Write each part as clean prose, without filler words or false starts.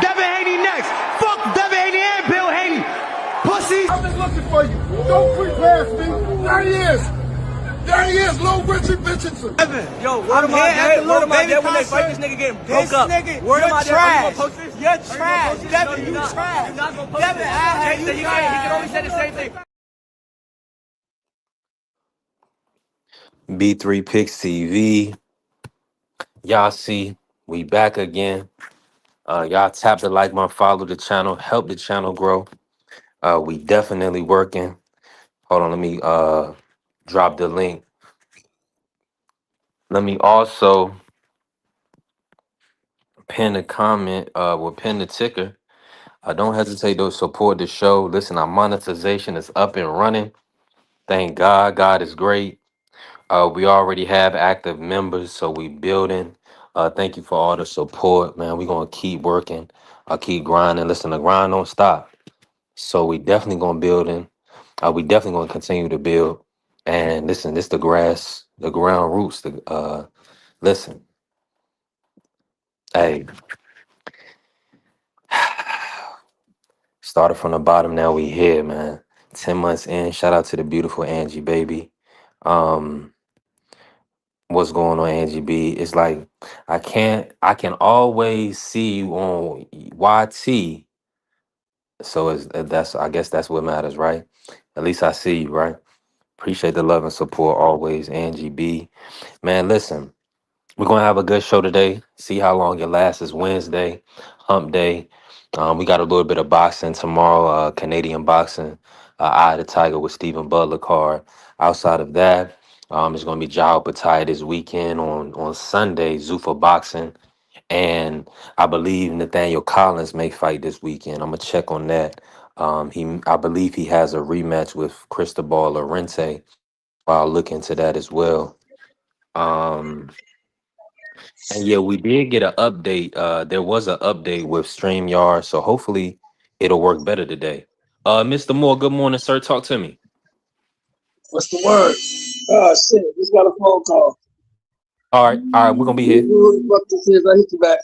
Devin Haney next. Fuck Devin Haney and Bill Haney. Pussies. I've been looking for you. Don't creep past me. There he is. There he is, Lil Richie Richardson. Devin, yo, word of my dad when they fight this nigga getting broke up. Word of my dad, You're trash. Devin, you trash. Devin, he can only say the same thing. B3 Picks TV. Y'all see, we back again. Y'all tap the like button, follow the channel, help the channel grow. We definitely working. Hold on, let me drop the link. Let me also pin a comment, pin the ticker. Don't hesitate to support the show. Listen, our monetization is up and running. Thank God. God is great. We already have active members, so we building. Thank you for all the support, man. We're gonna keep working. Keep grinding. Listen, the grind don't stop. So we definitely gonna building. We definitely gonna continue to build. And listen, this the grass, the ground roots. Listen, hey, started from the bottom. Now we here, man. 10 months in. Shout out to the beautiful Angie, baby. What's going on, Angie B? It's like I can always see you on YT. So I guess that's what matters, right? At least I see you, right? Appreciate the love and support always, Angie B. Man, listen, we're gonna have a good show today. See how long it lasts. It's Wednesday, hump day. We got a little bit of boxing tomorrow, Canadian boxing, Eye of the Tiger with Stephen Butler card. Outside of that, it's gonna be Jao Patai this weekend on Sunday, Zuffa boxing. And I believe Nathaniel Collins may fight this weekend. I'm gonna check on that. I believe he has a rematch with Cristobal Lorente. I'll look into that as well. Um, and yeah, we did get an update. There was an update with StreamYard, so hopefully it'll work better today. Mr. Moore, good morning, sir. Talk to me. What's the word? Oh shit, just got a phone call. All right, we're gonna be here. What this is? I hit you back.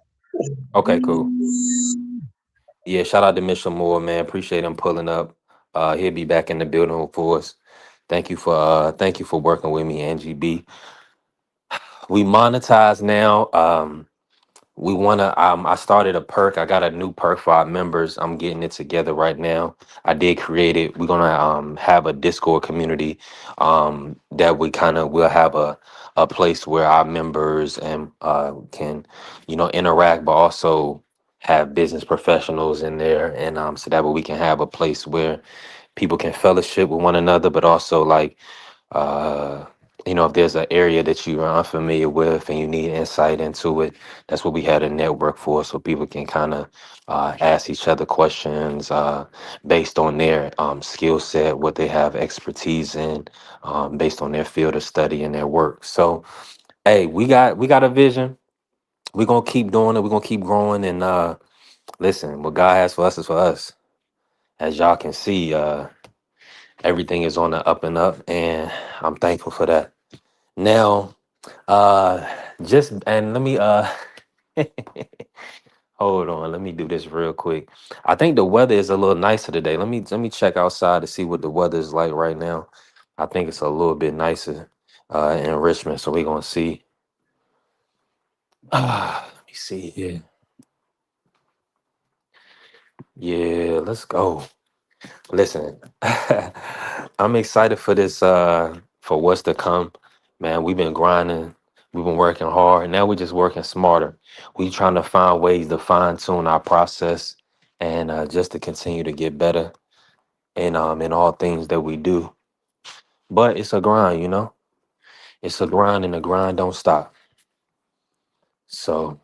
Okay, cool. Yeah, shout out to Mr. Moore, man. Appreciate him pulling up. He'll be back in the building for us. Thank you for working with me, Angie B. We monetize now. I started a perk. I got a new perk for our members. I'm getting it together right now. I did create it. We're gonna have a Discord community that we'll have a place where our members and can interact, but also have business professionals in there, and so that way we can have a place where people can fellowship with one another, but also like uh if there's an area that you are unfamiliar with and you need insight into it, that's what we had a network for, so people can kind of ask each other questions based on their skill set, what they have expertise in, based on their field of study and their work. So hey, we got a vision. We're gonna keep doing it. We're gonna keep growing. And listen, what God has for us is for us. As y'all can see, everything is on the up and up, and I'm thankful for that. Now, just and let me hold on. Let me do this real quick. I think the weather is a little nicer today. Let me check outside to see what the weather is like right now. I think it's a little bit nicer in Richmond, so we're gonna see. Let me see here. Yeah, let's go. Listen, I'm excited for this, for what's to come. Man, we've been grinding, we've been working hard. Now we're just working smarter. We trying to find ways to fine tune our process and just to continue to get better in all things that we do. But it's a grind, It's a grind, and the grind don't stop. So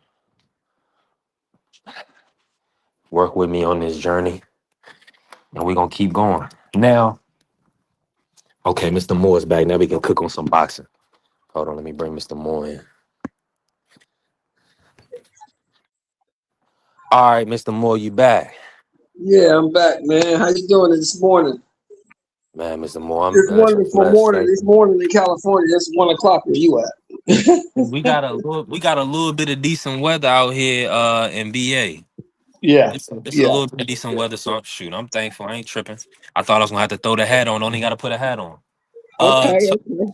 work with me on this journey, and we're gonna keep going. Now, okay, Mr. Moore's back. Now we can cook on some boxing. Hold on, let me bring Mr. Moore in. All right, Mr. Moore, you back. Yeah, I'm back, man. How you doing this morning? Man, Mr. Moore, I'm It's wonderful blessed. morning. This morning in California. It's 1 o'clock where you at? We got a little bit of decent weather out here in BA. Yeah, It's a yeah. little bit of decent weather, so shoot, I'm thankful. I ain't tripping. I thought I was gonna have to throw the hat on. Only got to put a hat on. Uh, Okay, so, okay.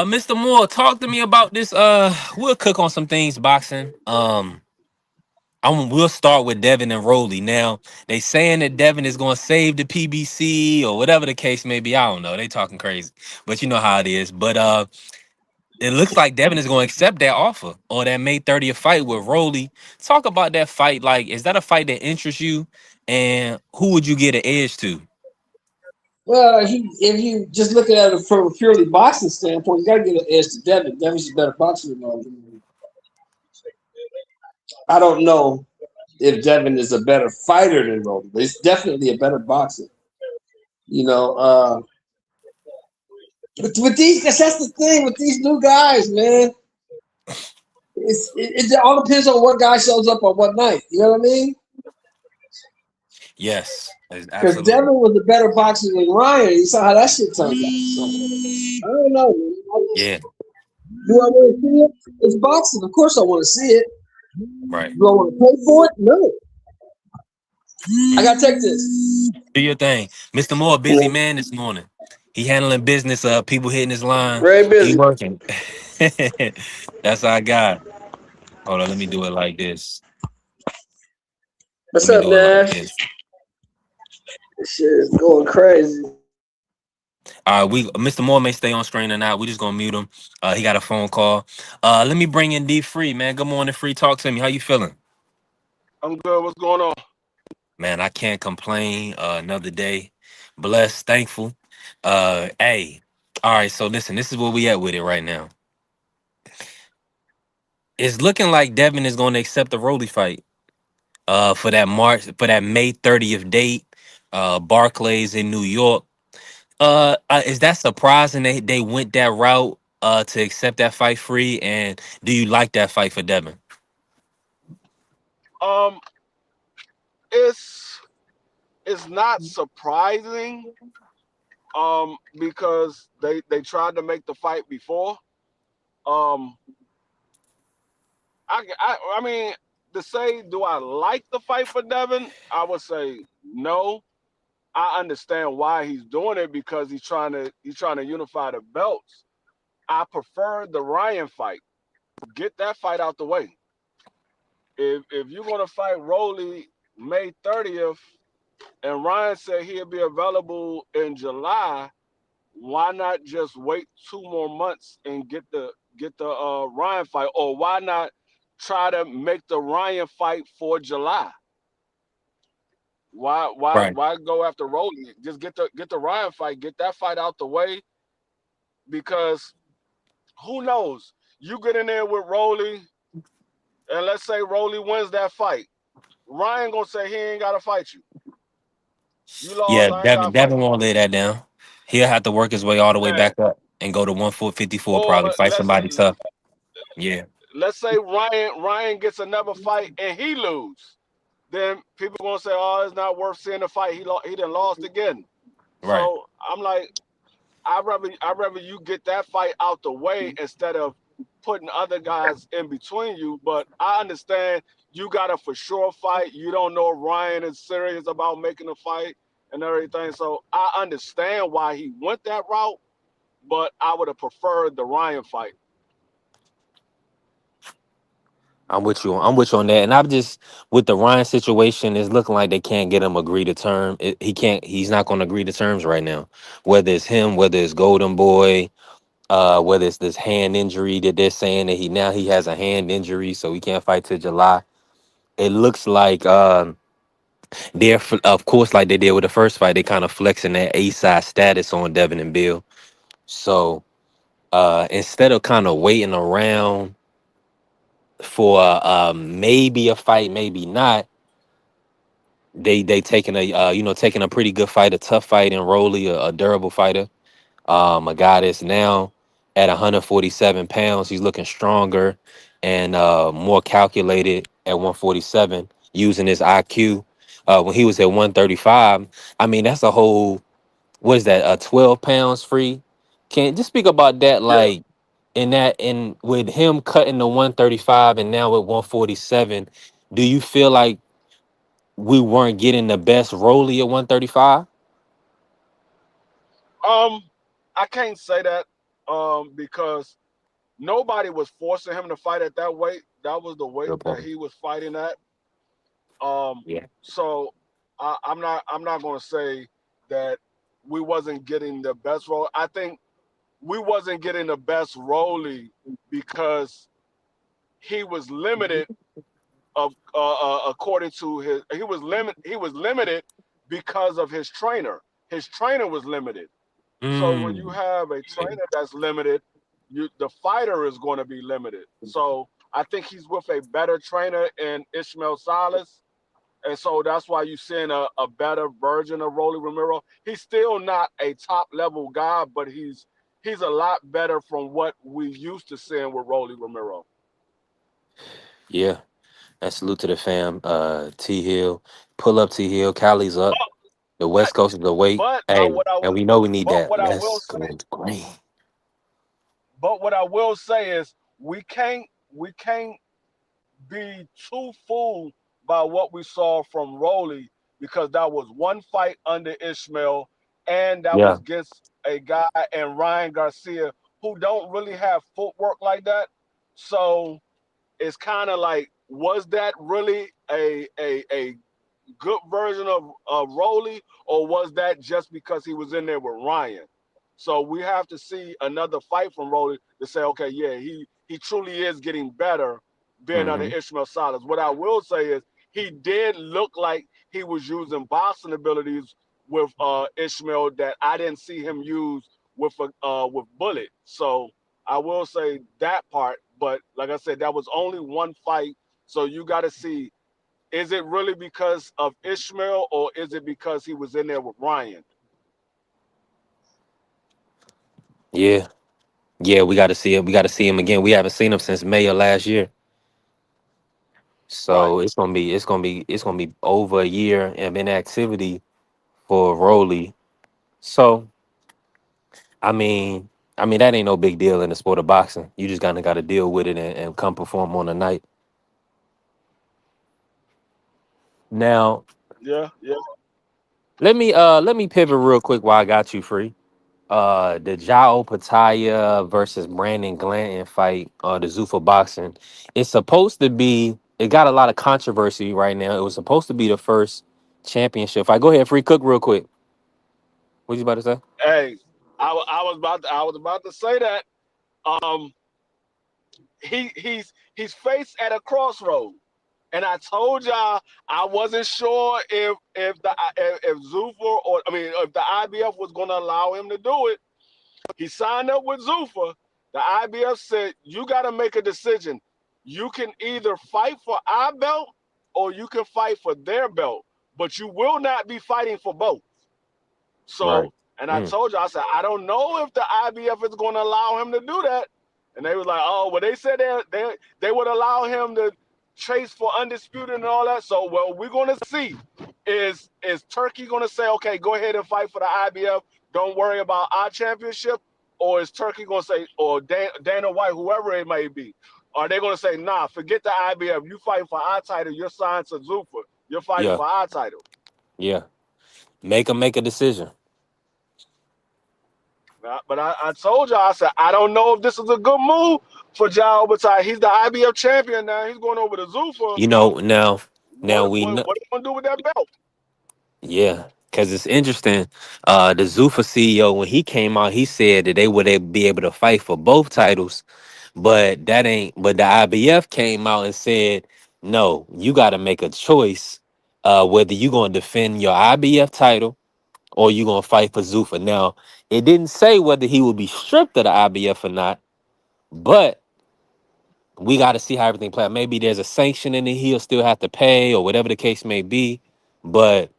Mr. Moore, talk to me about this. We'll cook on some things boxing. We'll start with Devin and Rolly. Now they saying that Devin is going to save the PBC or whatever the case may be. I don't know. They talking crazy, but you know how it is. But it looks like Devin is going to accept that offer or that May 30th fight with Rolly. Talk about that fight. Like, is that a fight that interests you? And who would you get an edge to? Well, if you just look at it from a purely boxing standpoint, you got to get an edge to Devin. Devin's a better boxer than Rolly. I don't know if Devin is a better fighter than Rolly, but he's definitely a better boxer. You know, with these, that's the thing with these new guys, man. It all depends on what guy shows up on what night. You know what I mean? Yes, Because absolutely. Devin was a better boxer than Ryan. You saw how that shit turned out. So, I don't know, man. Yeah, Do I want to see it? It's boxing. Of course I want to see it. right. Do I want to pay for it? No. I got to take this. Do your thing. Mr. Moore, busy man this morning. He handling business, people hitting his line. Very He busy. working. That's our guy. Hold on, let me do it like this. What's Let me up, do it like Nash? this. This shit is going crazy. We Mr. Moore may stay on screen or not. We just gonna mute him. He got a phone call. Let me bring in D Free, man. Good morning, Free. Talk to me. How you feeling? I'm good. What's going on? Man, I can't complain. Another day. Blessed, thankful. Hey. All right, so listen, this is where we at with it right now. It's looking like Devin is gonna accept the Rolly fight. For that May 30th date. Barclays in New York. Is that surprising they went that route to accept that fight free? And do you like that fight for Devin? Um, it's it's not surprising. Because they tried to make the fight before. Um, I mean, to say, do I like the fight for Devin? I would say no. I understand why he's doing it because he's trying to unify the belts. I prefer the Ryan fight. Get that fight out the way. If you're gonna fight Rolly May 30th and Ryan said he'll be available in July, why not just wait 2 more months and get the Ryan fight, or why not try to make the Ryan fight for July? Why why Right. why go after Rolly? Just get the Ryan fight, get that fight out the way because who knows? You get in there with Rolly, and let's say Rolly wins that fight. Ryan gonna say he ain't gotta fight you. You Yeah, lost, I ain't Devin gotta fight Devin you. won't lay that down. He'll have to work his way all the way Man, back up and go to 154, or probably fight let's somebody tough. Yeah. let's say Ryan gets another fight and he lose. Then people gonna say, "Oh, it's not worth seeing the fight. He done lost again." Right. So I'm like, I rather you get that fight out the way instead of putting other guys in between you. But I understand you got a for sure fight. You don't know if Ryan is serious about making a fight and everything. So I understand why he went that route, but I would have preferred the Ryan fight. I'm with you. I'm with you on that. And I'm just with the Ryan situation. It's looking like they can't get him agree to term. He can't. He's not going to agree to terms right now. Whether it's him, whether it's Golden Boy, whether it's this hand injury that they're saying that he has a hand injury, so he can't fight till July. It looks like of course, like they did with the first fight, they kind of flexing that A side status on Devin and Bill. So instead of kind of waiting around for maybe a fight, maybe not, they taking a taking a pretty good fight, a tough fight in Rolly, a durable fighter. A guy that's now at 147 pounds. He's looking stronger and more calculated at 147 using his IQ. When he was at 135, I mean, that's a whole, what is that, 12 pounds free? Can just speak about that, Yeah. like, in with him cutting to 135 and now at 147, do you feel like we weren't getting the best Rolly at 135? I can't say that because nobody was forcing him to fight at that weight. That was the weight Good that point. he was fighting at. Um, Yeah. so I'm not going to say that we wasn't getting the best role. I think we wasn't getting the best Rolly because he was limited of according to his he was limited because of his trainer. His trainer was limited. So when you Mm. have a trainer that's limited, the fighter is going to be limited. So I think he's with a better trainer in Ishmael Salas. And so that's why you're seeing a better version of Rolly Romero. He's still not a top level guy, but he's a lot better from what we used to seeing with Rolly Romero. Yeah. And salute to the fam. T Hill. Pull up T Hill. Cali's up. The But West Coast is the weight. but Hey, and we know we need but that. what I will Let's say go green. but what I will say is we can't be too fooled by what we saw from Rolly because that was one fight under Ishmael and that Yeah. was against a guy and Ryan Garcia who don't really have footwork like that. So it's kind of like, was that really a good version of Rolly, or was that just because he was in there with Ryan? So we have to see another fight from Rolly to say, okay, yeah, he truly is getting better being under Hmm. Ishmael Salas. What I will say is he did look like he was using boxing abilities with Ishmael that I didn't see him use with Bullet. So I will say that part, but like I said, that was only one fight. So you got to see, is it really because of Ishmael or is it because he was in there with Ryan? Yeah. Yeah, we got to see him. We got to see him again. We haven't seen him since May of last year. Right. So it's gonna be over a year of inactivity for Rolly. So I mean, that ain't no big deal in the sport of boxing. You just kind of got to deal with it and come perform on the night. Now, Yeah, yeah. let me pivot real quick while I got you free. The Jao Pataya versus Brandon Glanton fight, the Zuffa boxing. It's supposed to be. It got a lot of controversy right now. It was supposed to be the first championship fight. Go ahead, free cook real quick. What you about to say? Hey, I was about to say that. Um, he's faced at a crossroad, and I told y'all I wasn't sure if Zuffa or I mean if the IBF was going to allow him to do it. He signed up with Zuffa. The IBF said, you got to make a decision. You can either fight for our belt or you can fight for their belt, but you will not be fighting for both. Right. So, and I Mm. told you, I said, I don't know if the IBF is going to allow him to do that. And they was like, oh, well, they said they would allow him to chase for undisputed and all that. So, well, we're going to see. Is Turkey going to say, okay, go ahead and fight for the IBF? Don't worry about our championship? Or is Turkey going to say, or Dana White, whoever it may be, are they going to say, nah, forget the IBF. You fighting for our title. You're signed to Zuffa. You're fighting Yeah. for our title. Yeah. Make a decision. But I told y'all, I said, I don't know if this is a good move for Jao Batai. He's the IBF champion now. He's going over to Zuffa. You know now. Now What we what know. what are you gonna do with that belt? Yeah, because it's interesting. The Zuffa CEO, when he came out, he said that they would be able to fight for both titles, but that ain't. But the IBF came out and said, no, you got to make a choice, whether you gonna defend your IBF title or you gonna fight for Zuffa. Now, it didn't say whether he would be stripped of the IBF or not, but we got to see how everything plays. Maybe there's a sanction in it he'll still have to pay, or whatever the case may be, but.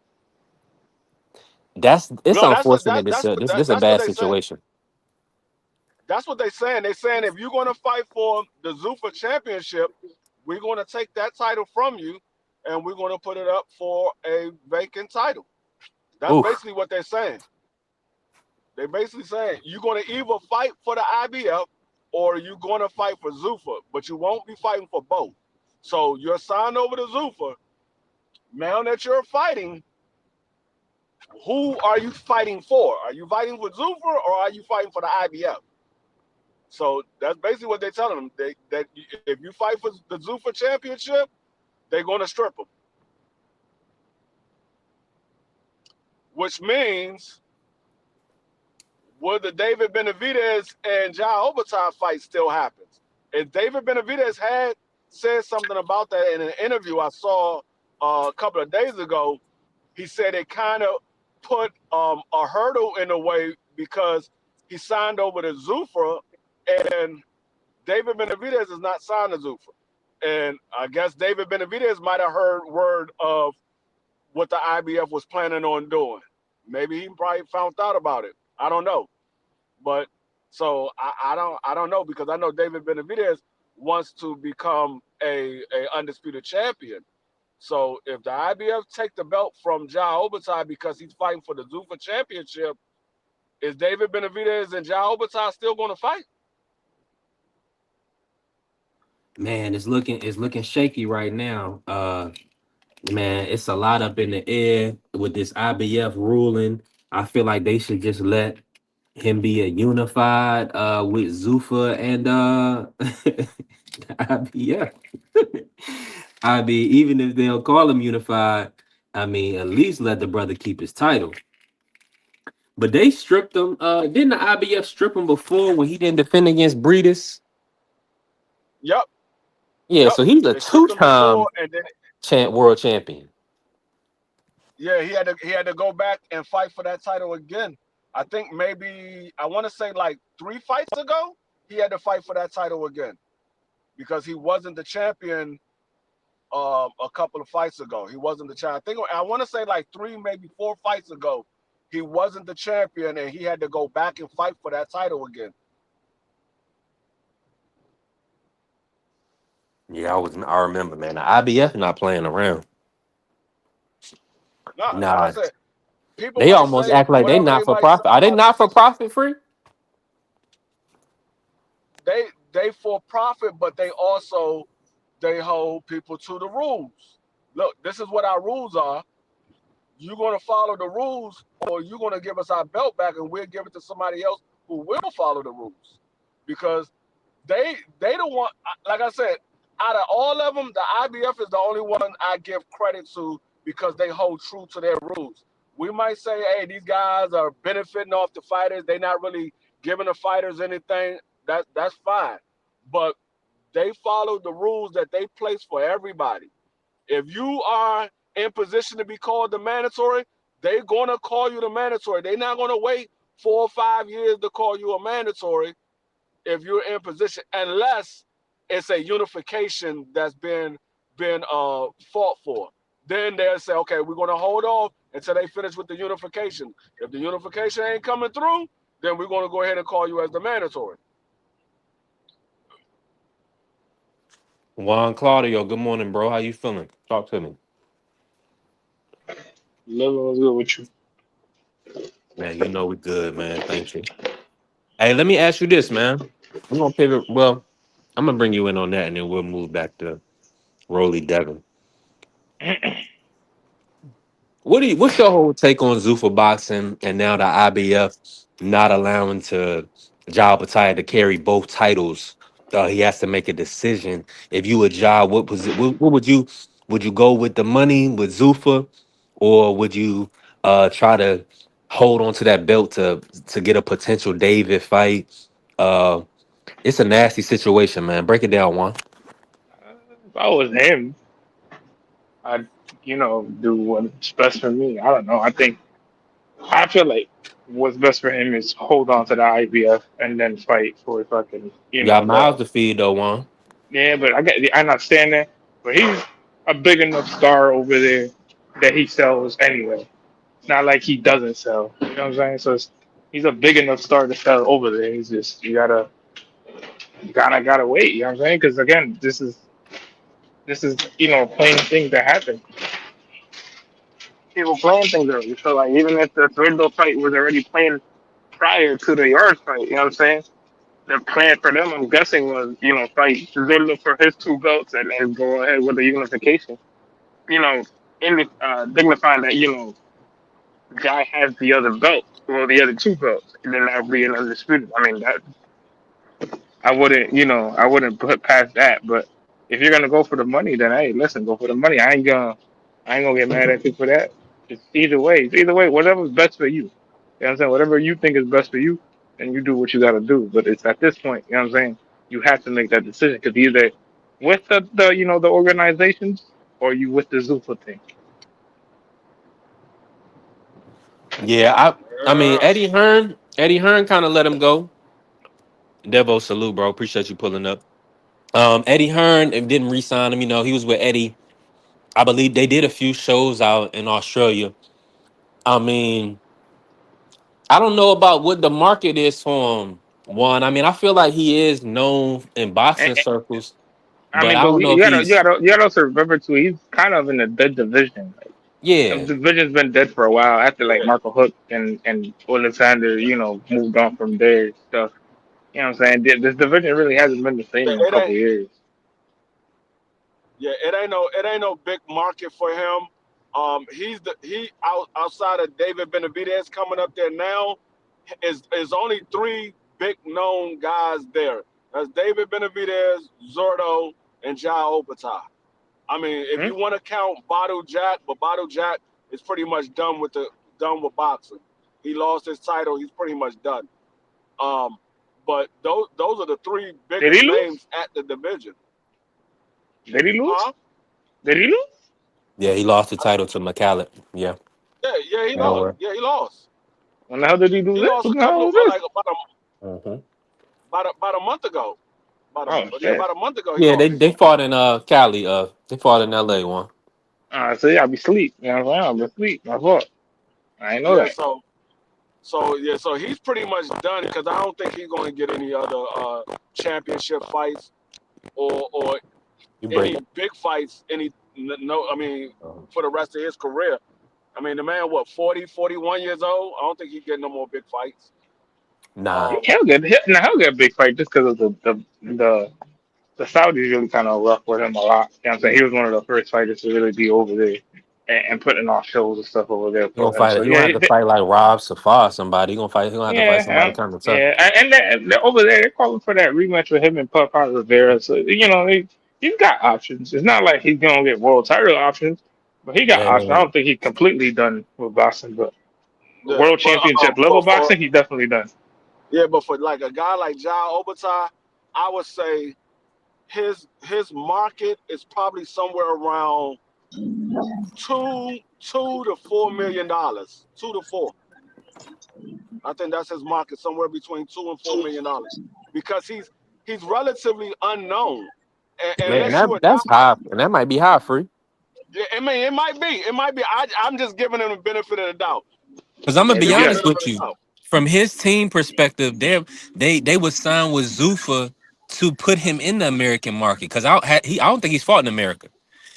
It's No, that's what unfortunate. This is a that's what bad they saying. situation. That's what they saying. They saying if you're gonna fight for the Zuffa championship, we're gonna take that title from you, and we're gonna put it up for a vacant title. That's Oof. basically what they're saying. They're basically saying you're gonna either fight for the IBF or you're gonna fight for Zuffa, but you won't be fighting for both. So you're signed over to Zuffa. Now that you're fighting, who are you fighting for? Are you fighting for Zuffa or are you fighting for the IBF? So that's basically what they're telling them. That if you fight for the Zuffa championship, they're going to strip them. Which means, would the David Benavidez and Jai Obata fight still happens? If David Benavidez had said something about that in an interview I saw a couple of days ago, he said it kind of put a hurdle in a way because he signed over to Zuffa, and David Benavidez is not signed to Zuffa. And I guess David Benavidez might have heard word of what the IBF was planning on doing. Maybe he probably found out about it. I don't know. But so I don't know, because I know David Benavidez wants to become a undisputed champion. So if the IBF take the belt from Jai Obata because he's fighting for the Zuffa championship, is David Benavidez and Jai Obata still going to fight? Man, it's looking shaky right now. Man, it's a lot up in the air with this IBF ruling. I feel like they should just let him be a unified with Zuffa and IBF. I mean, even if they'll call him unified, I mean, at least let the brother keep his title. But they stripped him. Didn't the IBF strip him before when he didn't defend against Breedis? Yep. Yeah, Yep. so he's a They stripped him before, two-time and then world champion. yeah, he had to go back and fight for that title again. I think maybe I want to say like 3 fights ago, he had to fight for that title again because he wasn't the champion a couple of fights ago. He wasn't the champion. I want to say like 3, maybe 4 fights ago, he wasn't the champion, and he had to go back and fight for that title again. Yeah, I remember, man. The IBF not playing around. No, like I Nah, said, people they might almost say act like they whatever not they for might say profit. Are they about not for profit free? they for profit, but they hold people to the rules. Look, this is what our rules are. You're going to follow the rules, or you're going to give us our belt back, and we'll give it to somebody else who will follow the rules. Because they don't want, like I said, out of all of them, the IBF is the only one I give credit to because they hold true to their rules. We might say, hey, these guys are benefiting off the fighters. They're not really giving the fighters anything. That's fine. But they follow the rules that they place for everybody. If you are in position to be called the mandatory, they're going to call you the mandatory. They're not going to wait 4 or 5 years to call you a mandatory if you're in position, unless it's a unification that's been fought for. Then they'll say, okay, we're going to hold off until they finish with the unification. If the unification ain't coming through, then we're going to go ahead and call you as the mandatory. Juan Claudio, good morning, bro. How you feeling? Talk to me. Living was good with you. Man, you know we good, man. Thank you. Hey, let me ask you this, man. We're gonna pivot. Well, I'm gonna bring you in on that, and then we'll move back to Rolly Devin. What's your whole take on Zuffa boxing and now the IBF not allowing Jal Pataya to carry both titles? He has to make a decision. If you a Jal, what would you go with the money with Zuffa, or would you try to hold on to that belt to get a potential David fight? Uh, it's a nasty situation, man. Break it down, Juan. If I was him, I'd do what's best for me. I don't know. I feel like what's best for him is hold on to the IBF and then fight for fucking You got miles the to feed, though, Juan. yeah. But I understand that. But he's a big enough star over there that he sells anyway. It's not like he doesn't sell. You know what I'm saying? So he's a big enough star to sell over there. He's just you gotta wait. You know what I'm saying? Because again, this is playing things that happen. People playing things early. So like even if the Riddle fight was already planned prior to the yard fight, you know what I'm saying? The plan for them, I'm guessing, was fight Riddle for his 2 belts and then go ahead with the unification. You know, dignifying that guy has the other belt, well, the other two belts, and then that would be an undisputed. I mean, that I wouldn't put past that. But if you're gonna go for the money, then hey, listen, go for the money. I ain't gonna get mad at you for that. It's either way, whatever's best for you. You know what I'm saying? Whatever you think is best for you, then you do what you gotta do. But it's at this point, you know what I'm saying? You have to make that decision because either with the organizations or you with the Zuffa thing. Yeah, I mean Yeah. Eddie Hearn kind of let him go. Devo, salute, bro. Appreciate you pulling up. Eddie Hearn didn't re-sign him. He was with Eddie. I believe they did a few shows out in Australia. I mean, I don't know about what the market is for him. One, I mean, I feel like he is known in boxing circles, I but mean, I but don't know if he's you gotta also remember too. He's kind of in a dead division. Like, the yeah. division's been dead for a while after like Marco Hook and Alexander, moved on from their stuff. You know what I'm saying? This division really hasn't been the same in a It couple ain't. years. Yeah, it ain't no big market for him. Outside of David Benavidez coming up there now. Is only three big known guys there. That's David Benavidez, Zordo, and Jao Opata. I mean, if Hmm? you want to count Badu Jack, but Badu Jack is pretty much done with boxing. He lost his title. He's pretty much done. Um, but those are the three Did biggest he lose? names at the division. Did he lose? Huh? Did he lose? Yeah, he lost the title to McCallum. Yeah. Yeah, he lost. Nowhere. Yeah, he lost. When the hell did he do He this? lost What a the hell couple of was this? like Hmm. about a month ago. Oh shit! About a month ago he Yeah, they lost. they fought in Cali. They fought in LA one. So yeah, I be sleep. You know what I'm saying? I be sleep. My fault. I ain't know Yeah, that. so he's pretty much done because I don't think he's going to get any other championship fights or You break. any big fights. No, I mean Um, for the rest of his career. I mean the man, what 40, 41 years old. I don't think he get no more big fights. nah. Um, He'll get a big fight just because of the Saudis really kind of rough with him a lot. You know what I'm saying? He was one of the first fighters to really be over there and putting on shows and stuff over there He gonna for him. fight So it. He gonna yeah, have to fight like Rob Safar or somebody. He gonna fight. He gonna have to fight somebody yeah, kind of tough. yeah. And over there, they're calling for that rematch with him and Papa Rivera. So he's got options. It's not like he's gonna get world title options, but he got options. I Yeah. don't think he's completely done with boxing, but yeah, world but championship level boxing, he's definitely done. but for like a guy like Jao Obata, I would say his market is probably somewhere around $2 to $4 million. 2 to 4. I think that's his market, somewhere between $2 and $4 million, because he's relatively unknown. Man, Unless you a that's die, high, and that might be high free. yeah, I mean, it might be. It might be. I'm just giving him the benefit of the doubt. Because I'm gonna Giving be him the Yeah, honest benefit with of you, the doubt. from his team perspective, they would sign with Zuffa to put him in the American market. Because I don't think he's fought in America.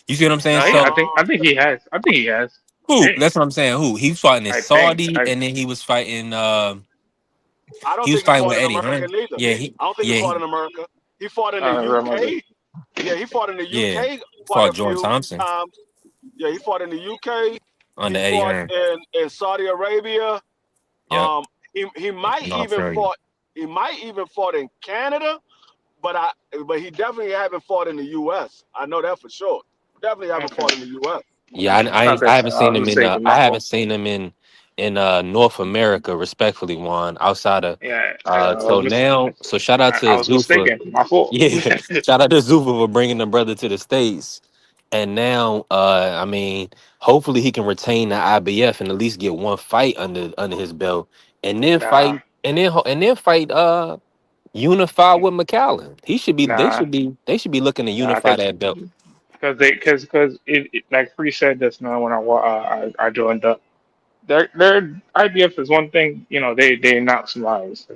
You see what I'm saying? no, So I think he has. I think he has. who? Yeah, That's what I'm saying. Who? He was fighting in I think. Saudi, and then he was fighting. I don't He was think he fighting fought with in Eddie America Hearn. neither. Yeah, I don't think he yeah, fought in America. He fought in the Remember. UK. Yeah, he fought in the yeah. UK quite Fought a Jordan few Thompson times. Yeah, he fought in the UK. under He Eddie fought Hearn. in Saudi Arabia. Yep, He might in even Australia. fought in Canada, but he definitely haven't fought in the US. I know that for sure. Definitely haven't Okay. fought in the US. Yeah, I Okay, haven't I seen was him in mistaken. I My haven't fault. seen him in North America, respectfully, Juan. Outside of Yeah, so now, so shout out to I was Zufa. mistaken. My fault. Yeah, shout out to Zufa for bringing the brother to the States. And now, I mean, hopefully he can retain the IBF and at least get one fight under his belt, and then Nah, fight unify with McAllen. He should be. They nah, should be. They should be looking to nah. unify that belt. Because like Free said this now when I joined up. Their IBF is one thing. They announce lies.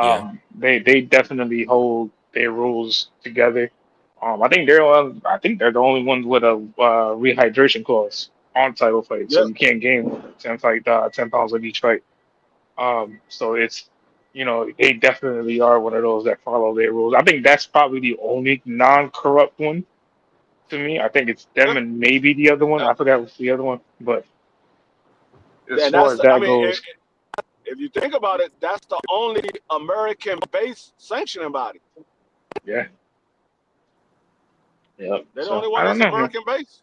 Yeah, They definitely hold their rules together. I think they're the only ones with a rehydration clause on title fight, so Yep. you can't gain 10 pounds with each fight. So they definitely are one of those that follow their rules. I think that's probably the only non-corrupt one. to me. I think it's them and maybe the other one. I forgot what's the other one, but as And far that's, as I that mean, goes, if you think about it, that's the only American-based sanctioning body. yeah. Yep. They're the So only I one don't that's know, man. American-based.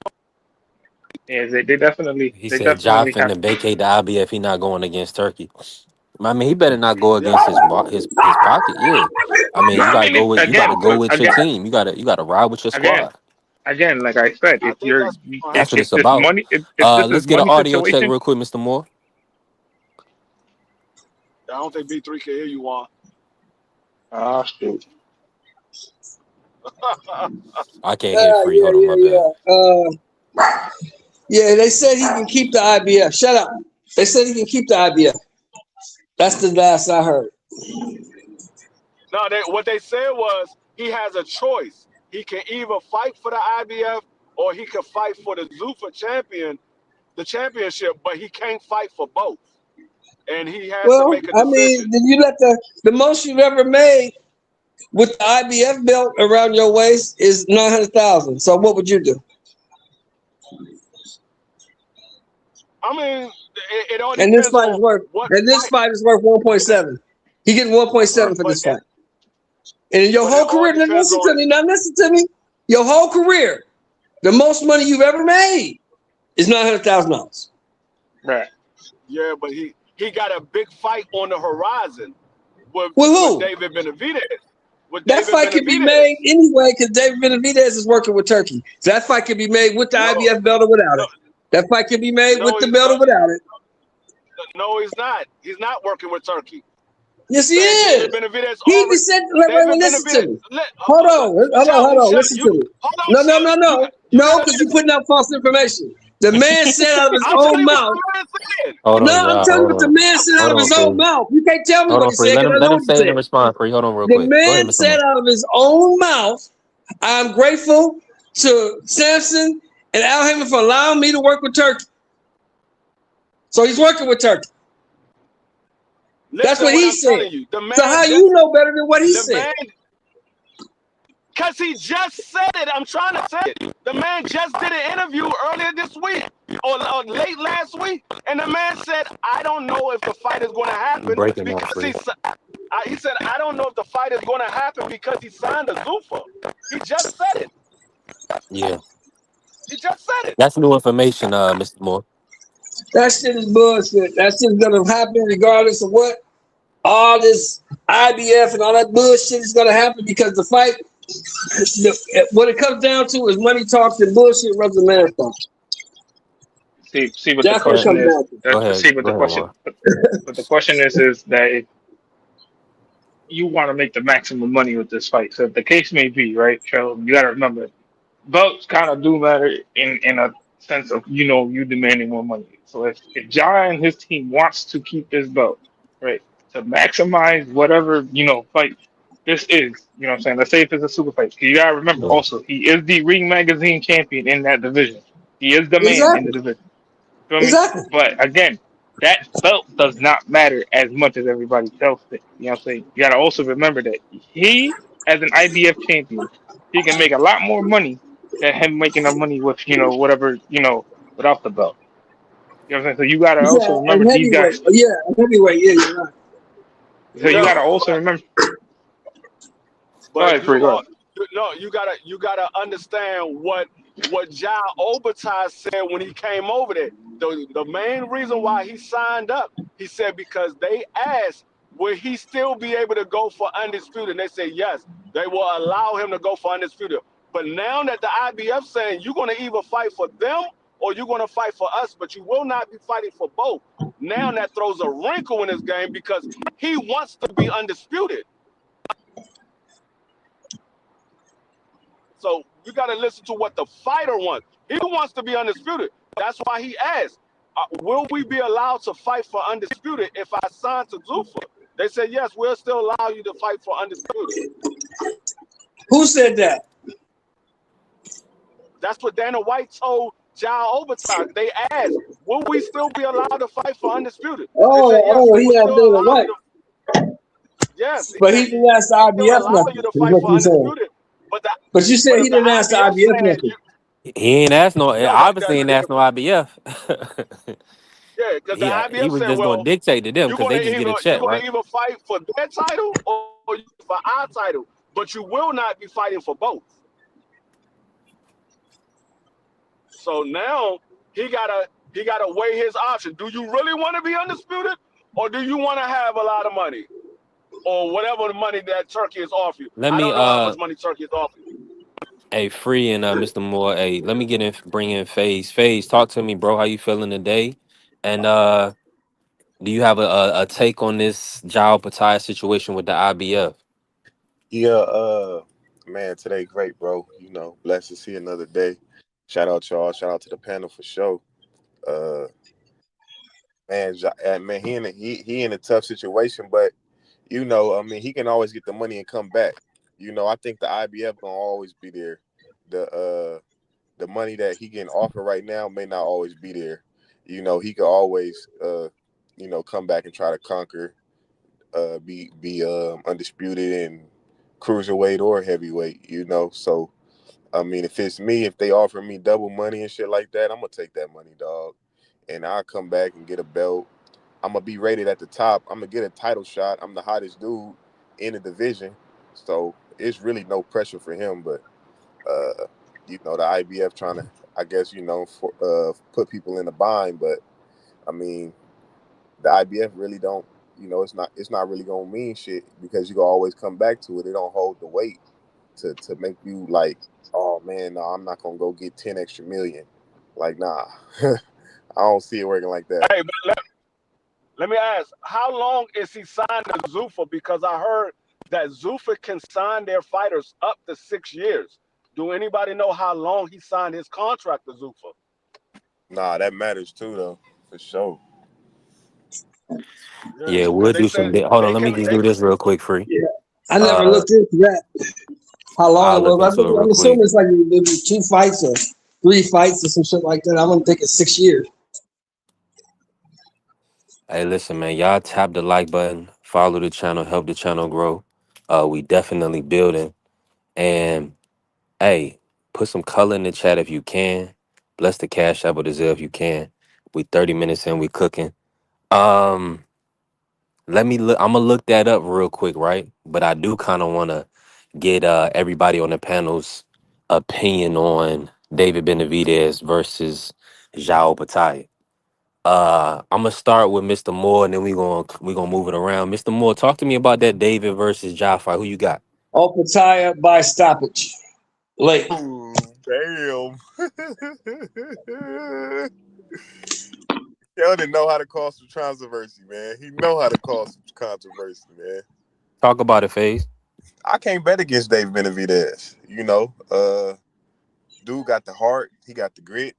Yeah, they definitely He said Ja have. finna vacate the IBF. He not going against Turkey. I mean, he better not go Yeah, against his pocket. Yeah, I mean, No, you I gotta mean go it, with again, your again, team. You gotta ride with your again, squad. again. Like I said, I if think you're that's what's gonna That's what happen. if it's this about. money if this is Let's get an money audio check situation, real quick, Mr. Moore. I don't think B3 can hear you, Juan. shoot. I can't hear free. Hold on, my bad. Yeah, they said he can keep the IBF. Shut up. They said he can keep the IBF. That's the last I heard. No, what they said was he has a choice. He can either fight for the IBF or he can fight for the Zuffa the championship, but he can't fight for both. And he has to Well, make a I mean, decision. did you let the most you've ever made with the IBF belt around your waist is 900,000. So what would you do? I mean, it all And this depends fight is on worth. what And this fight. fight is worth 1.7. He getting 1.7 for But this fight. And in your but it whole all career, now depends listen to on me. Now listen to me. Your whole career, the most money you've ever made is $900,000. Right. yeah, but he got a big fight on the horizon with who? David Benavidez. With That David fight could be Benavidez. made anyway because David Benavidez is working with Turkey. So that fight could be made with the IBF belt or without No, it. That fight could be made with the belt or without it. No, he's not. He's not working with Turkey. Yes, he David is. Benavidez He already. said, listen to me. Hold Hold on. Listen to me. No, because you're putting out false information. The man said out of his I'm telling own you what mouth. the man said. Hold No, on, I'm y'all. telling you Hold what the on. man said out Hold of on, his own free. mouth. You can't tell me Hold what on, he free. said because I Let know him what he say it and said. respond, free. Hold on, real The quick. Go ahead, man Mr. Moore. said out of his own mouth, I'm grateful to Samson and Al Haymon for allowing me to work with Turkey. So he's working with Turkey. That's what he said. You. The man So how just, you know better than what he said? Because he just said it. I'm trying to say it. The man just did an interview earlier this week or late last week, and the man said, I don't know if the fight is going to happen Breaking up, because free. he said, I don't know if the fight is going to happen because he signed a Zuffa. He just said it. Yeah, He just said it. that's new information, Mr. Moore. That shit is bullshit. That shit's gonna happen regardless of what. All this IBF and all that bullshit is gonna happen because the fight, what it comes down to is money talks and bullshit rather than marathon. See what the That's what it question comes is. down to. Go ahead. See what Go the ahead, question. Moore. But the question is that if you want to make the maximum money with this fight, so if the case may be right, so you got to remember, belts kind of do matter in a sense of you demanding more money. So if Ja and his team wants to keep this belt, right, to maximize whatever fight this is, what I'm saying. Let's say if it's a super fight, you gotta remember Yeah. also he is the Ring Magazine champion in that division. He is the man in the Exactly. division. Feel me? Exactly. But again, that belt does not matter as much as everybody else thinks. You know what I'm saying? You gotta also remember that he, as an IBF champion, he can make a lot more money than him making the money with whatever without the belt. You know what I'm saying? So you gotta Yeah, also remember and these heavyweight. guys. Yeah, heavyweight. Yeah, you're right. So you No, gotta also remember. Go but ahead, Free. Go ahead. you gotta understand what Ja Obertai said when he came over there. The main reason why he signed up, he said because they asked will he still be able to go for undisputed, and they said yes, they will allow him to go for undisputed. But now that the IBF saying you're gonna either fight for them or you're gonna fight for us, but you will not be fighting for both. Now that throws a wrinkle in his game because he wants to be undisputed. So you got to listen to what the fighter wants. He wants to be undisputed. That's why he asked, will we be allowed to fight for undisputed if I sign to Zuffa? They said, yes, we'll still allow you to fight for undisputed. Who said that? That's what Dana White told Ja Obertai. They asked, will we still be allowed to fight for undisputed? They said, yes, we He will had still Dana allow White. you to. Yes, But he didn't ask the we still IBF allow nothing. you to Is fight what for you saying? undisputed. But you said but he if the didn't ask the IBF IBF saying nothing. He ain't asked no. No, Obviously, ain't asked no IBF. yeah, because the He IBF was said, just gonna well, dictate to them because they just get a you're check, gonna right? either fight for their title or for our title, but you will not be fighting for both. So now he gotta weigh his options. Do you really want to be undisputed, or do you want to have a lot of money, or whatever the money that Turkey is offering you? Let I me don't know how much money Turkey is offering you. Hey, Free and Mr. Moore. Hey, let me bring in Phase. Phase, talk to me, bro. How you feeling today? And do you have a take on this Jao Patai situation with the IBF? Yeah, man, today great, bro. Blessed to see another day. Shout out y'all. Shout out to the panel for sure. Uh, man, he in a tough situation, but I mean, he can always get the money and come back. I think the IBF gonna always be there. The money that he getting offered right now may not always be there. He could always come back and try to conquer, be undisputed in cruiserweight or heavyweight. So I mean, if it's me, if they offer me double money and shit like that, I'm gonna take that money, dog, and I'll come back and get a belt. I'm gonna be rated at the top. I'm gonna get a title shot. I'm the hottest dude in the division, so it's really no pressure for him. But the IBF trying to, I guess, put people in the bind. But I mean, the IBF really don't. It's not really gonna mean shit because you can always come back to it. It don't hold the weight to make you like, oh man, no, I'm not gonna go get 10 extra million. Like, nah, I don't see it working like that. Hey, but let me ask, how long is he signed to Zuffa? Because I heard that Zuffa can sign their fighters up to 6 years. Do anybody know how long he signed his contract to Zuffa? Nah, that matters too, though, for sure. Yeah, Yeah, because we'll they do some. said Hold on, they let me can. just do this real quick, Free. Yeah, I never Uh, looked into that. How long I'll it look was? into it I'm real assuming quick. it's like maybe 2 fights or 3 fights or some shit like that. I'm gonna think it's 6 years. Hey, listen, man, y'all tap the like button, follow the channel, help the channel grow. We definitely building. And hey, put some color in the chat if you can. Bless the cash app with the Zelle if you can. We 30 minutes in, we cooking. Um, Let me look. I'm gonna look that up real quick, right? But I do kind of want to get everybody on the panel's opinion on David Benavidez versus Jao Patai. I'm gonna start with Mr. Moore, and then we gonna move it around. Mr. Moore, talk to me about that David versus Jao fight. Who you got? Off Pattaya by stoppage. Late. Ooh, damn. Keldon know how to cause some controversy, man. He know how to cause some controversy, man. Talk about it, Faze. I can't bet against David Benavidez. Dude got the heart. He got the grit.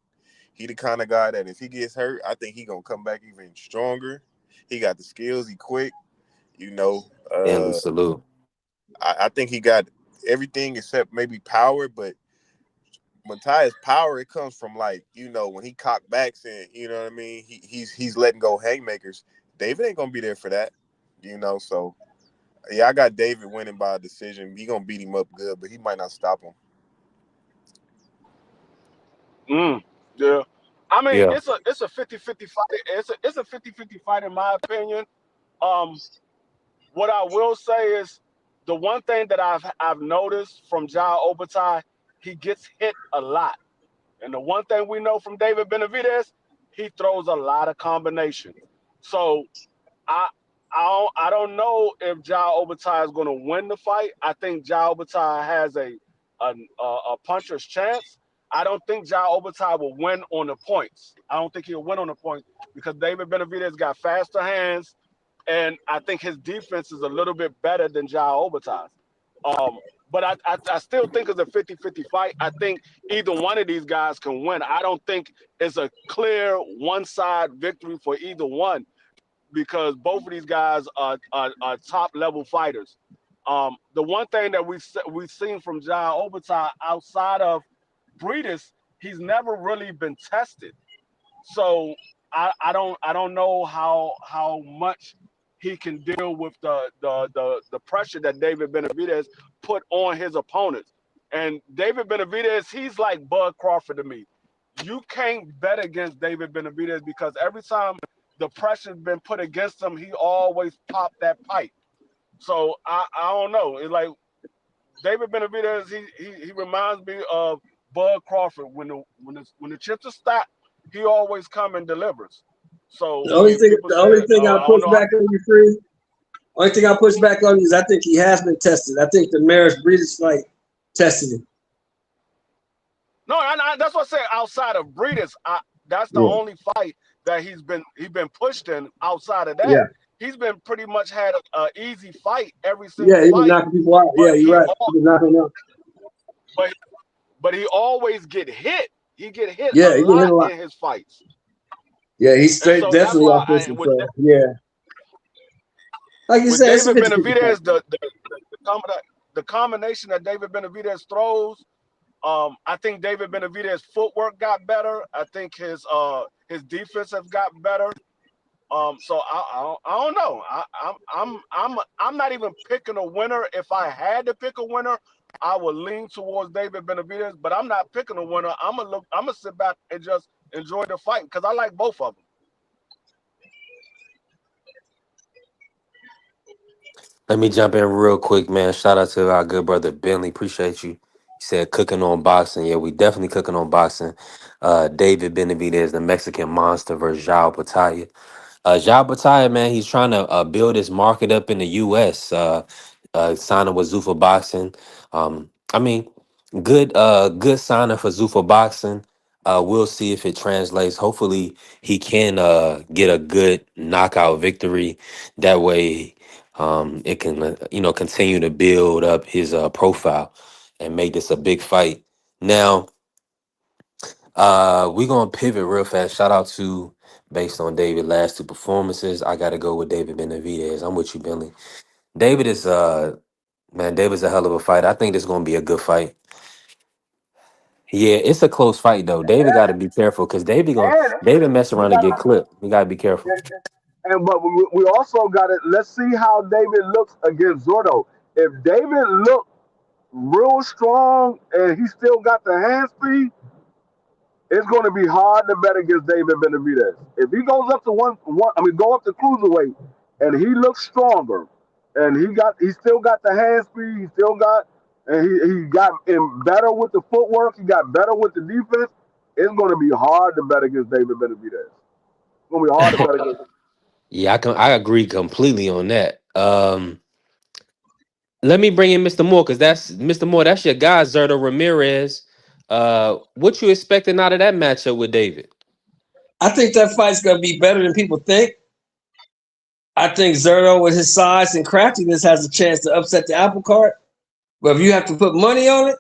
He the kind of guy that if he gets hurt, I think he gonna come back even stronger. He got the skills. He quick. You know, Family uh, salute. I think he got everything except maybe power. But Matthias' power, it comes from when he cock backs and you know what I mean. He's letting go haymakers. David ain't gonna be there for that. So yeah, I got David winning by a decision. He gonna beat him up good, but he might not stop him. Yeah. I mean, Yeah, it's a 50-50 fight. It's a 50-50 fight in my opinion. Um, what I will say is the one thing that I've noticed from Jao Obatai, he gets hit a lot. And the one thing we know from David Benavidez, he throws a lot of combinations. So I I don't know if Jao Obatai is going to win the fight. I think Jao Obatai has a puncher's chance. I don't think Jao Obatai will win on the points. I don't think he'll win on the points because David Benavidez got faster hands, and I think his defense is a little bit better than Jao Obatai's. Um, but I still think it's a 50-50 fight. I think either one of these guys can win. I don't think it's a clear one-side victory for either one because both of these guys are top level fighters. The one thing that we've seen from John Obertai outside of Breedis, he's never really been tested. So I don't know how much he can deal with the pressure that David Benavidez put on his opponents. And David Benavidez, he's like Bud Crawford to me. You can't bet against David Benavidez because every time the pressure's been put against him, he always popped that pipe. So I don't know. It's like David Benavidez, he reminds me of Bud Crawford. When the chips are stacked, he always come and delivers. So The only when thing, people the say, only thing I I don't push know how, back on you, Free. Only thing I push back on you is I think he has been tested. I think the Maris Breeders fight tested him. no, that's what I say. Outside of Breeders, that's the Yeah, only fight that he's been pushed in. Outside of that, yeah, he's been pretty much had a easy fight every single yeah. He been fight. knocking people out. Yeah, But you're right. He been knocking them out. but but he always get hit. He get hit a Yeah, he been hit lot a lot. in his fights, Yeah, he's and straight, so that's definitely why offensive. So yeah, like you with said, it's a David 50-50 fight. Benavidez, the combination that David Benavidez throws, I think David Benavidez's footwork got better. I think his defense has got better. So I don't know. I'm not even picking a winner. If I had to pick a winner, I would lean towards David Benavidez. But I'm not picking a winner. I'm gonna sit back and just enjoy the fight because I like both of them. Let me jump in real quick, man. Shout out to our good brother Bentley. Appreciate you. He said cooking on boxing. Yeah, we definitely cooking on boxing. David Benavidez, the Mexican monster versus Jao Batalha. Jao Batalha, man, he's trying to build his market up in the U.S. Signing with Zuffa Boxing. I mean, good signing for Zuffa Boxing. We'll see if it translates. Hopefully, he can get a good knockout victory. That way, it can continue to build up his profile and make this a big fight. Now, we're gonna pivot real fast. Shout out to based on David last two performances. I gotta go with David Benavidez. I'm with you, Billy. David is man, David's a hell of a fighter. I think this is gonna be a good fight. Yeah, it's a close fight though. David gotta be careful because And David mess we around and got get clipped. We gotta be careful. and but we also got it. Let's see how David looks against Zordo. If David look real strong and he still got the hand speed, it's going to be hard to bet against David Benavidez. If he goes up to go up to cruiserweight, and he looks stronger, and he still got the hand speed, and he got in better with the footwork, he got better with the defense. It's going to be hard to bet against David Benavidez. It's going to be hard to bet against him. Yeah, I agree completely on that. Let me bring in Mr. Moore because that's Mr. Moore. That's your guy, Zerto Ramirez. What you expecting out of that matchup with David? I think that fight's gonna be better than people think. I think Zerto, with his size and craftiness, has a chance to upset the apple cart. But if you have to put money on it,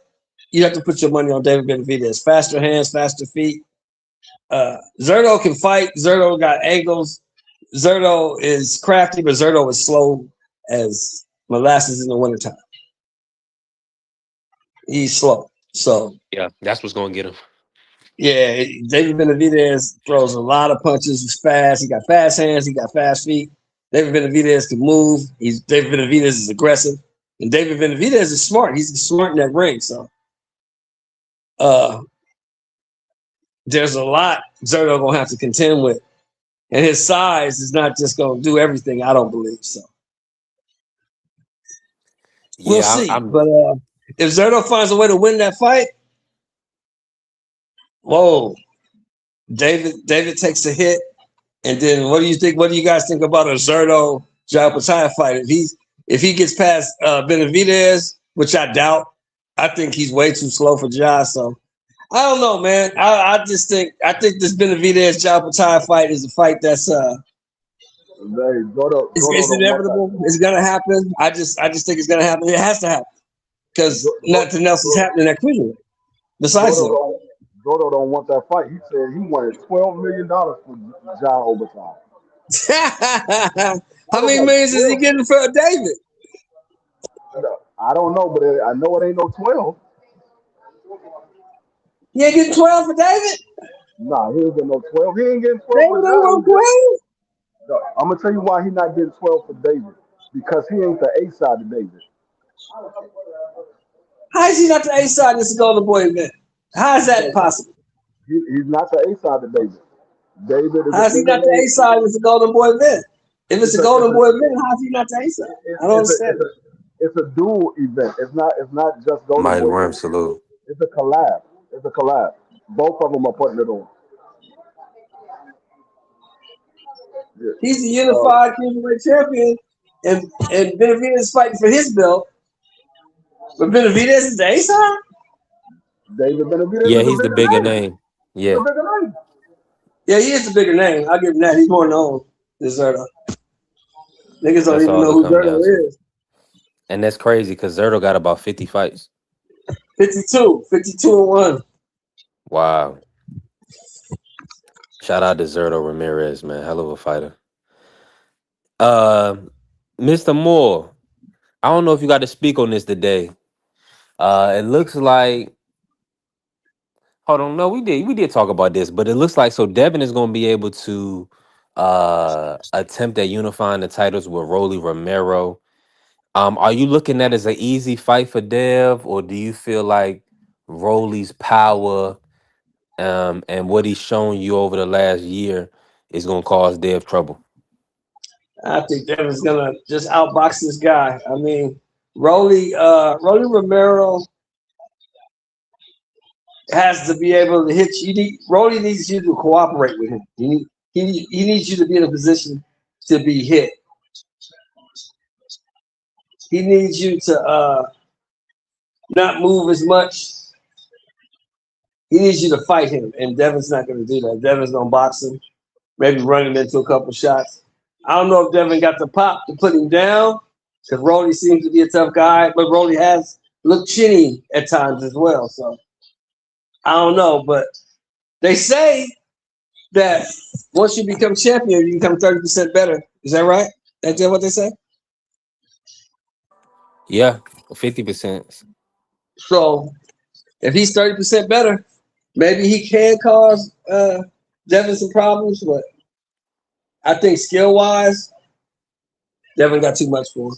you have to put your money on David Benavidez. Faster hands, faster feet. Zerto can fight. Zerto got angles. Zerto is crafty, but Zerto is slow as molasses in the wintertime. He's slow. So, Yeah, that's what's gonna get him. yeah, David Benavidez throws a lot of punches. He's fast. He got fast hands. He got fast feet. David Benavidez can move. David Benavidez is aggressive. And David Benavidez is smart. He's smart in that ring. So, there's a lot Zerto going to have to contend with. And his size is not just going to do everything, I don't believe so. We'll Yeah, see. But if Zerto finds a way to win that fight, whoa, David takes a hit. And then what do you think? What do you guys think about a Zerto Jao Batalha fight? If he gets past Benavidez, which I doubt, I think he's way too slow for Ja. So I don't know, man. I think this Benavidez Jao Batalha fight is a fight that's it's inevitable. It's gonna happen. I just think it's gonna happen. It has to happen because nothing else is happening at cruiserweight besides him. Gordo don't want that fight. He said he wanted $12 million for John Overtime. How many millions is he getting for David? I don't know, but I know it ain't no 12. He ain't getting 12 for David? Nah, he ain't getting no 12. He ain't getting 12 David for ain't John. no 12? I'm going to tell you why he's not getting 12 for David. Because he ain't the A side of David. How is he not the A side in this Golden Boy event? How is that possible? He's not the A side of David. David is a How is he bigger not the name. A side in this Golden Boy event? If it's It's a a it's Golden a Boy event, how is he not the A side? I don't understand it. it's a dual event. It's not just Golden Mike Boy Worm versus salute. it's a collab. It's a collab. Both of them are putting it on. Yeah. He's the So unified cruiserweight champion, and Benavidez is fighting for his belt. But Benavidez is the A side? David Benavidez Yeah, is a he's the bigger bigger name. name. He's a Yeah, bigger name. Yeah, he is the bigger name. I'll give him that. He's more known than Zerto. Niggas don't that's even all know it who come down to. Zerto is. And that's crazy because Zerto got about 50 fights. 52 and 1. Wow. Shout out to Zerto Ramirez, man. Hell of a fighter. Uh, Mr. Moore, I don't know if you got to speak on this today. It looks like hold on, no, we did talk about this, but it looks like so Devin is gonna be able to attempt at unifying the titles with Rolly Romero. Are you looking at it as an easy fight for Dev, or do you feel like Rolly's power and what he's shown you over the last year is gonna cause Dev trouble? I think Devin's gonna just outbox this guy. I mean, Rolly Romero has to be able to hit you. Rolly needs you to cooperate with him. He needs you to be in a position to be hit. He needs you to not move as much. He needs you to fight him, and Devin's not going to do that. Devin's going to box him, maybe run him into a couple shots. I don't know if Devin got the pop to put him down because Rolly seems to be a tough guy, but Rolly has looked chinny at times as well. So I don't know, but they say that once you become champion, you become 30% better. Is that right? That's what they say? Yeah, 50%. So if he's 30% better, maybe he can cause Devin some problems, but I think skill wise, Devin got too much for him.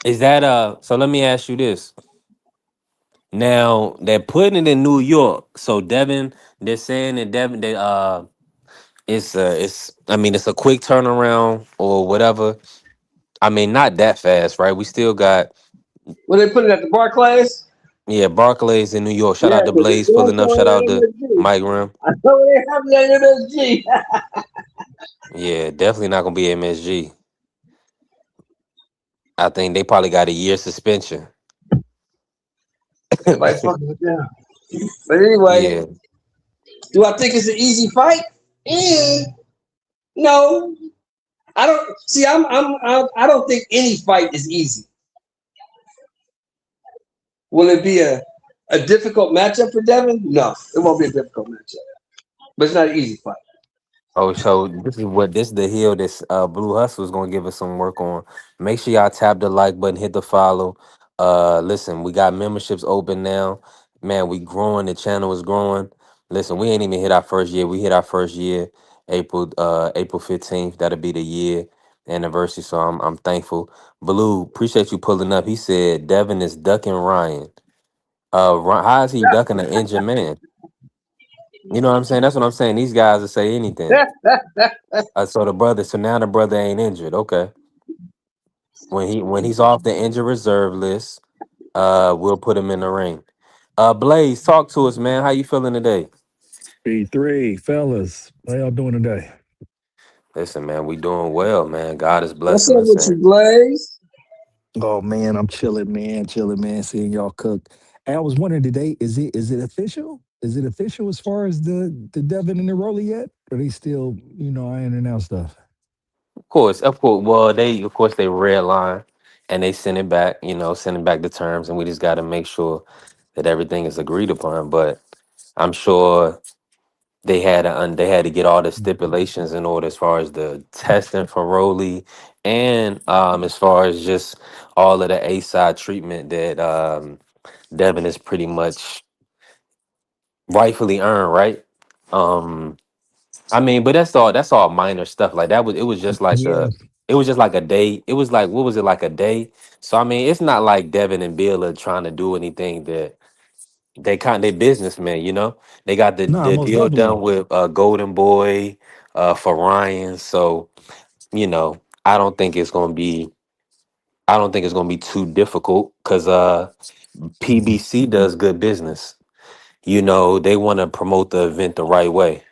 Is that so let me ask you this. Now they're putting it in New York. So Devin, they're saying that Devin they it's I mean it's a quick turnaround or whatever. I mean not that fast, right? We still got When they put it at the Barclays, yeah, Barclays in New York. Shout yeah, out to because they're Blaze doing pulling up. so Shout out at to MSG. Mike Rim. I know they have it at MSG. Yeah, definitely not gonna be MSG. I think they probably got a year suspension. Everybody fucking with them. But anyway, Yeah, do I think it's an easy fight? No, I don't. See, I don't think any fight is easy. Will it be a difficult matchup for Devin? No, it won't be a difficult matchup. But it's not an easy fight. oh, so this is the hill this Blue Hustle is gonna give us some work on. Make sure y'all tap the like button, hit the follow. Listen, we got memberships open now. Man, we growing. The channel is growing. Listen, we ain't even hit our first year. We hit our first year April 15th. That'll be the year anniversary. So I'm thankful. Blue, appreciate you pulling up. He said Devin is ducking Ryan. How is he ducking an injured man? You know what I'm saying? That's what I'm saying. These guys will say anything. So now the brother ain't injured. Okay. When he's off the injured reserve list, we'll put him in the ring. Blaze, talk to us, man. How you feeling today? B3, fellas, how y'all doing today? Listen, man, we doing well, man. God is What's blessing up us, with you, and Oh Blaze? man, I'm chilling, man, seeing y'all cook. And I was wondering today, is it official? Is it official as far as the Devin and the Rolly yet? Or they still, ironing out stuff? of course. Well, of course they red line, and they send it back. Sending back the terms, and we just got to make sure that everything is agreed upon. But I'm sure they had to get all the stipulations in order as far as the testing for Rolly and as far as just all of the A side treatment that Devin is pretty much rightfully earned, right? Um I mean, but that's all minor stuff. Like it was just like Yeah, It was just like a day. It was like, what was it, like a day? So I mean, it's not like Devin and Bill are trying to do anything that they businessmen, you know. They got Nah, the most deal done definitely. with Golden Boy for Ryan. So, you know, I don't think it's gonna be too difficult because PBC does good business. You know, they want to promote the event the right way.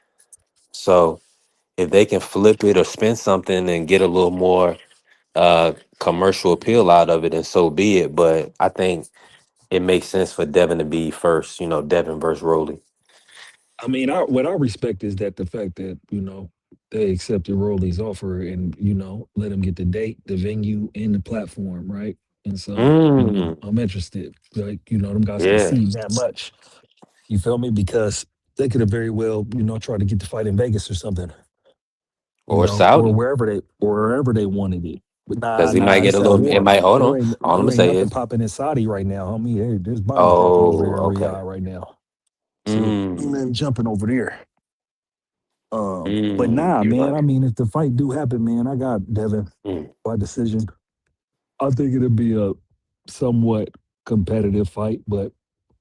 So if they can flip it or spin something and get a little more commercial appeal out of it, and so be it. But I think it makes sense for Devin to be first, you know, Devin versus Rolly. I mean, what I respect is that the fact that they accepted Rolly's offer and let him get the date, the venue, and the platform, right? And so Mm, I'm interested. Like them guys can yeah. see that much. You feel me? Because they could have very well tried to get the fight in Vegas or something, Or or Saudi. wherever they wanted it. But Because he might nah, get it's a that little, it war. might, hold There on. ain't All I'm there going to ain't say nothing is, popping in Saudi right now, homie. There's bombs dropping over oh, there in okay. Riyadh right now. So Mm, man, jumping over there. But nah, you're man. I right. mean, if the fight do happen, man, I got Devin Mm, by decision. I think it'll be a somewhat competitive fight, but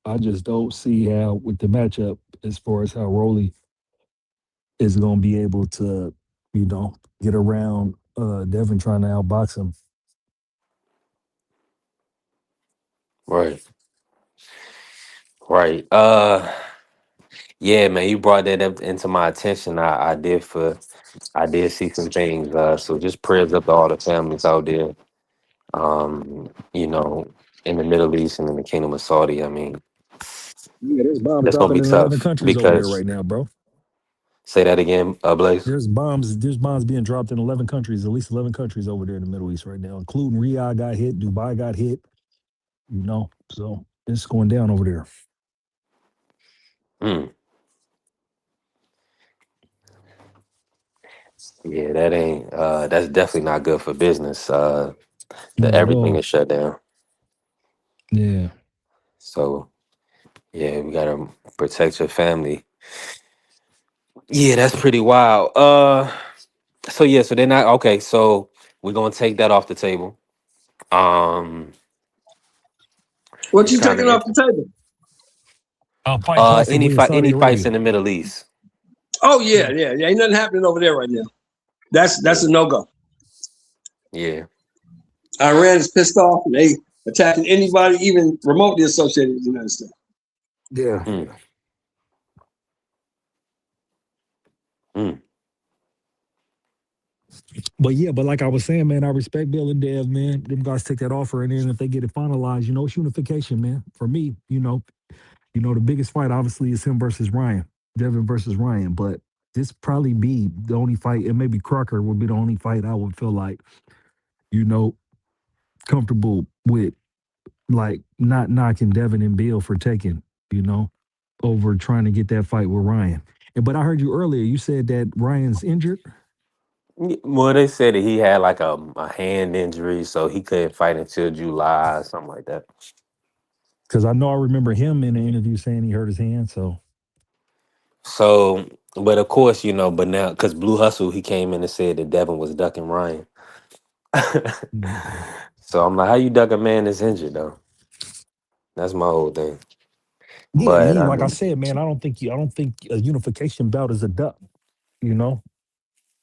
I just don't see how with the matchup as far as how Rolly is going to be able to, get around Devin trying to outbox him. right. Right. Yeah, man, you brought that up into my attention. I did see some things. So just prayers up to all the families out there. You know, in the Middle East and in the Kingdom of Saudi. I mean, Yeah, there's bombs that's gonna dropping be in 11 tough countries over there because right now, bro. say that again, Blaze. There's bombs being dropped in 11 countries, at least 11 countries over there in the Middle East right now, including Riyadh got hit, Dubai got hit, So it's going down over there. Mm, yeah, that ain't that's definitely not good for business. The Not at everything all. is shut down. Yeah. So yeah, we gotta protect your family. Yeah, that's pretty wild. So yeah, so they're not okay. So we're gonna take that off the table. Um, What it's you kind taking of off the table? Fight possibly in Saudi any fights Arabia. in the Middle East. Oh yeah. Ain't nothing happening over there right now. That's Yeah, a no go. yeah. Iran is pissed off and they attacking anybody even remotely associated with the United States. Yeah. Mm, mm, But yeah, but like I was saying, man, I respect Bill and Dev, man. Them guys take that offer, and then if they get it finalized, it's unification, man. For me, the biggest fight obviously is him versus Ryan, Devin versus Ryan. But this probably be the only fight, and maybe Crocker would be the only fight I would feel like, you know, comfortable with, like not knocking Devin and Bill for taking, you know, over trying to get that fight with Ryan. But I heard you earlier. You said that Ryan's injured. Well, they said that he had like a hand injury, so he couldn't fight until July or something like that. Because I know I remember him in an interview saying he hurt his hand. So So, but of course, you know, but now because Blue Hustle, he came in and said that Devin was ducking Ryan. mhm. So I'm like, how you duck a man that's injured though? That's my whole thing. But Yeah, I like I mean, said, man, I don't think a unification bout is a duck, you know.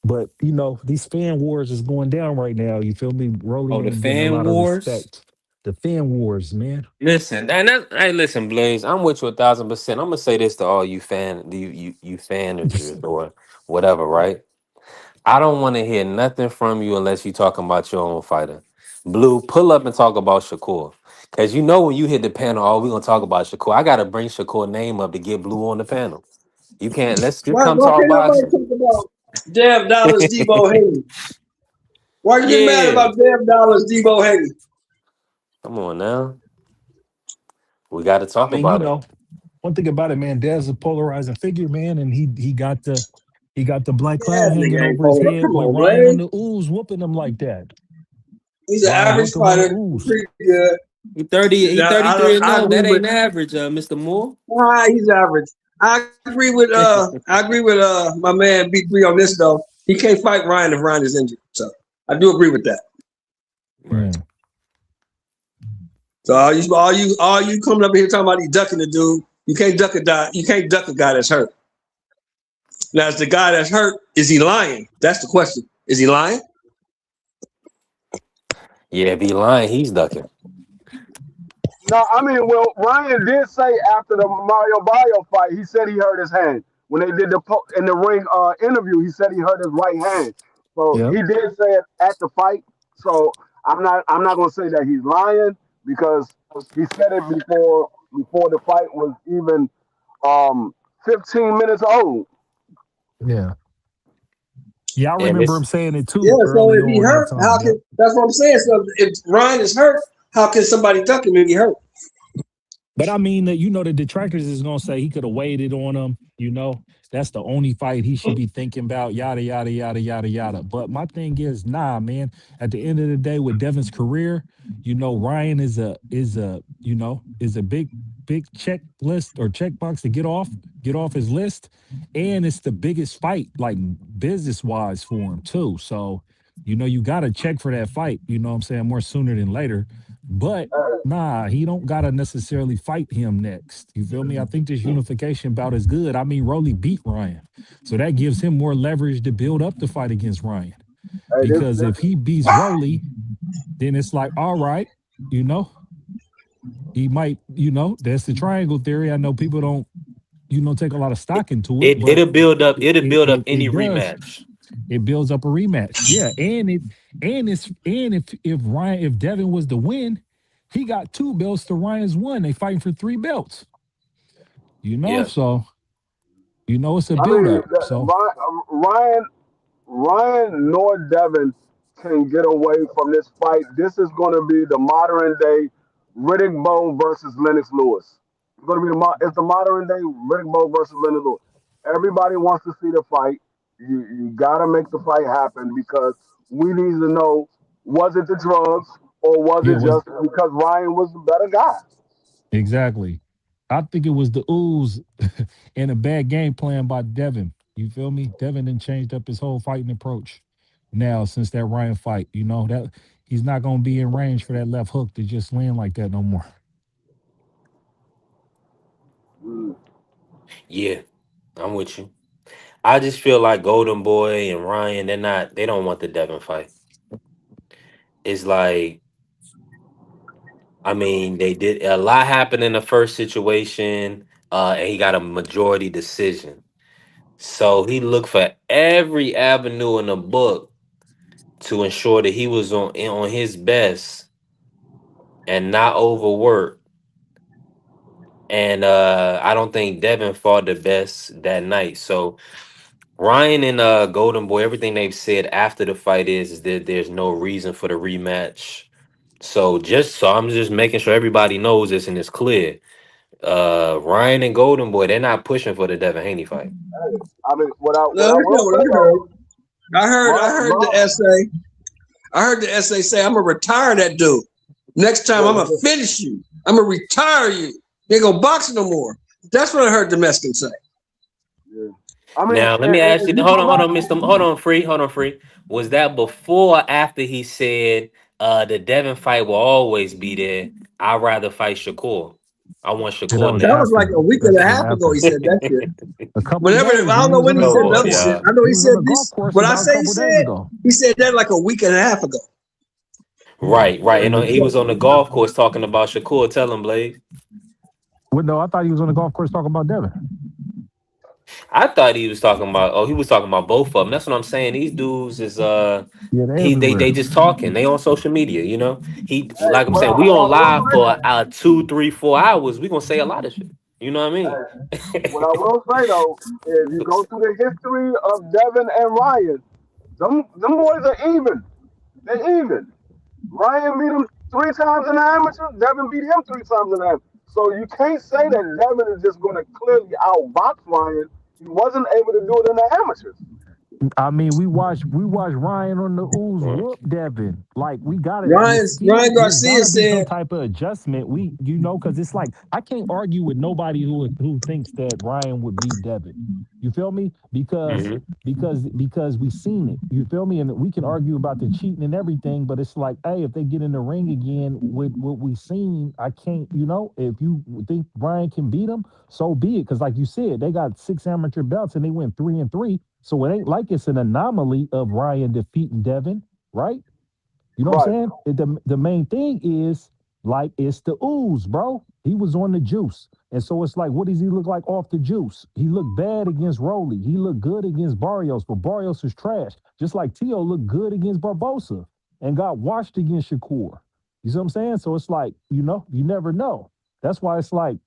But these fan wars is going down right now. You feel me? Rolly oh, the ain't getting a fan lot of wars. respect. The fan wars, man. Listen, and that, hey, listen, Blaze. I'm with you 1,000%. I'm gonna say this to all you fanagers or whatever, right? I don't want to hear nothing from you unless you talking about your own fighter. Blue, pull up and talk about Shakur. Cause you know when you hit the panel, oh, we gonna talk about Shakur. I gotta bring Shakur name up to get Blue on the panel. You can't. Let's just come Why talk can't nobody boxing. talk about Dev Dollars, Debo Haney? Why you get mad Yeah, about Dev Dollars, Debo Haney? come on now. We got to I talk mean, about it. one thing about it, man, Dez a polarizing figure, man, and he got the black cloud Yeah, hanging nigga ain't over his pulling up. head Come with on, Ryan on Blaze. the ooze whooping him like that. He's an Ryan average whipped him on the fighter, ooze. pretty good. He Now, 33 and I 0. agree That with ain't average, Mr. Moore. he's average. I agree with my man B3 on this though. He can't fight Ryan if Ryan is injured. So I do agree with that. Right. Yeah. So all you coming up here talking about he ducking the dude. You can't duck a guy. You can't duck a guy that's hurt. Now, is the guy that's hurt, is he lying? That's the question. Is he lying? Yeah, if he lying, he's ducking. No, I mean, well, Ryan did say after the Mario Bio fight, he said he hurt his hand when they did the in the ring interview. He said he hurt his right hand, so Yep. he did say it at the fight. So I'm not gonna say that he's lying because he said it before the fight was even um 15 minutes old. Yeah. Yeah, I And remember this, him saying it Yeah. too So early if he on that hurt, time. how Yep. can? That's what I'm saying. So if Ryan is hurt, how can somebody duck him if he hurt? But I mean that the detractors is gonna say he could have waited on him. That's the only fight he should be thinking about. Yada yada yada yada yada. But my thing is, nah, man. At the end of the day, with Devin's career, Ryan is a big checklist or checkbox to get off his list, and it's the biggest fight, like business wise, for him too. So, you got to check for that fight. You know what I'm saying, more sooner than later. But nah, he don't gotta necessarily fight him next. You feel me? I think this unification bout is good. I mean, Rolly beat Ryan, so that gives him more leverage to build up the fight against Ryan. Hey, Because if he beats Rolly, then it's like, all right, you know, he might, that's the triangle theory. I know people don't, take a lot of stock into it, it but it'll build up. It'll build up any it does. rematch. It builds up a rematch. Yeah, if Devin was to win, he got 2 belts to Ryan's 1. They fighting for 3 belts. Yeah. So it's a I build mean, up. So Ryan nor Devin can get away from this fight. This is going to be the modern day Riddick Bowe versus Lennox Lewis. It's going to be it's the modern day Riddick Bowe versus Lennox Lewis. Everybody wants to see the fight. You got to make the fight happen because we need to know, was it the drugs or was yeah, it it was just because Ryan was the better guy? exactly. I think it was the ooze and a bad game plan by Devin. You feel me? Devin then changed up his whole fighting approach. Now since that Ryan fight, that he's not gonna be in range for that left hook to just land like that no more. Mm. Yeah, I'm with you. I just feel like Golden Boy and Ryan, they don't want the Devin fight. It's like, I mean, they did a lot happen in the first situation, and he got a majority decision. So he looked for every avenue in the book to ensure that he was on his best and not overworked. And I don't think Devin fought the best that night. So Ryan and Golden Boy, everything they've said after the fight is that there's no reason for the rematch. So I'm just making sure everybody knows this and it's clear. Ryan and Golden Boy, they're not pushing for the Devin Haney fight. I mean, what No, I that's not will what say I heard. though, I heard the Ryan, essay. I heard the essay say, I'm gonna retire that dude. Next time I'm gonna finish you. I'm gonna retire you. You ain't gonna box no more. That's what I heard the Mexican say. yeah. I mean, Now let me ask if you. you Hold go on, hold back, on, Mister. Hold on, free. Was that before or after he said the Devin fight will always be there? I'd rather fight Shakur. I want Yeah, that Shakur was That was next. like after. a week That and a was half ago. He after. said that shit. A couple Whenever I days when don't he know was when on he the said Come the golf on, other course. shit. y'all. I know He he was on said the golf this. course When I about a say he couple days said, ago. he said that like a week and a half ago. Yeah. Right, right. And he was on the golf course talking about Shakur. Tell him, Blade. Well, no, I thought he was on the golf course talking about Devin. I thought he was talking about. Oh, he was talking about both of them. That's what I'm saying. These dudes is Yeah, they're they everywhere. just talking. They on social media. He hey, like I'm saying. We what on I will live say for though, 2, 3, 4 hours. We gonna say a lot of shit. You know what I mean? hey, what I will say though, if you go through the history of Devin and Ryan, them boys are even. They're even. Ryan beat him 3 times in the amateur. Devin beat him 3 times in the amateur. So you can't say that Devin is just going to clearly outbox Ryan. He wasn't able to do it in the amateurs. I mean, we watched Ryan on the ooze Mm. whoop Devin. Like we got it. The Ryan skill, there's Garcia gotta be some said, type of adjustment. Because it's like I can't argue with nobody who thinks that Ryan would beat Devin. You feel me? Because Hmm. because we seen it. You feel me? And we can argue about the cheating and everything, but it's like, hey, if they get in the ring again with what we seen, I can't. If you think Ryan can beat him, so be it. Because like you said, they got 6 amateur belts and they went 3-3. So it ain't like it's an anomaly of Ryan defeating Devin, right? You know what I'm Right. saying? The main thing is like it's the ooze, bro. He was on the juice. And so it's like, what does he look like off the juice? He looked bad against Rolly. He looked good against Barrios, but Barrios was trash. Just like Tio looked good against Barbosa and got washed against Shakur. You see what I'm saying? So it's like, you never know. That's why it's like,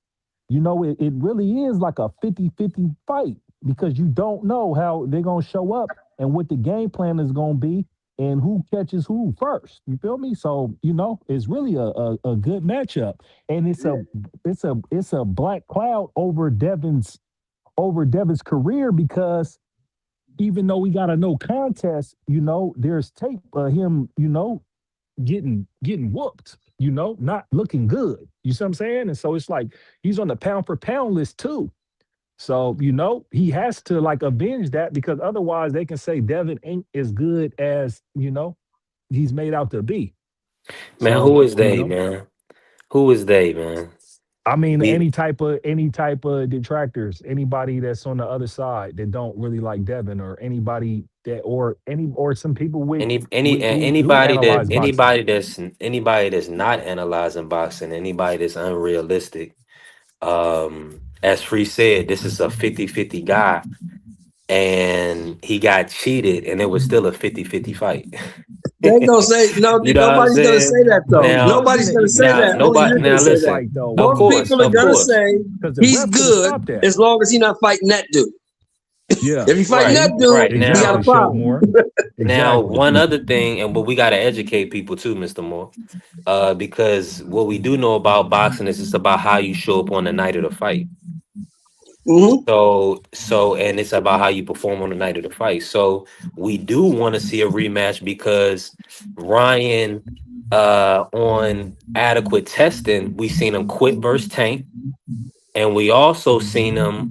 it really is like a 50-50 fight because you don't know how they're going to show up and what the game plan is going to be and who catches who first. You feel me? So, it's really a good matchup. And it's a black cloud over Devin's career because even though we got a no contest, there's tape of him, getting whooped, not looking good. You see what I'm saying? And so it's like he's on the pound for pound list too. So, he has to like avenge that because otherwise they can say Devin ain't as good as, he's made out to be. Man, So, who is they, man? Who is they, man? I mean, We any type of detractors, anybody that's on the other side that don't really like Devin, or anybody that, or some people with who do anybody that analyze boxing. anybody that's not analyzing boxing, anybody that's unrealistic. As Free said, this is a 50-50 guy, and he got cheated, and it was still a 50-50 fight. They ain't gonna say no. You know what I'm Nobody's gonna saying? say that though. It Now, wasn't Nobody's gonna say now, that. Only nobody. you're gonna Now, say a that. listen. fight though, Of Most Marlon, course, people are of gonna course. say because the he's ref could have good stopped that. as long as he's not fighting that dude. Yeah. If he's fighting Right, that See, dude, right. he got a exactly, Now, Show problem. more. now, Exactly. one other thing, and but we got to educate people too, Mr. Moore, because what we do know about boxing is it's about how you show up on the night of the fight. Hmm. And it's about how you perform on the night of the fight. So we do want to see a rematch because Ryan, on adequate testing, we seen him quit versus Tank, and we also seen him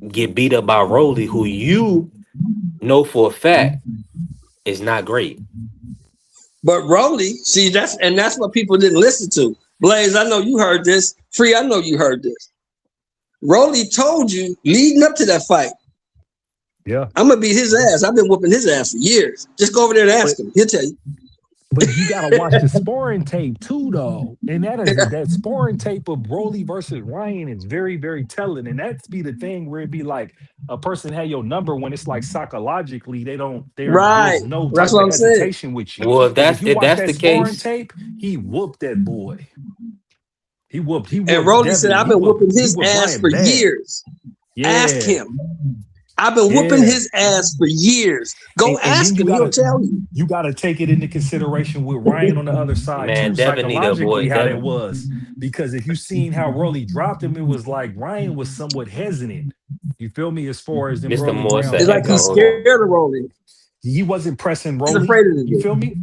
get beat up by Rolly, who you know for a fact is not great. But Rolly, see, that's what people didn't listen to. Blaze, I know you heard this. Free, I know you heard this. Rolly told you leading up to that fight, Yeah. I'm gonna beat his ass. I've been whooping his ass for years. Just go over there and But ask him. He'll tell you. but you gotta watch the sparring tape too, though. And that sparring tape of Broly versus Ryan is very, very telling. And that's be the thing where it'd be like a person had your number when it's like psychologically Right. there's no That's type what of I'm saying. hesitation with you. Well, if Because if that's you if watch that's that the sparring case, tape, he whooped that boy. He And whooped Rolly said, Devin. I've He been whooped whooping he his whooped ass Ryan for bad. years. Ask Yeah, him. I've been whooping yeah. his ass for years. Go And then ask him. He'll tell you. you gotta take it into consideration with Ryan on the other side too, man, Devin need to psychologically avoid how that Devin. was. Because if you seen how Rolly dropped him, it was like Ryan was somewhat hesitant. You feel me? As far as them Mr. early Moore rounds said It's like getting he's echo. Hold going. on. scared of Rolly. He wasn't pressing He's Rolly. afraid of the You dude. feel me?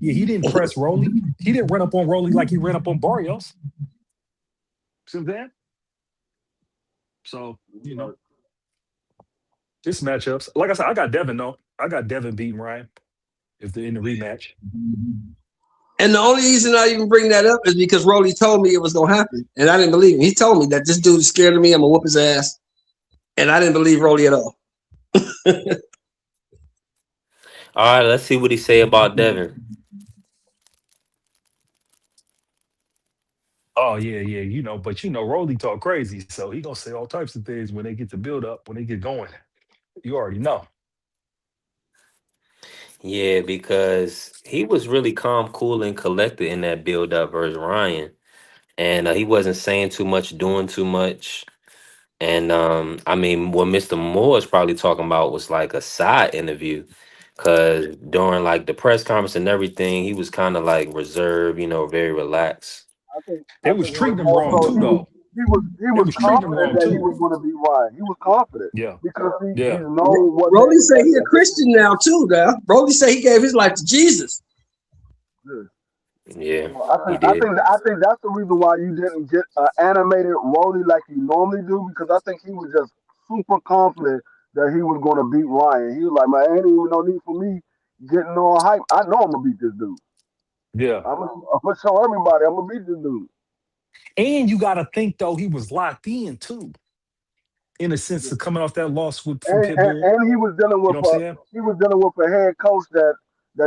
Yeah, he didn't press Rolly. He didn't run up on Rolly like he ran up on Barrios. See what I'm saying? So, this matchups. Like I said, I got Devin though. I got Devin beating Ryan if they're in the rematch. And the only reason I even bring that up is because Rolly told me it was gonna happen, and I didn't believe him. He told me that this dude is scared of me. I'm gonna whoop his ass, and I didn't believe Rolly at all. All right, let's see what he say about Devin. Oh yeah, yeah, but Rolly talk crazy, so he gonna say all types of things when they get to build up, when they get going. You already know. Yeah, because he was really calm, cool, and collected in that build up versus Ryan, and he wasn't saying too much, doing too much. And I mean, what Mr. Moore is probably talking about was like a side interview, because during like the press conference and everything, he was kind of like reserved, very relaxed. They I was think it was treating him more wrong so too, though. he They was was treating him confident wrong that he too. was going to be Ryan. He was confident Yeah, because he yeah. know what they Rolly say he a expected. Christian now too. Now Rolly say he gave his life to Jesus. Yeah, So I he think I did. think I think that's the reason why you didn't get animated Rolly like you normally do because I think he was just super confident that he was going to beat Ryan. He was like, man, ain't even no need for me getting all hype. I know I'm gonna beat this dude. Yeah. I'm gonna show everybody I'm gonna beat this dude. And you got to think though, he was locked in too, in a sense of coming off that loss with from Pitbull. And he was dealing You with know what I'm saying? a head coach that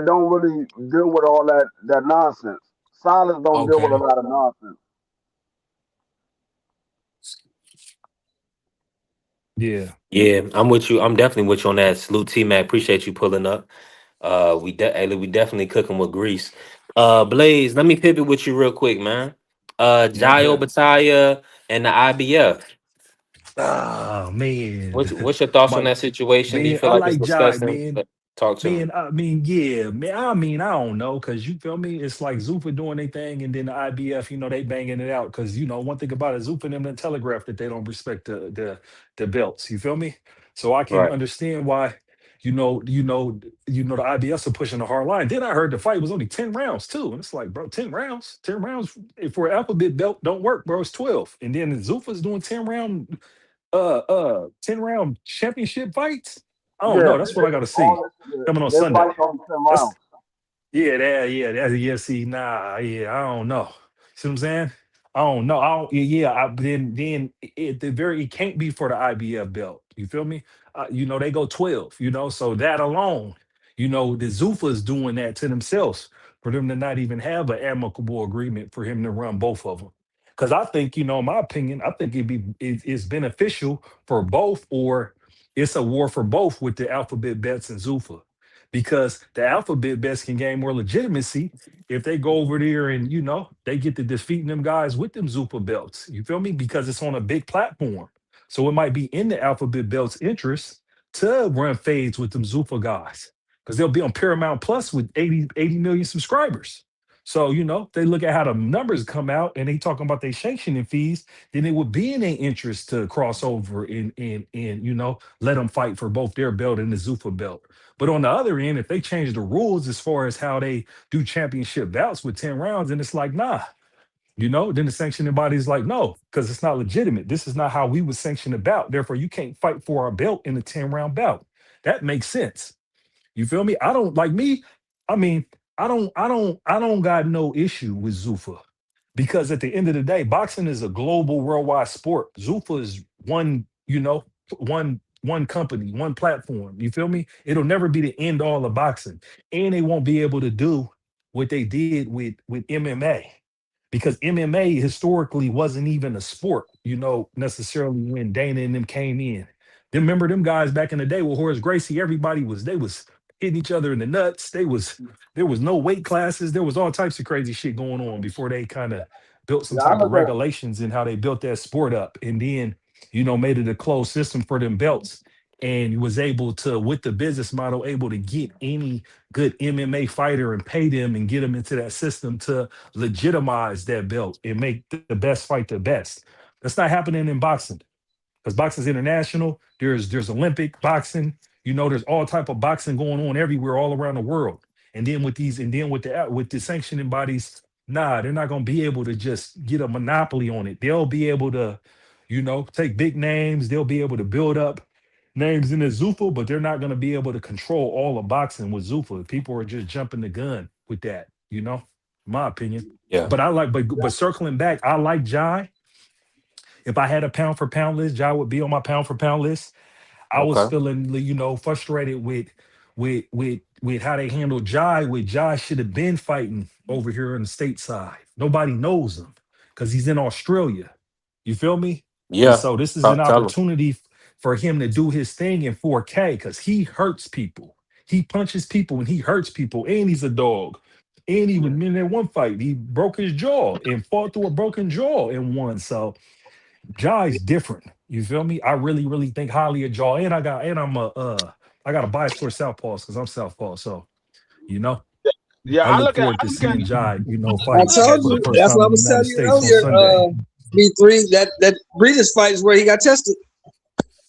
don't really deal with all that nonsense. Silas don't deal with a Okay. lot of nonsense. Yeah. Yeah, I'm with you. I'm definitely with you on that. Salute T Mac. Appreciate you pulling up. We definitely cooking with grease. Blaze, let me pivot with you real quick, man. Yeah, Jai bet. Obatalia and the IBF. Ah, man. What's your thoughts on My that situation? Do you man, feel I like it's like Jai, disgusting? man. Talk to me. Man, I mean, yeah, man. I mean, I don't know, cause you feel me. It's like Zupa doing their thing, and then the IBF, they banging it out. Cause one thing about it, Zupa and them done telegraph that they don't respect the belts. You feel me? So I can Right. understand why, the IBFs are pushing the hard line. Then I heard the fight was only 10 rounds too, and it's like, bro, 10 rounds for an alphabet belt don't work, bro. It's 12, and then Zufa's doing 10 round championship fights. I don't Yeah, know. That's what I gotta see all this, coming on their Sunday. fights only 10 rounds. That's yeah. See, nah, yeah, I don't know. See what I'm saying? I don't know. I don't. Yeah. Then it can't be for the IBF belt. You feel me? They go 12. So that alone, the Zuffa is doing that to themselves for them to not even have an amicable agreement for him to run both of them. Because I think, in my opinion, I think it's beneficial for both, or it's a war for both with the alphabet bets and Zuffa, because the alphabet bets can gain more legitimacy if they go over there and they get to defeating them guys with them Zupa belts. You feel me? Because it's on a big platform, so it might be in the alphabet belts' interest to run fades with them Zupa guys, because they'll be on Paramount Plus with 80 million subscribers. So they look at how the numbers come out and they talking about their sanctioning fees, then it would be in their interest to cross over and let them fight for both their belt and the Zufa belt. But on the other end, if they change the rules as far as how they do championship bouts with 10 rounds, then it's like, nah, then the sanctioning body is like, no, because it's not legitimate. This is not how we would sanction a bout. Therefore, you can't fight for our belt in a 10-round bout. That makes sense. You feel me? I don't like me. I mean, I don't got no issue with Zuffa, because at the end of the day, boxing is a global, worldwide sport. Zuffa is one company, one platform. You feel me? It'll never be the end all of boxing, and they won't be able to do what they did with MMA, because MMA historically wasn't even a sport, necessarily when Dana and them came in. Then remember them guys back in the day with Horace Gracie, everybody was hitting each other in the nuts. There was no weight classes. There was all types of crazy shit going on before they kind of built some Yeah, I type of look at regulations in how they built that sport up. And then, made it a closed system for them belts, and was able to, with the business model, able to get any good MMA fighter and pay them and get them into that system to legitimize that belt and make the best fight the best. That's not happening in boxing, because boxing's international. There's Olympic boxing. There's all type of boxing going on everywhere, all around the world. And then with the sanctioning bodies, nah, they're not gonna be able to just get a monopoly on it. They'll be able to, take big names. They'll be able to build up names in the Zuffa, but they're not gonna be able to control all of boxing with Zuffa. People are just jumping the gun with that. My opinion. Yeah. But circling back, I like Jai. If I had a pound for pound list, Jai would be on my pound for pound list. I was Okay. feeling, frustrated with how they handled Jai. With Jai should have been fighting over here on the stateside. Nobody knows him because he's in Australia. You feel me? And Yeah. so this is an Tell them. opportunity for him to do his thing in 4K, because he hurts people. He punches people and he hurts people, and he's a dog. And even in that one fight, he broke his jaw and fought through a broken jaw and won. So Jai's different. You feel me? I really, really think highly of Jaw. I got a bias towards Southpaws because I'm Southpaw. So, you know, Yeah, I look forward to seeing Jai, I fight I look at told for the you. first That's time what I in the was United telling you States on earlier. Sunday. B3, that Breeders' fight is where he got tested.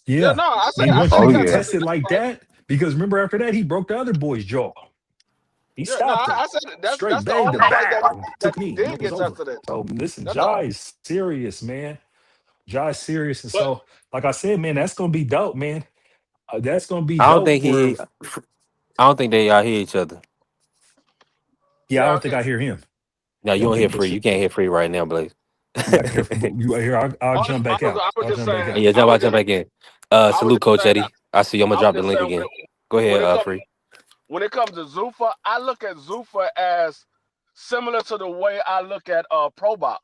yeah, Yeah. no, And I once said you Oh he get got yeah. tested tested in that like fight. that, because remember after that, he broke the other boy's jaw. He Yeah, no, stopped him, I said straight that's the banged only him, fight back, and that took a knee, and he it did was get over. tested in. So listen, That's all. Jai is serious, man. Josh serious, and But so like I said, man, that's gonna be dope, man. That's gonna be I don't dope. think Where I don't think they hear each other. yeah, I Yeah, don't think I hear him. No, You you don't don't hear think that free. You shit? can't hear free right now, Blaze. Yeah, I can hear. But you right here. I'll I, jump I back was out. I was I'll just jump back saying out. Yeah, I was jump just back in. I was Salute, just Coach saying Eddie. I see you. I'm gonna I was drop the just link saying again. Go when ahead, it comes free. when it comes to Zuffa, I look at Zuffa as similar to the way I look at Pro Box.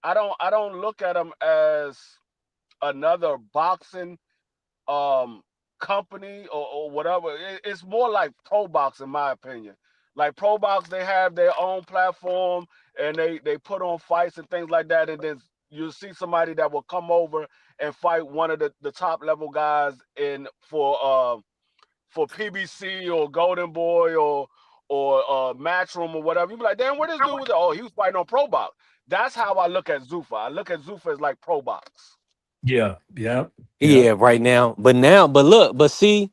I don't look at him as another boxing um company or whatever. It's more like Pro Box in my opinion. Like Pro Box, they have their own platform and they put on fights and things like that, and then you see somebody that will come over and fight one of the top level guys in for PBC or Golden Boy or Matchroom or whatever. You be like, damn, where this dude was? Oh, he was fighting on Pro Box. That's how I look at Zuffa. I look at Zuffa as like Pro Box. Yeah, yeah, yeah. Yeah, right now. But look, but see,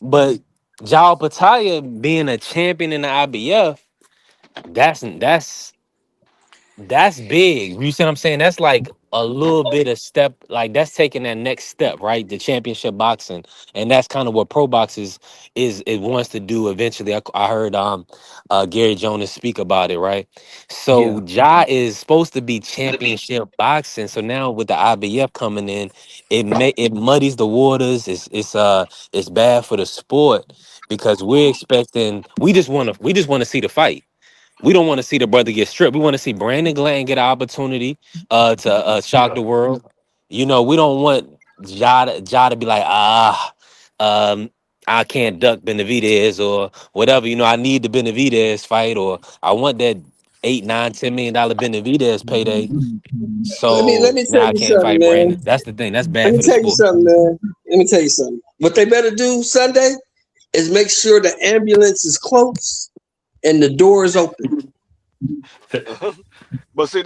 but Jao Pataya being a champion in the IBF, that's big. You see what I'm saying? That's like a little bit of step, like that's taking that next step, right? The championship boxing, and that's kind of what pro box is it wants to do eventually. I heard Gary Jonas speak about it, right? So Yeah. Ja is supposed to be championship boxing. So now with the IBF coming in, it muddies the waters. It's bad for the sport because we just want to see the fight. We don't want to see the brother get stripped. We want to see Brandon Glanton get an opportunity to shock Yeah. the world. We don't want Ja to be like, um, I can't duck Benavidez or whatever. I need the Benavidez fight, or I want that 8, 9, $10 million Benavidez payday. Let So me tell now I you can't something, fight Brandon. man. That's the thing. That's Let bad me for the tell you sport. something, man. Let me tell you something. What they better do Sunday is make sure the ambulance is close and the door is open. But see,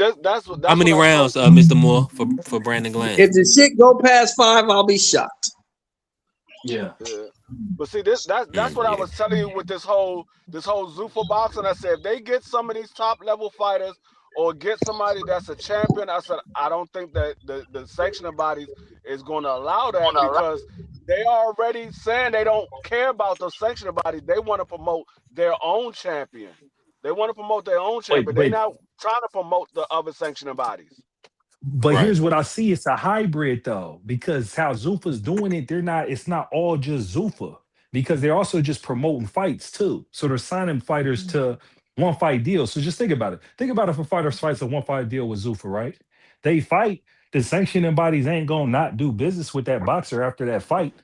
How that's what many I told rounds, Mr. Moore, for Brandon Glanton? If the shit go past 5, I'll be shocked. Yeah. yeah. But see, that's what I Yeah. was telling you with this whole Zuffa boxing. I said if they get some of these top level fighters or get somebody that's a champion, I said I don't think that the sanctioning bodies is going to allow that because they are already saying they don't care about the sanctioning bodies. They want to promote their own champion. They want to promote their own But champion. They're but not trying to promote the other sanctioning bodies. But Right. here's what I see: it's a hybrid though, because how Zuffa's doing it, they're not. It's not all just Zuffa because they're also just promoting fights too. So they're signing fighters to one fight deals. So just think about it. Think about if a fighter fights a one fight deal with Zuffa, right? They fight. The sanctioning bodies ain't gonna not do business with that boxer after that fight.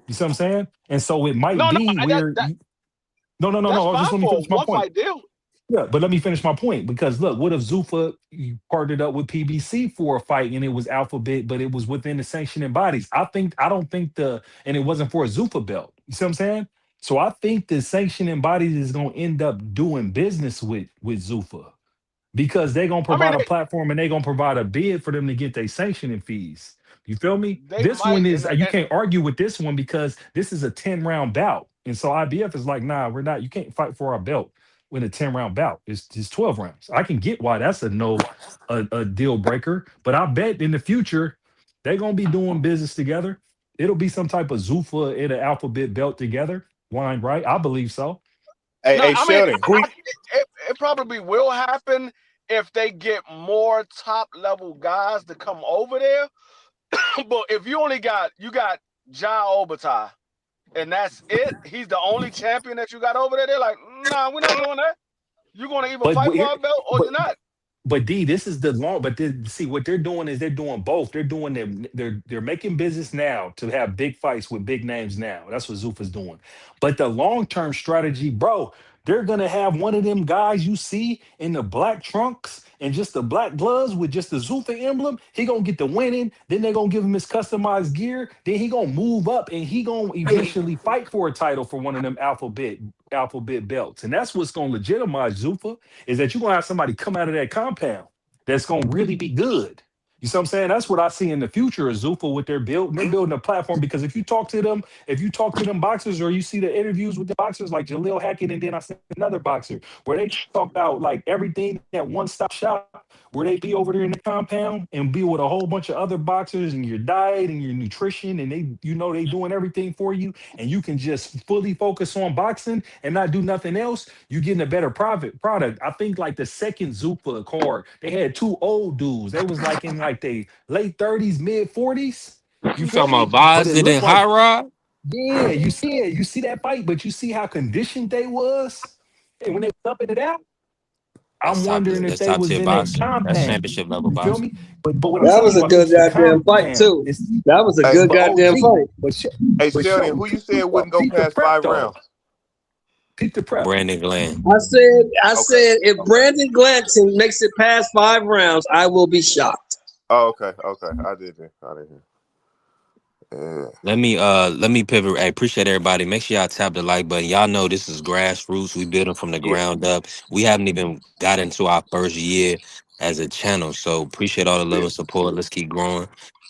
You see what I'm saying? And so it might No, no, be that, where. that No, no, no, that's no. fine Just let me for a finish my one point. fight deal. Yeah, but let me finish my point because look, what if Zuffa you partnered up with PBC for a fight and it was Alphabet, but it was within the sanctioning bodies? I don't think and it wasn't for a Zuffa belt. You see what I'm saying? So I think the sanctioning bodies is gonna end up doing business with Zuffa because they're gonna I mean, provide a platform and they're gonna provide a bid for them to get their sanctioning fees. You feel me? they This might, one is you and can't argue with this one because this is a 10 round bout. And so IBF is like, nah, we're not, you can't fight for our belt with a 10 round bout. It's 12 rounds. I can get why that's a deal breaker, but I bet in the future they're gonna be doing business together. It'll be some type of Zuffa and an alphabet belt together. Wine, right? I believe so. Hey, no, hey, I mean, Sheldon, who? it probably will happen if they get more top level guys to come over there. But if you got Ja Obata and that's it, he's the only champion that you got over there. They're like, nah, we're not doing that. You're gonna either But fight but for here, our belt or but you're not. But D, this is the long. But see, what they're doing is they're doing both. They're doing they're making business now to have big fights with big names now. That's what Zuffa's doing. But the long term strategy, bro, they're gonna have one of them guys you see in the black trunks and just the black gloves with just the Zuffa emblem. He gonna get the winning. Then they're gonna give him his customized gear. Then he gonna move up and he gonna eventually fight for a title for one of them alphabet belts. And that's what's gonna legitimize Zuffa is that you're gonna have somebody come out of that compound that's gonna really be good. You see what I'm saying? That's what I see in the future of Zuffa with their build. They're building a platform because if you talk to them boxers or you see the interviews with the boxers like Jaleel Hackett, and then I see another boxer where they talk about like everything at one stop shop, where they be over there in the compound and be with a whole bunch of other boxers and your diet and your nutrition, and they doing everything for you, and you can just fully focus on boxing and not do nothing else. You getting a better profit product. I think like the second Zuffa card, they had two old dudes. They was like in like they late 30s, mid 40s. You You feel talking me? about But it Boston looked and like, High Rod? yeah, you see it. You see that fight, but you see how conditioned they was. And when they was up in it out, I'm wondering if That's they top was tier in that boxing. That's compound. championship level You feel boxing. me? But what I'm That telling was you a about good the goddamn fight compound too. is That was a Hey, good but goddamn OG, fight. hey, but Sheldon, show who you said wouldn't go peep the past prep 5 rounds? though. Peep the prep. Brandon Glenn. I Okay. said, if Brandon Glanton makes it past 5 rounds, I will be shocked. Oh, okay. I didn't. Yeah. Let me pivot. I appreciate everybody. Make sure y'all tap the like button. Y'all know this is grassroots. We building from the Yeah. ground up. We haven't even got into our first year as a channel. So appreciate all the love Yeah. and support. Let's keep growing.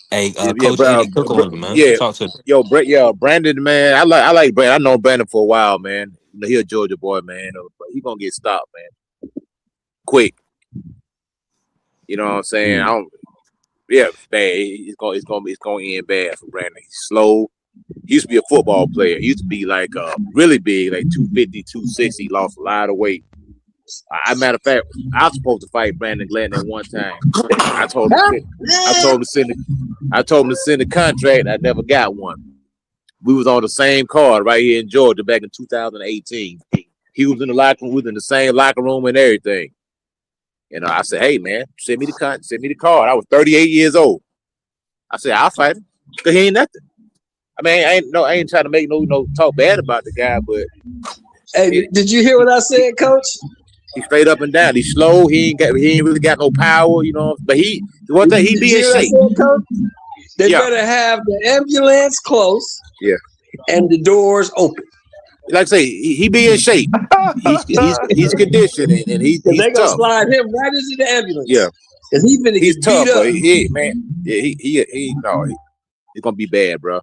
Hey, Yeah, Coach Haney, cook on it, man. yeah, Talk to Brandon, man. I like Brandon. I know Brandon for a while, man. You know, he a Georgia boy, man. But he gonna get stopped, man. Quick. You know what I'm saying? I don't. Yeah, bad. It's gonna end bad for Brandon. He's slow. He used to be a football player. He used to be like really big, like 250, 260. Lost a lot of weight. Matter of fact, I was supposed to fight Brandon Glenn at one time. I told him to send the contract. I never got one. We was on the same card right here in Georgia back in 2018. He was in the locker room. We was in the same locker room and everything. You know, I said, "Hey man, send me the card." I was 38 years old. I said, "I'll fight him because he ain't nothing." I mean, I ain't trying to make no talk bad about the guy, but Hey, did you hear what I said, Coach? He's straight up and down. He's slow. He ain't really got no power, you know. But the one thing he Did be you in hear what I shape. said, Coach? They Yeah. better have the ambulance close. Yeah. And the doors open. Like I say, he be in shape. He's conditioned and he's they gonna tough. slide him right into the ambulance. Yeah. Cause he's tough, beat up. but he's gonna be bad, bro.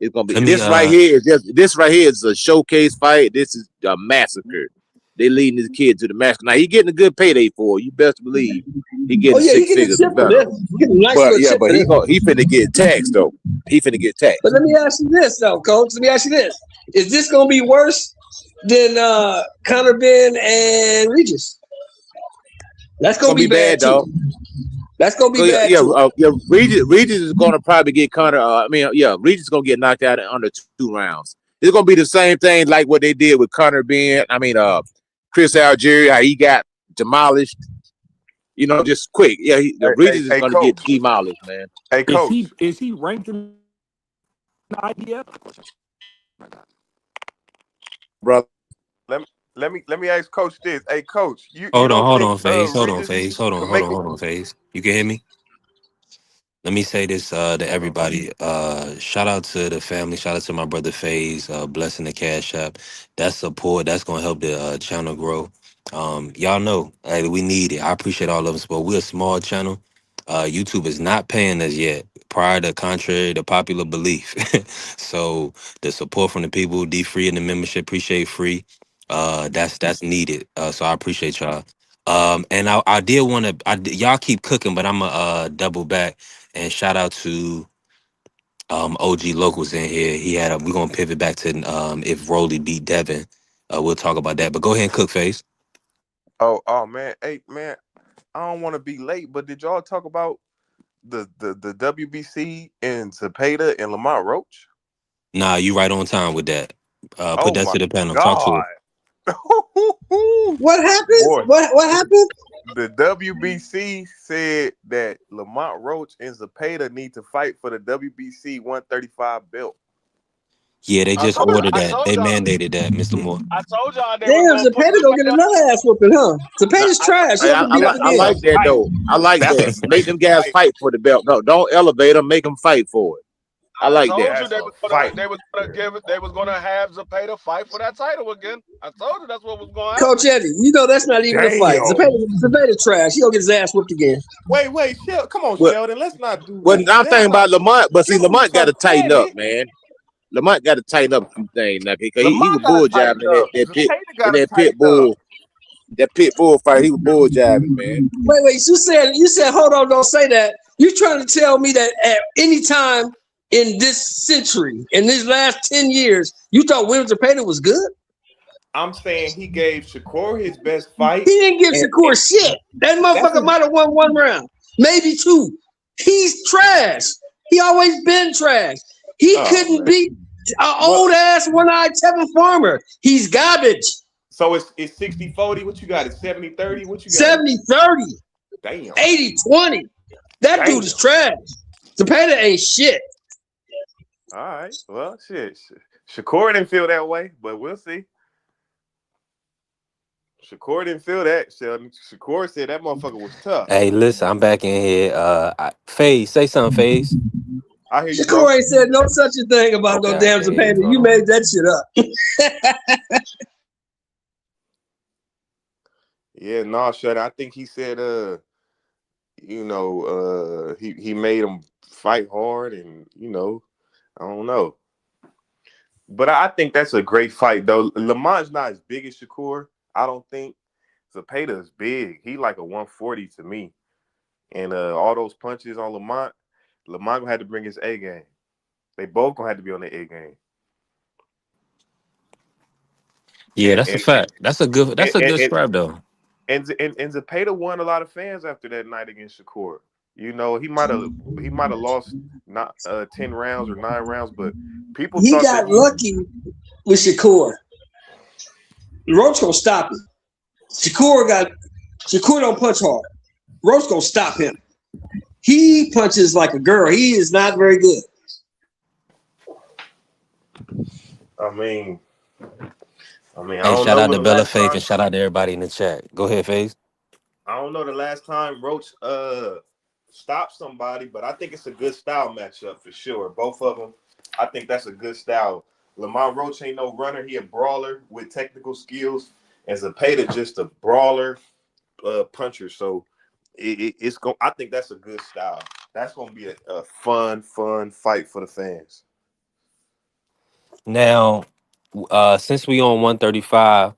It's gonna be this right here is a showcase fight. This is a massacre. They leading this kid to the massacre. Now he getting a good payday for it. You best believe he getting six figures or better. But he finna get taxed though. He finna get taxed. But let me ask you this though, Coach. Let me ask you this: is this gonna be worse than Conor Ben and Regis? That's gonna be bad though. That's gonna be bad too. Regis is gonna probably get Conor. Regis is gonna get knocked out in under 2 rounds. It's gonna be the same thing like what they did with Conor Ben. Chris Algieri, how he got demolished. You know, just quick. Yeah, Regis is gonna get demolished, man. Hey, Coach. Is he ranked in the IBF? Brother. Let me ask Coach this. Hey, Coach, Hold don't on, think Faze. Hold on, Regis Faze. can make it? Hold on, Faze. You can hear me? Let me say this to everybody. Shout out to the family. Shout out to my brother Faze. Blessing the Cash App. That support, that's going to help the channel grow. Y'all know we need it. I appreciate all of us, but we're a small channel. YouTube is not paying us yet, prior to contrary to popular belief. So the support from the people, D-Free and the membership, appreciate free. That's needed. So I appreciate y'all. And I did want to, y'all keep cooking, but I'm going to double back. And shout out to OG Locals in here. We're gonna pivot back to if Rolly beat Devin. We'll talk about that. But go ahead and cook face. Oh man. Hey man, I don't want to be late, but did y'all talk about the WBC and Zepeda and Lamont Roach? Nah, you right on time with that. Put that to the panel. Talk to God. it. What happened? Boy. What happened? The WBC said that Lamont Roach and Zepeda need to fight for the WBC 135 belt. Yeah, they just ordered that. They mandated that, Mr. Moore. I told y'all they Damn, Zepeda gonna get another ass whooping, huh? Zepeda's trash. I like that though. I like that. Make them guys fight for the belt. No, don't elevate them. Make them fight for it. I I like told that. you they was gonna give it. They was gonna have Zepeda fight for that title again. I told you that's what was gonna Coach happen. Eddie, you know that's not even a fight. Damn. Zepeda trash. He'll get his ass whooped again. Wait, come on, Well, Sheldon. Let's not do well, that. I'm Let's thinking about not Lamont, but see, give him Lamont got to some tighten up, credit. man. Lamont got to tighten up a few things now because he Lamar was gotta bull tighten jabbing in up. in Gotta that pit tighten up. bull fight. He was bull jabbing, man. Wait. You said, hold on, don't say that. You trying to tell me that at any time in this century, in these last 10 years, you thought William Zepeda was good? I'm saying he gave Shakur his best fight, He didn't give Shakur and shit. That that's motherfucker his, might have won 1 round, maybe 2. He's trash. He always been trash. He oh couldn't man. beat an Well, old ass one-eyed Tevin Farmer. He's garbage. so it's 60-40. What you got? It's 70-30. What you got? 70-30, Damn. 80-20. That dude is Damn. trash. Zepeda ain't shit. All right. Well, shit. Shakur didn't feel that way, but we'll see. Shakur didn't feel that, Sheldon. Shakur said that motherfucker was tough. Hey, listen, I'm back in here. FaZe, say something, FaZe. I hear you, bro. Shakur ain't said no such a thing about no Okay, I damn can't hear you. Zepeda. Hold You on. made that shit up. Yeah, no, Sheldon. I think he said, he made him fight hard, and I don't know. But I think that's a great fight, though. Lamont's not as big as Shakur. I don't think. Zepeda is big. He like a 140 to me. And all those punches on Lamont gonna have to bring his A game. They both gonna have to be on their A game. Yeah, And that's a fact. That's a good. and That's a good and, scrap though. and Zepeda won a lot of fans after that night against Shakur. He might have lost not 10 rounds or 9 rounds, but people He thought that got lucky with Shakur. Roach gonna stop him. Shakur don't punch hard. Roach gonna stop him. He punches like a girl. He is not very good. I mean, I Hey, don't shout know out when to the Bella last Faith time. and shout out to everybody in the chat. Go ahead, FaZe. I don't know the last time Roach stopped somebody, but I think it's a good style matchup for sure. Both of them, I think that's a good style. Lamont Roach ain't no runner; he a brawler with technical skills, and Zepeda just a brawler puncher. So it's going. I think that's a good style. That's gonna be a fun fight for the fans. Now, since we on 135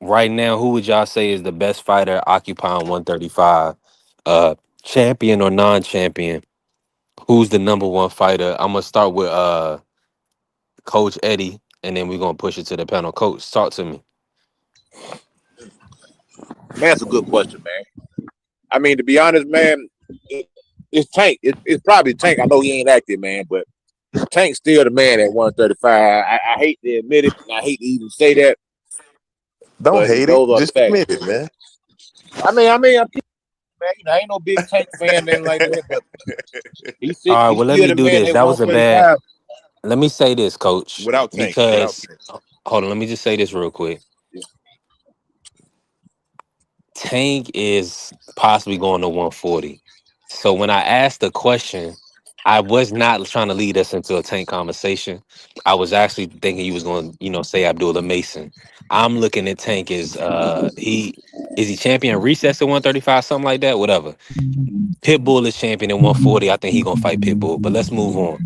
right now, who would y'all say is the best fighter occupying 135? Champion or non-champion? Who's the number one fighter? I'm gonna start with Coach Eddie, and then we're gonna push it to the panel. Coach, talk to me. Man, that's a good question, man. I mean, to be honest, man, it's Tank. It's probably Tank. I know he ain't active, man, but Tank's still the man at 135. I hate to admit it, and I hate to even say that, Don't but hate it. those are the Just facts. admit it, man. Man, I ain't no big Tank fan, nothing like that, but he's All right, he's well, let still me the do man this. at That was a bad. 135. Let me say this, Coach, Without Tank. because hold on. Let me just say this real quick. Tank is possibly going to 140. So when I asked the question, I was not trying to lead us into a Tank conversation. I was actually thinking you was going to, say Abdullah Mason. I'm looking at Tank as he champion recess at 135, something like that, whatever. Pitbull is champion at 140. I think he gonna fight Pitbull. But let's move on.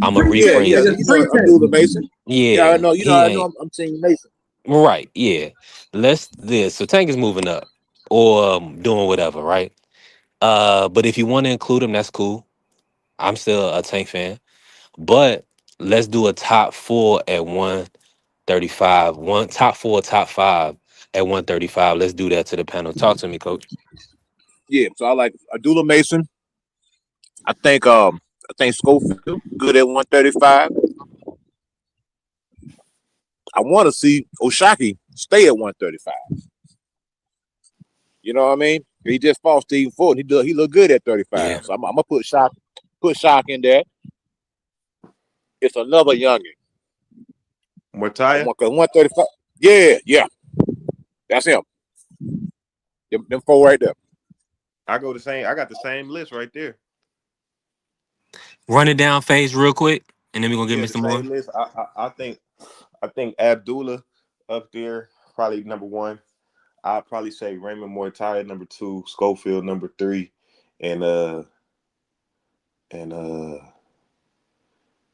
I'm gonna Free Yeah, Tank, yeah, rephrase nigga. it. you Free know, Tank. Abdullah Mason. Yeah, I Yeah, know. he I know. ain't I'm saying Mason. right. Yeah, let's this. So Tank is moving up or doing whatever, right? But if you want to include him, that's cool. I'm still a Tank fan. But let's do a top four at 135. One top four, top five at 135. Let's do that to the panel. Talk to me, Coach. Yeah, so I like Abdullah Mason. I think Schofield good at 135. I want to see Oshaki stay at 135. You know what I mean? He just fought Stephen Ford. He look good at 35. Yeah. So I'm gonna put Shock in there. It's another youngin. Mortaya? 135. Yeah. That's him. Them four right there. I got the same list right there. Run it down phase real quick, and then we're gonna get Yeah, the Mr. Moore. same list. I think Abdullah up there, probably number one. I'd probably say Raymond Mortai number two, Schofield number three, and and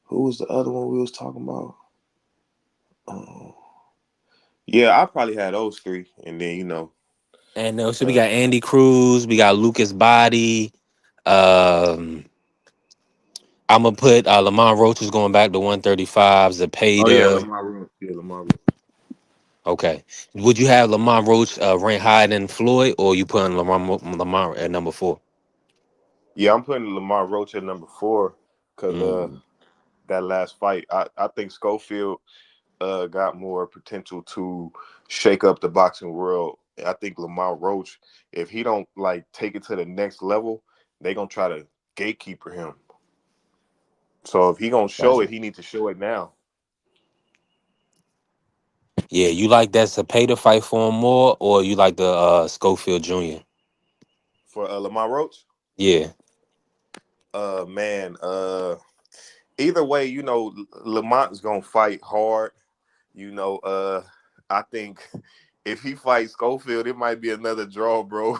who was the other one we was talking about? Oh, yeah, I probably had those three, and then And so we got Andy Cruz, we got Lucas Body. Um, I'm gonna put Lamont Roach is going back to 135. oh yeah, Zapata. Lamar Roach. Yeah, Lamar Roach. Okay. Would you have Lamont Roach rank higher than Floyd, or you putting Lamont at number 4? Yeah, I'm putting Lamar Roach at number 4 because Mm. that last fight, I think Schofield got more potential to shake up the boxing world. I think Lamar Roach, if he don't like take it to the next level, they gonna try to gatekeeper him. So if he gonna show Gotcha. it, he needs to show it now. Yeah, you like that Zapata fight for him more, or you like the Schofield Jr.? For Lamar Roach, Yeah, man, either way, Lamont's gonna fight hard. I think if he fights Schofield, it might be another draw, bro.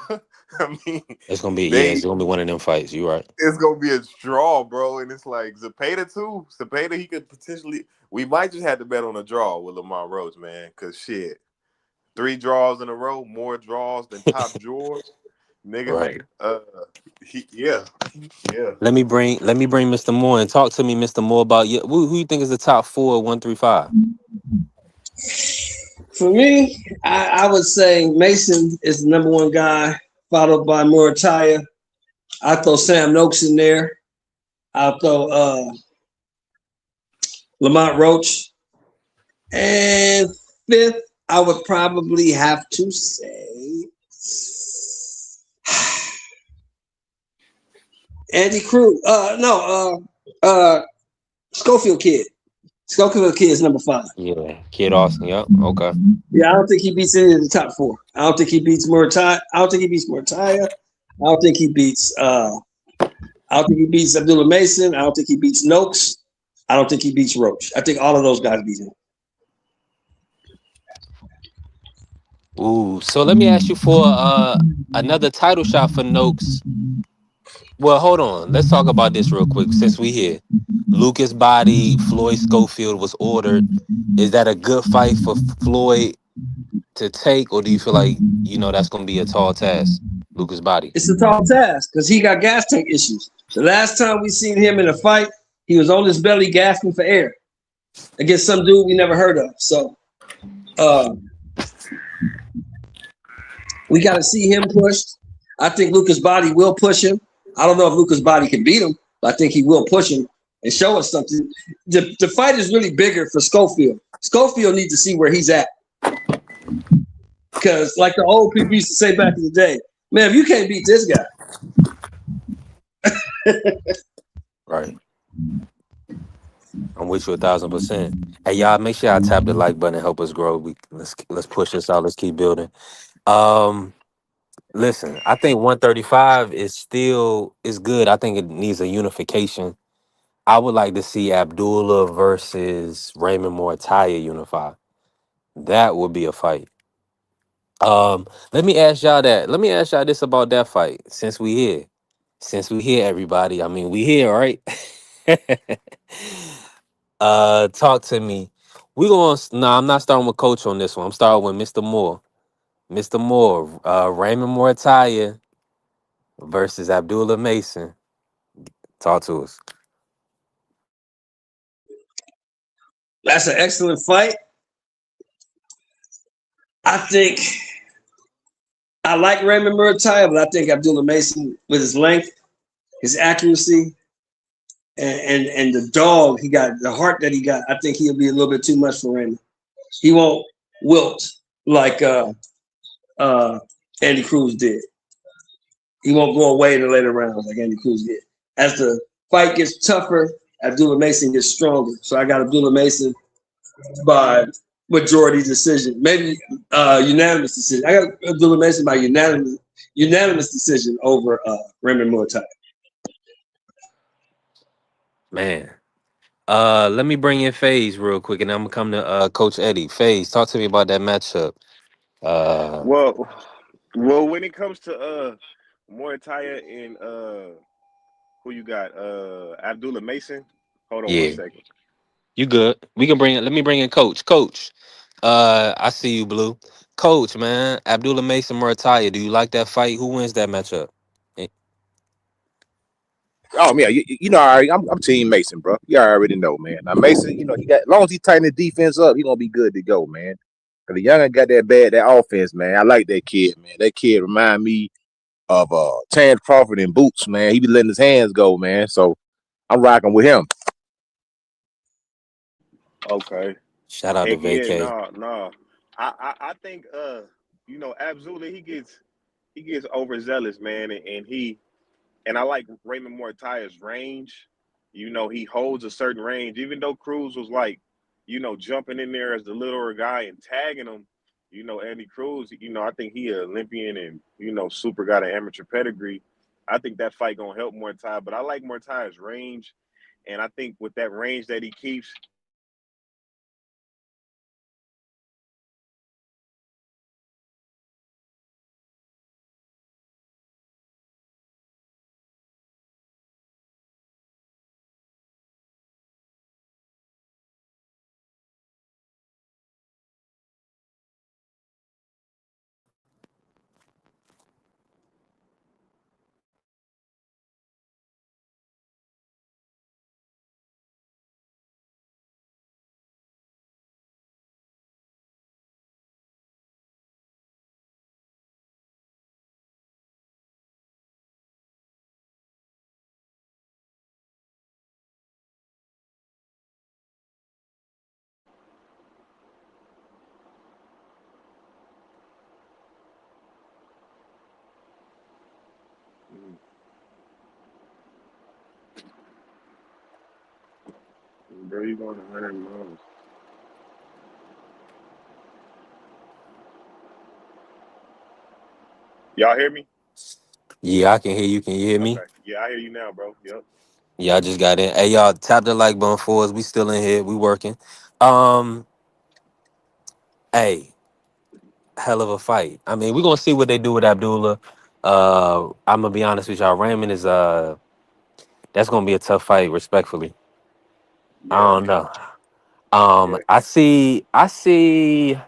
I mean, it's gonna be one of them fights. You right. it's gonna be a draw, bro. And it's like Zapata too. Zapata, he could potentially. We might just have to bet on a draw with Lamar Roach, man. Cause shit, 3 draws in a row, more draws than top drawers, nigga. Right. Yeah. Let me bring Mr. Moore and talk to me, Mr. Moore, about you. Who you think is the top 4 at 135? For me, I would say Mason is the number one guy, followed by Murataya. I'll throw Sam Noakes in there. I'll throw Lamont Roach. And fifth, I would probably have to say Andy Cruz. Schofield Kid. Schofield Kid is number 5. Yeah, Kid Austin. Yep. Okay. Yeah, I don't think he beats any of the top 4. I don't think he beats Murataya. I don't think he beats Murataya. I don't think he beats Abdullah Mason. I don't think he beats Noakes. I don't think he beats Roach. I think all of those guys beat him. Ooh, so let me ask you for another title shot for Noakes. Well, hold on. Let's talk about this real quick since we here. Lucas Body, Floyd Schofield was ordered. Is that a good fight for Floyd to take, or do you feel like that's going to be a tall task? Lucas Body. It's a tall task because he got gas tank issues. The last time we seen him in a fight, he was on his belly gasping for air against some dude we never heard of. So we got to see him pushed. I think Lucas Body will push him. I don't know if Lucas Body can beat him, but I think he will push him and show us something. The fight is really bigger for Schofield. Schofield needs to see where he's at. Because like the old people used to say back in the day, man, if you can't beat this guy. Right. I'm with you 1,000%. Hey, y'all, make sure y'all tap the like button and help us grow. Let's push this out. Let's keep building. Listen, I think 135 is good. I think it needs a unification. I would like to see Abdullah versus Raymond Mortaya unify. That would be a fight. Let me ask y'all this about that fight. Since we here, everybody. I mean, we here, right? Talk to me. I'm not starting with Coach on this one. I'm starting with Mr. Moore. Mr. Moore, Raymond Mortaya versus Abdullah Mason. Talk to us. That's an excellent fight. I think I like Raymond Murataya, but I think Abdullah Mason, with his length, his accuracy, and the dog he got, the heart that he got, I think he'll be a little bit too much for Raymond. He won't wilt like Andy Cruz did. He won't go away in the later rounds like Andy Cruz did. As the fight gets tougher, Abdullah Mason gets stronger. So I got Abdullah Mason by majority decision, maybe unanimous decision. I got Abdullah Mason by unanimous decision over Raymond Murataya. Man. Let me bring in FaZe real quick, and I'm gonna come to Coach Eddie. FaZe, talk to me about that matchup. Uh, Well, when it comes to Muay Thai and who you got? Abdullah Mason. Hold on one yeah, second. you good? We can bring it. Let me bring in Coach. Coach, I see you, Blue. Coach, man, Abdullah Mason Murataya. Do you like that fight? Who wins that matchup? Eh, Oh yeah, you know, I'm Team Mason, bro. You already know, man. Now Mason, you know, he got as long as he tighten the defense up, he gonna be good to go, man. Cause the young got that offense, man. I like that kid, man. That kid remind me of Terrence Crawford in Boots, man. He be letting his hands go, man. So I'm rocking with him. Okay. Shout out to Heck yeah, Vacay. no. I think Abdullah he gets overzealous, man, and I like Raymond Mortaya's range. You know, he holds a certain range, even though Cruz was like, jumping in there as the littler guy and tagging him. Andy Cruz, I think he an Olympian and, super got an amateur pedigree. I think that fight gonna help Mortaya, but I like Mortaya's range. And I think with that range that he keeps, bro, you going 100 miles. Y'all hear me? Yeah, I can hear you. Can you hear me? Okay. Yeah, I hear you now, bro. Yep. Yeah, I just got in. Hey, y'all, tap the like button for us. We still in here. We working. Um, hey, hell of a fight. I mean, we're gonna see what they do with Abdullah. I'm gonna be honest with y'all. Raymond is that's gonna be a tough fight, respectfully. I Yeah. don't know. Yeah. I see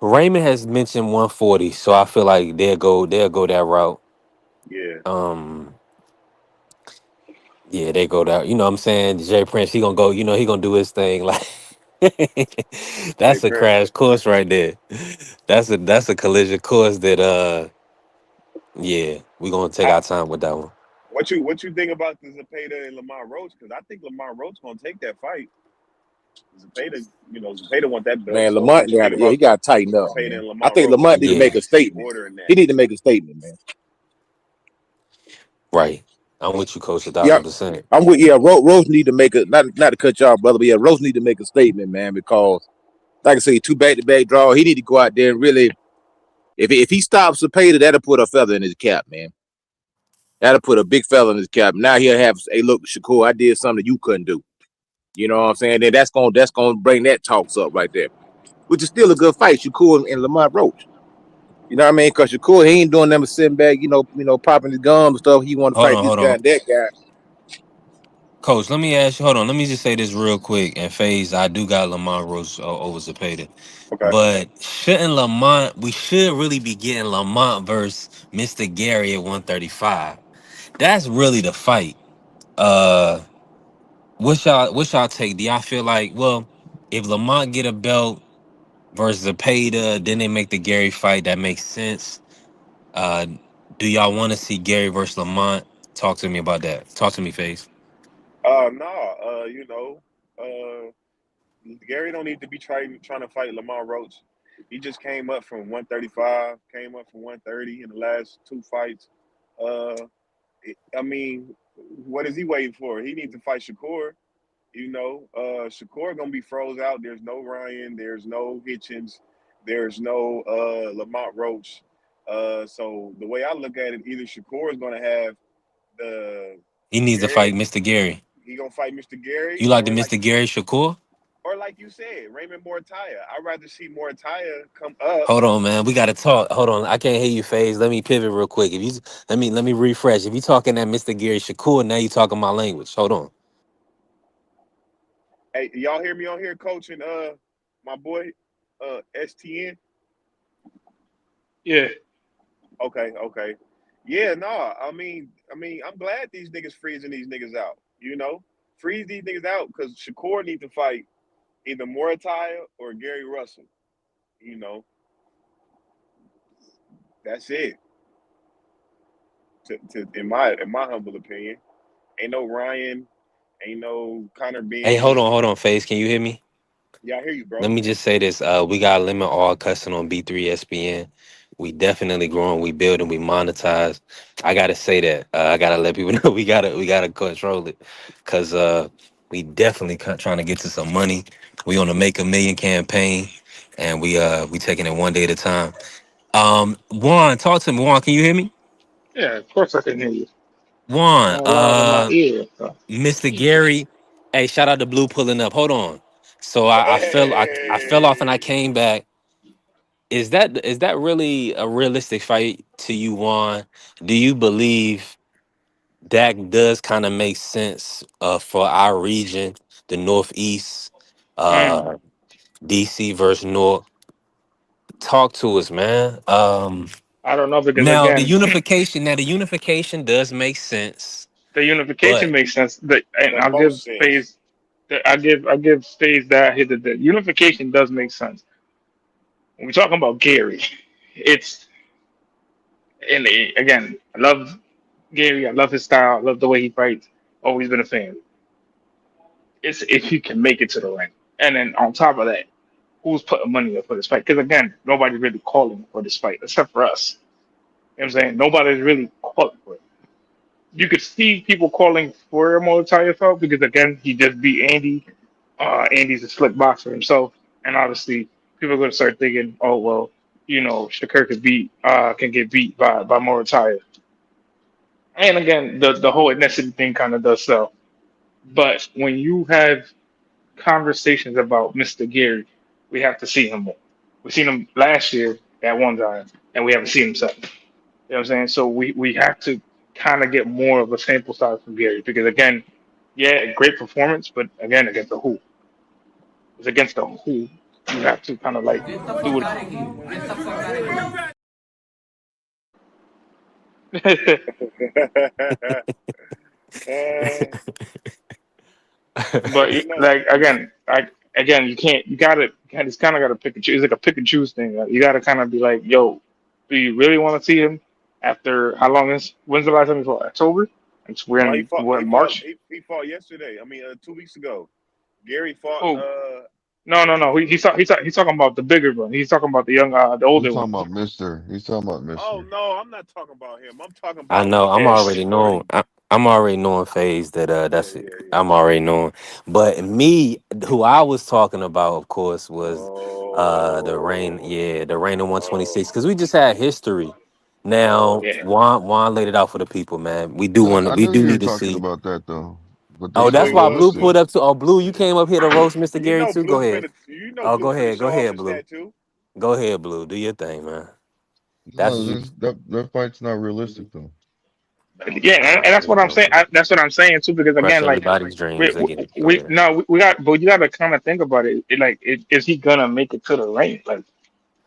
Raymond has mentioned 140, so I feel like they'll go that route. Yeah. Um, yeah, they go that. You know what I'm saying? Jay Prince, he gonna go, he gonna do his thing. Like Jay that's a Prince. crash course right there. That's a collision course that yeah, we're gonna take I, our time with that one. what you think about the Zepeda and Lamar Roach? Because I think Lamar Roach gonna take that fight. Zepeda want that belt. Man, So Lamont, what you think he about got to tighten up, Zepeda man. and I Lamar think Roach? Lamont And need to where Yeah, make you a see statement. order in that? He need to make a statement, man. right. I'm with you, coach, a Yeah, thousand percent. I'm with Rose need to make a not to cut y'all, brother, but yeah, Rose need to make a statement, man, because like I say, two back-to-back draw. He need to go out there and really, if he stops Cepeda, that'll put a feather in his cap, man. That'll put a big feather in his cap. Now he'll have, hey, look, Shakur, I did something you couldn't do. You know what I'm saying? Then that's gonna bring that talks up right there, which is still a good fight, Shakur and Lamont Roach. You know what I mean? Because Shakur, he ain't doing them sitting back, popping his gums and stuff. He want to Hold fight on, this hold guy on. and that guy. Coach, let me ask you, hold on. Let me just say this real quick. And Faze, I do got Lamont Rose over Zepeda. Okay. But shouldn't Lamont, we should really be getting Lamont versus Mr. Gary at 135. That's really the fight. Uh what's y'all take? Do y'all feel like, well, if Lamont get a belt versus Zepeda, then they make the Gary fight, that makes sense. Uh do y'all want to see Gary versus Lamont? Talk to me about that. Talk to me, Faze. No. Gary don't need to be trying to fight Lamar Roach. He just came up from 135, came up from 130 in the last two fights. Uh, I mean, what is he waiting for? He needs to fight Shakur. Shakur gonna be froze out. There's no Ryan. There's no Hitchens. There's no Lamont Roach. So the way I look at it, either Shakur is gonna have the He needs to Gary, fight Mr. Gary. he gonna fight Mr. Gary, You like the or like Mr. Gary Shakur? you said, Raymond Mortaya. I'd rather see Mortaya come up. Hold on, man. We gotta talk. Hold on. I can't hear you, FaZe. Let me pivot real quick. If you let me refresh. If you talking that Mr. Gary Shakur, now you talking my language. Hold on. Hey, y'all hear me on here coaching my boy STN? Yeah. Okay. Yeah, no, I'm glad these niggas freezing these niggas out. You know, freeze these niggas out because Shakur need to fight either Morataya or Gary Russell. You know, that's it. In my humble opinion, ain't no Ryan, ain't no Connor Hey, Bean. hold on, FaZe. Can you hear me? Yeah, I hear you, Let bro. me just say this. We got to limit all cussing on B3 SPN. We definitely growing, we building, we monetize. I gotta say that. I gotta let people know we gotta control it. Cause we definitely trying to get to some money. We on a Make a Million campaign, and we taking it one day at a time. Juan, talk to me. Juan, can you hear me? Yeah, of course I can hear you. Juan, All loud in my ear. So. Mr. Gary. Hey, shout out to Blue pulling up. Hold on. So I fell off and I Hey, came back. Is that really a realistic fight to you, Juan? Do you believe that does kind of make sense for our region, the Northeast, Mm, uh, DC versus North? Talk to us, man. I don't know because Now again, the unification does make sense, the unification but makes sense. And the I'll most give sense. Phase. I give Phase that here. The unification does make sense. When we're talking about Gary, it's again, I love Gary. I love his style. I love the way he fights. Always been a fan. It's if he can make it to the ring, and then on top of that, who's putting money up for this fight? Because again, nobody's really calling for this fight except for us. You know what I'm saying? Nobody's really calling for it. You could see people calling for a Muay fight because again, he just beat Andy. Andy's a slick boxer himself, and obviously people are going to start thinking, oh well, Shakur can get beat by Muay. And again, the whole ethnicity thing kind of does sell. But when you have conversations about Mr. Gary, we have to see him more. We seen him last year at one time, and we haven't seen him since. You know what I'm saying? So we have to kind of get more of a sample size from Gary because again, yeah, great performance, but again against the who? It's against the who. You have to kind of like do it. uh, But you know, like again, you gotta it's kind of gotta pick and choose. It's like a pick and choose thing. Like, you gotta kind of be like, yo, do you really want to see him after how long is? When's the last time he fought? October. We're no, he in fought. what He fought. March? He fought yesterday. 2 weeks ago. Gary fought. Oh no. He's talking about the bigger one. He's talking about the young the He's older one. talking about Mister. He's talking about Oh Mister. no, I'm not talking about him. I'm talking I about know I'm Yes. already knowing. 240. I'm already knowing phase that that's it. I'm Yeah. already knowing. But me, who I was talking about, of course, was the rain. Oh, Yeah, the rain in oh, 126 because we just had history. Now oh. Yeah. Juan laid it out for the people, man. I We knew do you were need to talking see. about that though. But Oh, this You know that's fight he was why was Blue too. pulled missing. up to. Oh, Blue, you came up here to roast Mr. You Gary know too. Go Blue ahead. finna. You know Oh, Blue go finna ahead. Go show off ahead, his Blue. tattoo. Go ahead, Blue. Do your thing, man. That's No, what you that fight's not realistic though. Yeah, and ah, that's here what we I'm go, saying. Blue. That's what I'm saying too. Because Crush again, like everybody's dreams. I get it. Go we ahead. no we got, but you got to kind of think about it. Is he gonna make it to the ring? Like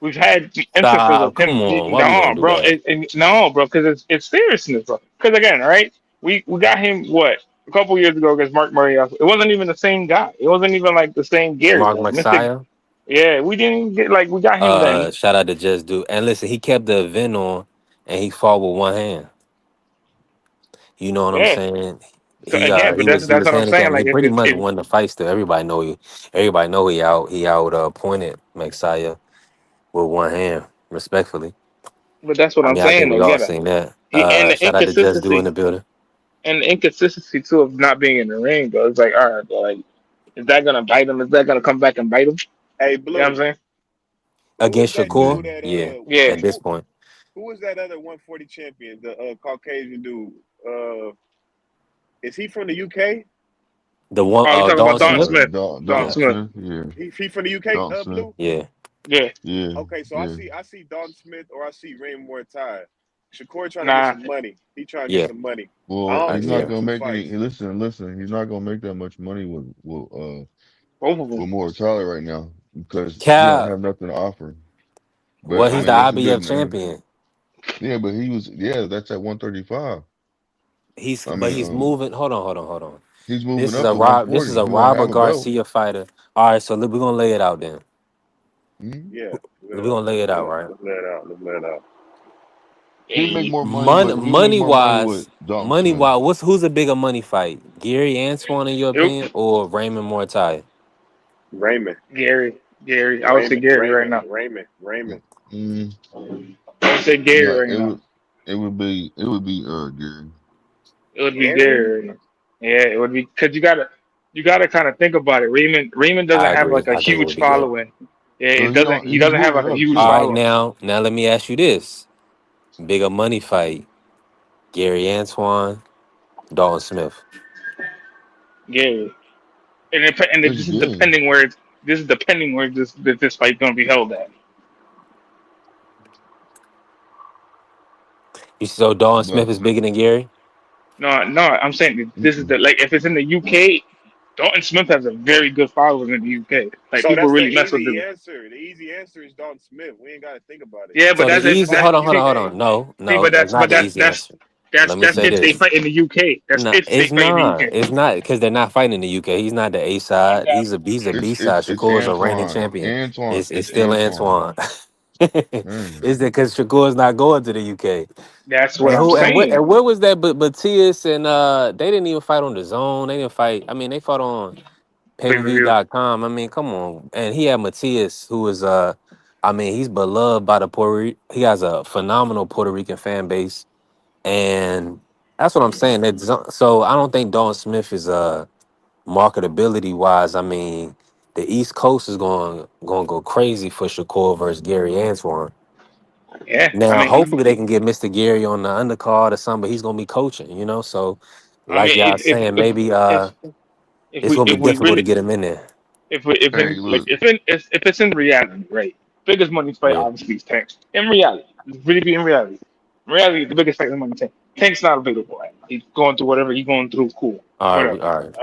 we've had instances of Stop. him. Come on. Why we No, gonna do bro. that? No, bro. Because it's seriousness, bro. Because again, right? We got him what a couple years ago against Mark Murray. It wasn't even the same guy. It wasn't even like the same Gary. Mark Like Mystic. Messiah. Yeah, we didn't get like we got him then. Shout out to Just Do. And listen, he kept the event on and he fought with one hand. You know what I'm Yeah. saying? So again, but He that's was what I'm saying. handicapped. He Like pretty much if won the fight still. Everybody know he out pointed Messiah with one hand, respectfully. but that's what I I'm mean, I think saying we though. all Yeah. seen that. And the Shout out to Just Do in inconsistency. the building. And the inconsistency too of not being in the ring, bro. It's like, all right, bro, like, is that gonna bite him? Is that gonna come back and bite him? Hey, You know what I'm Blue. saying? Who was Against that dude Shakur, that yeah, Yeah. at this point. who was that other 140 champion? The Caucasian dude. Is he from the UK? The one, Oh, you talking about Dalton Don Smith. Smith? Don Yeah, Dalton Smith. Smith, yeah. He from the UK, Dalton Smith, Blue? yeah. Yeah. yeah, Okay, so yeah. I see Dalton Smith or I see Raymond Mortai. Shakur trying to get Nah. some money. He trying to get Yeah, some money. I Well, don't he's see not them yeah. gonna two make any. fights. Listen. He's not gonna make that much money Both of them. with more Tyler right now because he don't Cap. have nothing to offer. Well, But I he's the mean, that's a IBF good. champion. Yeah, but he was. Yeah, that's at 135. I But mean, he's moving. Hold on. he's This moving is up a to This is 140. a He won't Robert have a belt. Garcia fighter. All right, so we're gonna lay it out then. Mhm. Yeah, We're gonna lay it out, right? let's let it out. Let's let it out. He make Hey, more money, but he make more money with Dalton Money Smith. wise, who's a bigger money fight? Gary Antoine, in your opinion, it, or Raymond Mortai? Raymond, Gary. I would say Gary right now. Raymond. Mm, I would say Gary no, right now. it would be Gary. It would be Gary? Gary right now. Yeah, it would be because you gotta kind of think about it. Raymond doesn't I have agree. like a I think it would huge be Gary. following. Yeah, So it doesn't. He he's doesn't have moving like a up huge too. All right, following. now let me ask you this: bigger money fight, Gary Antoine, Dalton Smith. Gary, and It's this is Gary. depending where this fight gonna be held at. You so Dalton But Smith is bigger than Gary? No, I'm saying that this is mm-mm. the like if it's in the UK, Dalton Smith has a very good following in the UK. Like So people that's the really mess with easy him. answer. The easy answer is Dalton Smith. We ain't got to think about it. Yeah, but So the that's if easy. Fight that in the Hold UK. on. No, see, no, that's not the easy answer. Let me that's say if they this. fight in the UK. That's No, if they it's fight in the not. UK. It's not because they're not fighting in the UK. He's not the A side. He's a B side. It's Shakur is a reigning Antoine. champion. It's It's still Antoine. Antoine. Mm. Is that because Shakur's not going to the UK? That's what I'm And saying. where was that? But Matias and they didn't even fight on the zone. They didn't fight. I mean, they fought on Pay per view. payperview.com. I mean, come on. And he had Matias, who is I mean, he's beloved by the he has a phenomenal Puerto Rican fan base, and that's what I'm saying. So I don't think Dalton Smith is marketability wise. I mean, the East Coast is going to go crazy for Shakur versus Gary Antoine. Yeah, I Now, mean, hopefully, they can get Mr. Gary on the undercard or something, but he's going to be coaching. So I like mean, y'all saying, maybe if it's we going to if be we difficult to really get him in there. if Hey, in like look. if it's in reality, right? Biggest money fight Yeah. obviously is Tank. In reality, really be in reality. In reality, the biggest fight is money Tank. Tank's not available right now. He's going through whatever he's going through. Cool, All right. whatever. All right.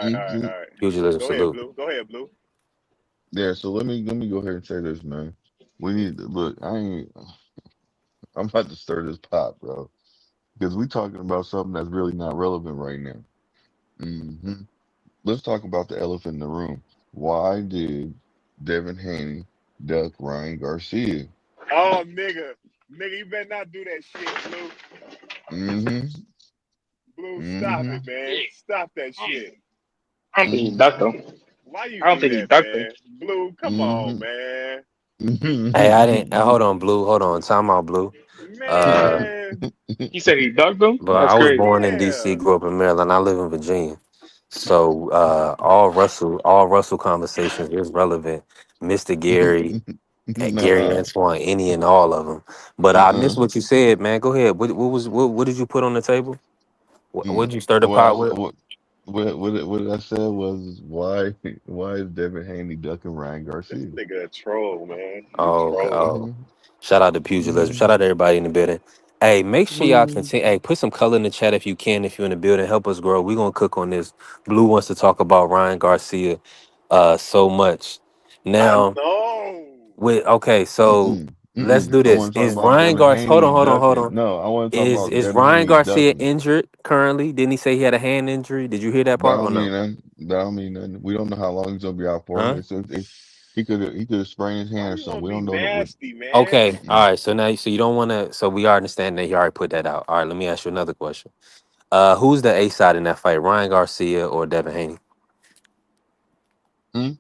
Mhm. All right. Pugilism Go ahead, salute. Blue. Go ahead, Blue. Yeah. So let me go ahead and say this, man. We need to look. I'm about to stir this pot, bro, because we talking about something that's really not relevant right now. hmm Let's talk about the elephant in the room. Why did Devin Haney duck Ryan Garcia? Oh, nigga, you better not do that shit, Blue. hmm Blue, stop hmm it, man. Stop that shit. I don't think he's ducked though. Why you I don't do think he's that, ducked though. man? Blue, come on, hmm man. Hey, I didn't. Hold on, Blue. Hold on. Time out, Blue. Uh, Man, He said he ducked him. but That's I was crazy. born in D.C., yeah. grew up in Maryland. I live in Virginia. So all Russell conversations is relevant. Mr. Gary, Gary Nah. Antoine, any and all of them. But I Uh-uh. missed what you said, man. Go ahead. What did you put on the table? What Mm. did you stir the What I pot was with? what I said was why is Devin Haney ducking Ryan This Garcia? nigga a troll, man. You Oh, okay. trolling. Oh, hmm shout out to Pugilism. hmm Shout out to everybody in the building. Hey, make sure y'all Blue. continue. Hey, put some color in the chat if you can. If you're in the building, help us grow. We're gonna cook on this. Blue wants to talk about Ryan Garcia, so much. I Now, know. so let's do I this. want to talk Is about Ryan Devin Garcia? Hold Haney on, hold on, hold ducking. on. No, I want to talk Is about is Devin Ryan Haney Garcia ducking. injured currently? Didn't he say he had a hand injury? Did you hear that That part or don't mean no? nothing. That don't mean nothing. We don't know how long he's gonna be out for. Huh? It's he could have sprained his Why hand or you something. gonna We be don't know that. What. nasty, man? Okay. All Mm-mm. right. So you don't want to. So we understand that he already put that out. All right. Let me ask you another question. Who's the A side in that fight? Ryan Garcia or Devin Haney? Mm.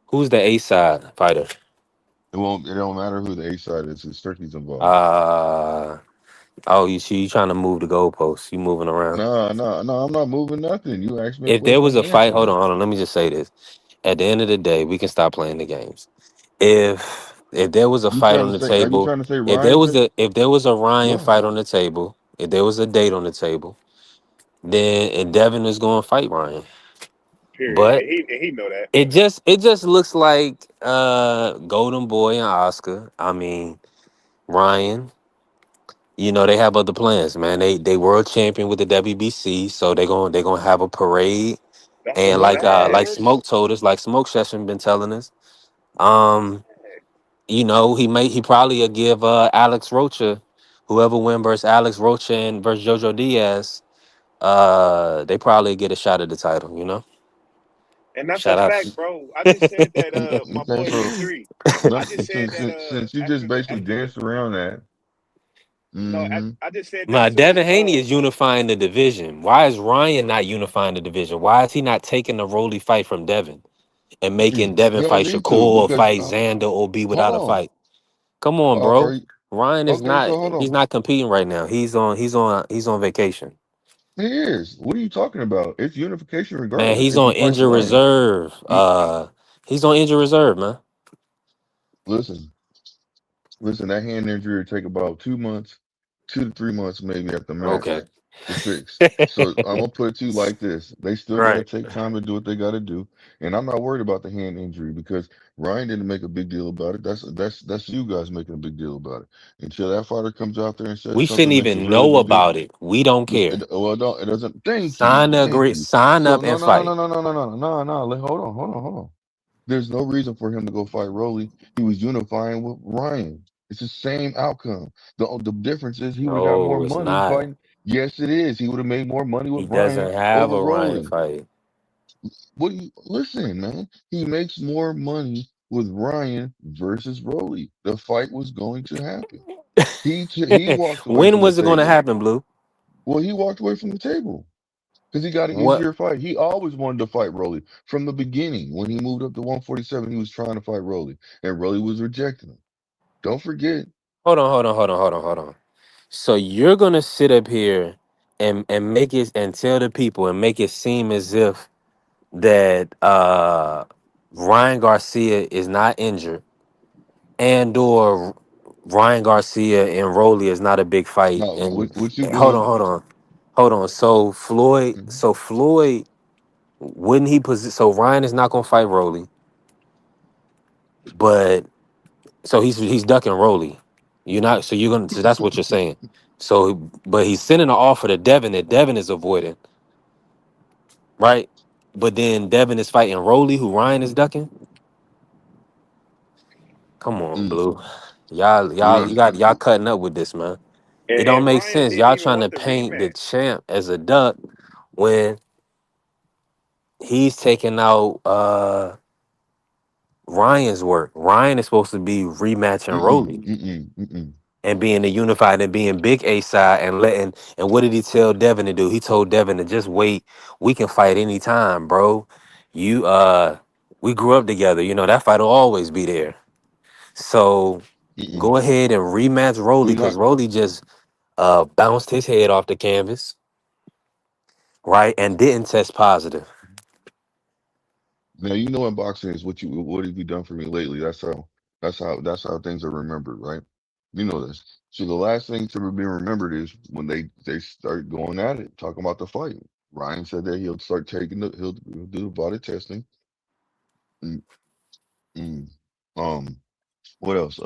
Who's the A side fighter? It won't. It don't matter who the A side is. It's Turkey's involved. Uh oh, you trying to move the goalposts? You moving around? No, no, no. I'm not moving nothing. You asked me a If there question. was I'm a fight, answering hold it. on, hold on. Let me just say this. At the end of the day, we can stop playing the games. If there was a You fight trying on to the say? Are you table, trying to say Ryan? if there was a Ryan What? fight on the table, if there was a date on the table, then and Devin is going to fight Ryan. Period. But And he know that. it just looks like Golden Boy and Oscar. I mean Ryan. They have other plans, man. They world champion with the WBC, so they gonna have a parade. That's And enough like ass. Smoke told us, like Smoke Session been telling us, um, he probably will give Alex Rocha, whoever win versus Alex Rocha and versus Jojo Diaz, they probably get a shot at the title. And that's a Shout out. fact, bro. I just said that my Okay, boy so E3. I no, just said since that since since you just after the basically danced around that, no, mm-hmm. I just said that My too. Devin Haney is unifying the division. Why is Ryan not unifying the division? Why is he not taking the Rolly fight from Devin and making Devin He don't fight need Shakur to or because fight Xander or be hold without a on, fight? Come on, are bro. you Ryan is okay? not. So hold He's on. not competing right now. He's on vacation. He is. What are you talking about? It's unification Man, regardless. he's If he on fights injury Ryan, reserve. he, He's on injury reserve, man. listen. Listen, that hand injury will take about 2 months, 2 to 3 months, maybe at the Okay. max, to fix. So I'm gonna put it to you like this: they still gotta Right. take time to do what they gotta do, and I'm not worried about the hand injury because Ryan didn't make a big deal about it. That's you guys making a big deal about it. Until that fighter comes out there and says We shouldn't something makes a even really know big deal. about it. We don't care. Well, it doesn't. Thank you, Sign the thank agree. you. Sign So up no, and no, no, no, fight. no, no, no, no, no, no. Hold on. There's no reason for him to go fight Rolly. He was unifying with Ryan. It's the same outcome. The difference is he would have got more No, it's money not. fighting. Yes, it is. He would have made more money He with Ryan doesn't have over a Ryan Rolly. fight. What do you listen, man? He makes more money with Ryan versus Rolly. The fight was going to happen. He walked away When from the was it going to table. happen, Blue? Well, he walked away from the table because he got an What? easier fight. He always wanted to fight Rolly from the beginning. When he moved up to 147, he was trying to fight Rolly, and Rolly was rejecting him. Don't forget. Hold on. So you're gonna sit up here and make it and tell the people and make it seem as if that Ryan Garcia is not injured and or Ryan Garcia and Rolly is not a big fight. No, And, what you and hold on, doing? hold on, hold on. Mhm. So Floyd wouldn't he possess? So Ryan is not gonna fight Rolly, but so he's ducking Rolly. You're not. So you're gonna. So that's what you're saying. So, but he's sending an offer to Devin that Devin is avoiding, right? But then Devin is fighting Rolly, who Ryan is ducking. Come on, Mm. Blue. Y'all, Well, y'all cutting up with this, man. It don't And make Ryan sense. didn't Y'all even trying to want the paint the rematch. champ as a duck when he's taking out Ryan's work. Ryan is supposed to be rematching mm-mm, Rolly mm-mm, mm-mm, and being the unified and being big A side and letting and what did he tell Devin to do? He told Devin to just wait. We can fight anytime, bro. You we grew up together. That fight will always be there. So mm-mm. go ahead and rematch Rolly We're because not. Rolly just bounced his head off the canvas, right? And didn't test positive. Now you know in boxing is what have you done for me lately? That's how things are remembered, right? You know this. So the last thing to be remembered is when they start going at it, talking about the fight. Ryan said that he'll do the body testing. Mm, mm. Um, what else?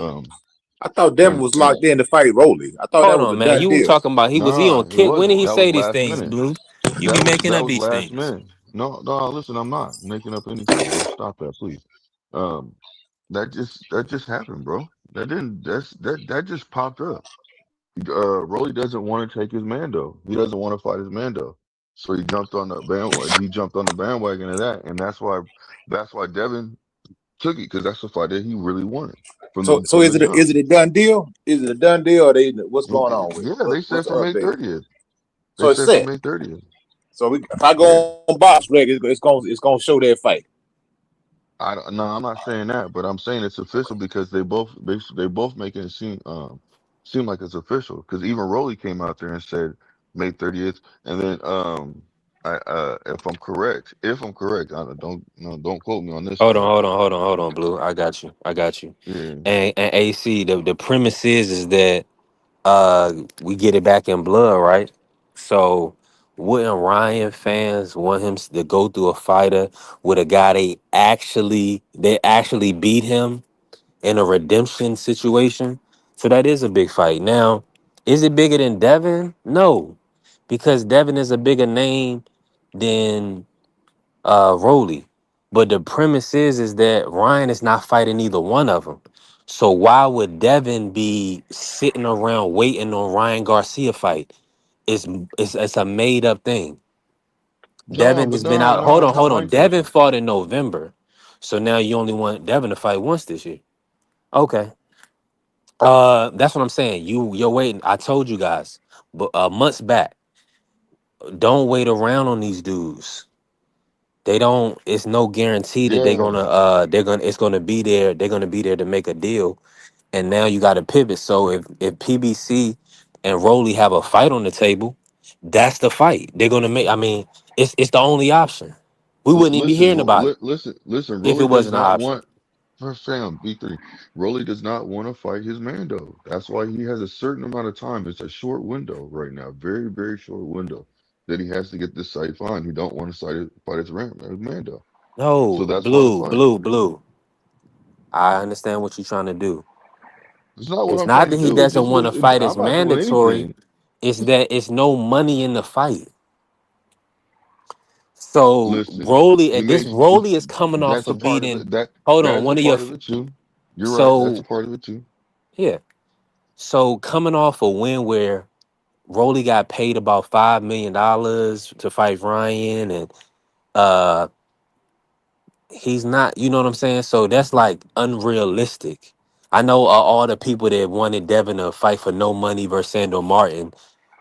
I thought Devin When was locked in to fight Rolly. I thought that Hold was a on, man. done You were deal. talking about he nah, on it kick. When did wasn't. he That was say these last things, minute. Blue? You be That was making that up was these last things. minute. No, no, listen, I'm not making up anything, bro. Stop that, please. Um, that just happened, bro. That just popped up. Rolly doesn't want to take his Mando. He doesn't want to fight his Mando. So he jumped on the bandwagon. He jumped on the bandwagon of that, and that's why Devin took it because that's the fight that he really wanted from So the so from the jump. is it a done deal? Is it a done deal or they what's going on with it? Yeah, they What's said the for May update? 30th. They So it's said for set. May 30th. So if I Yeah. go on box rec, it's gonna show that fight. I don't, no, I'm not saying that, but I'm saying it's official because they both making it seem like it's official. Because even Rolly came out there and said May 30th, and then if I'm correct, don't quote me on this Hold on, now. hold on, hold on, hold on, Blue. I got you. I got you. Yeah, And AC, the premise is that we get it back in blood, right? So Wouldn't Ryan fans want him to go through a fighter with a guy they actually beat him in a redemption situation? So that is a big fight. Now, is it bigger than Devin? No, because Devin is a bigger name than Rolly. But the premise is that Ryan is not fighting either one of them. So why would Devin be sitting around waiting on Ryan Garcia fight? It's it's a made up thing. No, Devin but has been no, out. no, Hold on, I hold on. like that. Devin fought in November, so now you only want Devin to fight once this year. Okay, that's what I'm saying. You're waiting. I told you guys, but months back, don't wait around on these dudes. They don't. It's no guarantee that Yeah, it's gonna be there. They're gonna be there to make a deal. And now you got to pivot. So if PBC and Rolly have a fight on the table, that's the fight they're gonna make. I mean, it's the only option. We wouldn't even be listen, hearing about it listen. if it Rolly does wasn't an not option. want for fam B3. Rolly does not want to fight his Mando. That's why he has a certain amount of time. It's a short window right now, very very short window that he has to get this fight fine. He don't want to fight his Mando. So No, that's why the blue, fight. blue, blue. I understand what you're trying to do. It's not what It's I'm not trying to that he do. It doesn't just want was. to fight as I'm not doing mandatory. anything. It's that it's no money in the fight. So Listen, Rolly, he this makes Rolly is coming off that's a of part of beating. it. That Hold on, that's a one of your. part of it too. You're right. That's a So part of it too. yeah, so coming off a win where Rolly got paid about $5 million to fight Ryan, and uh he's not. You know what I'm saying? So that's like unrealistic. I know all the people that wanted Devin to fight for no money versus Sandor Martin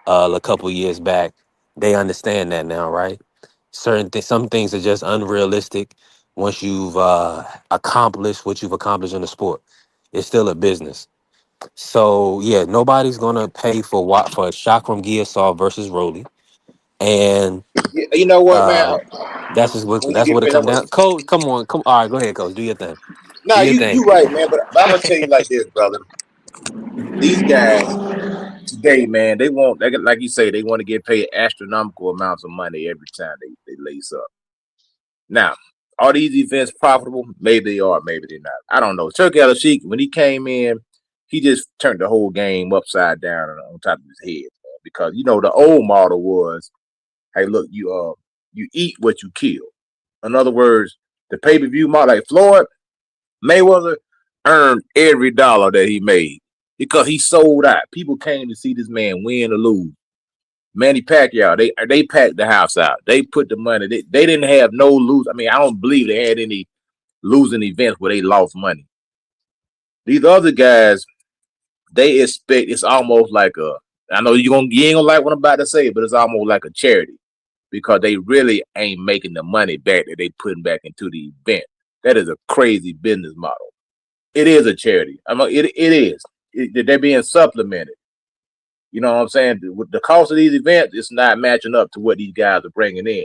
a couple years back. They understand that now, right? Some things are just unrealistic once you've accomplished what you've accomplished in the sport. It's still a business. So yeah, nobody's gonna pay for Chakram Giasov versus Rolly, and You know what, man? uh, When you that's get what it finished, come down. Coach, come on, come. All right, go ahead, coach. Do your thing. Do nah, your you thing. right, man. But I'm gonna tell you like this, brother. These guys today, man, like you say, they want to get paid astronomical amounts of money every time they lace up. Now, are these events profitable? Maybe they are, maybe they're not. I don't know. Turkey El Sheik, when he came in, he just turned the whole game upside down and on top of his head, man. Because the old model was, hey, look, you eat what you kill. In other words, the pay-per-view model, like Floyd Mayweather earned every dollar that he made because he sold out. People came to see this man win or lose. Manny Pacquiao, they packed the house out. They put the money. They didn't have no lose. I mean, I don't believe they had any losing events where they lost money. These other guys, they expect it's almost like a. I know you ain't gonna like what I'm about to say, but it's almost like a charity because they really ain't making the money back that they putting back into the event. That is a crazy business model. It is a charity. I mean, it is. They're being supplemented. You know what I'm saying? With the cost of these events, it's not matching up to what these guys are bringing in.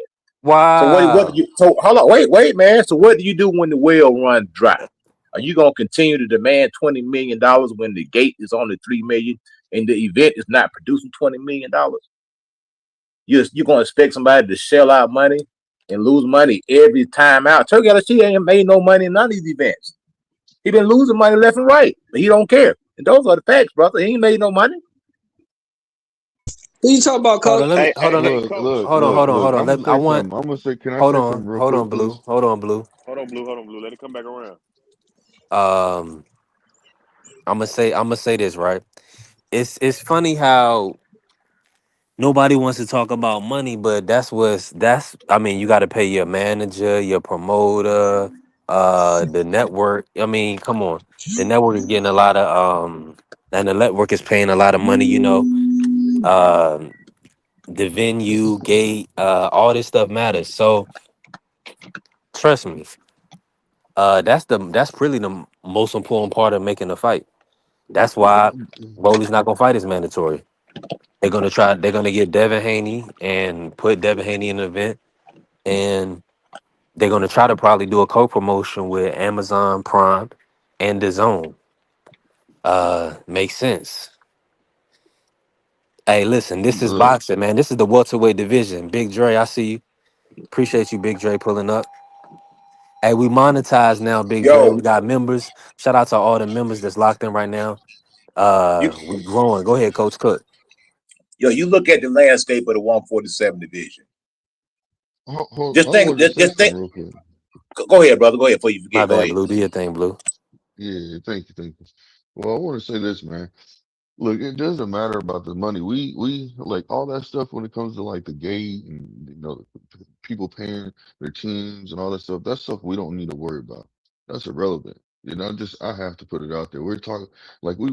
So what do Wow. you? So hold on, wait, man. So what do you do when the well runs dry? Are you gonna continue to demand $20 million when the gate is only $3 million and the event is not producing $20 million? You're gonna expect somebody to shell out money and lose money every time out? Turkey LSG ain't made no money in none of these events. He been losing money left and right, but he don't care. And those are the facts, brother. He ain't made no money. Who you talking about, Hold on, Coach? let me hold on. Look, look, Hold on, look, hold on, hold look. on. I'm gonna I say want. something. I'm gonna say. Can I Hold say on, something real hold quick, on, blue. please? Hold on, blue. Hold on, Blue. Let it come back around. Um, I'm gonna say this right. It's funny how nobody wants to talk about money, but that's. I mean, you got to pay your manager, your promoter, the network. I mean, come on, the network is getting a lot of and the network is paying a lot of money. Um, the venue, gate, all this stuff matters. So trust me, that's really the most important part of making a fight. That's why Rolly's not gonna fight is mandatory. They're gonna get Devin Haney and put Devin Haney in the event, and they're gonna try to probably do a co-promotion with Amazon Prime and the Zone. Makes sense. Hey, listen, this is Look, boxing, man. This is the welterweight division. Big Dre, I see you. Appreciate you, Big Dre, pulling up. Hey, we monetize now, Big Dre. We Yo, got members. Shout out to all the members that's locked in right now. you We growing. Go ahead, Coach Cook. you look at the landscape of the 147 division. I Just think, wanted to say just think. something real quick. Go ahead, brother. Go ahead before you My forget. Go bad, ahead. Blue. Do your thing, Blue. Yeah, thank you. Well, I want to say this, man. Look, it doesn't matter about the money. We like all that stuff when it comes to like the gate and people paying their teams and all that stuff. That's stuff we don't need to worry about. That's irrelevant. Just I have to put it out there. We're talking like we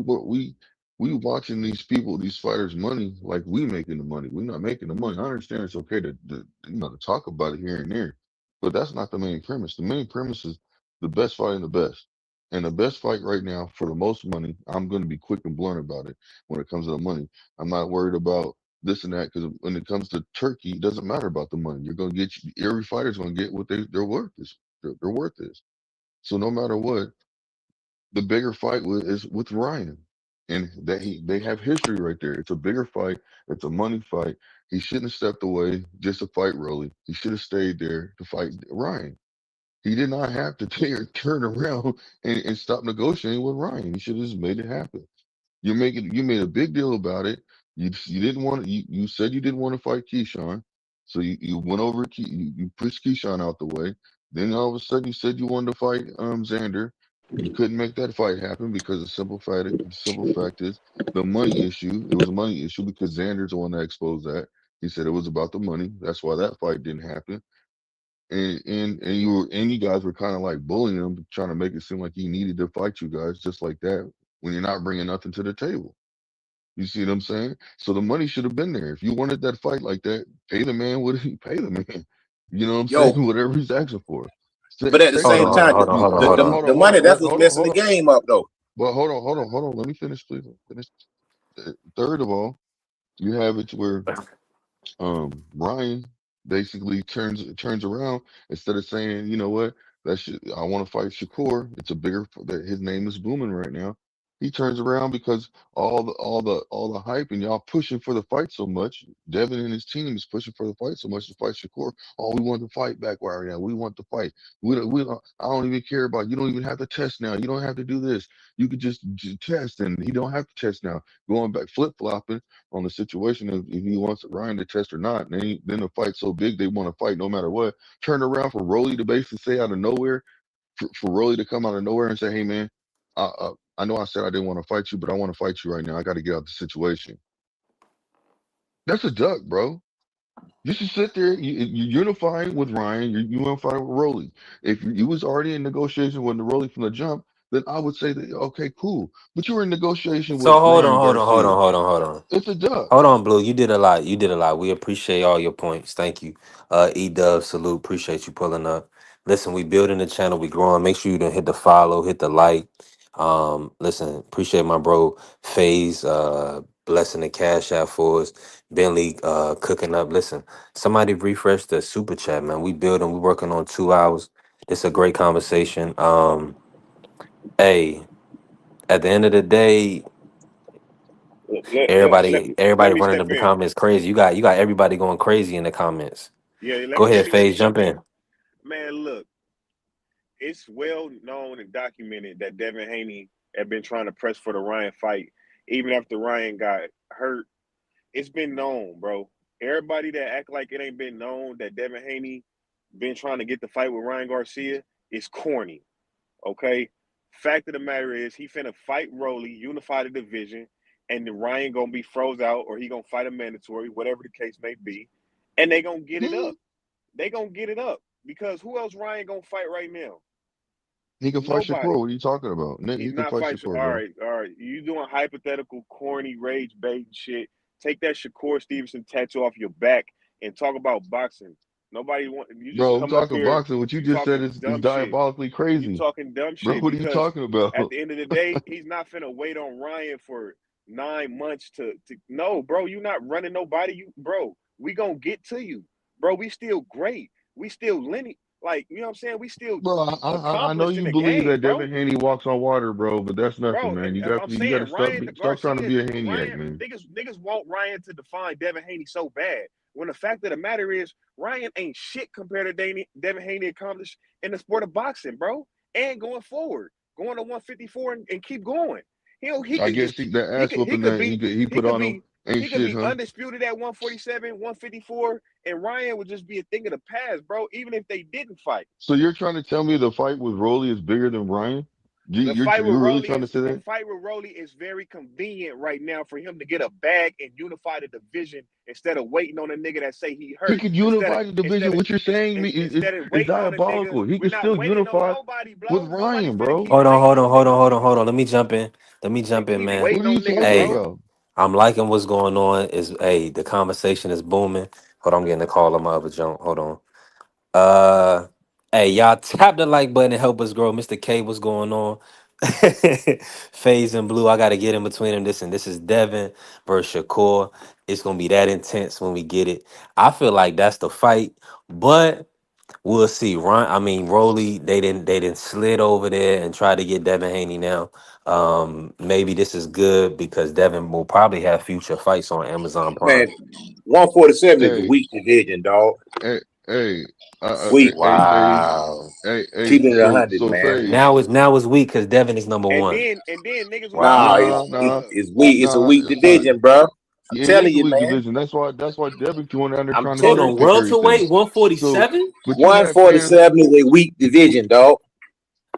watching these people, these fighters' money, like we making the money. We're not making the money. I understand it's okay to talk about it here and there, but that's not the main premise. The main premise is the best fighting the best. And the best fight right now for the most money, I'm going to be quick and blunt about it when it comes to the money. I'm not worried about this and that because when it comes to Turkey, it doesn't matter about the money. You're going to get every fighter's going to get what their worth is. Their worth is. So no matter what, the bigger fight is with Ryan, and they have history right there. It's a bigger fight. It's a money fight. He shouldn't have stepped away just to fight Rolly. He should have stayed there to fight Ryan. He did not have to turn around and stop negotiating with Ryan. He should have just made it happen. You made a big deal about it. You didn't want you said you didn't want to fight Keyshawn, so you went over you pushed Keyshawn out the way. Then all of a sudden you said you wanted to fight Xander. You couldn't make that fight happen because the simple fact is the money issue. It was a money issue because Xander's the one that exposed that. He said it was about the money. That's why that fight didn't happen. And you guys were kind of like bullying him, trying to make it seem like he needed to fight you guys just like that when you're not bringing nothing to the table. You see what I'm saying? So the money should have been there. If you wanted that fight like that, pay the man what he pay the man. You know what I'm Yo, saying? Whatever he's asking for. but at the Say Hold same on, something. hold on, time, hold on, hold on, hold on. the Hold on, money wait, that's what's messing hold the on. game up though. But hold on. Let me finish, please. Finish. Third of all, you have it where Ryan basically turns around instead of saying, you know what, I want to fight Shakur. It's a bigger that his name is booming right now. He turns around because all the hype and y'all pushing for the fight so much. Devin and his team is pushing for the fight so much to fight Shakur. Oh, we want to fight back right now. We want to fight. We don't. I don't even care about. You don't even have to test now. You don't have to do this. You could just test, and he don't have to test now. Going back flip flopping on the situation of if he wants Ryan to test or not. And then the fight's so big they want to fight no matter what. Turn around for Rolly to basically say out of nowhere, for Rolly to come out of nowhere and say, "Hey man, I know I said I didn't want to fight you, but I want to fight you right now. I got to get out the situation." That's a duck, bro. You should sit there. You're unifying with Ryan. You're unifying with Rolly. If you was already in negotiation with the Rolly from the jump, then I would say that okay, cool. But you were in negotiation So with hold on, Ryan hold on, hold Garcia. on, hold on, hold on. It's a duck. Hold on, Blue. You did a lot. You did a lot. We appreciate all your points. Thank you. E-Dub, salute. Appreciate you pulling up. Listen, we building the channel. We growing. Make sure you done hit the follow, hit the like. Listen, appreciate my bro FaZe blessing the cash out for us. Bentley cooking up. Listen, somebody refresh the super chat, man. We building. We working on 2 hours. It's a great conversation. Hey, at the end of the day, Let everybody me running step up the in. comments crazy. You got everybody going crazy in the comments. Yeah, Go let ahead, me FaZe, step jump in. in. Man, look, it's well known and documented that Devin Haney had been trying to press for the Ryan fight, even after Ryan got hurt. It's been known, bro. Everybody that act like it ain't been known that Devin Haney been trying to get the fight with Ryan Garcia is corny. Okay. Fact of the matter is, he finna fight Rolly, unify the division, and then Ryan gonna be froze out, or he gonna fight a mandatory, whatever the case may be, and they gonna get it Hmm. up. They gonna get it up because who else Ryan gonna fight right now? He can fight Shakur. Nobody. What are you talking about? Nick, he He's can not fight fighting. Shakur, All bro. right, all right. You doing hypothetical, corny, rage bait shit. Take that Shakur Stevenson tattoo off your back and talk about boxing. Nobody want you just Bro, I'm come up talking here. boxing. What you You just said talking is dumb shit. diabolically You crazy. talking dumb Bro, shit what are you because talking about? at the end of the day, he's not finna wait on Ryan for 9 months to no, bro. You not running nobody. We gonna get to you, bro. We still great. We still lineage. Like, you know what I'm saying? We still Bro, I know accomplished in you the believe game, that bro. Devin Haney walks on water, bro, but that's nothing, Bro, man. and I'm You got to saying Ryan stop trying to Garcia, be a Haneyac, Ryan man. niggas want Ryan to define Devin Haney so bad. When the fact of the matter is, Ryan ain't shit compared to Devin Haney accomplished in the sport of boxing, bro. And going forward, going to 154 and keep going. He I could guess just that he ass could he whooping could that be he he put could on him be ain't he could shit, be huh? undisputed at 147, 154, and Ryan would just be a thing of the past, bro. Even if they didn't fight. So you're trying to tell me the fight with Rolly is bigger than Ryan? You're really trying to say The that? fight with Rolly is very convenient right now for him to get a bag and unify the division instead of waiting on a nigga that say he He hurt. could unify the division. What you're saying Instead of is waiting on a nigga, diabolical. He we're could not still waiting on unify nobody, with bro. Nobody's Ryan, finna bro. keep waiting on niggas. Hold on. Let me jump in. Keep Man. What waiting are you on niggas, talking Hey, bro. about? I'm liking what's going on. The conversation is booming. Hold on, I'm getting a call on my other junk. Hold on. Uh, hey, y'all tap the like button and help us grow. Mr. K, what's going on? Phase and Blue, I got to get in between them. This is Devin versus Shakur. It's gonna be that intense when we get it. I feel like that's the fight, but we'll see. Rolly, they didn't slid over there and try to get Devin Haney now. Maybe this is good because Devin will probably have future fights on Amazon Prime. Man, 147 is a Hey, weak division, dog. hey, hey, Weak. Phase, Wow. Keep it at so 100, man. Phase. Now it's weak because Devin is number And one. then niggas was Nah, talking Wow. about look. it's weak. It's a Nah, weak nah. division, bro. I'm It telling is a you, weak man. division. That's why Devin going down there I'm trying to Hold telling on, you. strengthen everything. welterweight So, 147. but you have fans. 147 is a weak division, dog.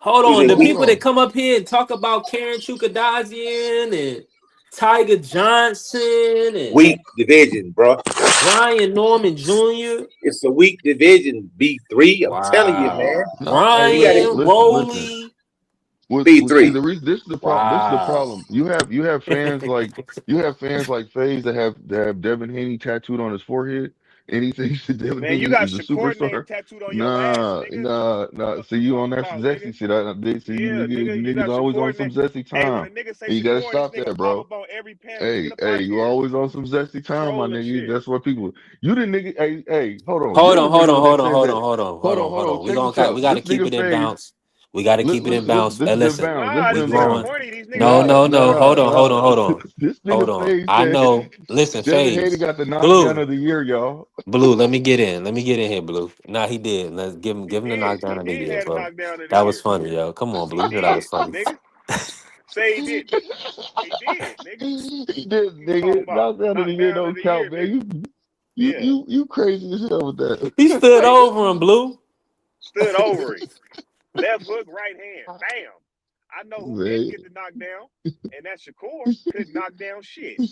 Hold It's on, a the weak, people Hold that on. come up here and talk about Karen Chukadazian and Tiger Johnson and weak division, bro. Brian Norman Jr. It's a weak division. B3. I'm telling you, man. Wow. No, hey, You got to listen. Rolly. See B3. the reason. This is the problem. This is the Wow. problem. You have fans like FaZe that have Devin Haney tattooed on his forehead, and he thinks that Devin Man, you Haney got is a Shakur name superstar. tattooed on your ass, Nah, nigga. nah, nah. Fuck See you you on talking that about, zesty nigga? shit. See you Yeah, nigga, you niggas got always on Shakur some name. zesty Hey, when time, a nigga say and you gotta Shakur, this stop nigga that, pop bro. up on every panel. Nigga, the Hey, out you here always on some zesty time, my trolling nigga. shit. That's what people. You the nigga. Hey, hold on. Hold You're the on, hold on, nigga that hold on, said hold that. on, hold on, hold on, Hold hold on. on. Check this We out. gotta This keep nigga it in phase. bounce. We gotta keep it in bounce. Listen Hey, to listen, bounds. Nah, Listen we to these niggas bounds. growing. corny. These niggas No, Nah, love no, to no. nah, Hold troll. on, hold on, nah. hold on. This Hold nigga on. phase I said know. Listen, Devin Haney Phase. got the knockdown Blue. of the year, y'all. Blue, let me get in. Let me get in here, Blue. Nah, he did. Let's He give him the did. knockdown He of the did year, have a bro. knockdown of the That was year. funny, yo. Come on, Blue. He You know that was did, funny. nigga. Say he didn't. He did, nigga. He did, You talking nigga. about Knockdown of the year knockdown of don't the year, count, man. nigga? Yeah. You crazy as hell with He that. stood over him, Blue. Stood over him. Left hook, right hand. Bam. I know who didn't Man. get the knockdown, and that's Shakur. Couldn't knock down shit.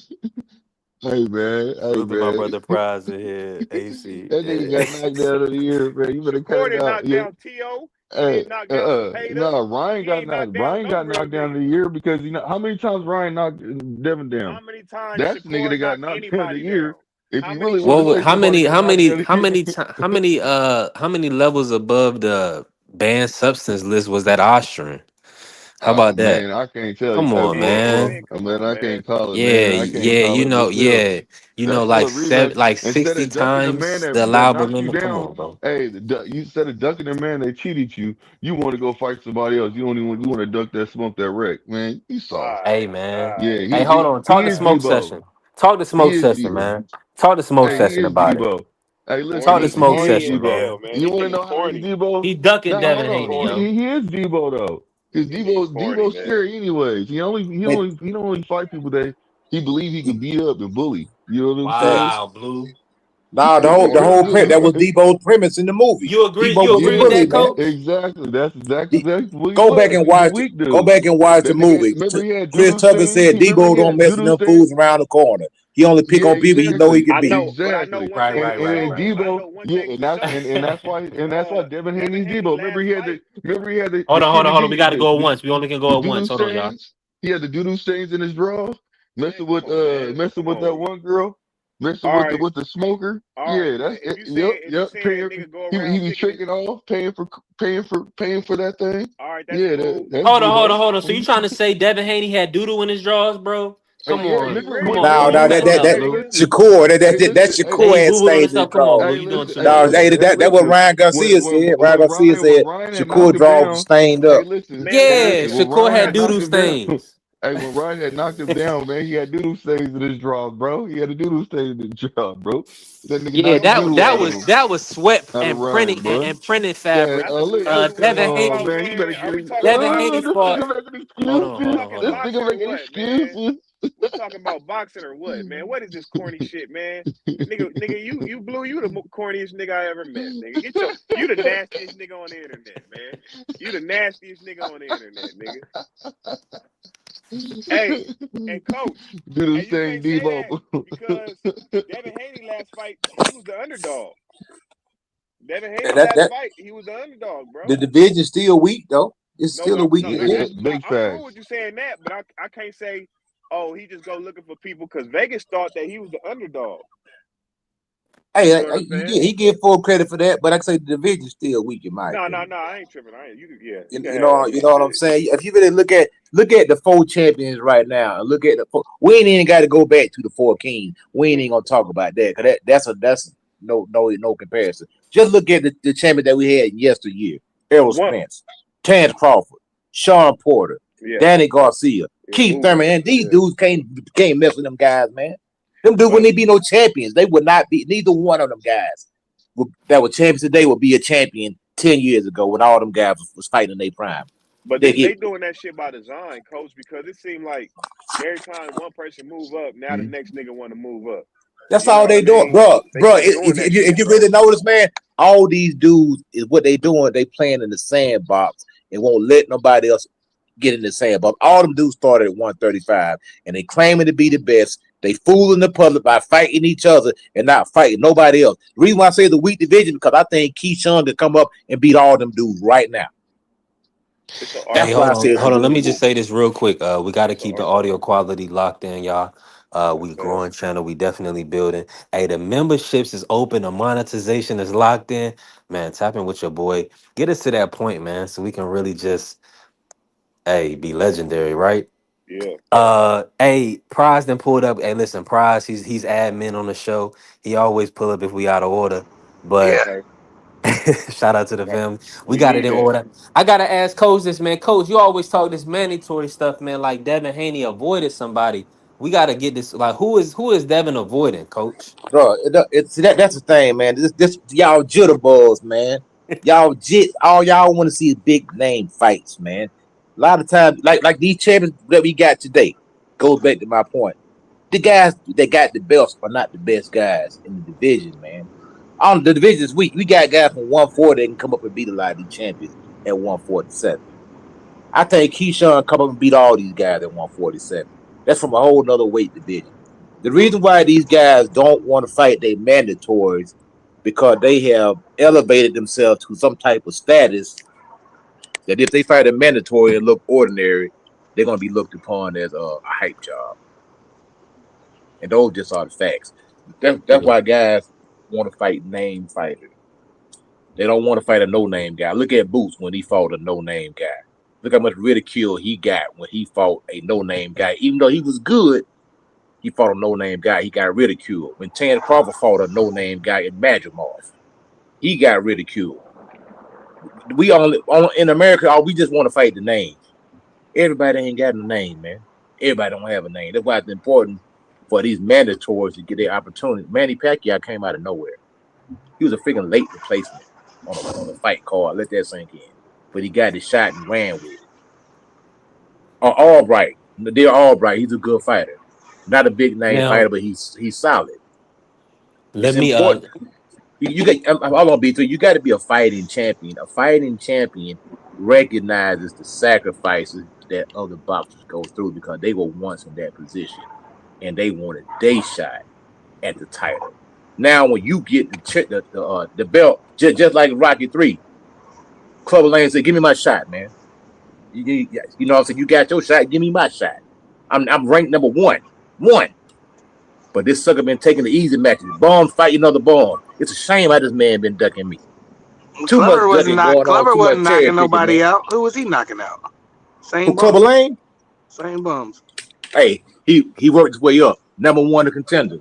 Hey man, hey Salute to my man. brother Prize in here. AC. That nigga Yeah. got knocked down of the year, man. You better cut Shakur it didn't out. knock Yeah. down T.O. He Hey, didn't knock down Cepeda. no, He ain't knocked down Ryan no got real knocked down of nigga. the year because you know how many times Ryan knocked Devin How down. many times That's the nigga Shakur that got knocked knocked down of the anybody down? year. If How you many really want to say somebody got knocked down of the year, How many levels above the banned substance list was that Austrian? How about that? man, I can't tell you Come type on, of Man, bro. man. man, I come mean, on, I man. can't call it, Yeah, man. I can't yeah, call it, but still, that's like still a rematch. like Instead 60 of ducking the man times the that allowable knocked you limit. Come down, on, bro. hey, you instead of ducking the man that cheated you, you want to go fight somebody else. You want to duck that smoke that wreck, man. You All soft. Hey, right, all man. Yeah, right. Hey, hold on. he Talk to is smoke Debo. session. Talk to He smoke is session, Debo. man. Talk to smoke Hey, he session is about it. Debo. Hey, Talk to listen, Corny, smoke he is corny session, as bro. Debo. hell, man. You These want to niggas know how he's corny. Debo? He ducking Now Devin hold Niggas on. Haney, corny. yo. He is Debo though, because These niggas corny, Debo's man. scary anyways. Man, He don't only fight people that he believe he can beat up and bully. You know what I'm saying? facts. Wow, Blue. Nah, the whole that was Debo's premise in the movie. You agree? Debo You was a agree with Yeah, bully, that, man. coach? exactly. He- That's what he Go back was. and He was a watch. weak Go dude. back and watch the That nigga, movie. remember he had Chris doodoo Tucker stains. said He remember Debo he don't had mess with doodoo them stains. fools around the corner. He only pick Yeah, on people he know he exactly, can I beat. know, but I know exactly. one Right, thing right, for And right, then sure. right, I right. Debo, know one yeah, thing for sure. and that's why Devin Devin Haney's Haney Debo. Remember last fight. he had Hold the on, hold on, Kenny hold on. We G got to go at once. We only can the go at once. doodoo Hold on, y'all. stains. He had the doodoo stains in his drawers, Man, come on, man. messing Come with that on. one girl, messing All right, with the smoker. all right. Yeah, Now, that's it. Yep, if you saying Paying that nigga go he around be picking his, tricking off, paying for that thing. all right, that's Yeah, cool. that's Hold on, hold on, Debo. hold on. So you trying to say Devin Haney had doodle in his drawers, bro? Hey, Come yeah, on, nigga, come Ready on, to bro. No, hey, You no, go, that cutting listen, that up, that hey, bro. listen, Shakur, hey, that's listen, hey, Hey, Shakur you had boo-booing stayed yourself. this Come on, draw. bro. hey, You doing listen, too hey, No, much. listen, hey, that what listen. Ryan Garcia said. Ryan When Garcia Ryan, when said Ryan had knocked Shakur him draw was down, stained hey, up. listen, man. hey, Yeah, listen. When Shakur Ryan had had knocked doo-doo him down, stains. hey, when Ryan had knocked him down, man, he had doodoo stains in his draw, bro. He had a doodoo stain in his draw, bro. That nigga Yeah, knocked the that doodoo that out of was him, that was sweat out of and Ryan, printing bro. and printing Man, fabric. That's what we Devin talking oh about, Haney, man, you better man. Are get we it. talking Devin boxing Haney's or This fault. what? nigga making Hold on, We hold excuses. on, talking hold This on. boxing nigga or making what, man? excuses. We talking about boxing or what, man? What is this corny shit, man? Nigga, you blew you the corniest nigga I ever met, nigga. You the nastiest nigga on the internet, man. You the nastiest nigga on the internet, nigga. Hey, and coach, Do the and you same can't say that Devo. because Devin Haney last fight, he was the underdog. Devin Haney That last that fight, he was the underdog, the bro. division's still weak though. It's No, still a no, weak no. Yeah, division. big I'm cool facts. with you saying that, but I can't say, oh, he just go looking for people because Vegas thought that he was the underdog. Hey, You know what I'm saying? he get full credit for that, but like I say the division's still weak in my No, opinion. I ain't tripping. I ain't. Yeah, you You, can you have know, that, you man. know what I'm saying. If you really look at the four champions right now, and look at the four, we ain't even got to go back to the four kings. We ain't even gonna talk about that because that's no comparison. Just look at the champion that we had yesteryear: Errol One, Spence, Terrence Crawford, Sean Porter, yeah, Danny Garcia, yeah, Keith who, Thurman, and these yeah. dudes can't mess with them guys, man. Them dudes But wouldn't even be no champions. They would not be. Neither one of them guys that were champions today would be a champion 10 years ago when all them guys was fighting in their prime. They they get doing that shit by design, coach, because it seemed like every time one person move up, now the next nigga want to move up. that's You know all what I they doing, mean? bro. They Bro, keep doing that if shit, you bro. really notice, man, all these dudes is what they doing. They playing in the sandbox and won't let nobody else get in the sandbox. All them dudes started at 135 and they claiming to be the best. They fooling the public by fighting each other and not fighting nobody else. The reason why I say the weak division because I think Keyshawn could come up and beat all them dudes right now. It's an Hey, That's art. why hold I on, say it's a hold on. weak Let me just division. say this real quick. We got to It's an keep the art audio form. quality locked in, y'all. We Yes, sir. growing channel. We definitely building. Hey, the memberships is open. The monetization is locked in. Man, tap in with your boy. Get us to that point, man, so we can really just be legendary, right? Yeah. Hey, Prize then pulled up. Hey, listen, Prize, he's admin on the show. He always pull up if we out of order. But Okay. shout out to the family. We We got it need in that. order. I gotta ask Coach this, man. Coach, you always talk this mandatory stuff, man. Like Devin Haney avoided somebody. We gotta get this. Like, who is Devin avoiding, Coach? Bro, that's the thing, man. This y'all jitterballs, man. All y'all want to see is big name fights, man. A lot of times, like these champions that we got today, goes back to my point. The guys that got the belts are not the best guys in the division, man. On the division is weak. We got guys from 140 that can come up and beat a lot of these champions at 147. I think Keyshawn come up and beat all these guys at 147. That's from a whole nother weight division. The reason why these guys don't want to fight their mandatories because they have elevated themselves to some type of status that if they fight a mandatory and look ordinary, they're going to be looked upon as a hype job. And those just are the facts. That's Yeah. why guys want to fight name fighters. They don't want to fight a no-name guy. Look at Boots when he fought a no-name guy. Look how much ridicule he got when he fought a no-name guy. Even though he was good, he fought a no-name guy. He got ridiculed. When Terrence Crawford fought a no-name guy in Madrimov, he got ridiculed. We only in America, we just want to fight the names. Everybody ain't got a name, man. Everybody don't have a name. That's why it's important for these mandatories to get their opportunity. Manny Pacquiao came out of nowhere. He was a freaking late replacement on the fight card. Let that sink in. But he got his shot and ran with it. Albright, Nadir Albright, he's a good fighter. Not a big name fighter, Now, but he's solid. let It's me important. You get. I'm gonna be through. You got to be a fighting champion. A fighting champion recognizes the sacrifices that other boxers go through because they were once in that position and they wanted their shot at the title. Now, when you get the belt, just like Rocky 3, Clubber Lang said, "Give me my shot, man. You know what I'm saying? You got your shot. Give me my shot. I'm ranked number one. But this sucker been taking the easy matches. Bomb fighting other bomb. It's a shame how this man been ducking me. Too much ducking going on. Clever Too much wasn't cherry knocking picking, nobody man. out. Who was he knocking out? Who Same Clubber bums. Lang? Same bums. Hey, he worked his way up. Number one contender.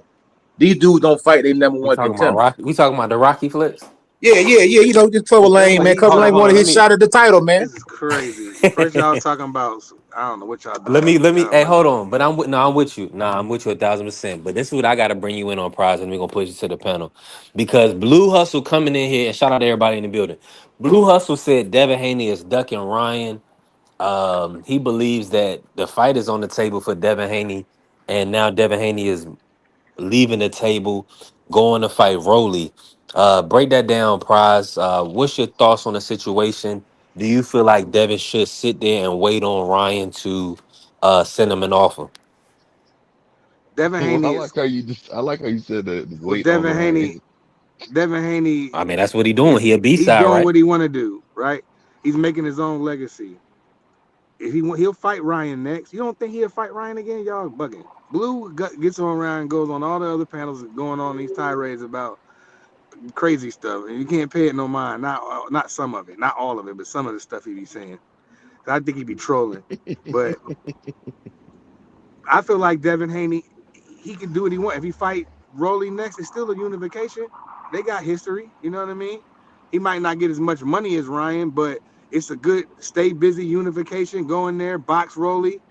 These dudes don't fight their number We one talking about contender. Rocky. We talking about the Rocky flicks. Yeah, yeah, yeah. You know, just Clubber That's Lane, what man. he. Clubber Hold on, Lane hold wanted on. Let his me shot at the title, man. This is crazy. First y'all talking about I don't know what y'all Let doing. me let me Y'all hey must hold on, but I'm with no, I'm with you. Nah, I'm with you 1,000%. But this is what I gotta bring you in on prize, and we're gonna push it to the panel. Because Blue Hustle coming in here and shout out to everybody in the building. Blue Hustle said Devin Haney is ducking Ryan. He believes that the fight is on the table for Devin Haney, and now Devin Haney is leaving the table, going to fight Rolly. Break that down, prize. What's your thoughts on the situation? Do you feel like Devin should sit there and wait on Ryan to send him an offer? Devin Well, Haney is I like how you said that. well Wait on Ryan. Devin Haney I mean, that's what he doing. is He a B he's side, doing right? what he want to do, right? He's making his own legacy. If he'll fight Ryan next. You don't think he'll fight Ryan again? Y'all bugging. Blue gets on Ryan, goes on all the other panels going on these tirades about crazy stuff, and you can't pay it no mind. Not some of it, not all of it, but some of the stuff he be saying. I think he be trolling, but I feel like Devin Haney, he can do what he want. If he fight Rolly next, it's still a unification. They got history, you know what I mean? He might not get as much money as Ryan, but it's a good stay busy unification. Go in there, box Rolly,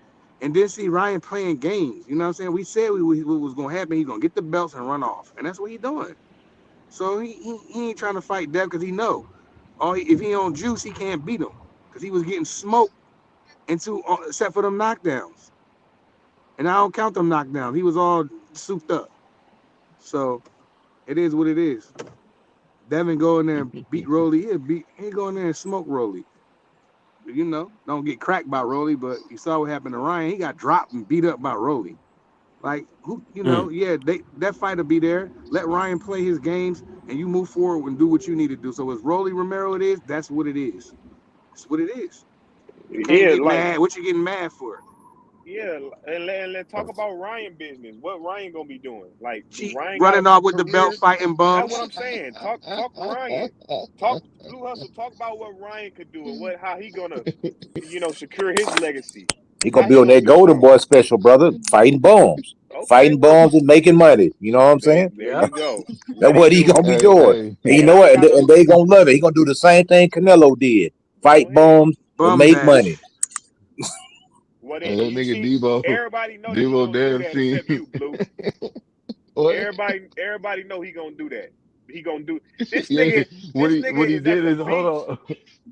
and then see Ryan playing games. You know what I'm saying? We said what was gonna happen. He's gonna get the belts and run off, and that's what he's doing. So he ain't trying to fight Dev because he know, if he on juice, he can't beat him because he was getting smoked into except for them knockdowns. And I don't count them knockdowns. He was all souped up. So it is what it is. Devin go in there and beat Rolly. He go in there and smoke Rolly. You know, don't get cracked by Rolly, but you saw what happened to Ryan. He got dropped and beat up by Rolly. Like who, Mm. yeah, that fight will be there. Let Ryan play his games and you move forward and do what you need to do. So as Rolly Romero it is, that's what it is. That's what it is. You can't Yeah, get like mad. What you getting mad for? yeah, and let's talk about Ryan business. What Ryan gonna be doing? Like, do Cheating, Ryan got a running off with the belt, Career. fighting That's what bums. I'm saying. Talk Ryan. Talk Blue Hustle. Talk about what Ryan could do and how he gonna, secure his legacy. He gonna How be he on gonna that push Golden on. Boy special, brother. Fighting bombs. Okay, Fighting well, bombs and making money. You know what I'm saying? there Yeah. you go. That's Let what him he do gonna it. be Hey, doing. hey, And you And know I what? got And no. they gonna love it. He gonna do the same thing Canelo did. Go Fight ahead. bombs and Bum make dash. money. Well, hey, then that you nigga see, everybody know that he Debo gonna do damn that scene. except you, Blue. What? Everybody know he gonna do that. He gonna do this Yeah, nigga. This what nigga he is at did the is beach hold on,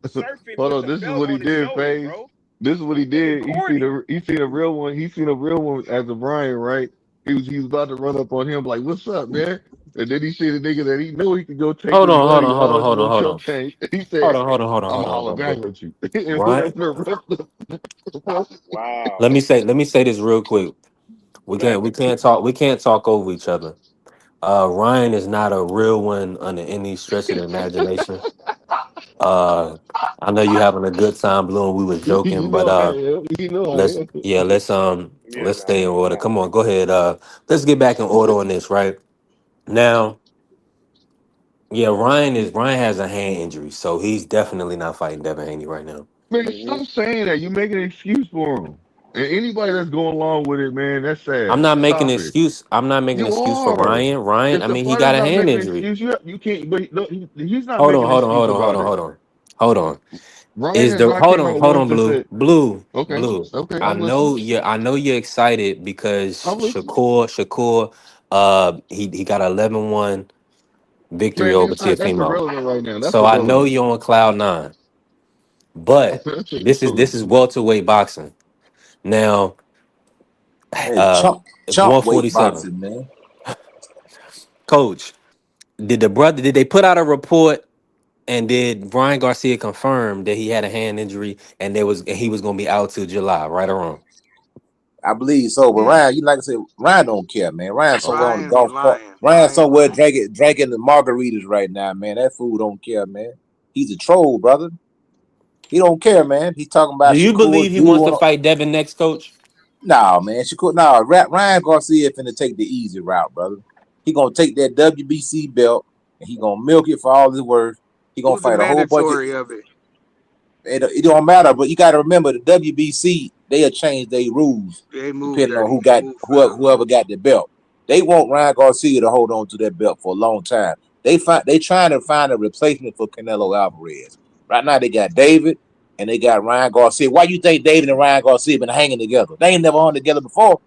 surfing hold with on. the This is belt what he on his did, shoulder, Faze. bro. This is what he This nigga did. corny. He seen a real one. He seen a real one as a Brian, right? He was about to run up on him like, "What's up, man?" And then he see the nigga that he know he could go take Hold his on, hold money on, and hold all on, his hold on, little hold chump on, change. He hold said, on, hold on, hold on, "I'm hold gonna on, holler bro. back at you." And Ryan, went to the Wow. let me say this real quick. We What can't we happened? can't talk we can't talk over each other. Ryan is not a real one under any stretch of the imagination. Uh, I know you having a good time, Blue, and we was You joking, but know I am. You know I let's am. Yeah, let's nah, stay in he order. not. Come on, go ahead. Let's get back in order on this, right? Now, yeah, Ryan has a hand injury, so he's definitely not fighting Devin Haney right now. Man, Hmm. stop saying that. You making an excuse for him. And anybody that's going along with it, man, that's I'm sad. not making an Stop it. excuse. I'm not making an You excuse for are. Ryan. Ryan, If I the mean, he fighter's got a not hand making an injury. excuse, you can't. But no, he's not Hold on, making an hold on, excuse hold on, hold about on, it. hold on, hold on. Ryan Is has the not came out hold once on, and Blue, said, Blue, "Okay, Blue. okay, I I'm listening. know you're excited because I'm listening." Shakur, he got 11-1 victory Man, over that's Tiafimo. irrelevant right now. That's So I know irrelevant. you're on cloud nine, but That's this irrelevant. is welterweight boxing. Now, Hey, uh, chump weight 147. boxing, man. Coach, did they put out a report? And did Brian Garcia confirm that he had a hand injury and he was going to be out till July, right or wrong? I believe so. But Yeah. Ryan, you like I said, Ryan don't care, man. Ryan Okay. somewhere on the Ryan golf course. lying. Ryan Ryan somewhere lying. drinking the margaritas right now, man. That fool don't care, man. He's a troll, brother. He don't care, man. He's talking Do about you Shakur believe he wants to Judah. fight Devin next, Coach? Nah, man. Shakur, nah. Ryan Garcia finna take the easy route, brother. He gonna take that WBC belt and he gonna milk it for all it's worth. He gonna Who's the fight a whole bunch of. mandatory of it? It don't matter, but you got to remember the WBC. they'll change their rules They move depending on dirty. who They got move foul. whoever got the belt. They want Ryan Garcia to hold on to that belt for a long time. They trying to find a replacement for Canelo Alvarez. Right now they got David and they got Ryan Garcia. Why you think David and Ryan Garcia been hanging together? They ain't never hung together before.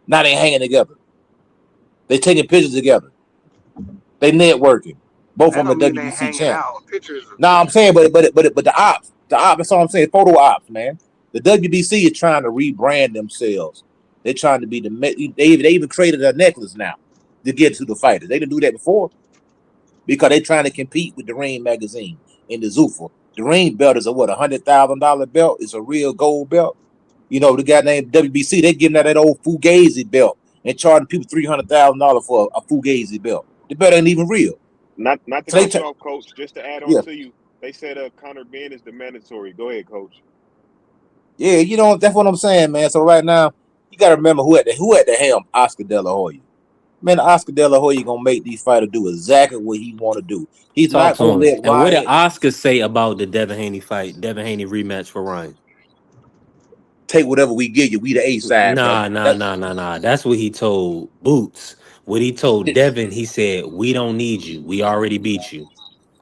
Now they hanging together. They taking pictures together. They networking. Both That of them don't the mean they WBC hanging champ. out. Pictures of No, I'm pictures. saying, but the ops, that's all I'm saying. Photo ops, man. The WBC is trying to rebrand themselves. They're trying to be they even created a necklace now to get to the fighters. They didn't do that before because they're trying to compete with the Ring magazine and the Zuffa. The Ring belt is a what $100,000 belt. It's a real gold belt. You know the guy named WBC. They giving that old Fugazi belt and charging people $300,000 for a Fugazi belt. The belt ain't even real. Not to So they cut you off, Coach. Just to add on yeah. to you, they said Conor Ben is the mandatory. Go ahead, Coach. Yeah, you know that's what I'm saying, man. So right now, you got to remember who at the helm, Oscar De La Hoya. Man, Oscar De La Hoya gonna make these fighters do exactly what he want to do. He's Talk not to gonna him. let And what did Ryan Oscar say about the Devin Haney fight? Devin Haney rematch for Ryan. take whatever we give you. We the A side, brother. Nah, nah, That nah, nah, nah. That's what he told Boots. What he told Devin, he said, "We don't need you. We already beat you."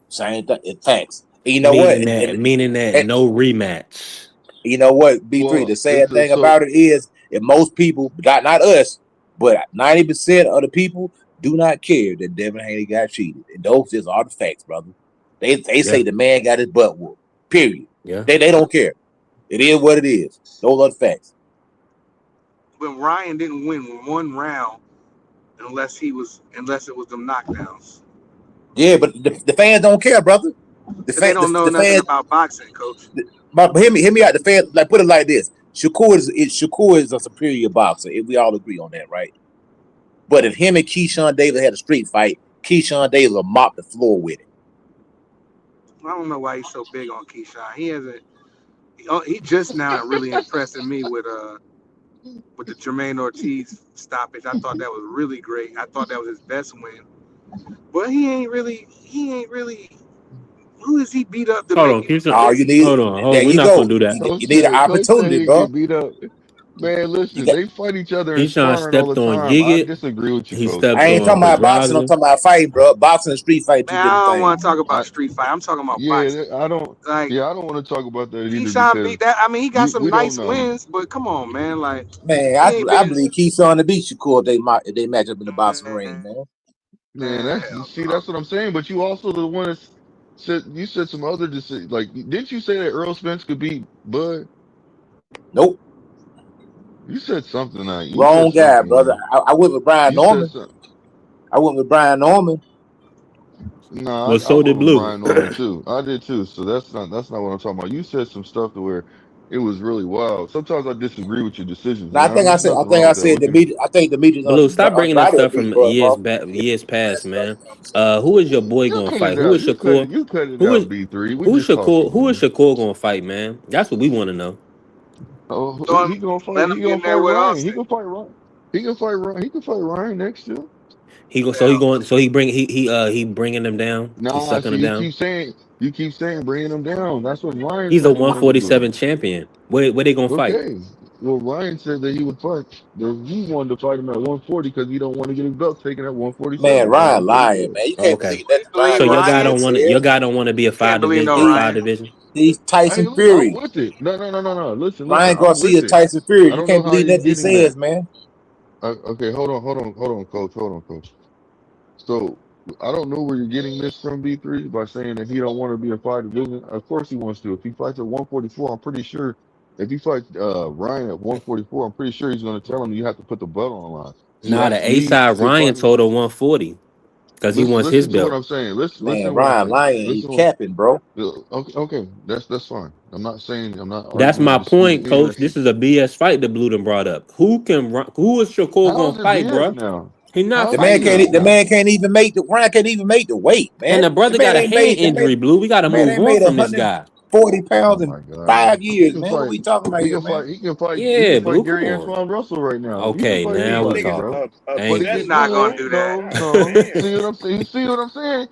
same thing. In facts. And you know what? Meaning that And no rematch. you know what? B3. Well, The sad it's thing so about it is, if most people, not us, but 90% of the people do not care that Devin Haney got cheated. And those just are the facts, brother. They Yeah, say the man got his butt whooped. Period. yeah. They don't care. It is what it is. Those are the facts. But Ryan didn't win one round unless it was them knockdowns. Yeah, but the fans don't care, brother. The Because they fan don't know the nothing fans. about boxing, Coach. But hear me out. The fans like put it like this: Shakur is a superior boxer. If we all agree on that, right? But if him and Keyshawn Davis had a street fight, Keyshawn Davis will mop the floor with it. I don't know why he's so big on Keyshawn. He hasn't. He just now really impressing me with the Jermaine Ortiz stoppage. I thought that was really great. I thought that was his best win. But he ain't really. Who is he beat up to Hold make on, him? keep some. All you need, Hold on, hold. there We're you not gonna go. do that. You need an Coach said opportunity, he get bro. beat up. Man, You listen, got. they fight each other in Keyshawn sparring all stepped the on time. I Giggit. disagree with you, He Coach. stepped I ain't on talking about boxing. I'm Pedraza. talking about fighting, bro. Boxing and street fight, Man, two I different don't things. want to talk about I street fight. I'm talking about yeah, boxing. I don't. Like Yeah, I don't want to talk about that either Keyshawn beat because that. I mean, he got some we don't nice know. wins, but come on, man. Like Man, he ain't I been. believe Keyshawn to beat Shakur if they match up in the boxing ring, man. Man, that's what I'm saying. But you also the one that said some other decision. Like, didn't you say that Earl Spence could beat Bud? Nope, You said something. You said wrong guy, brother. something. I went with Brian You said Norman. something. I went with Brian Norman. No, Well, I so went did with Blue. Brian Norman too. I did too. So that's not what I'm talking about. You said some stuff to where it was really wild. Sometimes I disagree with your decisions, Now and there's nothing wrong with that. We can. I think Demetrius Blue, stop bringing up Andrade stuff beat from Bud, bro. years past, man. Who is your boy You gonna cut it fight? Who out. is Shakur? You cut it Who out. is B3. We who's just Shakur? talking, Who is man. Shakur gonna fight, man? That's what we want to know. Oh, Throwing, he gonna fight. let He him get gonna in there fight with Ryan. He Austin. can fight Ryan. He can fight Ryan. He can fight Ryan next year. He go. So he Yeah, going. So he bringing them down. He's Nah, sucking see, them down. you keep saying bringing him down. That's what Ryan He's a said he wanted to do. 147 champion. Where they gonna fight? Okay. Well, Ryan said that he would fight. That he wanted to fight him at 140 because he don't want to get his belt taken at Man, 147. So Ryan that's what he lying, said. man. You Oh, can't okay. believe please that believe So Ryan Ryan. your said. guy don't want to be a Can't five believe division no in the He, five Ryan. division. he's Hey, Tyson look, I'm Fury. with it. No. Listen. Ryan I'm Garcia with is it. Tyson Fury. I You don't know can't how believe you're nothing he getting says, that. man. Okay, hold on, coach. So I don't know where you're getting this from, B3, by saying that he don't want to be in five division. Of course he wants to. If he fights at 144, I'm pretty sure. If he fights Ryan at 144, I'm pretty sure he's going to tell him you have to put the belt on line. He Nah, the asked A me side to Ryan fight him. total 140 because he wants his Listen to what belt. I'm saying. Listen Man, to what I'm Ryan saying. lying. He Listen. What, capping, bro. okay, that's fine. I'm not That's arguing or my point, disputing any of coach. that shit. This is a BS fight that Blue done brought up. Who is Shakur How gonna is it fight, BS bro? now? He not How The is it man fighting can't. BS him. The now? man can't even make the. Ryan can't even make the weight, And man. the The brother man got a ain't hand made. injury, Blue. We got to The man move ain't on made from this guy. 140 pounds Oh in my God. 5 years, man. What we talking about He here, can man? fight he Yeah, can fight Blue. Come Gary on. Antoine Russell right now. He can Okay, fight now These we anybody, niggas bro. talking. But Thank he you. He's obsessed, not gonna bro. do that. no. God You see what I'm saying?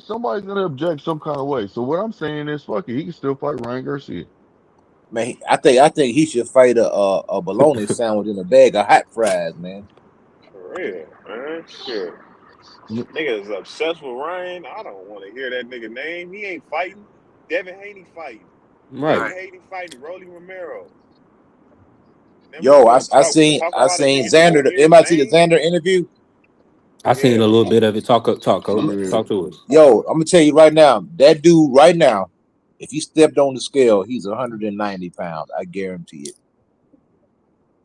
Somebody's gonna object some kind of way. So what I'm saying is fuck it, he can still fight Ryan Garcia. Man, I think he should fight a bologna sandwich in a bag of hot fries, man. For real, man. Shit. Nigga is obsessed with Ryan. I don't want to hear that nigga name. He ain't fighting. Devin Haney fighting. Right. Devin Haney fighting Rolly Romero. Them Yo, boys talk I about a seen nigga you want Xander. to hear his Anybody see the name. Xander interview? I seen Yeah. a little bit of it. Talk, coach. Yeah. Talk to us. Yo, I'm gonna tell you right now, that dude right now, if he stepped on the scale, he's 190 pounds. I guarantee it.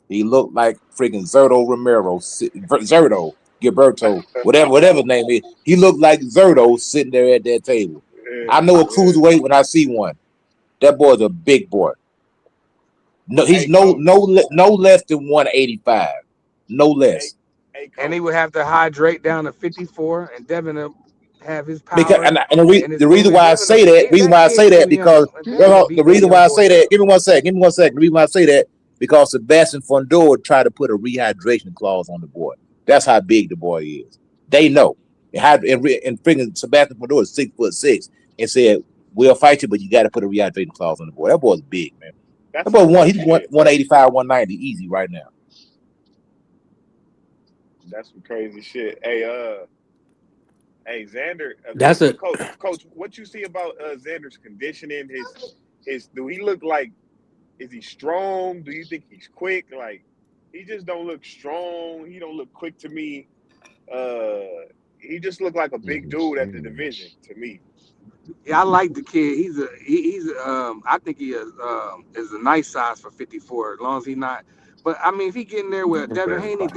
He looked like freaking Zerto Romero, Zerto Gilberto, whatever his name is. He looked like Zerto sitting there at that table. I know a Yeah. cruiserweight when I see one. That boy's a big boy. No, he's Hey, coach. no less than 185. No Hey, less. hey, And he coach. would have to hydrate down to 54, and Devin will have his Because power and his the reason movement. why I Devin, say that, that kid too young. because Devin will beat the that reason young why I boy say that, up. give me one second. The reason why I say that, because Sebastian Fundora tried to put a rehydration clause on the boy. That's how big the boy is. They know. And freaking Sebastian Fundora is 6'6" and said, "We'll fight you, but you got to put a rehydration clause on the boy." That boy's big, man. That That's boy some he's crazy shit, bro. 185, 190 easy right now. That's some crazy shit. Hey, Xander. That's a Coach, what you see about Xander's conditioning? Do he look like? Is he strong? Do you think he's quick? Like, he just don't look strong. He don't look quick to me. He just looked like a Let big me dude at the see. division to me. Yeah, I like the kid. He's I think he is a nice size for 54 as long as he not. But I mean, if he get in there with Devin Haney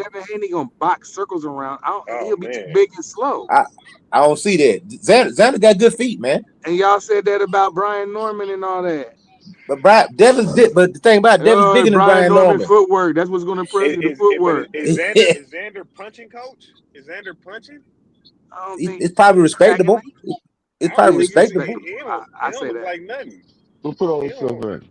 gonna box circles around. Oh He'll be too man, big and slow. I I don't see that. Xander got good feet, man. And y'all said that about Brian Norman and all that. But but the thing about Devin's Oh, bigger than Brian Brian Norman Norman. footwork. That's what's gonna impress you. The footwork. Is Xander punching, coach? Is Xander punching? I don't think It's probably cracking. respectable. It's I don't probably Yeah, think it's he look. respectable. He respectable. don't. He I don't say look that. like nothing. We'll put all He this stuff don't. back.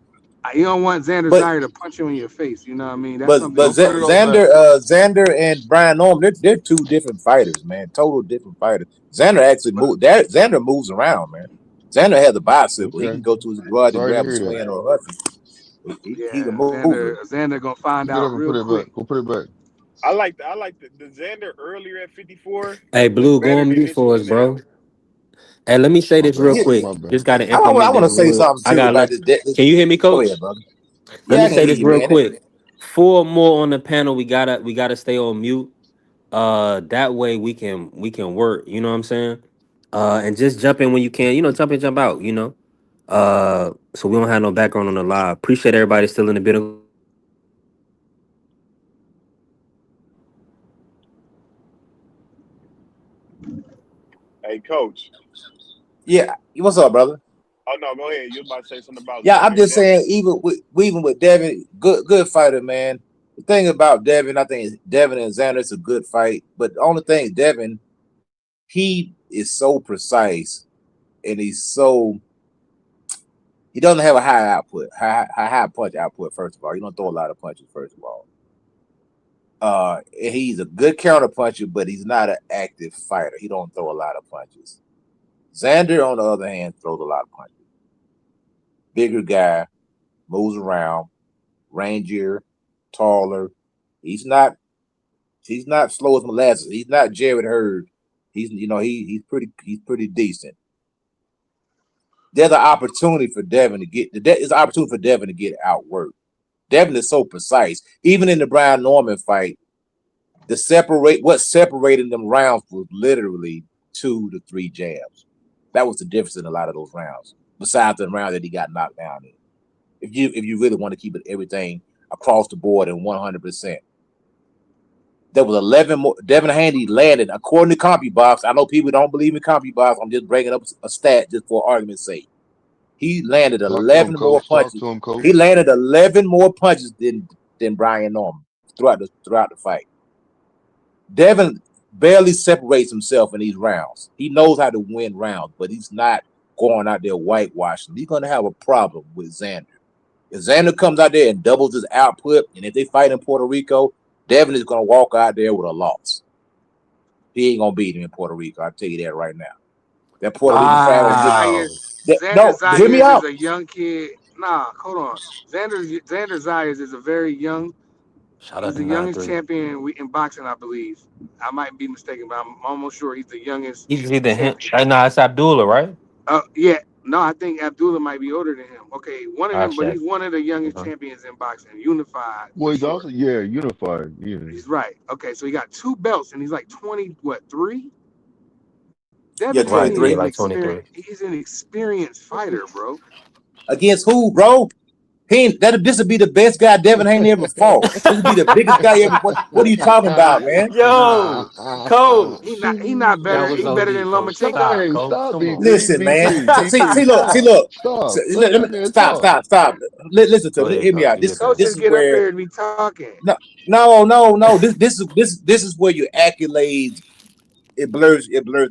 You don't want Xander But Zaire to punch you in your face. You know what I mean? That's something We'll you put can't it all do. back. Xander and Brian Norman, they're two different fighters, man. Total different fighters. Xander actually But Xander moves around, man. Xander has a bicycle. He Okay. can go to his garage and Sorry to grab a hear that. swing or a husky. He's a yeah, mover. Xander gonna find Get out up and put real it back. quick. We'll put it back. I like the Xander earlier at 54 hey looked Blue, go better on than mute this for one us, bro. now. Hey, let me say My this real bad. quick. My bad. Just gotta I implement want this to say rule. something too about this. Can you hear me, Go coach? ahead, brother. Let Yeah, me I can say hear this you, real man. quick. Four more on the panel. We gotta stay on mute. That way we can work. You know what I'm saying? And just jump in when you can. Jump in, jump out. So we don't have no background on the live. Appreciate everybody still in the building. Hey, coach. Yeah, what's up, brother? Oh no, go ahead. You was about to say something about Yeah, I'm Xander and just Devin. saying, even with Devin, good fighter, man. The thing about Devin, I think Devin and Xander, it's a good fight. But the only thing, Devin, he is so precise and he doesn't have a high output, high punch output. First of all, he don't throw a lot of punches. First of all, he's a good counter puncher, but he's not an active fighter. He don't throw a lot of punches. Xander, on the other hand, throws a lot of punches. Bigger guy, moves around, rangier, taller. He's not slow as molasses. He's not Jared Hurd. He's pretty decent. There's an opportunity for Devin to get there's an opportunity for Devin to get outworked. Devin is so precise. Even in the Brian Norman fight, what separated them rounds was literally 2 to 3 jabs. That was the difference in a lot of those rounds. Besides the round that he got knocked down in. If you really want to keep it everything across the board and 100%. There was 11 more. Devin Haney landed, according to CompuBox. I know people don't believe in CompuBox. I'm just bringing up a stat just for argument's sake. He landed Talk to him, 11 more coach. Talk punches. to him, He coach. landed 11 more punches than Brian Norman throughout the fight. Devin barely separates himself in these rounds. He knows how to win rounds, but he's not going out there whitewashing. He's going to have a problem with Xander. If Xander comes out there and doubles his output, and if they fight in Puerto Rico, Devin is going to walk out there with a loss. He ain't going to beat him in Puerto Rico. I'll tell you that right now. That Puerto Rican crowd. Xander Wow. Zaire, Xander No, hear Zaire me is out. a young kid. Nah, hold on. Xander Zayas is a very young. Shout He's out to the youngest 9-3. champion in boxing, I believe. I might be mistaken, but I'm almost sure he's the youngest He's either him. champion. No, it's Abdullah, right? Yeah. No, I think Abdullah might be older than him. Okay, one of I'll them, but check. he's one of the youngest Uh-huh. champions in boxing, unified Well, for he's sure. also unified. Yeah. He's right. Okay, so he got 2 belts, and he's like 20, what, 3? Yeah, Devin Right. Haney Yeah, is 23. an like 23. experienced. He's an experienced fighter, bro. Against who, bro? This would be the best guy Devin Haney ever fought. This would be the biggest guy ever fought. What are you talking about, man? Yo, He coach. not That better. was He better OD, than coach. Lomachenko. Stop, Hey, coach. stop, Come on. Listen, man. B3, See, stop, look. stop. Let that man talk. Stop. Listen to Go me. ahead, Hear me coach. out. Do your This thing. Coaches is get up where there and be talking. no. This is where your accolades it blurs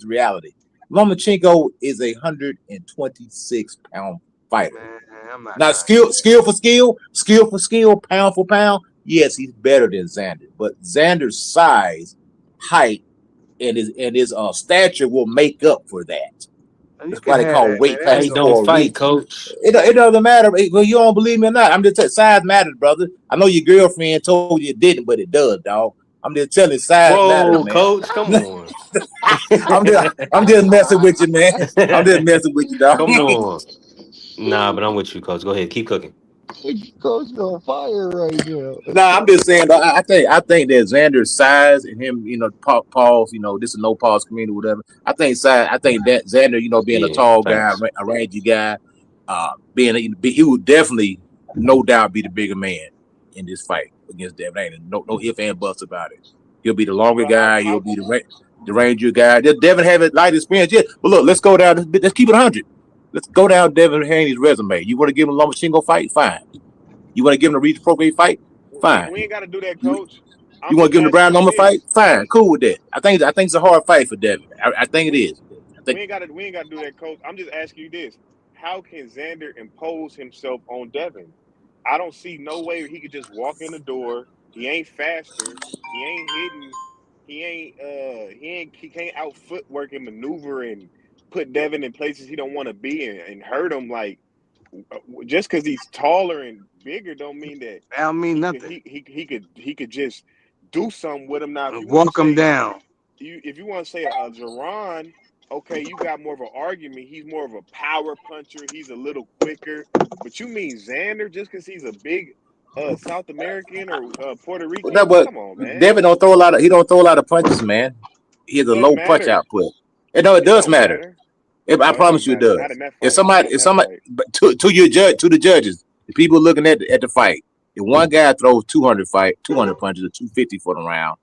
reality. Lomachenko is a 126-pound fighter. Man, I'm not Not trying to hear skill for skill, pound for pound. Yes, he's better than Xander, but Xander's size, height, and his stature will make up for that. that. And you That's can why they have call that, man. weight That ain't classes Height gonna. don't for a fight, reason. coach. It doesn't matter. Well, you don't believe me or not. I'm just telling size matters, brother. I know your girlfriend told you it didn't, but it does, dog. I'm just telling you, size matters, Whoa, man. coach. Come on. I'm just messing with you, man. I'm just messing with you, dog. Come on. Nah, but I'm with you, coach. Go ahead. Keep cooking. Coach on fire right now. Nah, I'm just saying. Though, I think that Xander's size and him, pause. This is no pause community, whatever. I think size. I think that Xander, being a Yeah, tall guy, thanks. a rangy guy, he would definitely, no doubt, be the bigger man in this fight against Devin. Ain't no if and buts about it. He'll be the longer But guy. He'll how be the ranger guy. Devin have a light experience, yeah. But look, let's go down. Let's keep it 100. Let's go down Devin Haney's resume. You want to give him a Lomachenko fight? Fine. You want to give him a Reach Procreate fight? Fine. we ain't got to do that, You coach. you I'm want to just give him the Brown asking you number fight? this. Fine. Cool with that. I think it's a hard fight for Devin. I think it We is. I think we ain't got to do that, coach. I'm just asking you this: how can Xander impose himself on Devin? I don't see no way he could just walk in the door. He ain't faster. He ain't hitting. He can't out footwork and maneuver and put Devin in places he don't want to be and hurt him. Like, just because he's taller and bigger don't mean that That don't mean nothing. he could just do something with him. Now, if you want to Walk them say down. a Jerron, okay, you got more of an argument. He's more of a power puncher. He's a little quicker. But you mean Xander just because he's a big South American or Puerto that. Rican? But Come on, man. Devin don't throw a lot of. He don't throw a lot of punches, man. He has It a doesn't low punch matter. output. And no, it It does don't matter. matter. I No, it don't promise you, it matter. Not does. in that If fight. Not in that somebody, fight. but to the judges, the people looking at the fight, if one guy throws 200 punches or 250 for the round,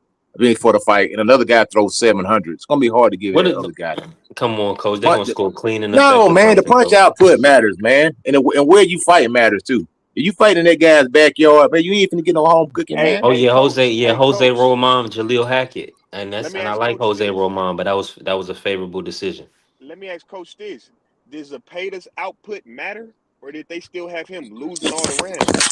for the fight, and another guy throws 700, it's gonna be hard to give What that is? other guy. Come on, coach. They're Punch. gonna score clean and No, effective man, the punching, punch coach. output matters, man, and where you fight matters too. If you fight in that guy's backyard, man, you ain't finna get no home cooking, Hey, man. Oh hey, yeah, Jose. coach. Yeah, Hey, Jose coach. Roman, Jaleel Hackett, Let me and I ask like Coach Jose this. Roman, but that was a favorable decision. Let me ask Coach this. Does Zepeda's output matter, or did they still have him losing all the rounds?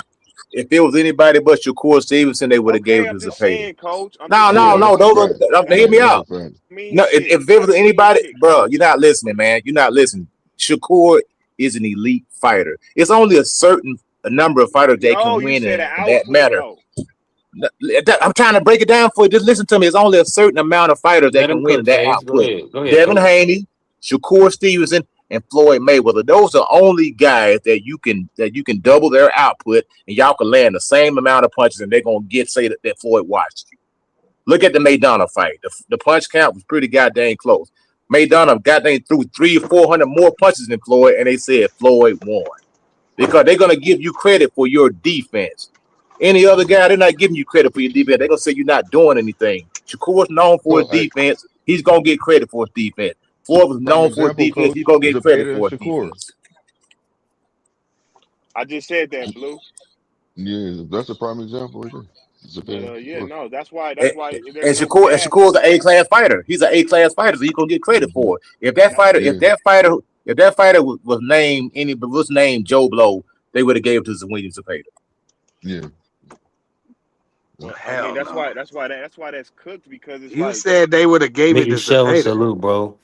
If it was anybody but Shakur Stevenson, they would have gave Okay, it to I'm just Zapata. saying, Coach. I'm just No, Yeah, no, asking. no. that's a Those fact. hear That me That's out. a fact. mean No, shit. if there That was don't mean anybody, shit, bro, Coach. you're not listening, man. You're not listening. Shakur is an elite fighter. It's only a number of fighters that can No, you win said in an that output matter. though. I'm trying to break it down for you. Just listen to me. It's only a certain amount of fighters that Let him can win in cook, that Faze. Go output. ahead. Go ahead, Devin coach. Haney, Shakur Stevenson, and Floyd Mayweather. Those are only guys that you can double their output and y'all can land the same amount of punches and they're gonna say that Floyd watched you. Look at the Maidana fight. The punch count was pretty goddamn close. Maidana goddamn threw 300 or 400 more punches than Floyd, and they said Floyd won because they're gonna give you credit for your defense. Any other guy, they're not giving you credit for your defense. They're gonna say you're not doing anything. Shakur's known for So, his defense. He's gonna get credit for his defense. Floyd was prime known for his example, defense. coach, He's gonna get credit Zapata and for his Shakur. defense. I just said that, Blue. Yeah, that's a prime example right there. But Zapata and yeah, Shakur. no, And, that's why and there's no Shakur's gas. an A-class fighter. He's an A-class fighter, so he's gonna get credit Hmm. for it. If that That's fighter, Yeah, was named Joe Blow, they would have gave it to William Zapata. yeah. Yep. I mean, Hell no. that's why that's cooked because it's You like said they would have gave it Biggie to show and Zepeda. salute, bro.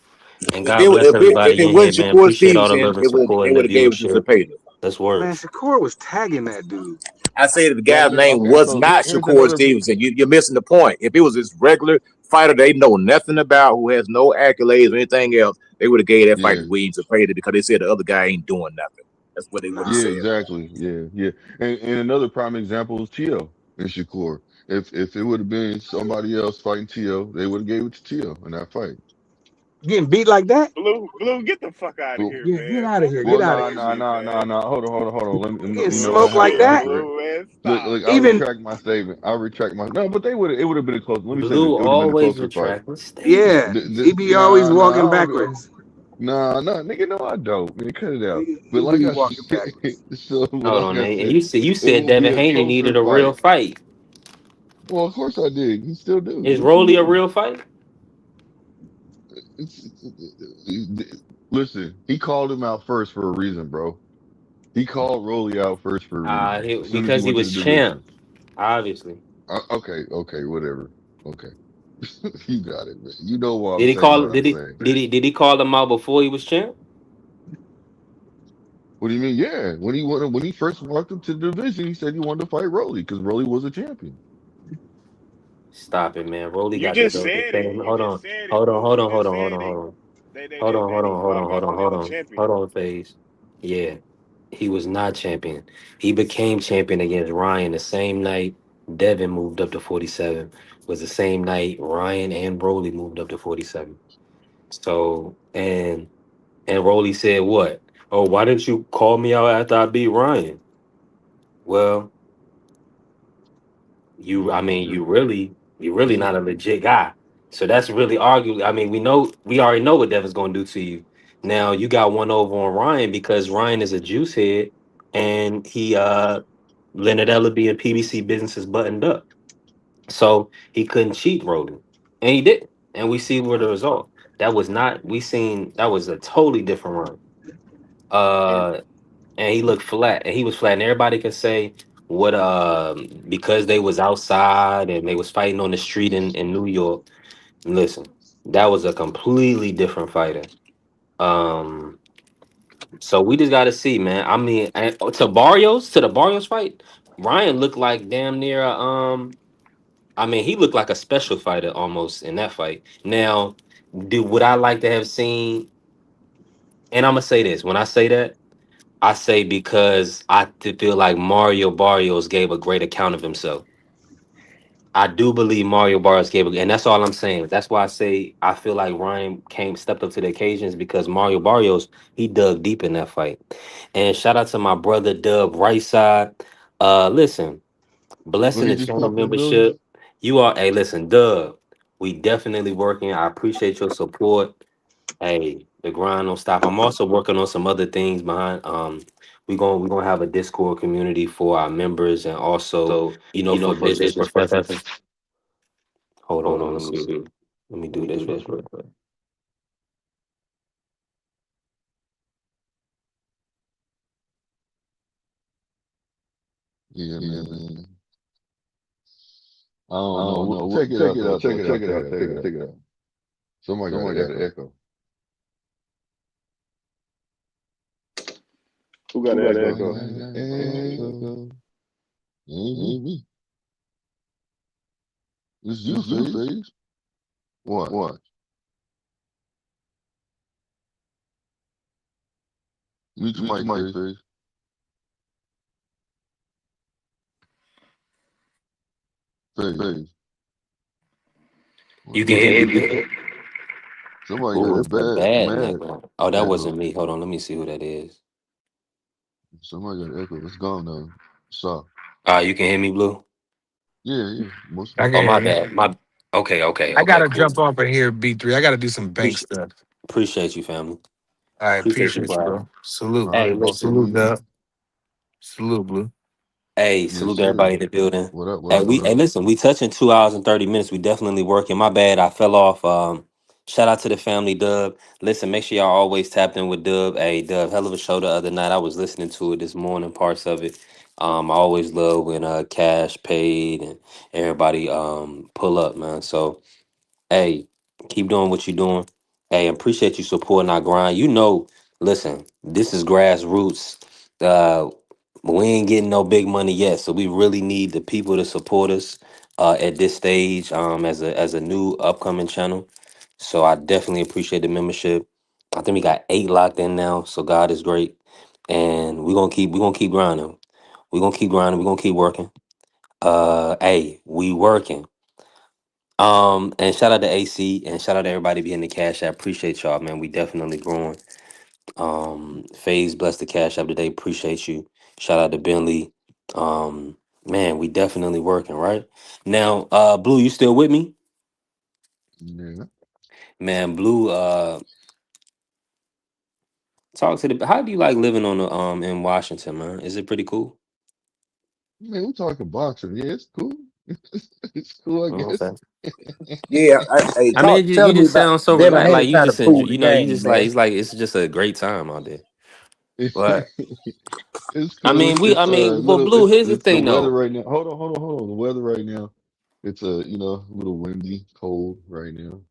And If God bless if everybody it in here, wasn't man. Shakur Appreciate all the Stevenson, love and support they and the would have gave it to viewership. Zapata. That's Man, worse. Shakur was tagging that dude. I said the So guy's name okay, was so not here's Shakur another. Stevenson. You're missing the point. If it was this regular fighter they know nothing about, who has no accolades or anything else, they would have gave that fight Yeah, to Williams and paid it because they said the other guy ain't doing nothing. That's what they would have yeah, said. Nah. exactly. Yeah, yeah. And another prime example is Tio and Shakur. If it would have been somebody else fighting Tio, they would have gave it to Tio in that fight. Getting beat like that? Blue, get the fuck out of Well, here, Yeah, get man. out of Don't here. do Get well, out of that nah, here. nah, shit, nah, nah, man. nah. Hold on. Getting You know Real what? smoked like shit, I'll that? correct. Blue, man. Stop. Look, I Even retract my statement. I retract my no, but it would have been a close. Let me say this. Blue It would have been a always closer fight. retracting statements. yeah, he be always Nah, nah, walking I don't. backwards. Nah, nigga, no, I don't. Man, cut it out. But He do like be I walking said, backwards. Hold like on, I and said, you it said will be Devin a Haney closer needed a real fight. fight. Well, of course I did. He still do. Is What you Rolly a mean? real fight? Listen, he called him out first for a reason, bro. He called Rolly out first for a reason. As soon as he Because he went to was the division. champ, obviously. Okay, whatever. Okay, you got it, man. You know why I'm Did he saying call? what I'm saying. Did he call him out before he was champ? What do you mean? Yeah, when he first walked up to the division, he said he wanted to fight Rolly because Rolly was a champion. Stop it, man. Rolly You got the just belt. said it. You Hold just on, said it, hold on, Blue. hold You on, hold just on, hold said on, it. hold on, They they hold they, on, they hold need on, to hold on, walk hold out on, when they hold were on, champion. hold on, phase. Yeah, he was not champion. He became champion against Ryan the same night Devin moved up to 47. Was the same night Ryan and Rolly moved up to 47. So and Rolly said what? Oh, why didn't you call me out after I beat Ryan? Well, I mean, Yeah, you really not a legit guy. So that's really arguably. I mean, we already know what Devin's going to do to you. Now you got one over on Ryan because Ryan is a juice head, and he Leonard Ellaby and PBC business is buttoned up, so he couldn't cheat Roden, and he did. And we see where the result. That was not. We seen that was a totally different run. Uh, and he looked flat, and he was flat, and everybody could say what because they was outside and they was fighting on the street in New York. Listen, that was a completely different fighter. um so we just got to see, man. I mean, to the Barrios fight, Ryan looked like damn near I mean, he looked like a special fighter almost in that fight. Now, would I like to have seen, and I'm gonna say this, when I say that, I say because feel like Mario Barrios gave a great account of himself. I do believe Mario Barrios gave, and that's all I'm saying. That's why I say I feel like Ryan stepped up to the occasions because Mario Barrios, he dug deep in that fight. And shout out to my brother Dub Right Side. Listen, well, blessing he the just channel popped his belly. membership. You are, hey, listen, Dub. We definitely working. I appreciate your support. Hey, the grind don't stop. I'm also working on some other things behind. We're gonna have a Discord community for our members and also, for business professionals. Hold on, let me see. Let me do this real quick. Yeah, man. I don't know. Check it out though. Check it out. Somebody got an echo. Who got that Somebody echo? got an echo. Ain't me. It's you, Face. What? Mute your mic, Face. Face. You What can the hear hell? me? Somebody got Ooh, a it's a bad, bad mad echo. Oh, that wasn't echo. me. Hold on, let me see who that is. Somebody got an echo. It's gone now. Stop. You can hear me, Blue? Yeah. Most I of can Oh, them. hear my you. bad. I Okay, gotta cool. jump off of here, B3. I gotta do some bank Appreciate, stuff. appreciate you, family. I Appreciate you, appreciate you, brother. bro. Salute. All Hey, right, boss man. listen. Salute, We Dub. Salute, Blue. Hey, yes, salute to sir. everybody in the building. What up? Hey, listen, we touching 2 hours and 30 minutes. We definitely working. My bad, I fell off. Shout out to the family, Dub. Listen, make sure y'all always tapped in with Dub. Hey, Dub, hell of a show the other night. I was listening to it this morning, parts of it. I always love when Cash paid and everybody pull up, man. So hey, keep doing what you're doing. Hey, appreciate you supporting our grind. Listen, this is grassroots. Uh, we ain't getting no big money yet, so we really need the people to support us at this stage as a new upcoming channel. So I definitely appreciate the membership. I think we got 8 locked in now, so God is great, and we're gonna keep grinding. We're gonna keep grinding. We're gonna keep working. Hey, we working. And shout out to AC and shout out to everybody being the cash. I appreciate y'all, man. We definitely growing. FaZe bless the cash up today. Appreciate you. Shout out to Bentley. Man, we definitely working, right? Now, Blue, you still with me? Yeah. Man, Blue, talk to the how do you like living on the in Washington, man? Is it pretty cool? Man, we talking boxing. Yeah, it's cool. It's cool, I guess. Okay. Yeah, hey, I mean, talk, you tell me just about sound so Devin relaxed, Haney like you trying to just enjoy, prove the you know, you game, just like man. it's just a great time out there. It's But I cool. mean, It's well, little. Blue, here's the It's the thing weather though. right now. Hold on. The weather right now. It's a little windy, cold right now.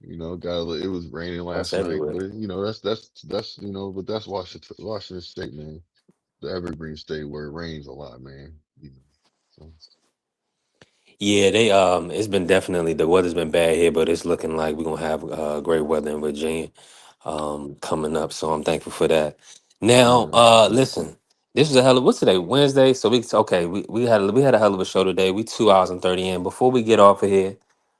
It was raining That's last night, everywhere. but that's but that's Washington State, man. The Evergreen State where it rains a lot, man. So, Yeah, they it's been definitely the weather's been bad here, but it's looking like we're gonna have great weather in Virginia coming up. So I'm thankful for that. Now, yeah, that's what's up. listen, this is a hell of what's today? Wednesday. So we had a hell of a show today. We 2 hours and 30 in. Before we get off of here,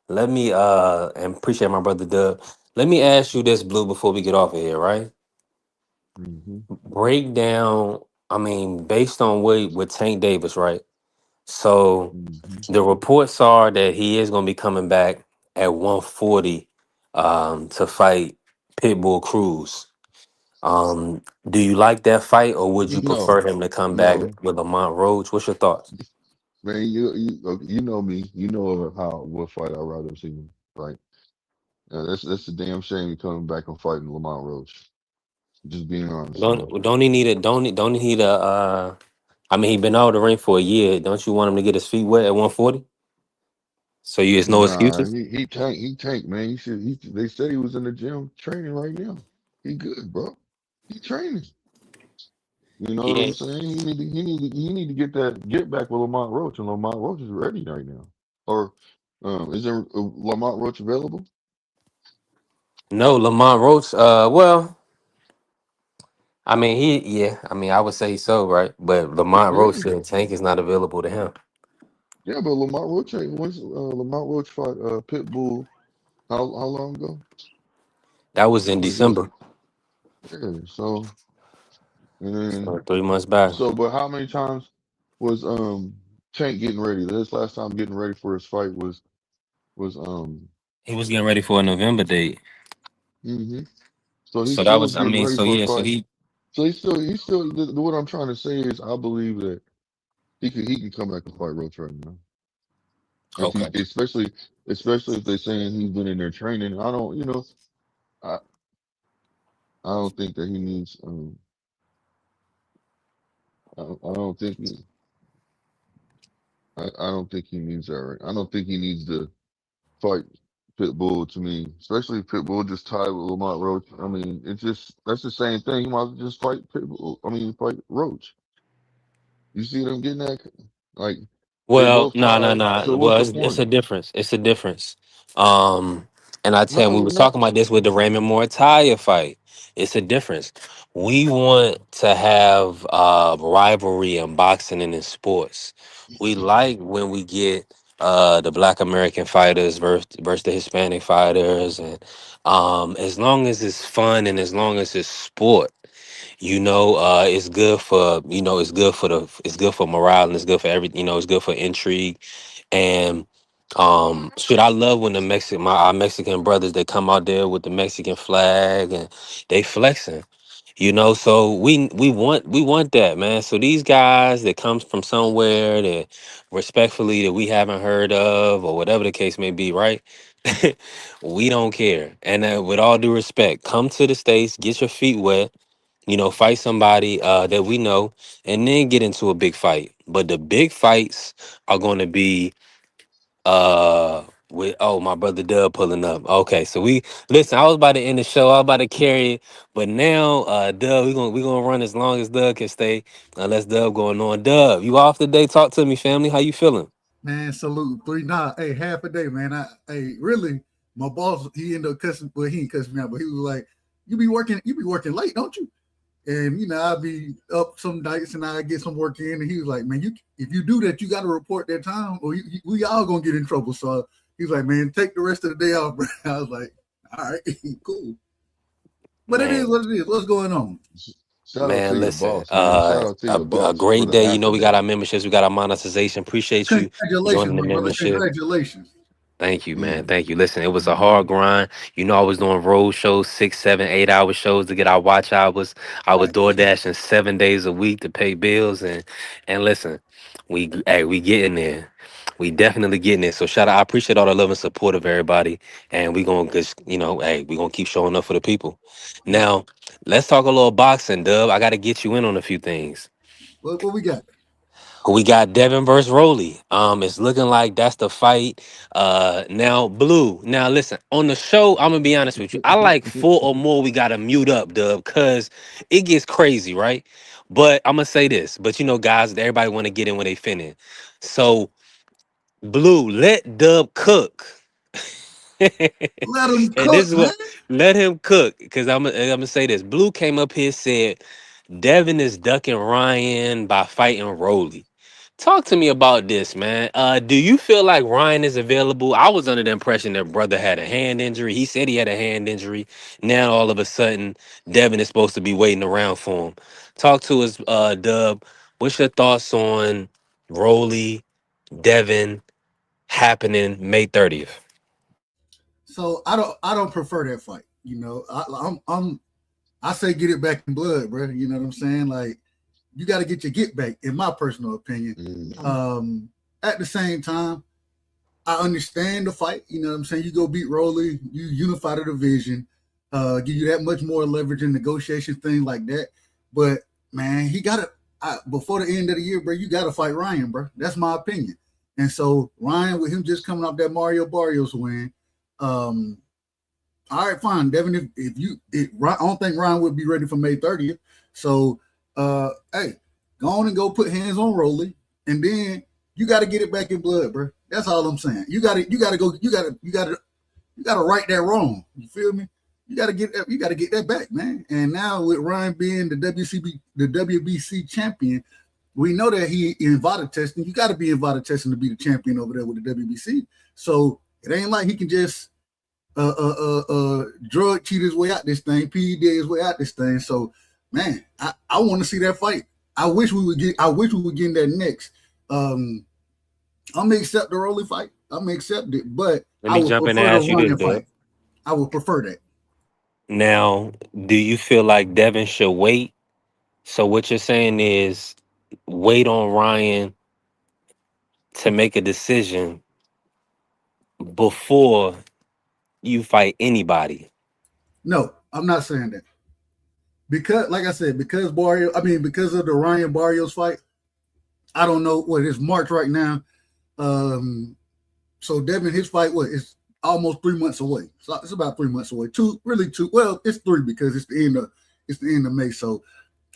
let me and appreciate my brother Dub. Let me ask you this, Blue, before we get off of here, right? Hmm. Break down, I mean, based on what with Tank Davis, right? So Hmm. the reports are that he is going to be coming back at 140 to fight Pitbull Cruz. Do you like that fight, or would you No, prefer him to come back no, with Lamont Roach? What's your thoughts? man. You know me. You know what fight I'd rather see him, right? That's a damn shame he coming back and fighting Lamont Roach. Just being honest, bro. Don't he need a don't he need a I mean, he been out of the ring for a year. Don't you want him to get his feet wet at 140? So you it's no Nah, excuses. he tank, man. They said he was in the gym training right now. He good, bro. He training. You know what Yeah. I'm saying? He need to get back with Lamont Roach, and Lamont Roach is ready right now. Or is there Lamont Roach available? No, Lamont Roach. Well, I mean, I mean, I would say so, right? But Lamont Roach Yeah, said Tank is not available to him. yeah, but Lamont Roach ain't once Lamont Roach fought Pitbull how long ago? That was in Like just December, yeah. So and then so 3 months back. but how many times was Tank getting ready? This last time getting ready for his fight was. He was getting ready for a November date. Hmm. So he So that still was was, I getting mean, ready so for a yeah, so fight. he So what I'm trying to say is I believe that he can come back and fight Roach right now. If he okay. especially if they're saying he's been in there training. I I don't think that he needs I don't think I don't think he needs that right. I don't think he needs to fight Pitbull to me, especially if Pitbull just tied with Lamont Roach. I mean, that's the same thing. He might as well just fight Pitbull. I mean, fight Roach. You see what I'm getting at? Like they Well, both no, no, tied. no. So what's Well, the it's a point? difference. It's a difference. Um, and I tell you, we No, was not talking about this with the Raymond Mortaia fight. It's a difference. We want to have rivalry in boxing and in sports. We like when we get the Black American fighters versus the Hispanic fighters, and as long as it's fun and as long as it's sport, it's good for it's good for morale and it's good for everything. It's good for intrigue and shit. I love when our Mexican brothers, they come out there with the Mexican flag and they flexing. So we want that, man. So these guys that comes from somewhere that respectfully that we haven't heard of or whatever the case may be, right? We don't care. And with all due respect, come to the States, get your feet wet, fight somebody that we know, and then get into a big fight. But the big fights are going to be With my brother Dub pulling up. Okay, so we listen. I was about to end the show. I was about to carry it, but now, Dub, we gonna run as long as Dub can stay. Unless Dub going on. Dub, you off today? Talk to me, family. How you feeling? Man, salute. Three, nah, hey, half a day, man. Really, my boss, he ended up cussing, well, he ain't cussing me out, but he was like, you be working late, don't you? And I'll be up some nights and I get some work in. And he was like, man, if you do that, you got to report that time, or we all gonna get in trouble. So he's like, man, take the rest of the day off, bro. I was like, all right, cool. But it is Man, what it is. What's going on? Shout out to man, your listen. boss, man. Shout out to your A boss for great the day. You know, we got accolade. our memberships. We got our monetization. Appreciate you Congratulations, joining the my brother. membership. Congratulations. Thank you, man. Mm. Thank you. Listen, it was a hard grind. You know, I was doing road shows, 6, 7, 8 hour shows to get our watch hours. I was Right. door dashing 7 days a week to pay bills. And listen, we getting there. We definitely getting there. So shout out. I appreciate all the love and support of everybody. And we gonna just, we gonna keep showing up for the people. Right. Now, let's talk a little boxing, Dub. I gotta get you in on a few things. What we got? We got Devin versus Rolly. It's looking like that's the fight. Now Blue. Now listen, on the show, I'm gonna be honest with you. I like 4 or more. We gotta mute up, Dub, because it gets crazy, right? But I'm gonna say this. But guys, everybody want to get in when they finish. So Blue, let Dub cook. And Let him this cook, is man. what let him cook. Because I'm gonna say this. Blue came up here said Devin is ducking Ryan by fighting Rolly. Talk to me about this, man. Do you feel like Ryan is available? I was under the impression that brother had a hand injury. He said he had a hand injury. Now all of a sudden, Devin is supposed to be waiting around for him. Talk to us, Dub. What's your thoughts on Rolly, Devin happening May 30th? So I don't prefer that fight. I say get it back in blood, bro. You know what I'm saying? Like you got to get your get back, in my personal opinion. Mm. At the same time, I understand the fight. You know what I'm saying? You go beat Rolly, you unify the division, give you that much more leverage in negotiation, things like that. But man, he got to before the end of the year, bro. You got to fight Ryan, bro. That's my opinion. And so Ryan, with him just coming off that Mario Barrios win, um, all right, fine, Devin. I don't think Ryan would be ready for May 30th. So, hey, go on and go put hands on Rolly, and then you got to get it back in blood, bro. That's all I'm saying. You got to go. You got to right that wrong. You feel me? You got to get that back, man. And now with Ryan being the WBC champion, we know that he invited testing. You got to be invited testing to be the champion over there with the WBC. So it ain't like he can just drug cheat his way out this thing, PED his way out this thing. So, man, I want to see that fight. I wish we would get in that next. I'm gonna accept the Rolly fight. I'm gonna accept it, but Let I me would jump in and prefer the ask you this, Ryan Dub. fight. I would prefer that. Now, do you feel like Devin should wait? So what you're saying is wait on Ryan to make a decision before you fight anybody. No, I'm not saying that because, like I said, because of the Ryan Barrios fight. I don't know what it's March right now. Um, so Devin, his fight, is almost 3 months away. So it's about 3 months away. Two. Well, it's three because it's the end of May. So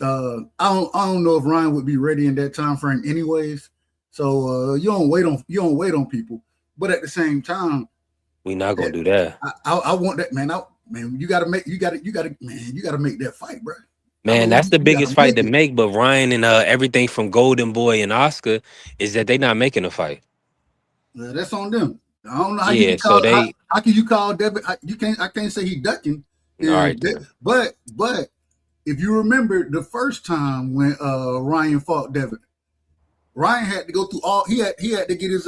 I don't know if Ryan would be ready in that time frame, anyways. So you don't wait on people, but at the same time, We not gonna that do that. I want that, man. Man, you gotta make that fight, bro. I Man, believe that's the you gotta biggest fight make to it. make. But Ryan and everything from Golden Boy and Oscar is that they not making a fight. That's on them. I don't know how you Yeah, can so call. they How can you call Devin? You can't. I can't say he ducking. all right then. But if you remember the first time when Ryan fought Devin, Ryan had to go through all. He had to get his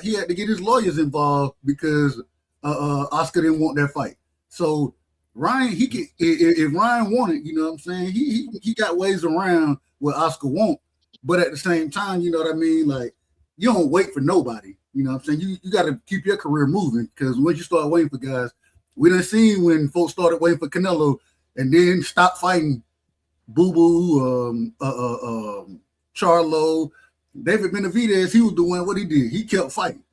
he had to get his lawyers involved because Oscar didn't want that fight. So Ryan, he could if Ryan wanted, you know what I'm saying. He got ways around what Oscar won't, but at the same time, you know what I mean. Like you don't wait for nobody. You know what I'm saying. You got to keep your career moving because once you start waiting for guys, we done seen when folks started waiting for Canelo and then stopped fighting. Boo Boo, Charlo, David Benavidez, he was doing what he did. He kept fighting.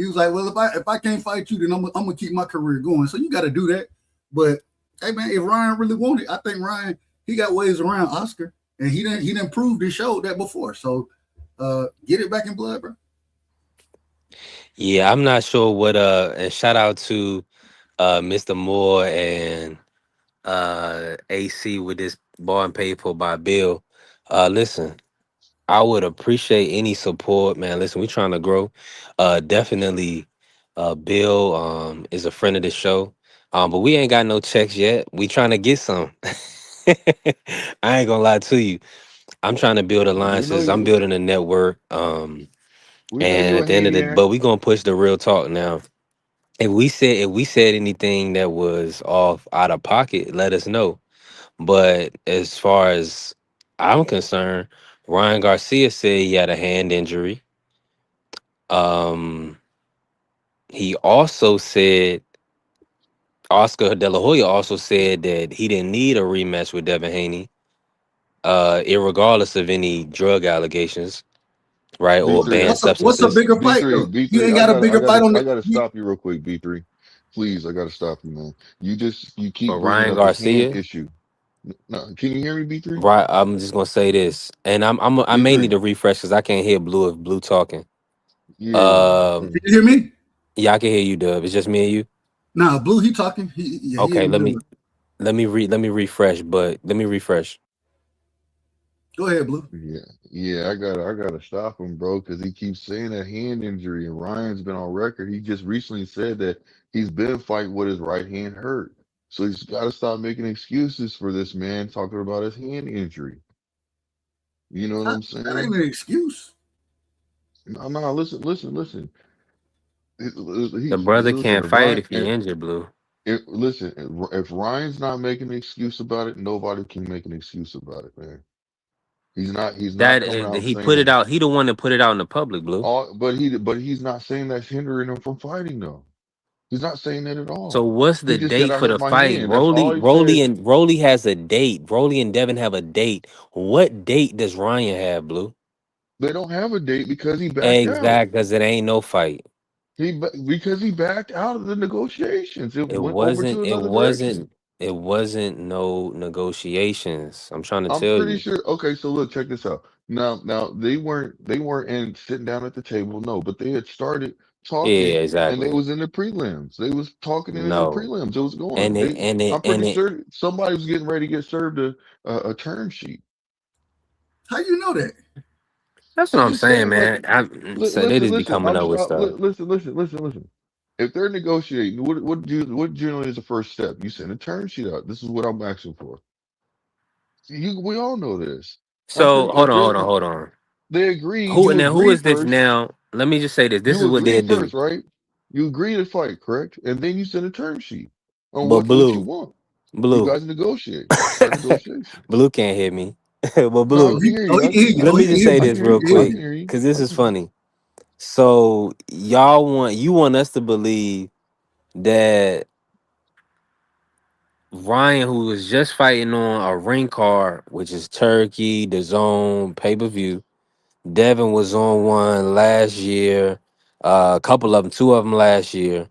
He was like, well, if I can't fight you, then I'm gonna keep my career going. So you got to do that. But hey, man, if Ryan really wanted, I think Ryan he got ways around Oscar, and he didn't prove and showed that before. So get it back in blood, bro. Yeah, I'm not sure what and shout out to Mr. Moore and AC with this bar and paid for by Bill. Listen, I would appreciate any support, man. Listen, we trying to grow. Definitely Bill is a friend of the show. But we ain't got no checks yet. We trying to get some. I ain't gonna lie to you. I'm trying to build We know alliances. I'm you. building a network. We know And you at a the end of the, Haney. but we gonna push the real talk now. If we said anything that was off out of pocket, let us know. But as far as I'm concerned, Ryan Garcia said he had a hand injury. Um, he also said Oscar De La Hoya also said that he didn't need a rematch with Devin Haney, irregardless of any drug allegations, right, B or three. banned What's a substances. bigger B fight three. though? B He three. ain't got a bigger fight on I the. gotta stop you real quick. B three. Please, I gotta stop you, man. You keep For bringing Ryan up this hand Garcia, issue. No, can you hear me, B three? right? I'm just gonna say this, and I B may need three. to refresh because I can't hear Blue if Blue talking. Yeah. Um, Can you hear me? yeah, I can hear you, Dub. It's just me and you. Nah, Blue. He talking. He Okay, in the let middle. me let me refresh, but let me refresh. Go ahead, Blue. Yeah, yeah, I gotta stop him, bro, because he keeps saying a hand injury, and Ryan's been on record. He just recently said that he's been fighting with his right hand hurt. So he's got to stop making excuses for this man talking about his hand injury. You know what I'm That ain't saying? an excuse. No, no, listen. The He's brother listen. can't If fight Ryan, if he injured, Blue. listen, if Ryan's not making an excuse about it, nobody can make an excuse about it, man. He's not That coming out he saying put it that. out. He the one that put it out in the public, Blue. But he's not saying that's hindering him from fighting though. He's not saying that at So all. what's He the just said date I for hurt the my fight? hand. That's all he said. Rolly has a date. Rolly and Devin have a date. What date does Ryan have, Blue? They don't have a date because he backed out. Exact, because it ain't no fight. Because he backed out of the negotiations. It It went over wasn't. to It another direction. wasn't. It wasn't no negotiations. I'm trying to I'm tell pretty you. sure. Okay, so look, check this out. Now they weren't in sitting down at the table, no, but they had started Yeah, talking and they exactly. was in the prelims. They was talking and in the No, prelims. It was going. and it and it I'm and pretty it. sure somebody was getting ready to get served a term sheet. How you know that? That's what I'm I'm just saying, saying, like, man. So they just be listen. coming up with stuff. Listen. If they're negotiating, what generally is the first step? You send a term sheet out. This is what I'm asking for. We all know this. So If they're hold on. they agree, Who you now? Who agree is this first. now? Let me just say this. This You is what agree they'll do. first, right? You agree to fight, correct? And then you send a term sheet on But what you blue, want. You blue, guys negotiate. Start negotiations. blue can't hear me. But No, I blue, can hear Oh, you. he can hear you. let Oh, he me can just hear say you. I this can He hear real can you. hear I you. can quick, hear you. because this I is can hear you. funny. So you want us to believe that Ryan, who was just fighting on a ring card, which is Turkey, the Zone, pay per view. Devin was on one last year, a couple of them, two of them last year,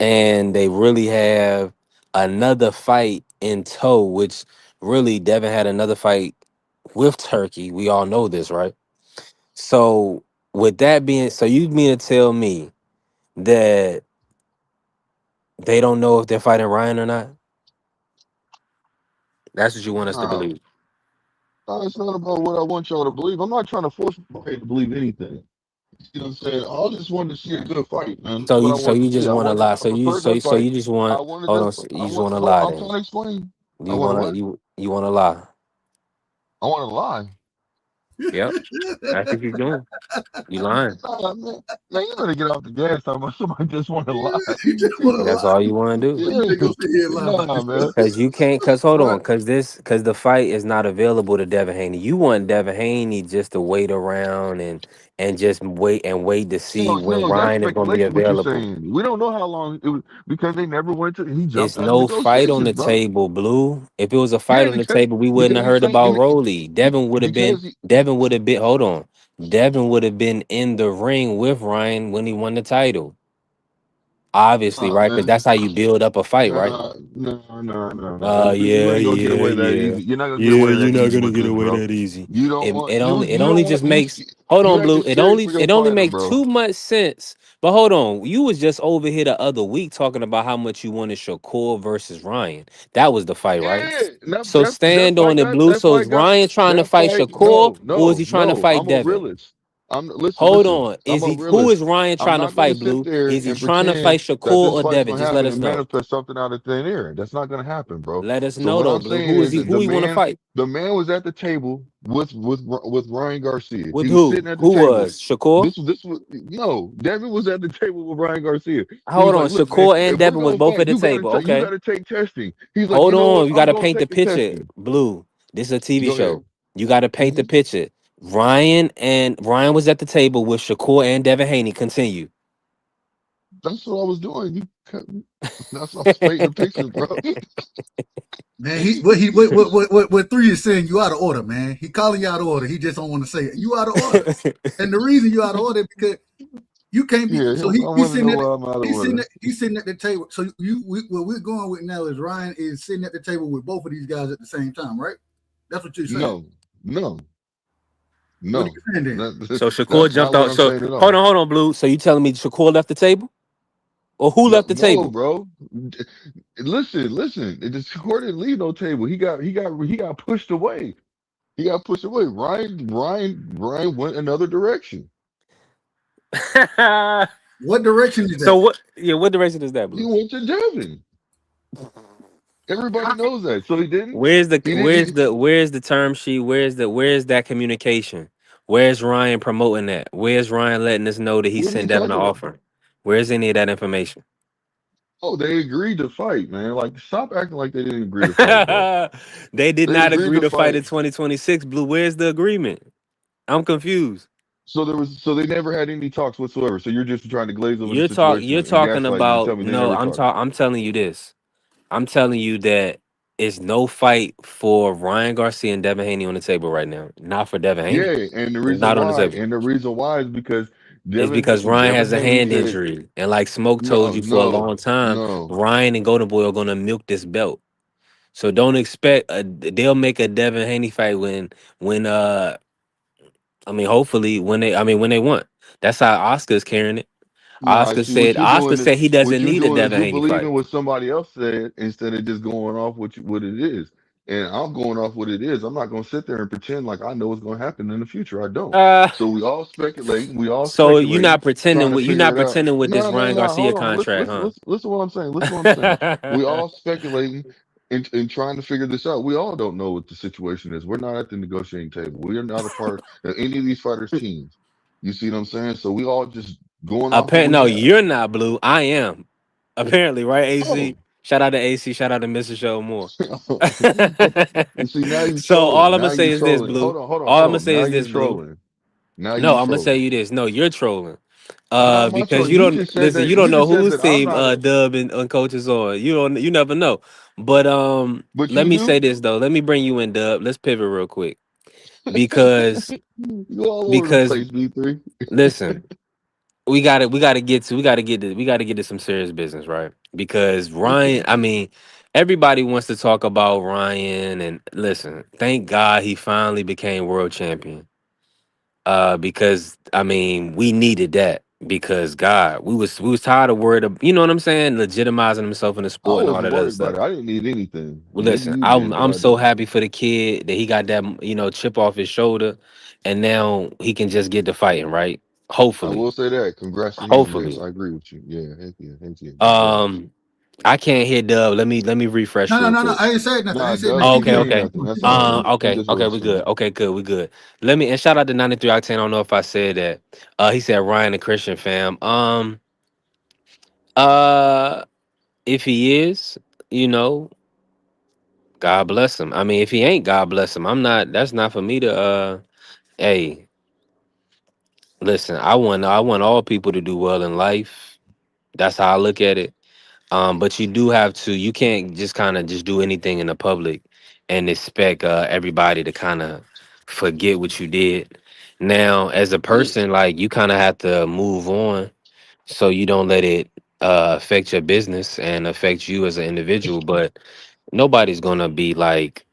and they really have another fight in tow. Which really Devin had another fight with Turkey. We all know this, right? So with that being, so you mean to tell me that they don't know if they're fighting Ryan or not? That's what you want us to No, believe. no, it's not about what I want y'all to believe. I'm not trying to force anybody to believe anything. You know what I'm saying? I just wanted to see a good fight, man. That's what I So wanted you to see. just want to lie. I preferred that So fight. you just I want wanted hold that on. fight. You just want to lie I'm then. trying to explain. Do I you want to want to what? you want to lie? I want to lie. Yep, that's what you're doing. You lying. Nah, man, you better get off the gas talking about somebody just want to lie. He just want to That's lie. all you want to do. But you ain't gonna Yeah, sit here and lie about nah, this man. stuff. Cause you can't. Cause hold on. But Cause the fight is not available to Devin Haney. You want Devin Haney just to wait around and just wait to see when no, that's Ryan is going to be speculation. What you're available. saying? We don't know how long it was because they never went to. He It's jumped out of no fight on negotiations, the bro. table, Blue. If it was a fight Yeah, on the table, we wouldn't have because he's heard saying about Rolly. because he, Devin would have been. Hold on. Devin would have been in the ring with Ryan when he won the title. Obviously, Nah, right? Because man. that's how you build up a fight, right? Nah, no, no, no, no. You Yeah, ain't gonna get yeah, away that yeah, easy. You're not gonna get yeah. away You're that not easy gonna with get this, away bro. that easy. You don't It, want it only it you only don't just want makes hold you on, acting Blue. scared for your It only fighter, makes bro. too much sense. But hold on, you was just over here the other week talking about how much you wanted Shakur versus Ryan. That was the fight, right? Yeah, So stand on it, Blue. So is Ryan trying to that fight fight. Shakur No, or is no, he trying to no. fight I'm a Devin? realist. Listen, Hold listen. on. I'm Is a he who is realist. Ryan I'm trying to not gonna fight, sit Blue? there Is he and trying to pretend fight that Shakur this or fight's Devin? gonna Just let happen us and know. manifest something out of thin air. That's not gonna happen, bro. Let us So know what though, I'm Blue. saying Who is is he? that Who he want to fight? the man was at the table with Ryan Garcia. With He was who? sitting at the Who table. was Shakur? This was no. Devin was at the table with Ryan Garcia. He was Hold on. like, "Listen, if Shakur and if we're Devin was gonna both fight, at the table. you Okay. gotta take testing." He's like, "You Hold know on. what? You got I'm to gonna paint the take the picture, testing." Blue. This is a TV Go ahead. show. You got to paint hmm the picture. Ryan was at the table with Shakur and Devin Haney. Continue. That's what I was doing. That's what I was painting the picture, bro. Man, what three is saying you out of order, man. He calling you out of order. He just don't want to say it. You out of order. And the reason you out of order is because you can't be Yeah, so I he's want to sitting know at why I'm out of order. he's sitting at the table. So what we're going with now is Ryan is sitting at the table with both of these guys at the same time, right? That's what you're saying. No, no, What are no. you saying then? So Shakur That's jumped not what off. I'm So saying at all. hold on, Blue. So you telling me Shakur left the table? Or who No, left the no, table? bro. Listen. The score didn't leave no table. He got pushed away. He got pushed away. Ryan went another direction. What direction is So that? what? Yeah, what direction is that, He Blue? went to Devin. Everybody knows that. So he didn't. Where's the He didn't. where's the term sheet? Where's that communication? Where's Ryan promoting that? Where's Ryan letting us know that he What are you sent Devin an talking about? offer? Where's any of that information? Oh, they agreed to fight, man. Like, stop acting like they didn't agree to fight, bro. They did They not agreed agree to to fight fight. in 2026. Blue, where's the agreement? I'm confused. So they never had any talks whatsoever. So you're just trying to glaze over the situation You're and talking gaslight me and tell about me they no, never talked. I'm telling you this. I'm telling you that it's no fight for Ryan Garcia and Devin Haney on the table right now. Not for Devin Haney. Yeah, and It's not on the table. the reason why is because It's because Ryan Devin has a Haney hand said, injury. And like Smoke told no, you for a no, long time, no. Ryan and Golden Boy are gonna milk this belt. So don't expect they'll make a Devin Haney fight when I mean hopefully when they want. That's how Oscar's carrying it. Nah, see Oscar said he what doesn't you're need a doing is Devin you Haney fight. believing what somebody else said instead of just going off what it is. And I'm going off what it is. I'm not going to sit there and pretend like I know what's going to happen in the future. I don't. Uh So we all so you're speculating, not pretending trying to with figure it out. this No, no, Ryan no. Garcia Hold on. contract, huh? Listen what I'm saying. Listen what I'm saying. We all speculating and trying to figure this out. We all don't know what the situation is. We're not at the negotiating table. We are not a part of any of these fighters' teams. You see what I'm saying? So we all just going off what Apparently, we no, have. you're not Blue. I am. Apparently, right, AC? Oh, Shout out to AC. Shout out to Mr. Show more. you see, now you So all trolling. I'm gonna Now say you is this, trolling. Blue. Hold All I'm gonna on. say Now is you're this, Blue. trolling. Now No, you I'm gonna say trolling. you this. No, you're trolling. How am I Because trolling? you You don't just said listen. that. You don't You know just said whose that I'm team not. Dub and Coach is on. You never know. But But let you me do. say this though. Let me bring you in, Dub. Let's pivot real quick because You all over the because place, B3. listen. We gotta get to some serious business, right? Because Ryan, Okay. I mean, everybody wants to talk about Ryan and listen, thank God he finally became world champion. Because I mean, we needed that because God, we was tired of worried of, you know what I'm saying, legitimizing himself in the I sport and all wasn't that other worried about stuff. it. I didn't need anything. Well, Maybe listen, you I'm did, but I'm I so didn't. happy for the kid that he got that chip off his shoulder, and now he can just get to fighting, right? I Hopefully, will say that. Congrats to him. Yes, hopefully. I agree with you. Yeah, heck yeah. Congrats. Um, I can't hear Dub. Let me refresh real No. quick. I ain't saying nothing. I Nah, ain't saying Dub nothing. Oh, Keep ain't okay, going. saying okay. nothing. That's all right. He just Okay, we good. listening. Okay, good, we good. Let me and shout out to 93 Octane. I don't know if I said that. He said Ryan the Christian fam. Uh, if he is, you know, God bless him. I mean, if he ain't, God bless him. I'm not. That's not for me to. Hey, listen. I want all people to do well in life. That's how I look at it. But you do have to. You can't just kind of just do anything in the public and expect everybody to kind of forget what you did. Now, as a Yeah. person, like you kind of have to move on so you don't let it affect your business and affect you as an individual. But nobody's gonna be like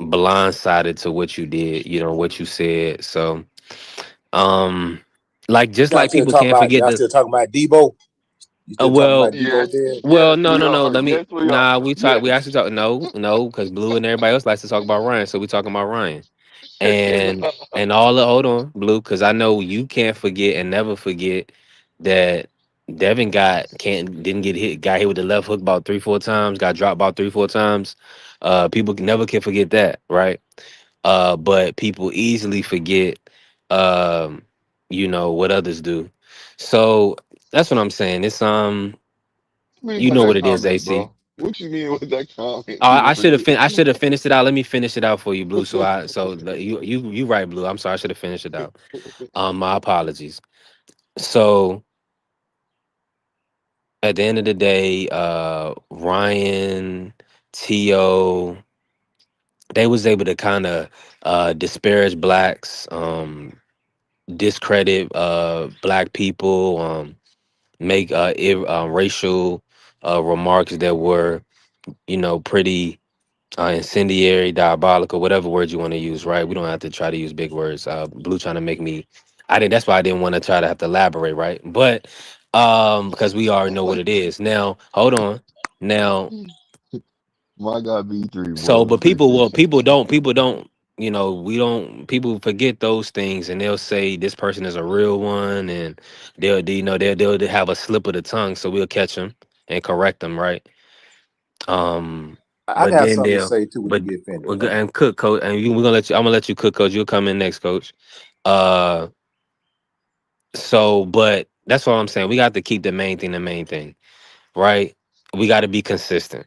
blindsided to what you did, you know, what you said. So, um, like just like people can't forget Y'all the still talking about Debo? You still talking well, about Yes, Debo dead? well, yes, no, we no, no. are. Let me. Yes, we are. Nah, we talk. We Yes. actually talk. No, no, because Blue and everybody else likes to talk about Ryan, so we talking about Ryan and all the. Hold on, Blue, because I know you can't forget and never forget that Devin didn't get hit. Got hit with the left hook about 3 4 times. Got dropped about 3 4 times. People never can forget that, right? But people easily forget, um, you know what others do. So that's what I'm saying. It's What you mean you by know what that it is, comment, AC. bro? What you mean with that comment? People I should have forget. I should have finished it out. Let me finish it out for you, Blue. You right, Blue. I'm sorry. I should have finished it out. My apologies. So at the end of the day, Ryan, To, they was able to kind of disparage blacks, discredit black people, make racial remarks that were, you know, pretty incendiary, diabolical, whatever word you want to use, right? We don't have to try to use big words. Blue trying to make me, I didn't. That's why I didn't want to try to have to elaborate, right? But because we already know what it is. Now, hold on. Now, My guy B3, so boy, but people, well, appreciate you. people don't. You know, we don't. People forget those things, and they'll say this person is a real one, and they'll have a slip of the tongue, so we'll catch them and correct them, right? Um, I but got then something to they'll, say too when you but get finished, we're man. and cook coach, and we're gonna let you. I'm gonna let you cook coach. You'll come in next, coach. Uh, so, but that's what I'm saying. We got to keep the main thing, right? We got to be consistent.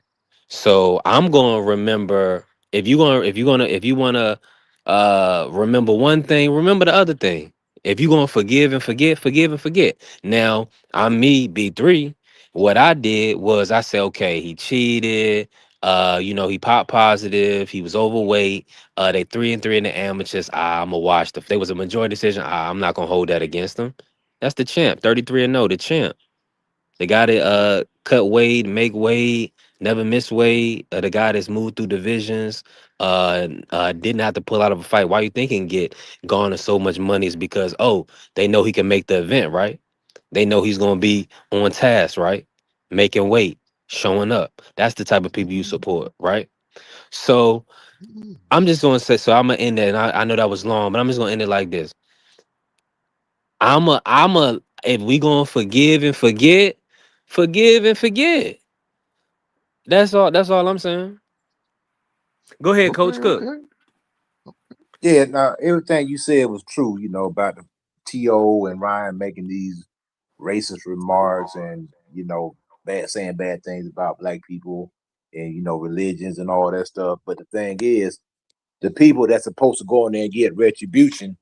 So I'm gonna remember if you wanna remember one thing, remember the other thing. If you gonna forgive and forget, forgive and forget. Now I'm me B3. What I did was I said, okay, he cheated. You know, he popped positive. He was overweight. They 3-3 in the amateurs. I'm gonna watch the. If there was a majority decision, I'm not gonna hold that against him. That's the champ. 33-0, the champ. The guy that cut weight, make weight, never miss weight. The guy that's moved through divisions, didn't have to pull out of a fight. Why you think he can get garner so much money? Is because they know he can make the event, right? They know he's gonna be on task, right? Making weight, showing up. That's the type of people you support, right? So I'm just gonna say, so I'm gonna end it. And I know that was long, but I'm just gonna end it like this. If we gonna forgive and forget, forgive and forget. That's all I'm saying. Go ahead, Okay, Coach Cook. okay. Yeah, now everything you said was true. You know about the To and Ryan making these racist remarks and saying bad things about black people and religions and all that stuff. But the thing is, the people that's supposed to go in there and get retribution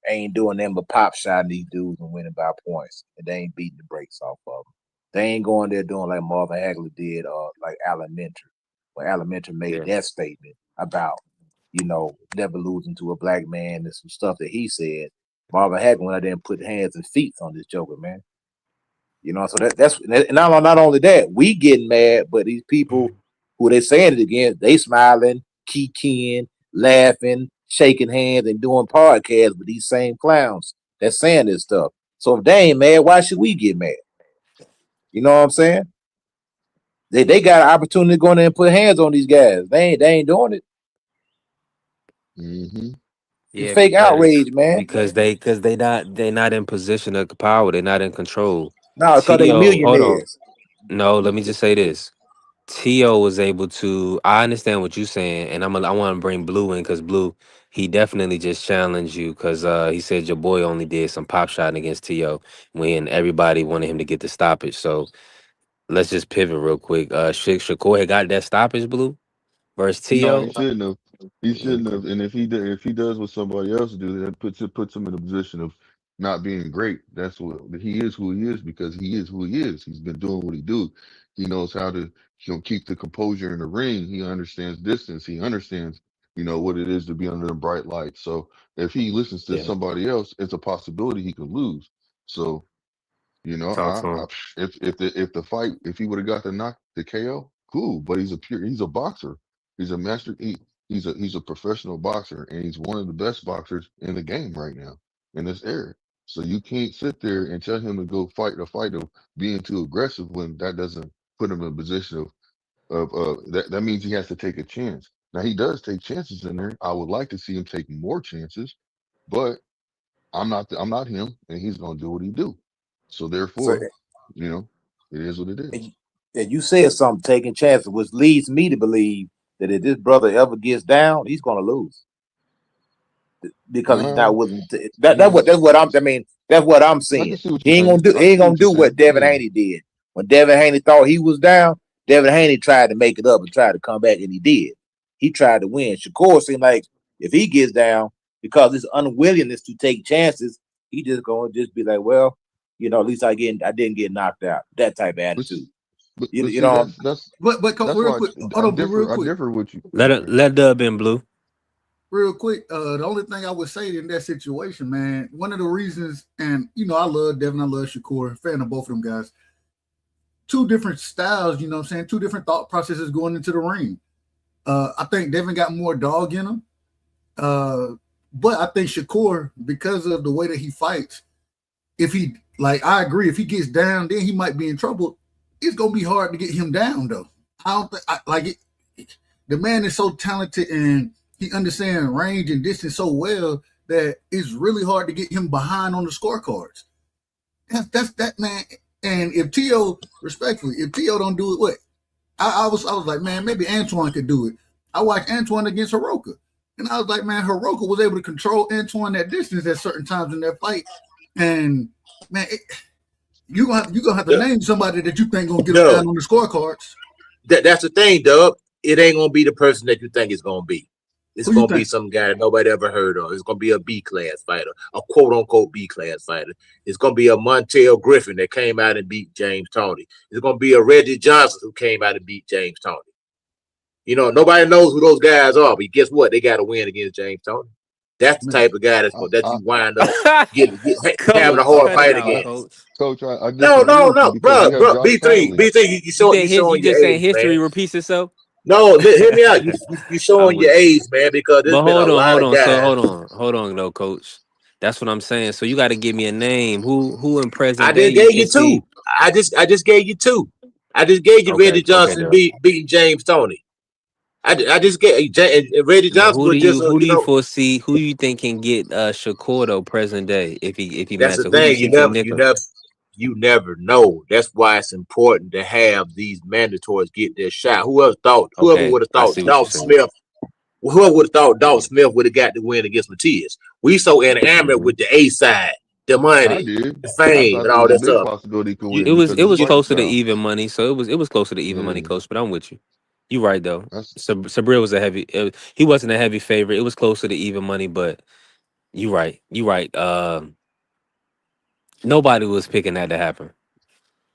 ain't doing them but pop shotting these dudes and winning by points, and they ain't beating the brakes off of them. They ain't going there doing like Marvin Hagler did, or like Alan Minter, when Alan Minter made Yeah. that statement about never losing to a black man and some stuff that he said. Marvin Hagler went out there and put hands and feet on this Joker, man. So that's and not only that, we getting mad, but these people who they saying it again, they smiling, kikiing, laughing, shaking hands, and doing podcasts with these same clowns that's saying this stuff. So if they ain't mad, why should we get mad? You know what I'm saying? They got an opportunity to go in there and put hands on these guys. They ain't doing it. Mm-hmm. It's Yeah, fake outrage, man. they not in position of power. They're not in control. No, it's because they Hold on. millionaires. No, let me just say this. To was able to. I understand what you're saying, and I want to bring Blue in because Blue, he definitely just challenged you because he said your boy only did some pop shotting against To when everybody wanted him to get the stoppage. So let's just pivot real quick. Shakur had got that stoppage, Blue versus No, he To. shouldn't have. He shouldn't have. And if he does what somebody else do, that puts him in a position of not being great. That's what he is who he is because he is who he is. He's been doing what he do. He knows how to keep the composure in the ring. He understands distance. He understands what it is to be under the bright light. So if he listens to Yeah, somebody else, it's a possibility he could lose. So, talk to him. if he would have got the KO, cool. But he's a boxer. He's a master. He's a professional boxer, and he's one of the best boxers in the game right now in this era. So you can't sit there and tell him to go fight a fight of being too aggressive when that doesn't put him in a position of that means he has to take a chance. Now he does take chances in there. I would like to see him take more chances, but I'm not him, and he's gonna do what he do. So So therefore, it is what it and is. you said something, taking chances, which leads me to believe that if this brother ever gets down, he's gonna lose because he's not Uh, willing to. yeah, That's what I'm I can seeing. see what He you're ain't gonna saying. do. I He can ain't see gonna what you're do what saying. Devin Yeah, Haney did. When Devin Haney thought he was down, Devin Haney tried to make it up and tried to come back, and he did. He tried to win. Shakur seemed like if he gets down because his unwillingness to take chances, he just gonna just be like, well, at least I didn't get knocked out. That type of but s- attitude. but You see, know. But that's real why quick, hold I on, Blue, real differ. I quick, differ with you. Let Dub in, Blue. real quick. The only thing I would say in that situation, man, one of the reasons, and I love Devin, I love Shakur, fan of both of them guys. Two different styles, you know what I'm saying? Two different thought processes going into the ring. I think Devin got more dog in him. But I think Shakur, because of the way that he fights, I agree, if he gets down, then he might be in trouble. It's gonna be hard to get him down, though. I don't think the man is so talented and he understands range and distance so well that it's really hard to get him behind on the scorecards. That's that man. And if respectfully, if Tio don't do it, what? I was like, man, maybe Antoine could do it. I watched Antoine against Hiroka, and I was like, man, Hiroka was able to control Antoine that distance at certain times in that fight. And man, you gonna have to name somebody that you think gonna get him No, down on the scorecards. that's the thing, Dub. It ain't gonna be the person that you think it's gonna be. It's Who you gonna be think? some guy that nobody ever heard of. It's gonna be a B class fighter, a quote unquote B class fighter. It's gonna be a Montel Griffin that came out and beat James Toney. It's gonna be a Reggie Johnson who came out and beat James Toney. Nobody knows who those guys are, but guess what? They got to win against James Toney. That's the Man, type of guy I, that I, you wind up having a Coach, hard cut it fight out, against. Coach. Coach, I No, disagree no, with you no, because bro, you have bro. Josh B3, Parley. B3, you You showing your just saying age, man. history repeats itself? No, hear me out. You I'm showing your with you. age, man, because there's But been a lot hold of on. So guys. hold on, though, Coach. That's what I'm saying. So you got to give me a name. Who in I present day just you gave can you see? two. I just gave you two. I just gave you Okay, Reggie okay, Johnson though. beating James Toney. I just gave and Reggie But Johnson was just who do you foresee? Who you think can get Shakur though present day if he that's the matches? Who do you thing. think can nick him? You never know. That's why it's important to have these mandatories get their shot. Whoever Okay, would have I thought see what you're Dalton saying. Smith, whoever would have thought Dalton Smith would have got the win against Matias. We so enamored Hmm. with the A side, the I money, did. the I fame, thought and there all was a that big stuff. possibility he could You, win It because of his was you, fighting closer to style. even money, so it was closer to even money, Yeah, Coach. But I'm with you. You right though. that's Sabril was a heavy. He wasn't a heavy favorite. It was closer to even money, but you right. You right. Nobody was picking that to happen.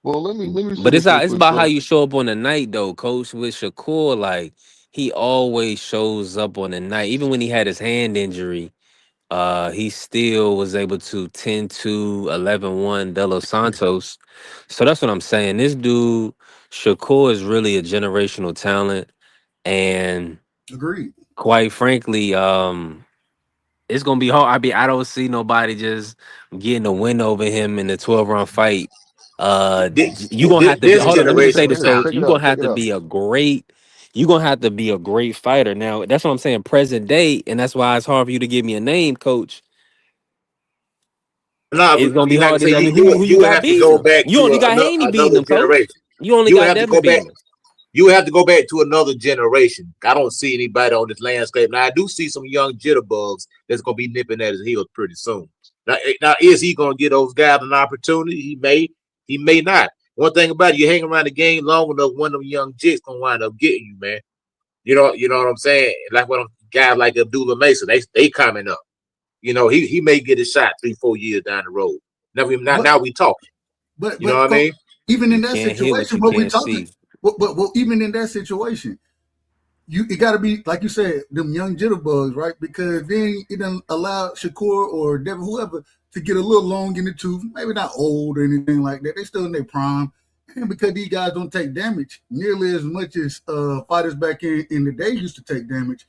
well. Let me say But this real it's quick. about how So you show up on the night though, Coach. With Shakur, like he always shows up on the night. Even when he had his hand injury, he still was able to 10-2, 11-1 De Los Santos. So that's what I'm saying. This dude, Shakur, is really a generational talent. And agreed. quite frankly, it's gonna be hard. I don't see nobody just getting a win over him in the 12-round fight. You gonna have to be. this Hold on, let me just say generational this, hey, Coach. check talent. it You gonna out. have Check it to out. be a great. You gonna have to be a great fighter. Now that's what I'm saying. Present day, and that's why it's hard for you to give me a name, Coach. No, It's gonna be you like I hard say, to. I mean, who you you would got have to beating go him? back You to only got Haney beating another him, Coach. generation. You only You would got have to Devin go back. beating him. You would have to go back to another generation. I don't see anybody on this landscape. Now I do see some young jitterbugs that's gonna be nipping at his heels pretty soon. Now is he gonna get those guys an opportunity? He may not. One thing about it, you hang around the game long enough, one of them young jits gonna wind up getting you, man. You know what I'm saying? Like what guys like Abdullah Mason, they coming up. He may get a shot 3-4 years down the road. But Now we talking. but You know but what I Coach, mean? even You in that can't hear what situation, you what we can't talking, see. well, even in that situation, it got to be like you said, them young jitterbugs, right? Because then it doesn't allow Shakur or Devin, whoever, to get a little long in the tooth. Maybe not old or anything like that. They still in their prime, and because these guys don't take damage nearly as much as fighters back in the day used to take damage,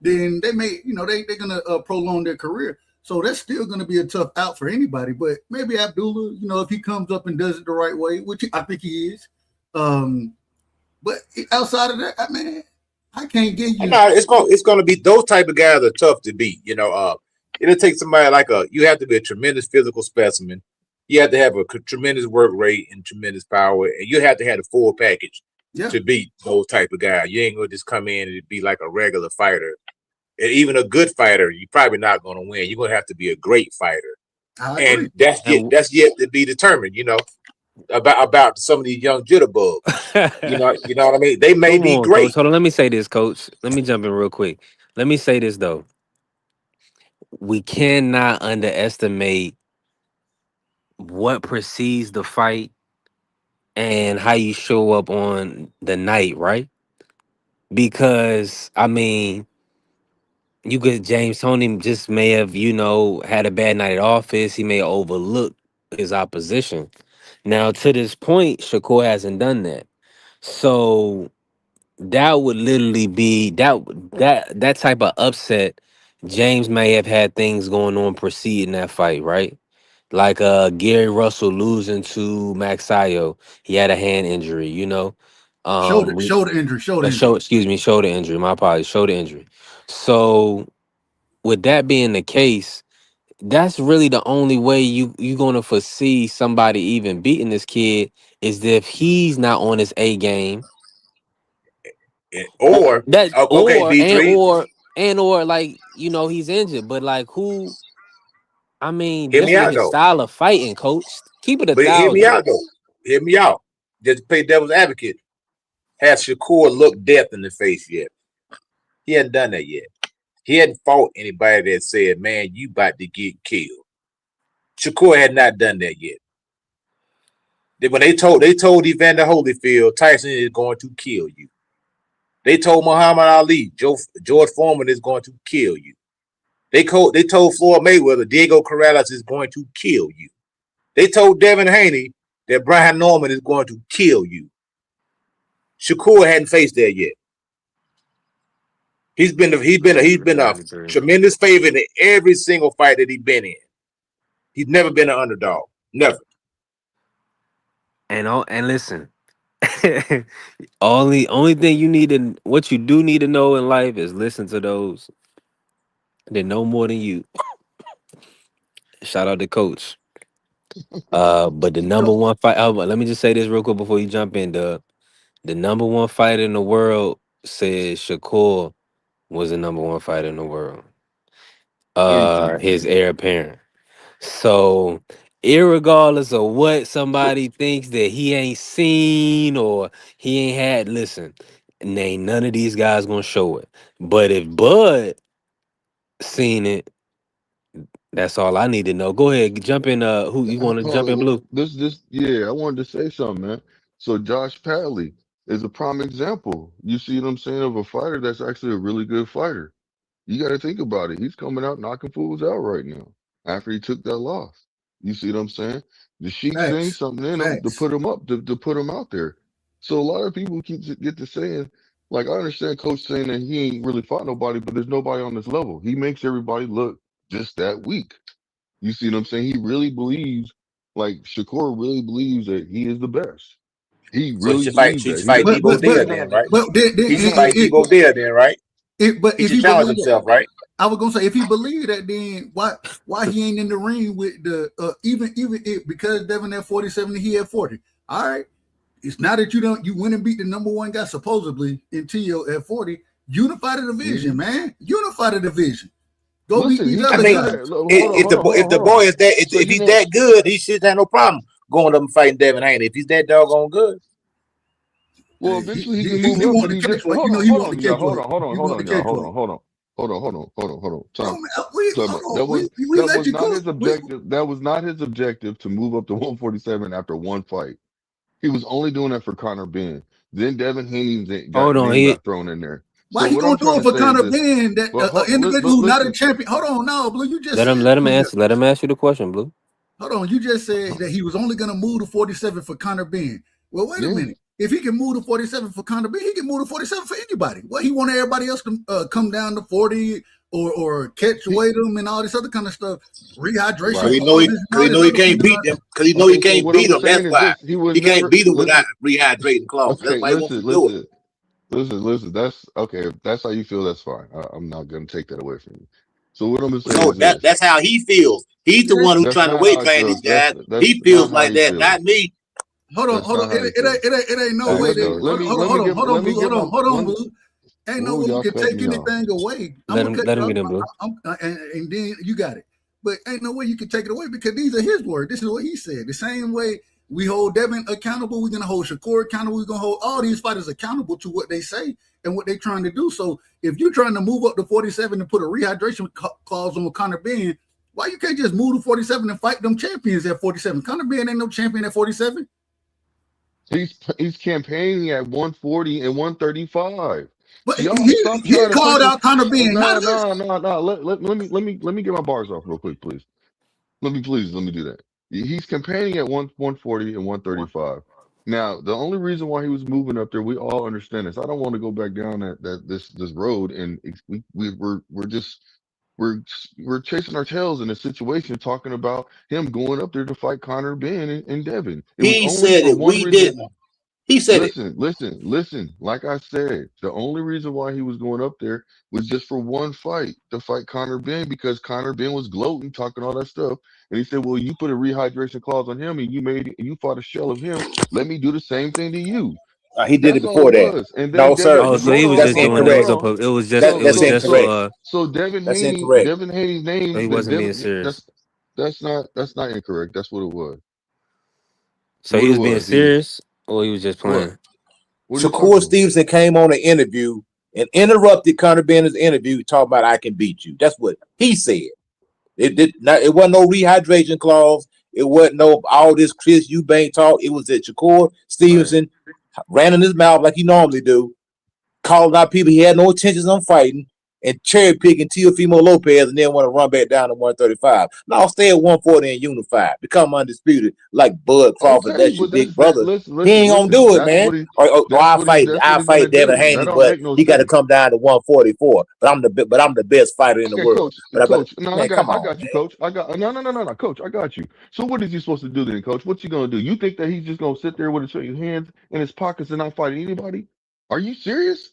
then they may, they're gonna prolong their career. So that's still going to be a tough out for anybody. But maybe Abdullah, if he comes up and does it the right way, which I think he is. But outside of that, I can't give you. No, it's gonna be those type of guys are tough to beat. It'll take somebody you have to be a tremendous physical specimen. You have to have a tremendous work rate and tremendous power, and you have to have the full package to beat those type of guys. You ain't gonna just come in and be like a regular fighter. And even a good fighter, you're probably not gonna win. You're gonna have to be a great fighter, and that's yet to be determined. About some of these young jitterbugs. You know what I mean? They may be great. Coach. Hold on, let me say this, Coach. Let me jump in real quick. Let me say this though. We cannot underestimate what precedes the fight and how you show up on the night, right? Because you could James Toney just may have, had a bad night at office. He may have overlooked his opposition. Now, to this point, Shakur hasn't done that. So that would literally be that type of upset. James may have had things going on preceding that fight, right? Like Gary Russell losing to Max Sayo. He had a hand injury, Shoulder injury. Shoulder injury. My apologies, shoulder injury. So with that being the case, that's really the only way you gonna foresee somebody even beating this kid is if he's not on his A game. Or like he's injured, but like who? Hear Just me with out his though. style of fighting, Coach, keep it But hear me 1,000. out though. Hear me out. Just to play devil's advocate. Has Shakur looked death in the face yet? He hadn't done that yet. He hadn't fought anybody that said, "Man, you about to get killed." Shakur had not done that yet. When they told Evander Holyfield, Tyson is going to kill you. They told Muhammad Ali, George Foreman is going to kill you. They told Floyd Mayweather, Diego Corrales is going to kill you. They told Devin Haney that Brian Norman is going to kill you. Shakur hadn't faced that yet. He's been a tremendous favorite in every single fight that he's been in. He's never been an underdog. Never. And listen, only thing what you do need to know in life is listen to those that know more than you. Shout out to Coach. But the number one fight. Let me just say this real quick before you jump in. The number one fighter in the world said Shakur was the number one fighter in the world. His heir apparent. So, irregardless of what somebody thinks that he ain't seen or he ain't had, listen, ain't none of these guys gonna show it. But if Bud seen it, that's all I need to know. Go ahead, jump in. Who you want to jump in, Blue? I wanted to say something, man. So Josh Padley is a prime example. You see what I'm saying, of a fighter that's actually a really good fighter. You got to think about it. He's coming out knocking fools out right now after he took that loss. You see what I'm saying? The Sheik saying something in him to put him up, to put him out there. So a lot of people get to saying, like, I understand Coach saying that he ain't really fought nobody, but there's nobody on this level. He makes everybody look just that weak. You see what I'm saying? He really believes, like Shakur really believes that he is the best. He So he really should fight believes that. Debo Dare then, right? He should fight Debo Dare then, right? He should challenge himself, right? I was gonna say, if he believed that, then why he ain't in the ring with the even if, because Devin at 47 he had 40. All right, it's not that you went and beat the number one guy supposedly in Tio at 40. Unify the division, man. Unify the division. Go beat these other guys. If the boy is that if he's that good, he should have no problem going up and fighting Devin Haney. If he's that doggone good. Well, eventually he can move up, but he just hold on, Time. That was not his objective. That was not his objective to move up to 147 after one fight. He was only doing that for Conor Ben. Then Devin Haney got thrown in there. Why So he what gonna I'm do trying it to for say is Conor this. Ben? That Well, an individual who's not a listen. champion. Hold on, no, Blue. You just Let him said let him something. answer. Let him ask you the question, Blue. Hold on, you just said that he was only gonna move to 47 for Conor Ben. Well, wait a Yeah. minute. If he can move to 47 for Conor Ben, he can move to 47 for anybody. Well, he want everybody else to come down to 40 or catch He, weight them and all this other kind of stuff. Cause Rehydration he right. know he, pauses and cause all he this know he other can't beat shit. them. Cause he know he Okay. So can't what beat I'm them. That's saying is why this: he was he can't never. beat them without Listen. rehydrating clause. That's Okay. why he wants to do it. Listen. That's okay. If that's how you feel, that's fine. I'm not gonna take that away from you. So what I'm gonna say No, is this: that's how he feels. He's the Yeah. one who's that's trying to not how weight I claim feel. these guys. That's He not feels how like he that, feels. not me. That's not how he feels. It ain't no All right. way What? that. So Hold on, Let me Blue. get my Hold on, one. Blue. Ain't no Oh, way you y'all can cut take me off. anything away. I'm let gonna him cut let you him off, get in, Blue. and then you got it. But ain't no way you can take it away because these are his words. This is what he said. The same way we hold Devin accountable, we're gonna hold Shakur accountable. We're gonna hold all these fighters accountable to what they say and what they're trying to do. So if you're trying to move up to 47 and put a rehydration clause on Conor Ben, why you can't just move to 47 and fight them champions at 47? Conor Ben ain't no champion at 47. He's campaigning at 140 and 135. But Y'all stop he trying to called push it. out Conor Ben, not No, us. no, no, no. Let me get my bars off real quick, please. Let me do that. He's campaigning at 140 and 135. Now, the only reason why he was moving up there, we all understand this. I don't want to go back down this road, and we're just we're we're chasing our tails in a situation talking about him going up there to fight Conor Ben and Devin. It was He only said for it. one We reason. didn't. He said it. Listen. Like I said, the only reason why he was going up there was just for one fight, to fight Conor Ben, because Conor Ben was gloating, talking all that stuff. And he said, well, you put a rehydration clause on him and you fought a shell of him. Let me do the same thing to you. He did it That's all before it that. was. And then No, sir. Oh, so he was That's just doing. It hold was incorrect. a. on. It was just. It That's was just incorrect. for. So That's incorrect. Devin Haney's So he name, wasn't being serious. that's not incorrect. That's what it was. So What he it was being was. He serious, or he was just what? playing. What are you Shakur talking about? Stevenson came on an interview and interrupted Conor Bennett's interview, talking about I can beat you. That's what he said. It did not. It wasn't no rehydration clause. It wasn't no all this Chris Eubank talk. It was that Shakur Right. Stevenson ran in his mouth like he normally do, calling out people he had no intentions on fighting, and cherry picking Teofimo Lopez, and then want to run back down to 135. Now stay at 140 and unified, become undisputed like Bud Crawford. Okay, That's your but big that's that. brother. He ain't gonna Listen. do it, man. Or That's what I he's gonna fight Devin do. That Haney, don't but make no he got to sense. come down to 144. But I'm the best fighter in the Okay, world. coach, But coach. No, man, come I on, got you, man. coach. I got no, coach. I got you. So what is he supposed to do then, coach? What's he gonna do? You think that he's just gonna sit there with his hands in his pockets and not fight anybody? Are you serious?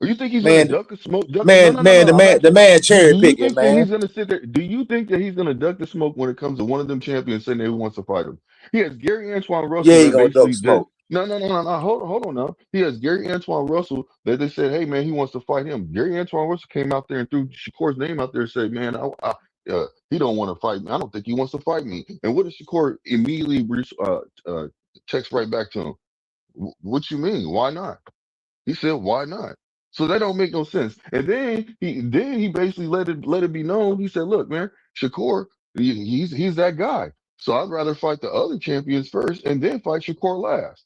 Or you think he's gonna Man, duck the smoke? man, No. I'm the asking. man Do cherry you picking, think that man. he's gonna sit there? Do you think that he's gonna duck the smoke when it comes to one of them champions saying that he wants to fight him? He has Gary Antoine Russell Yeah, he that gonna duck basically that. smoke. No. Hold on now. He has Gary Antoine Russell that they said, hey man, he wants to fight him. Gary Antoine Russell came out there and threw Shakur's name out there and said, man, he don't want to fight me. I don't think he wants to fight me. And what did Shakur immediately text right back to him? What you mean? Why not? He said, "Why not?" So that don't make no sense. And then he basically let it be known. He said, "Look, man, Shakur, he's that guy. So I'd rather fight the other champions first and then fight Shakur last."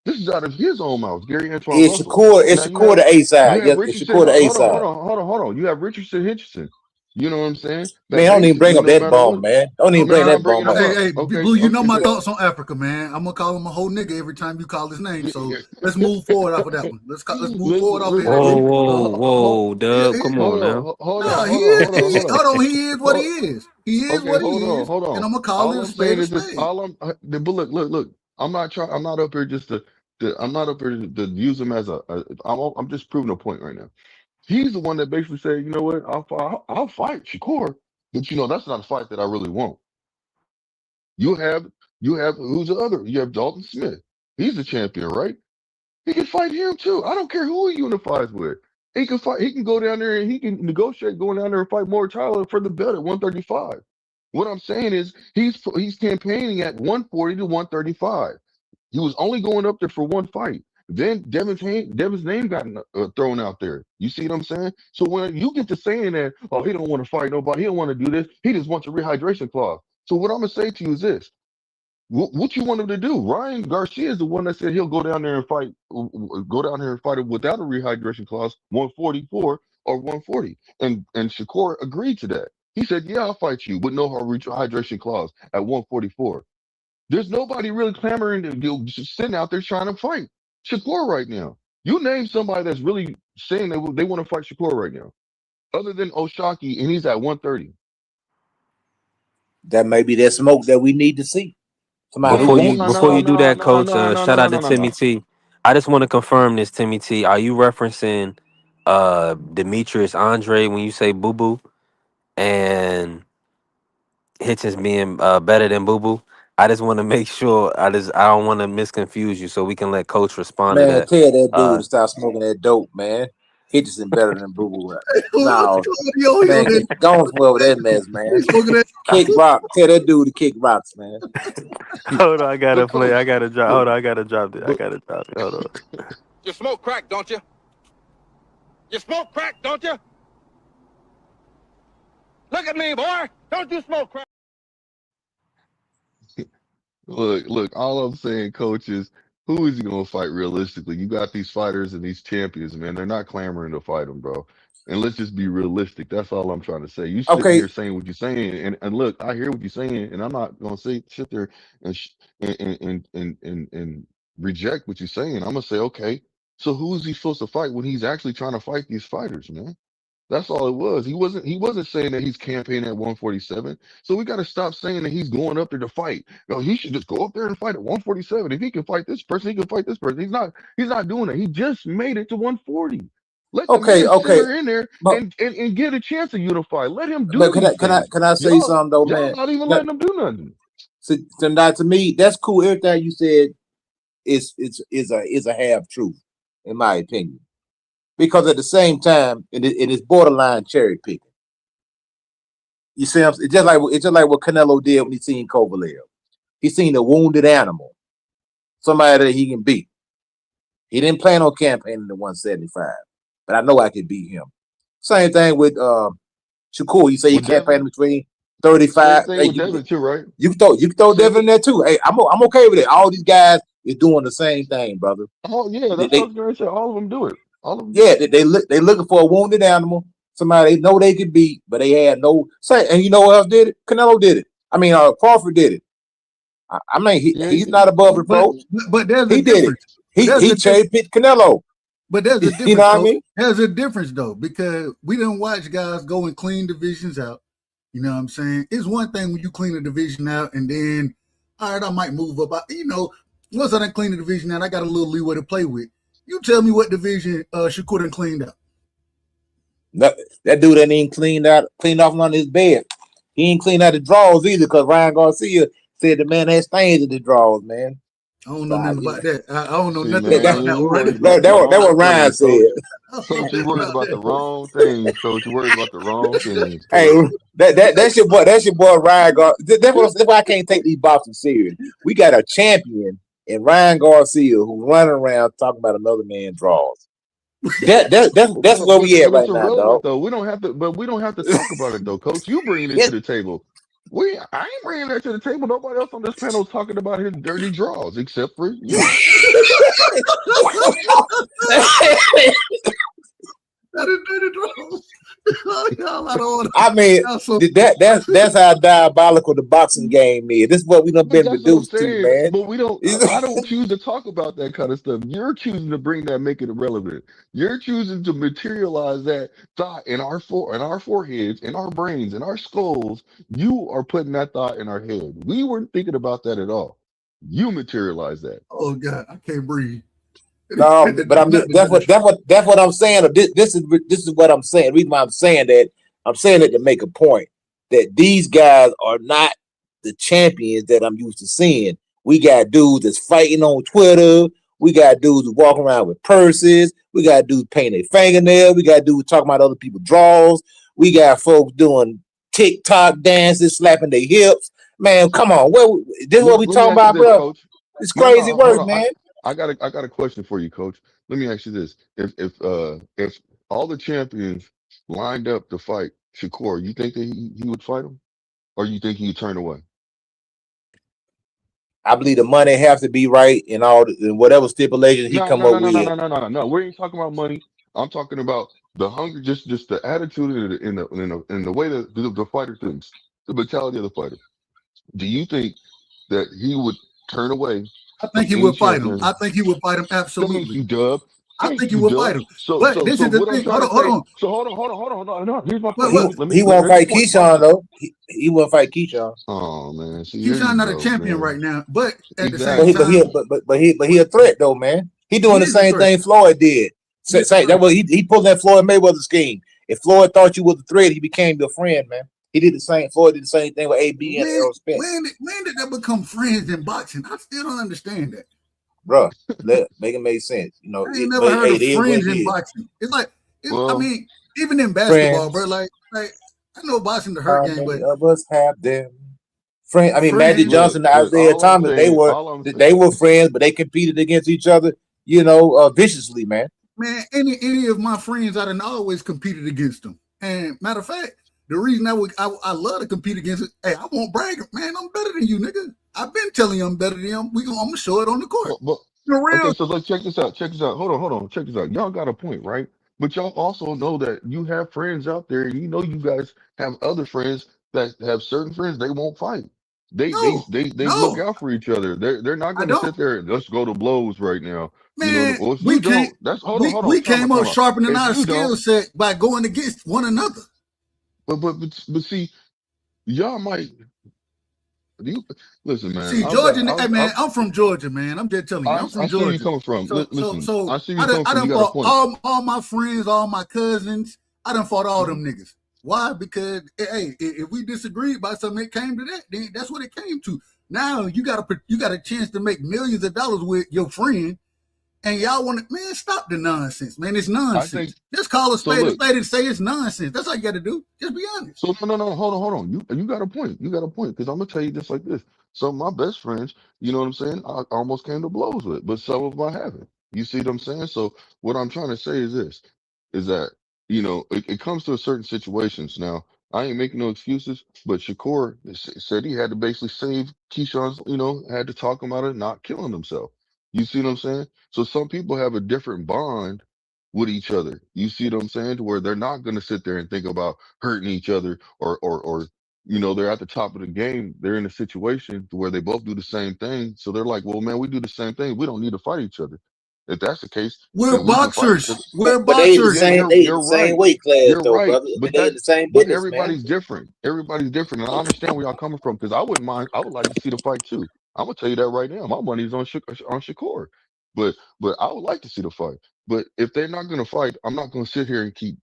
This is out of his own mouth, Gary Antoine Russell. Now It's Shakur the A you side. have Yes, it's Richardson. Shakur the A side. Hold on. You have Richardson Hitchison. You know what I'm saying? Man, That don't even bring basically up no that matter bum, what. man. Don't even bring Nah, that I'm bringing bum him up. up. Hey, Okay, Blue, you know okay, my but thoughts on Africa, man. I'm gonna call him a whole nigga every time you call his name. So let's move forward off of that one. Let's move forward off of his Whoa, name. whoa, Dub. Come on now. No, he is. Hold on. He is what he Hold, is. He is Okay, what he is, hold and on. I'm gonna call All it a I'm spade saying a is this. spade. But look. I'm not trying. I'm not up here just I'm not up here to use him as I'm just proving a point right now. He's the one that basically said, you know what, I'll fight Shakur, but that's not a fight that I really want. You have who's the other? You have Dalton Smith. He's the champion, right? He can fight him too. I don't care who he unifies with. He can fight. He can go down there and he can negotiate going down there and fight more Tyler for the belt at 135. What I'm saying is he's campaigning at 140 to 135. He was only going up there for one fight. Then Devin's name got thrown out there. You see what I'm saying? So when you get to saying that, oh, he don't want to fight nobody, he don't want to do this, he just wants a rehydration clause. So what I'm gonna say to you is this: What you want him to do? Ryan Garcia is the one that said he'll go down there and fight, it without a rehydration clause, 144 or 140. And Shakur agreed to that. He said, "Yeah, I'll fight you with no rehydration clause at 144." There's nobody really clamoring to just sitting out there trying to fight Shakur right now. You name somebody that's really saying they want to fight Shakur right now, other than Oshaki, and he's at 130. That may be that smoke that we need to see. Somebody who Before No, you wants no, to before no, you smoke. do no, that, no, coach, no, no, shout no, out to no, no, Timmy no. T. I just want to confirm this, Timmy T. Are you referencing Demetrius Andre when you say boo boo and Hitchens being better than boo boo? I just want to make sure I don't want to misconfuse you so we can let coach respond to Man, that. tell that dude Uh to stop smoking that dope, man. Hitchison better than Boo Boo. What No, you on man, there? go somewhere with that mess, man. He's smoking that. Kick rock. Tell that dude to kick rocks, man. hold on, I gotta But play. coach, I gotta drop. but Hold on, I gotta drop it. I but gotta drop it. Hold on. You smoke crack, don't you? You smoke crack, don't you? Look at me, boy. Don't you smoke crack? look, all I'm saying, coach, is who is he gonna fight realistically? You got these fighters and these champions, man. They're not clamoring to fight him, bro. And let's just be realistic. That's all I'm trying to say. You sitting Okay, here saying what you're saying, and look, I hear what you're saying, and I'm not gonna sit there and and reject what you're saying. I'm gonna say, okay, so who is he supposed to fight when he's actually trying to fight these fighters, man? That's all it was. He wasn't saying that he's campaigning at 147. So we got to stop saying that he's going up there to fight. No, he should just go up there and fight at 147. If he can fight this person, he can fight this person. He's not doing it. He just made it to 140. Let the okay, man okay. simmer in there But and get a chance to unify. Let him but do these things. can I say Y'all something though, y'all man? not even That, letting him do nothing. to me, that's cool. Everything you said is a half truth, in my opinion. Because at the same time, it is borderline cherry picking. You see, it's just like what Canelo did when he seen Kovalev. He seen a wounded animal, somebody that he can beat. He didn't plan on campaigning to 175, but I know I could beat him. Same thing with Shakur. You say he With campaigned Devin, between same 35. thing Hey, with Devin too, right? you can throw Same Devin thing. in there too. Hey, I'm okay with it. All these guys is doing the same thing, brother. Oh yeah, They, that's what I they was gonna say. All of them do it. All of them do yeah, it. they looking for a wounded animal, somebody they know they could beat, but they had no say. And you know what else did it? Canelo did it. I mean, Crawford did it. I mean, Yeah, he he's did. not above But reproach. but there's a He did it. difference. But there's He a difference. cherry picked Canelo. But there's a You know difference what I though. mean? There's a difference though, because we didn't watch guys go and clean divisions out. You know what I'm saying? It's one thing when you clean a division out and then, all right, I might move up. Once I done clean the division out, I got a little leeway to play with. You tell me what division Shakur done cleaned out. That dude ain't even cleaned off on his bed. He ain't cleaned out the drawers either, because Ryan Garcia said the man had stains in the drawers, man. I don't know So nothing about that. I don't know See, nothing that, man, about that, that you one right worried there. about the that wrong what Ryan things, said. coach. I don't know Coach, you nothing worried about about the that. wrong things, coach. You worried about the wrong things, Hey, coach. that's your boy. That's your boy Ryan Garcia. That's why I can't take these boxers serious. We got a champion in Ryan Garcia who running around talking about another man's draws. That's where we at But it's right now, dog. irrelevant though. We don't have to talk about it though, coach. You bringing it to It- the table. I ain't bringing that to the table. Nobody else on this panel is talking about his dirty draws except for you. That is dirty draws. Y'all out of order. I mean, Y'all so that's how diabolical the boxing game is. This is what we done But been that's what I'm reduced to, saying. man. But we don't. I don't choose to talk about that kind of stuff. You're choosing to bring that, make it irrelevant. You're choosing to materialize that thought in our foreheads, in our brains, in our skulls. You are putting that thought in our head. We weren't thinking about that at all. You materialize that. oh God, I can't breathe. No, but I'm Not just, the dirty that's what I'm saying. This is what I'm saying. The reason why I'm saying it to make a point that these guys are not the champions that I'm used to seeing. We got dudes that's fighting on Twitter. We got dudes who walk around with purses. We got dudes painting their fingernails. We got dudes talking about other people's draws. We got folks doing TikTok dances, slapping their hips. Man, come on. This is what we Let me talking ask you about, this, bro. coach. It's No, crazy no, hold work, on. man. I got a question for you, coach. Let me ask you this: if all the champions lined up to fight Shakur, you think that he would fight him, or you think he'd turn away? I believe the money has to be right and and whatever stipulations he No, come no, up no, no, no, with. no, no, no, no. We ain't talking about money. I'm talking about the hunger, just the attitude in the way that the fighter thinks, the mentality of the fighter. Do you think that he would turn away I from think he any would fight him. champion? I think he would fight him Thank absolutely. you, Dub. I Thank think he you, would fight Dub. him. But this So is the what I'm thing. trying to Hold say. on. So hold on. No, here's my Wait, point. what? He won't Here's the fight point. Watch Keyshawn this. though. He won't fight Keyshawn. Oh man, see, here Keyshawn you not a go, champion man. right now, but at the Exactly. same time, But he a threat though, man. He he doing the is a same threat. thing Floyd did. He is a That threat. was he pulled that Floyd Mayweather scheme. If Floyd thought you was a threat, he became your friend, man. He did the same. Floyd did the same thing with AB and Errol Spence. When did that become friends in boxing? I still don't understand that. Bro, make it make sense. You know, I ain't but never heard hey, of it is what friends it in is. boxing. It's like, I Well, mean, even in basketball, bro. Friends, Like I know boxing the hurt how game, but many of us have them? Friend, I mean, Magic friends, Johnson and look. Isaiah All I'm Thomas, saying, all I'm saying. they were friends, but they competed against each other, viciously, man. man. Any of my friends, I done always competed against them. And matter of fact, the reason I love to compete against it, hey, I won't brag, man. I'm better than you, nigga. I've been telling you I'm better than you. I'm gonna show it on the court. But The okay, real so let's check this out. Check this out. Hold on. Check this out. Y'all got a point, right? But y'all also know that you have friends out there, and you know you guys have other friends that have certain friends they won't fight. They look no, out for each other. They're not I gonna don't. sit there and let's go to blows right now. You know, Man, well if we you can't. don't, that's hold on, We came up time out. sharpening If our you don't, skill set by going against one another. but see, y'all might you listen, man. See, Georgia, hey I've man, I'm from Georgia, man. I'm just telling you, I'm I from see where you're Georgia. coming from. Listen, I see where you're coming I from. done You got a fought point. all my friends, all my cousins. I done fought all Mhm. them niggas. Why? Because hey, if we disagreed by something, it came to that. Then that's what it came to. Now you got a chance to make millions of dollars with your friend, and y'all want to, man, stop the nonsense, man. It's I think nonsense. Just call so. a Look. spade and say it's nonsense. That's all you got to do. Just be honest. So no. Hold on. You got a point. You got a point. Because I'm gonna tell you this like this. Some of my best friends, you know what I'm saying, I almost came to blows with, but some of them I haven't. You see what I'm saying? So what I'm trying to say is this, is that it comes to a certain situations. Now I ain't making no excuses, but Shakur said he had to basically save Keyshawn's. Had to talk him out of not killing himself. You see what I'm saying? So some people have a different bond with each other. You see what I'm saying? To where they're not going to sit there and think about hurting each other or they're at the top of the game. They're in a situation to where they both do the same thing. So they're like, well, man, we do the same thing. We don't need to fight each other. If that's the case, We're then we can fight each boxers. other. We're But they in the Yeah, boxers. same you're right. weight class You're though, right. brother. I mean, they in the same business, man. Everybody's different. Everybody's different. And I understand where y'all coming from because I wouldn't mind. I would like to see the fight too. I'm gonna tell you that right now. My money's on Shakur. But I would like to see the fight. But if they're not gonna fight, I'm not gonna sit here and keep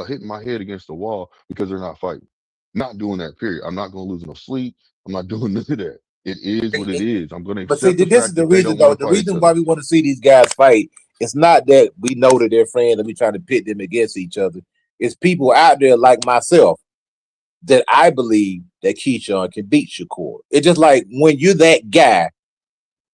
hitting my head against the wall because they're not fighting. Not doing that, period. I'm not gonna lose no sleep. I'm not doing none of that. It is what it is. I'm gonna But see, accept the this is fact the that they reason don't want though. to The fight each reason other. why we want to see these guys fight, it's not that we know that they're friends and we trying to pit them against each other. It's people out there like myself that I believe that Keyshawn can beat Shakur. It's just like when you're that guy,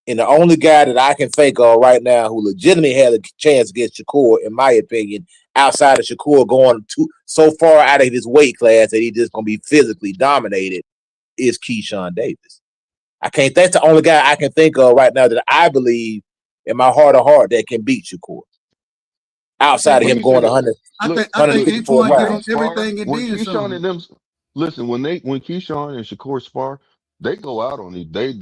and the only guy that I can think of right now who legitimately had a chance against Shakur, in my opinion, outside of Shakur going so far out of his weight class that he's just gonna be physically dominated, is Keyshawn Davis. That's the only guy I can think of right now that I believe in my heart of heart that can beat Shakur. Outside of Let him me say going this. 100, I Look, think look. 154 Antoine When give they them rounds. spar, everything and when then Keyshawn some. and them listen, when Keyshawn and Shakur spar, they go out on it. They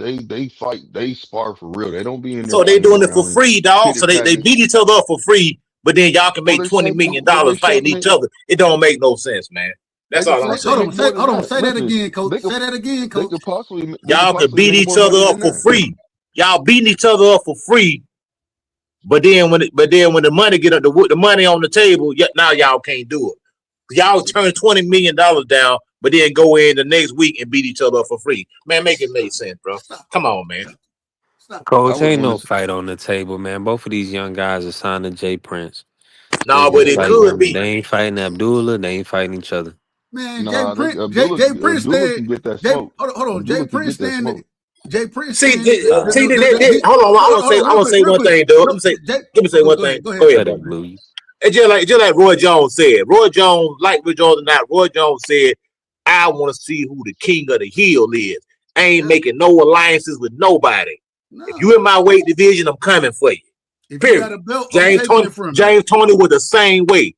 fight. They spar for real. They don't be in there So they sitting doing it for around and free, dog. pity So they patting. beat each other up for free, but then y'all can Well, make $20 million well, they fighting shaving each it. other. It don't make no sense, man. They That's could all I'm possibly saying. make more than Hold on. that. Say that Listen, again, coach. they could Say that again, coach. Y'all can possibly beat make each more other money up than for that. free. Y'all beating each other up for free, but then when the money get up, the money on the table, now y'all can't do it. Y'all turn $20 million down, but then go in the next week and beat each other up for free. Man, make it make sense, bro. Stop. Come on, man. Stop. I Coach, wouldn't ain't want no to. fight on the table, man. Both of these young guys are signed to Jay Prince. They No, but just it Hey could man, fighting. be. They ain't fighting Abdullah. They ain't fighting each other. Man, nah, they Jay Prince Abdullah said, can get that smoke. hold on. Jay can get that smoke. Jay Prince See, saying hold on. I want to hold say. on, I want to say real one quick. thing, dude. Let me say one Go thing. ahead. Go Go ahead. ahead, Shut bro. up, Blue. It's just like Roy Jones said. Roy Jones, like Roy Jones or not, Roy Jones said, I want to see who the king of the hill is. I ain't Yeah. making no alliances with nobody. No. If you in my weight division, I'm coming for you. If Period. you got a belt, I'm taking it from you. James Tony was the same way.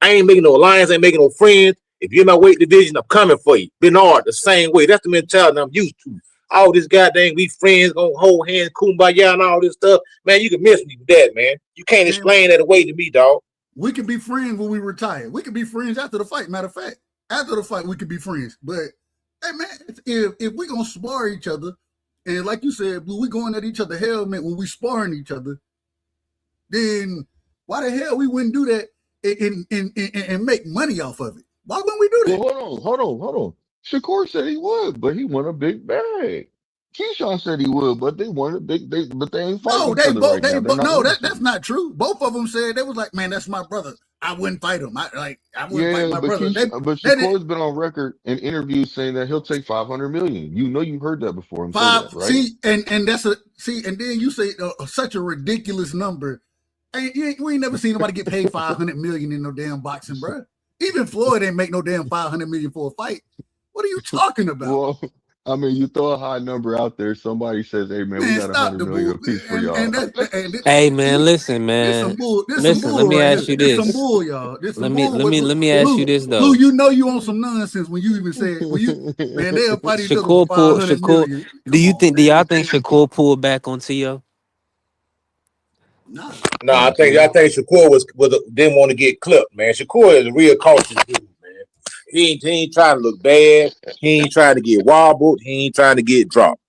I ain't making no alliance, ain't making no friends. If you're in my weight division, I'm coming for you. Bernard, the same way. That's the mentality I'm used to. All this goddamn, we friends, gonna hold hands, kumbaya, and all this stuff. Man, you can miss me with that, man. You can't explain that away to me, dog. We can be friends when we retire. We can be friends after the fight. Matter of fact, after the fight, we can be friends. But hey, man, if we gonna spar each other, and like you said, Blue, we going at each other helmet when we sparring each other, then why the hell we wouldn't do that and make money off of it? Why wouldn't we do that? Well, hold on. Shakur said he would, but he won a big bag. Keyshawn said he would, but they won a big. But they ain't fighting each other right now. They're not. That's not true. Both of them said they was like, man, that's my brother. I wouldn't fight him. I wouldn't fight my brother. But Shakur's been on record in interviews saying that he'll take $500 million. You know, you've heard that before him say that, right? See, and that's and then you say such a ridiculous number. We ain't never seen nobody get paid $500 million in no damn boxing, bro. Even Floyd ain't make no damn $500 million for a fight. What are you talking about? Well, I mean, you throw a high number out there. Somebody says, "Hey, man, we got $100 million apiece for y'all." Hey, man, listen, man. Listen, let me ask you this. This some bull, y'all. Let me ask you this though. Blue, you know you on some nonsense when you even said man, they'll fight each other for $500 million. Do y'all think Shakur pulled back on T.O.? No, I think Shakur didn't want to get clipped, man. Shakur is a real cautious dude, man. He ain't trying to look bad. He ain't trying to get wobbled. He ain't trying to get dropped.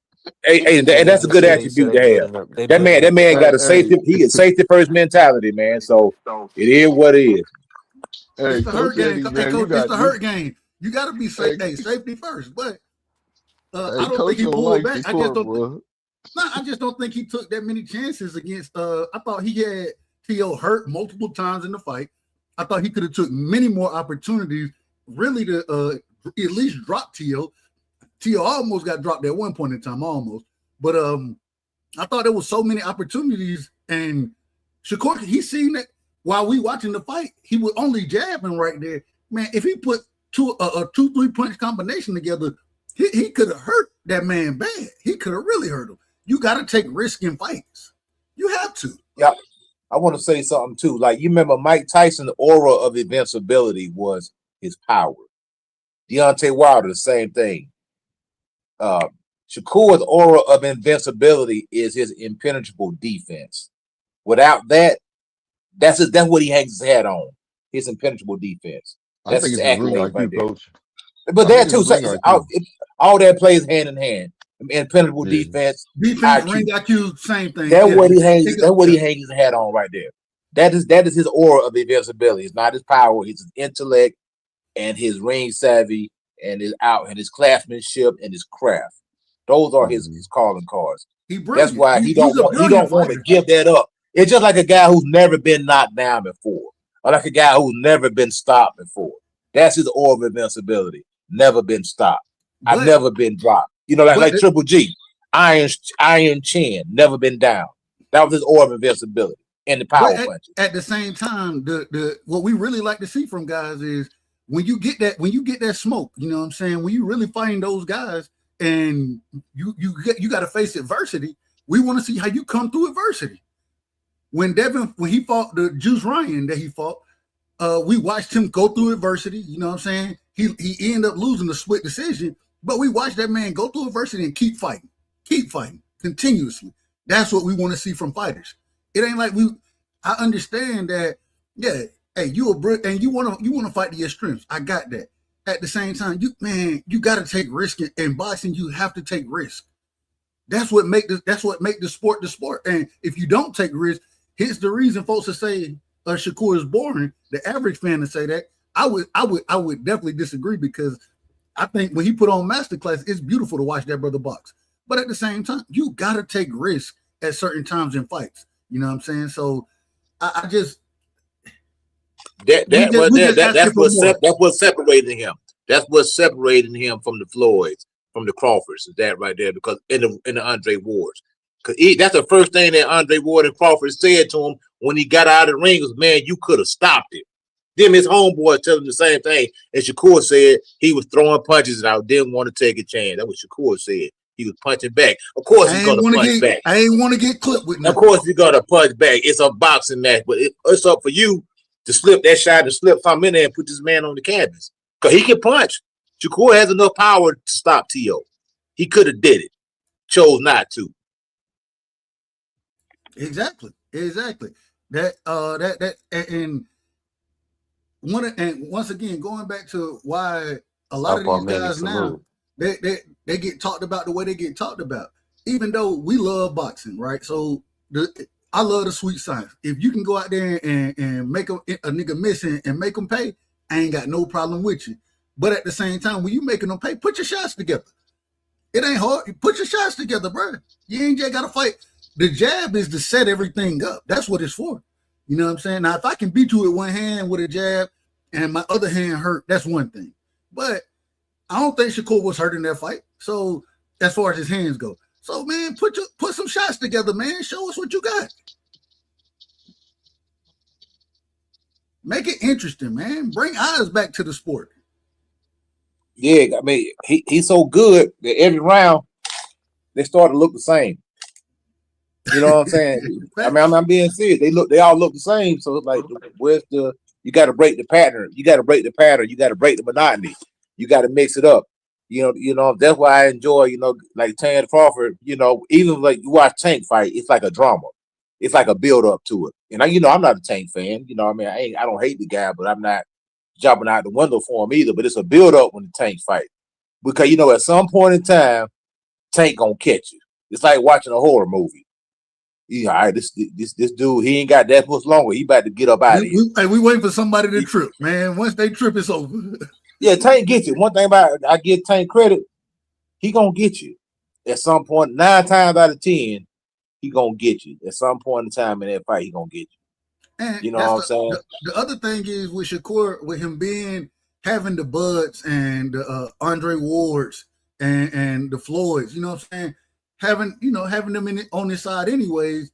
And that's a good attribute to have. That man got a safety. He got safety first mentality, man. So it is what it is. It's the hurt game. Coach, it's the hurt game. You got to be safe. Safety first. But I don't think he pulled back. I just don't think he took that many chances against. I thought he had T.O. hurt multiple times in the fight. I thought he could have took many more opportunities, really, to at least drop T.O. T.O. almost got dropped at one point in time, almost. But I thought there was so many opportunities, and Shakur, he seen that while we watching the fight, he was only jabbing right there. Man, if he put a 2-3 punch combination together, he could have hurt that man bad. He could have really hurt him. You got to take risk in fights. You have to. Yeah. I want to say something too. Like, you remember Mike Tyson's aura of invincibility was his power. Deontay Wilder, the same thing. Shakur's aura of invincibility is his impenetrable defense. Without that, that's what he hangs his hat on. His impenetrable defense. That's his accolade right there. Coach. But that too, all that plays hand in hand. Impenetrable defense, ring IQ, same thing. That's what he hangs. That's what he hangs his hat on right there. That is his aura of invincibility. It's not his power. It's his intellect and his ring savvy and his craftsmanship and his craft. Those are his calling cards. That's why he don't want to give that up. It's just like a guy who's never been knocked down before, or like a guy who's never been stopped before. That's his aura of invincibility. Never been stopped. I've never been dropped. You know, like Triple G, Iron Chin, never been down. That was his aura of invincibility and the power punches. At the same time, the what we really like to see from guys is when you get that smoke. You know what I'm saying? When you really find those guys and you got to face adversity. We want to see how you come through adversity. When Devin, when he fought the Juice Ryan that he fought, we watched him go through adversity. You know what I'm saying? He ended up losing the split decision. But we watch that man go through adversity and keep fighting continuously. That's what we want to see from fighters. It ain't like I understand that. Yeah, hey, you want to fight to your strengths. I got that. At the same time, you got to take risk in boxing. You have to take risk. That's what make the sport the sport. And if you don't take risk, here's the reason folks will say Shakur is boring. The average fan to say that. I would definitely disagree, because I think when he put on Masterclass, it's beautiful to watch that brother box. But at the same time, you got to take risks at certain times in fights. You know what I'm saying? So I just that's what's separating him. That's what's separating him from the Floyds, from the Crawfords. Is that right there? Because in the Andre Wards, because that's the first thing that Andre Ward and Crawford said to him when he got out of the ring was, "Man, you could have stopped it." Then his homeboy telling him the same thing. And Shakur said he was throwing punches and I didn't want to take a chance. That's what Shakur said. He was punching back. Of course he's gonna punch back. I ain't want to get clipped with nothing. Of course he's gonna punch back. It's a boxing match, but it's up for you to slip that shot and slip something in there and put this man on the canvas. Because he can punch. Shakur has enough power to stop T.O. He could have did it. Chose not to. Exactly. And once again, going back to why a lot of these guys now they get talked about the way they get talked about, even though we love boxing, right? So I love the sweet science. If you can go out there and make a nigga miss and make them pay, I ain't got no problem with you. But at the same time, when you making them pay, put your shots together. It ain't hard. You put your shots together, bro. You ain't just got to fight. The jab is to set everything up. That's what it's for. You know what I'm saying? Now, if I can beat you with one hand with a jab and my other hand hurt, that's one thing. But I don't think Shakur was hurt in that fight. So as far as his hands go. So, man, put some shots together, man. Show us what you got. Make it interesting, man. Bring eyes back to the sport. Yeah, I mean, he's so good that every round they start to look the same. You know what I'm saying? I mean, I'm being serious. They all look the same. So it's like, where's you got to break the pattern. You got to break the pattern. You got to break the monotony. You got to mix it up. You know, that's why I enjoy, like Tank Crawford, even like you watch Tank fight, it's like a drama. It's like a build up to it. And I'm not a Tank fan. I mean, I don't hate the guy, but I'm not jumping out the window for him either. But it's a build up when the Tank fight. Because, at some point in time, Tank gonna catch you. It's like watching a horror movie. All right, this dude, he ain't got that much longer. He about to get up out of here. We waiting for somebody to trip, man. Once they trip, it's over. Yeah, Tank gets you. One thing about I give Tank credit, he gonna get you at some point. 9 times out of 10, he gonna get you at some point in time in that fight. He gonna get you. And you know what I'm saying? The other thing is with Shakur, with him having the Buds and the Andre Wards and the Floyds, you know what I'm saying? Having them on his side anyways,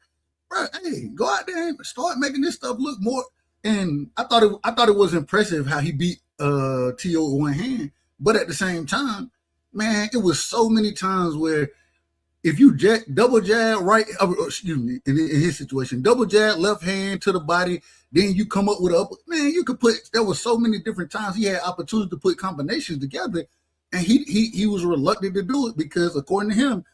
bro. Hey, go out there and start making this stuff look more. And I thought it was impressive how he beat T.O. with one hand, but at the same time, man, it was so many times where if you double jab right, in his situation, double jab left hand to the body, then you come up with upper. Man, you could there was so many different times he had opportunity to put combinations together, and he was reluctant to do it because according to him,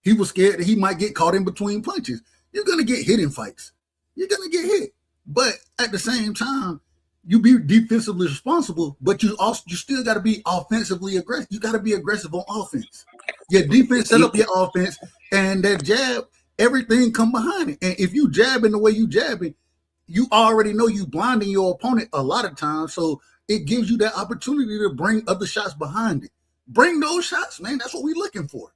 he was scared that he might get caught in between punches. You're gonna get hit in fights. You're gonna get hit, but at the same time, you be defensively responsible, but you still got to be offensively aggressive. You got to be aggressive on offense. Your defense set up your offense, and that jab, everything come behind it. And if you jabbing the way you jabbing, you already know you blinding your opponent a lot of times. So it gives you that opportunity to bring other shots behind it. Bring those shots, man. That's what we're looking for.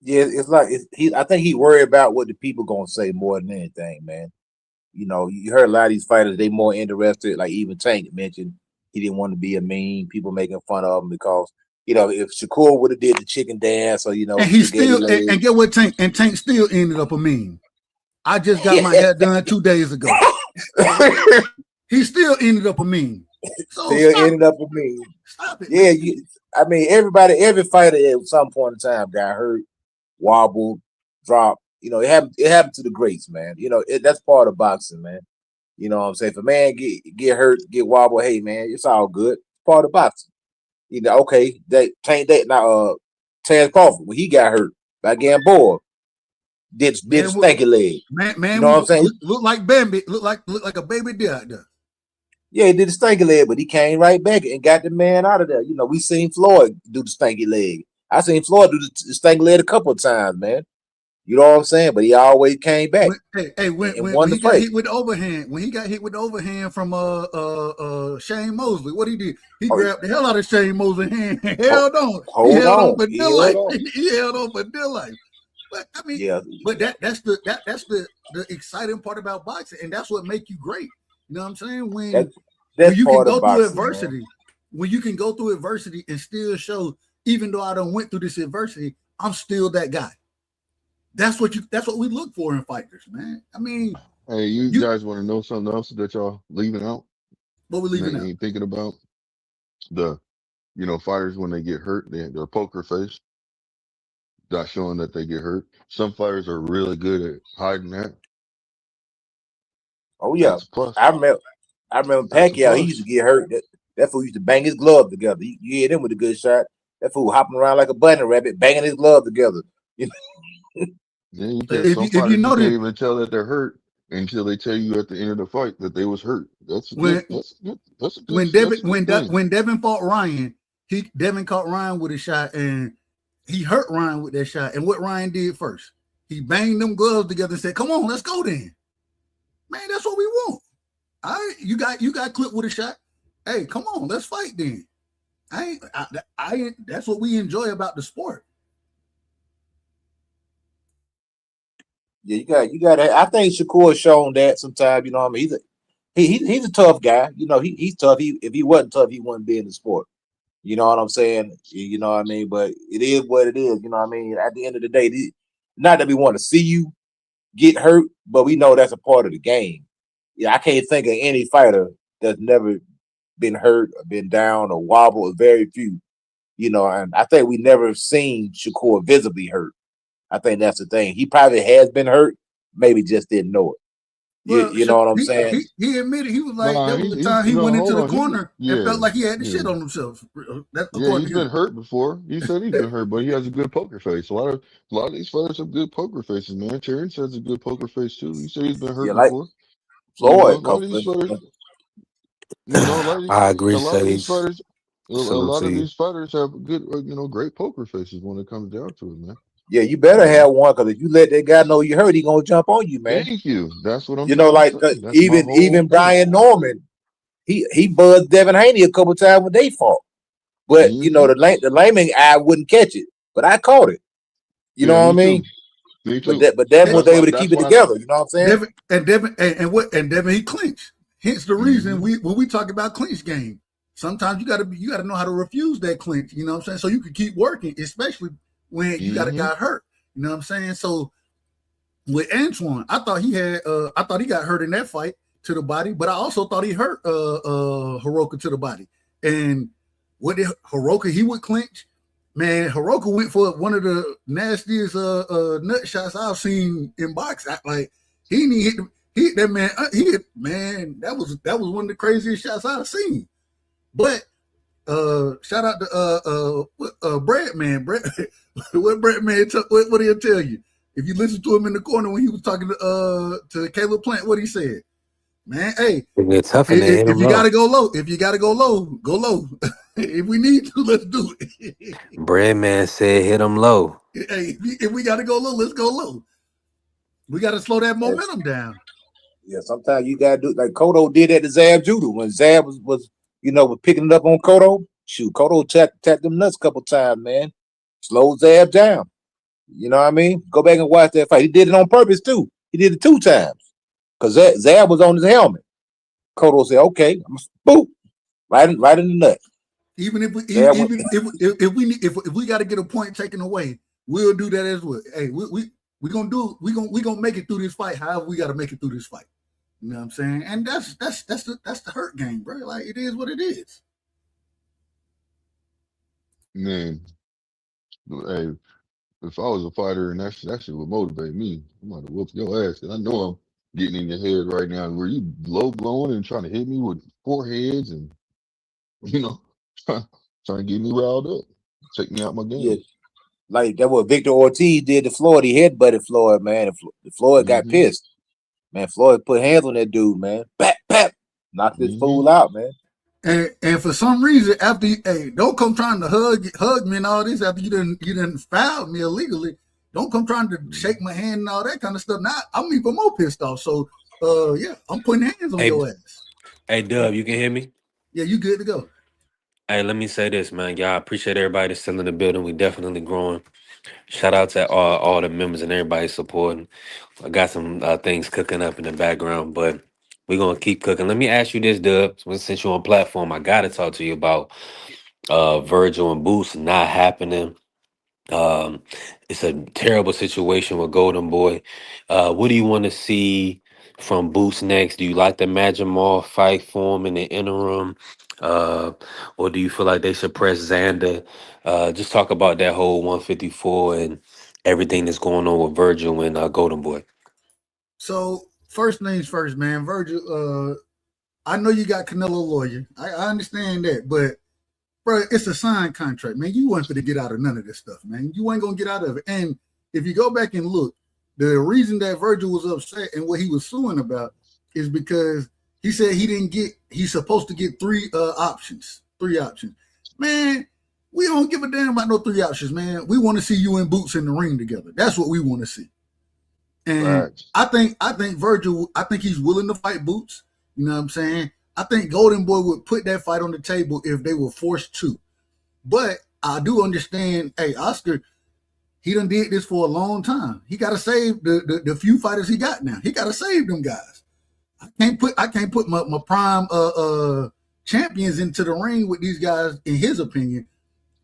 Yeah, it's like I think he worried about what the people gonna say more than anything, man. You heard a lot of these fighters, they more interested, like even Tank mentioned, he didn't want to be a meme, people making fun of him because, if Shakur would have did the chicken dance or, and he still, and get what Tank still ended up a meme. I just got my hair done 2 days ago. He still ended up a meme. So ended up a meme. Stop it. Yeah, every fighter at some point in time got hurt, wobbled, dropped. It happened to the greats, man. That's part of boxing, man. You know what I'm saying? If a man get hurt, get wobbled, hey man, it's all good. It's part of boxing. Okay, Terrence Crawford, when he got hurt by getting bored, did a stanky leg. Man, you know what I'm saying? Look like Bambi, look like a baby deer out there. Yeah, he did the stanky leg, but he came right back and got the man out of there. We seen Floyd do the stanky leg. I seen Floyd do the stanky leg a couple of times, man. You know what I'm saying? But he always came back. When he got hit with the overhand from Shane Mosley, what he did? He grabbed the hell out of Shane Mosley's hand and held on. He held on for dear life. He held on for dear life. But I mean, but that's the exciting part about boxing, and that's what makes you great. You know what I'm saying? When you can go through adversity, when you can go through adversity and still show, even though I done went through this adversity, I'm still that guy. That's what we look for in fighters, man. I mean, Hey, you You guys want to know something else that y'all leaving out? what we That leaving you out? ain't thinking about? The, fighters when they get hurt, their poker face, not showing that they get hurt. Some fighters are really good at hiding that. Oh yeah, That's a plus. I remember. I remember That's a Pacquiao. He used to plus. get hurt. That fool used to bang his glove together. You hit him with a good shot. That fool hopping around like a bunny rabbit, banging his glove together. You know? Yeah, you can't. If Some you fighters you can't notice even tell that they're hurt until they tell you at the end of the fight that they was hurt. That's a good. when That's a good. That's a good. when Devin That's a good thing. when Devin fought Ryan, Devin caught Ryan with a shot and he hurt Ryan with that shot. And what Ryan did first, he banged them gloves together and said, "Come on, let's go then, man. That's what we want. All right, you got clipped with a shot. Hey, come on, let's fight then. That's what we enjoy about the sport. Yeah, you got. I think Shakur shown that sometimes. You know what I mean? He's a tough guy. You know, he's tough. If he wasn't tough, he wouldn't be in the sport. You know what I'm saying? You know what I mean? But it is what it is. You know what I mean? At the end of the day, not that we want to see you get hurt, but we know that's a part of the game. Yeah, I can't think of any fighter that's never been hurt or been down or wobbled. Very few. You know, and I think we never seen Shakur visibly hurt. I think that's the thing. He probably has been hurt, maybe just didn't know it. Well, You know what I'm saying? he admitted he was like Nah, there was a he's time he no. went into Hold the on. corner and felt Yeah, like he had to yeah. shit on himself. That Yeah, according he's to been him. hurt before. He said he's been hurt, but he has a good poker face. A lot of these fighters have good poker faces, man. Terrence has a good poker face too. He said he's been Yeah, hurt like before. A Floyd. lot of these fighters, I a agree, lot of these Sage. fighters, a Salute lot to of you. these fighters have good, great poker faces when it comes down to it, man. Yeah, you better You know. have one because if you let that guy know you hurt, he gonna jump on you, man. Thank you. That's what I'm You know, trying to like say. That's my whole even point. Brian Norman, he buzzed Devin Haney a couple times when they fought. But you know, Hmm. the laming eye wouldn't catch it, but I caught it. You know Yeah, what I me mean? too. Me too. But Devin De- was That's why. able to keep That's it why. together. You know what I'm saying? Devin and Devin he clinched. Hence the reason Hmm. when we talk about clinch game, sometimes you gotta know how to refuse that clinch. You know what I'm saying? So you can keep working, especially when you got a Hmm. guy hurt. You know what I'm saying? So with Antoine, I thought he got hurt in that fight to the body, but I also thought he hurt Hiroka to the body. And what did Hiroka he would clinch? Man, Hiroka went for one of the nastiest nut shots I've seen in boxing. Like he didn't hit that man. He hit, man, that was one of the craziest shots I've seen. But shout out to Brad man. Brad, what Brad man what he'll tell you. If you listen to him in the corner when he was talking to Caleb Plant, what he said, man, hey, It get tough and they hit if him you low. gotta go low, go low. If we need to, let's do it. Bread man said hit him low. Hey, if we gotta go low, let's go low. We gotta slow that And, momentum down. yeah, sometimes you gotta do like Kodo did at the Zab Judah when Zab was picking it up on Kodo. Shoot, Kodo tapped them nuts a couple times, man. Slow Zab down. You know what I mean? Go back and watch that fight. He did it on purpose too. He did it 2 times because Zab was on his helmet. Kodo said, "Okay, I'm boop right in the nut." Even if we Zab went, even if we got to get a point taken away, we'll do that as well. Hey, we gonna do we gonna make it through this fight. However, we got to make it through this fight. You know what I'm saying? And that's the hurt game, bro. Like it is what it is. Man, hey, if I was a fighter and that shit would motivate me, I'm about to whoop your ass. 'Cause I know I'm getting in your head right now. Were you low blowing and trying to hit me with foreheads and you know trying, trying to get me riled up, take me out my yeah, game? like that what Victor Ortiz did to Floyd. He headbutted Floyd, man. And Floyd got Hmm. pissed. Man, Floyd put hands on that dude, man. Bap, bap. Knocked this Hmm. fool out, man. And for some reason, after hey, don't come trying to hug me and all this after you didn't foul me illegally. Don't come trying to shake my hand and all that kind of stuff. Now I'm even more pissed off. So yeah, I'm putting hands on Hey, your ass. hey, Dub, you can hear me? Yeah, you good to go. Hey, let me say this, man. Y'all appreciate everybody that's still in the building. We definitely growing. Shout out to all the members and everybody supporting. I got some things cooking up in the background, but we're gonna keep cooking. Let me ask you this, Dub. Since you're on platform, I gotta talk to you about Virgil and Boost not happening. It's a terrible situation with Golden Boy. What do you want to see from Boots next? Do you like the Majamal fight form in the interim? Or do you feel like they should press Xander? Just talk about that whole 154 and everything that's going on with Virgil and Golden Boy. So first things first, man. Virgil, I know you got Canelo lawyer. I understand that, but bro, it's a signed contract, man. You weren't to get out of none of this stuff, man. You ain't gonna get out of it. And if you go back and look, the reason that Virgil was upset and what he was suing about is because he said he's supposed to get three options. Man, we don't give a damn about no three options, man. We want to see you and Boots in the ring together. That's what we want to see. And Facts. I think Virgil, I think he's willing to fight Boots. You know what I'm saying? I think Golden Boy would put that fight on the table if they were forced to. But I do understand, hey, Oscar, he done did this for a long time. He got to save the few fighters he got now. He got to save them guys. I can't put my prime champions into the ring with these guys. In his opinion,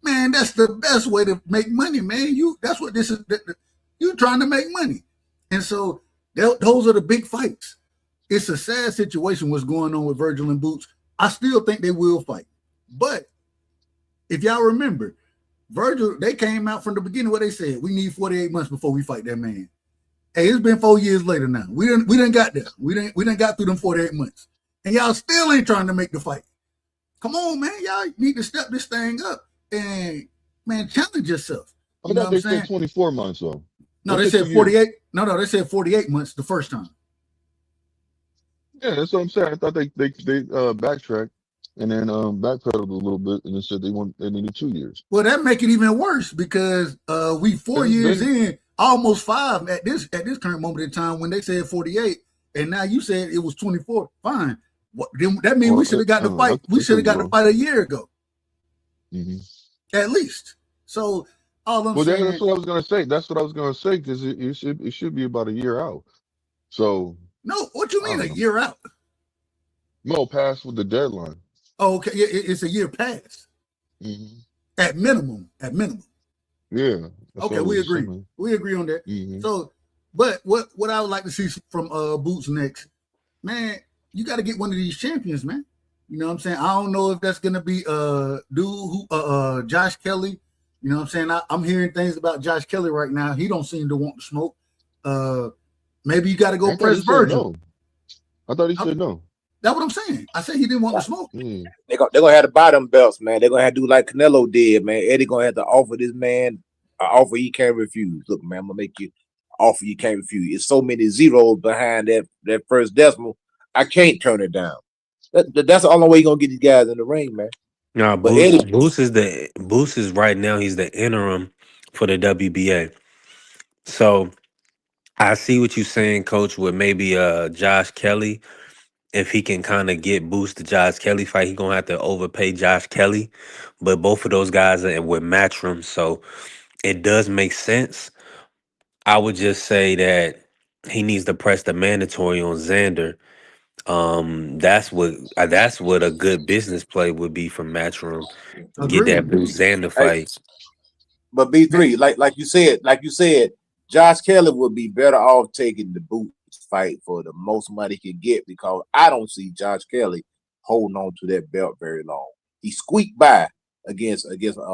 man, that's the best way to make money, man. That's what this is. You're trying to make money, and so those are the big fights. It's a sad situation what's going on with Virgil and Boots. I still think they will fight, but if y'all remember, Virgil, they came out from the beginning what they said, we need 48 months before we fight that man. Hey, it's been 4 years later now. We didn't got there. We didn't got through them 48 months. And y'all still ain't trying to make the fight. Come on, man. Y'all need to step this thing up and, man, challenge yourself. I You know thought what I'm they saying? said 24 months though. No, What's they the said 2 years? 48. No, they said 48 months the first time. Yeah, that's what I'm saying. I thought they backtracked and then backpedaled a little bit and then said they needed 2 years. Well, that make it even worse because we 4 years in, almost 5 at this current moment in time when they said 48, and now you said it was 24. Fine. Then that means we should have got the fight. We should have got the fight a year ago, at least. So all I'm saying. That's what I was gonna say. That's what I was gonna say because it should be about a year out. So no, what you mean a year out? No, past with the deadline. Oh, okay, yeah, it's a year past. At minimum. Yeah. Okay, we agree. Assuming. We agree on that. So, but what I would like to see from Boots next, man, you got to get one of these champions, man. You know what I'm saying? I don't know if that's gonna be Josh Kelly. You know what I'm saying? I'm hearing things about Josh Kelly right now. He don't seem to want to smoke. Maybe you got to go press Virgil. No. I thought he said no. That's what I'm saying. I said he didn't want to smoke. They're gonna have to buy them belts, man. They're gonna have to do like Canelo did, man. Eddie gonna have to offer this man an offer he can't refuse. Look, man, I'm gonna make you an offer you can't refuse. It's so many zeros behind that first decimal. I can't turn it down. That's the only way you're gonna get these guys in the ring, man. No, But Boots is right now. He's the interim for the WBA. So I see what you're saying, Coach. With maybe Josh Kelly, if he can kind of get Boost the Josh Kelly fight, he's gonna have to overpay Josh Kelly. But both of those guys are with Matchroom, so it does make sense. I would just say that he needs to press the mandatory on Xander. That's what a good business play would be from Matchroom. Get that Boost Xander fight. But B3, like you said, Josh Kelly would be better off taking the Boots fight for the most money he can get because I don't see Josh Kelly holding on to that belt very long. He squeaked by against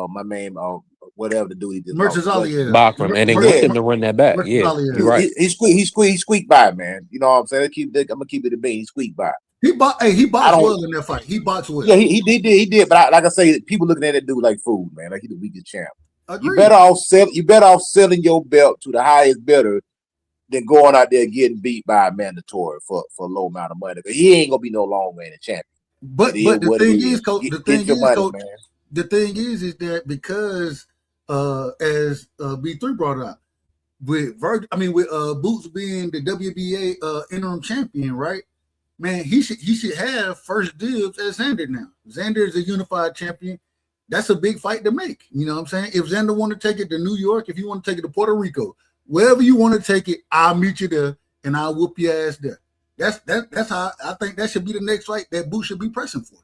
my man whatever the dude he did. Bachram, and they want him to run that back. Yeah, you're right. He squeaked by, man. You know what I'm saying? I'm gonna keep it a bean. He squeaked by. He boxed well in that fight. He boxed well. Yeah, he did. But like I say, people looking at that dude like food, man. Like he's the weakest champ. Agreed. You better off selling your belt to the highest bidder than going out there getting beat by a mandatory for a low amount of money. Because he ain't gonna be no long reigning champion. But the thing is, Coach, the thing is that because as B3 brought it up, with Boots being the WBA interim champion, right? Man, he should have first dibs at Xander now. Xander is a unified champion. That's a big fight to make. You know what I'm saying? If Xander want to take it to New York, if you want to take it to Puerto Rico, wherever you want to take it, I'll meet you there and I'll whoop your ass there. That's how I think that should be the next fight that Boots should be pressing for.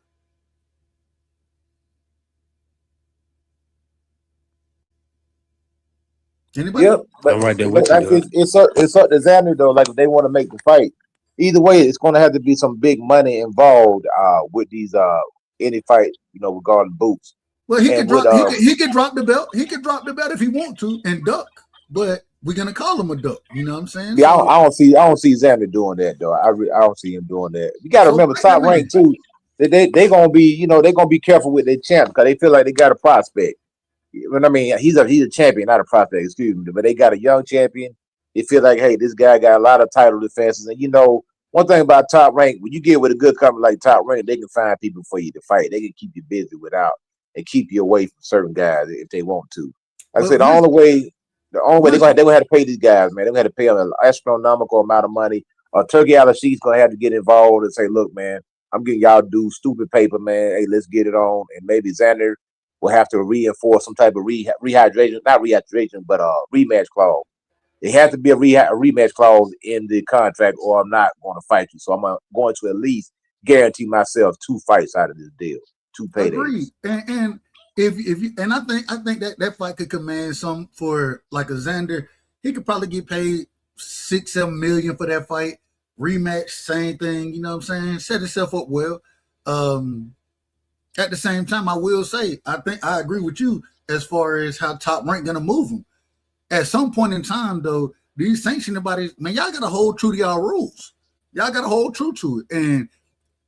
Anybody? Yep, but I'm right there with you. It's up to Xander though. Like if they want to make the fight, either way, it's going to have to be some big money involved with these any fight, regarding boots. Well, he And could with drop. He could drop the belt. He could drop the belt if he want to and duck. But we're gonna call him a duck. You know what I'm saying? yeah, So I don't see Xander doing that though. I don't see him doing that. You got to so remember fight that top man. rank too. They gonna be they gonna be careful with their champ because they feel like they got a prospect. But I mean, he's a champion, not a prospect. Excuse me, but they got a young champion. They feel like, hey, this guy got a lot of title defenses, and one thing about top rank, when you get with a good company like top rank, they can find people for you to fight. They can keep you busy without and keep you away from certain guys if they want to. Like I But said, the only way once they're gonna have to pay these guys, man. They're gonna have to pay them an astronomical amount of money. Turkey Al-Sheik's gonna have to get involved and say, look, man, I'm getting y'all to do stupid paper, man. Hey, let's get it on. And maybe Xander will have to reinforce some type of rehydration, not rehydration, but rematch clause. There has to be a rematch clause in the contract, or I'm not going to fight you. So I'm going to at least guarantee myself 2 fights out of this deal, 2 paydays. agreed. And if you and I think that fight could command some for like a Xander. He could probably get paid 6-7 million for that fight. Rematch, same thing. You know what I'm saying? Set himself up well. At the same time, I will say I think I agree with you as far as how Top Rank gonna move him. At some point in time, though, these sanctioning bodies, man, y'all gotta hold true to y'all rules. Y'all gotta hold true to it. And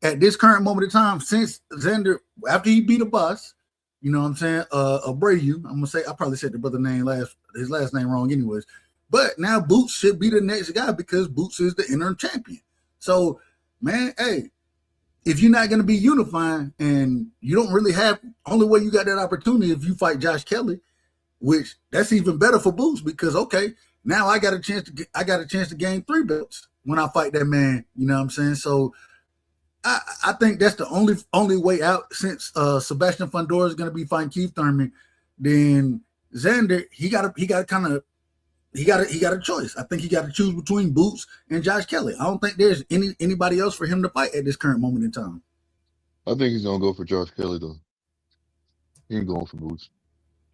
at this current moment in time, since Xander, after he beat a boss, you know what I'm saying, Abreu, I'm gonna say I probably said the brother name his last name wrong anyways. But now Boots should be the next guy because Boots is the interim champion. So, man, hey, if you're not gonna be unifying and you don't really have only way you got that opportunity if you fight Josh Kelly, which that's even better for Boots because okay, now I got a chance to gain 3 belts when I fight that man. You know what I'm saying? So I think that's the only way out since Sebastian Fundora is going to be fighting Keith Thurman. Then Xander, he got a choice. I think he got to choose between Boots and Josh Kelly. I don't think there's anybody else for him to fight at this current moment in time. I think he's gonna go for Josh Kelly though. He ain't going for Boots.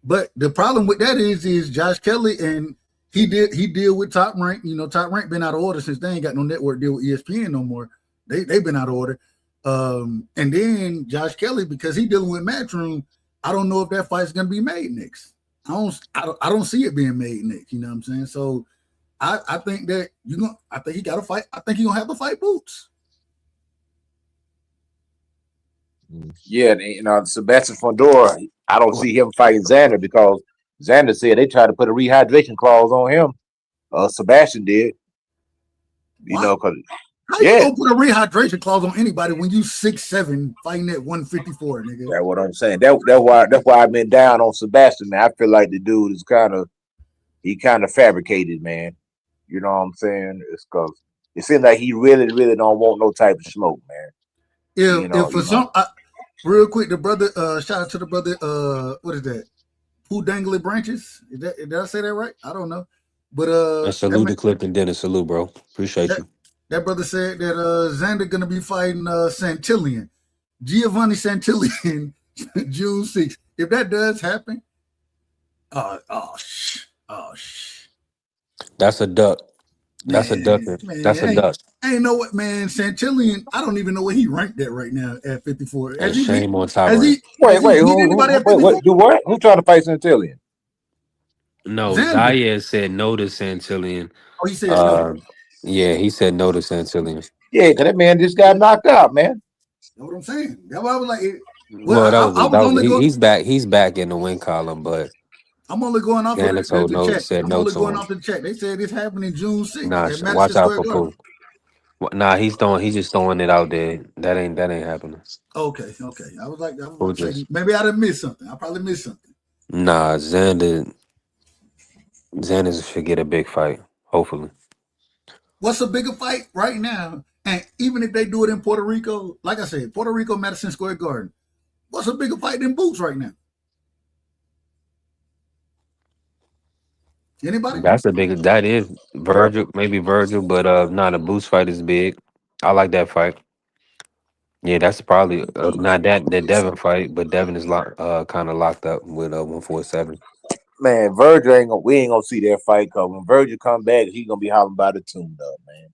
But the problem with that is Josh Kelly and he deal with Top Rank. You know, Top Rank been out of order since they ain't got no network deal with ESPN no more. They've been out of order. And then Josh Kelly, because he dealing with Matchroom, I don't know if that fight's gonna be made next. I don't see it being made next. You know what I'm saying? So I think that I think he got to fight. I think he's gonna have to fight Boots. Yeah, and, Sebastian Fundora, I don't see him fighting Xander because Xander said they tried to put a rehydration clause on him. Sebastian did. Because how you gonna put a rehydration clause on anybody when you 6'7" fighting at 154, nigga? That's what I'm saying. That's why I've been down on Sebastian, man. I feel like the dude is kind of fabricated, man. You know what I'm saying? It's because it seems like he really, really don't want no type of smoke, man. If for some real quick, the brother, shout out to the brother, what is that? Who dangly branches? Did I say that right? I don't know. But And salute to Clifton Dennis. Salute, bro. Appreciate you. That brother said that Xander gonna be fighting Santillion, Giovanni Santillion, June 6th. If that does happen, That's a duck. That's a duck. That's a duck. I ain't know what, man. Santillion, I don't even know where he ranked at right now at 54. And shame on Top Wait, what? Who trying to fight Santillion? No, Zayed said no to Santillion. Oh, he said no. Yeah, he said no to Santillion. Yeah, because that man just got knocked out, man. That's what I'm saying. That's why I was like, he's back. He's back in the win column, but I'm only going off of the chat. I'm only going off the chat. They said it's happening June 6th. Nah, watch out for Pooh. Nah, he's just throwing it out there. That ain't happening. Okay. I was like, maybe I done missed something. I probably missed something. Nah, Xander should get a big fight. Hopefully. What's a bigger fight right now? And even if they do it in Puerto Rico, like I said, Puerto Rico, Madison Square Garden. What's a bigger fight than Boots right now? Anybody? That is Virgil, maybe Virgil, but not a Boots fight is big. I like that fight. Yeah, that's probably not the Devin fight, but Devin is kind of locked up with 147. Man, we ain't gonna see that fight because when Virgil come back, he gonna be hollering about the tune up, man.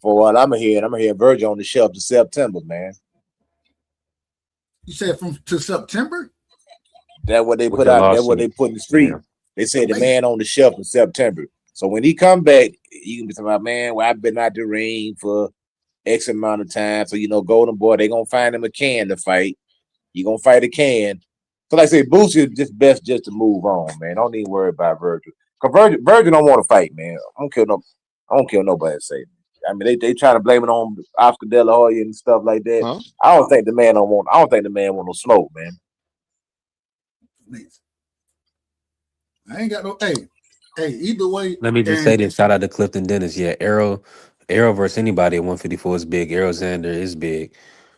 For what I'm hearing Virgil on the shelf to September, man. You said from to September? That's what they with put the out. That's what they lawsuit. put in the Yeah. street. They said the Man, man on the shelf in September. So when he come back, he can be talking about, man, well, I've been out the ring for X amount of time. So, Golden Boy, they gonna find him a can to fight. You gonna fight a can. So like I say, Boosie is just best just to move on, man. Don't even worry about Virgil. Cause Virgil don't want to fight, man. I don't care what nobody say. I mean, they try to blame it on Oscar De La Hoya and stuff like that. Huh? I don't think the man want no smoke, man. please. I ain't got no. Hey, either way, Let me just say and this. Shout out to Clifton Dennis. Yeah, Arrow versus anybody at 154 is big. Arrow Xander is big.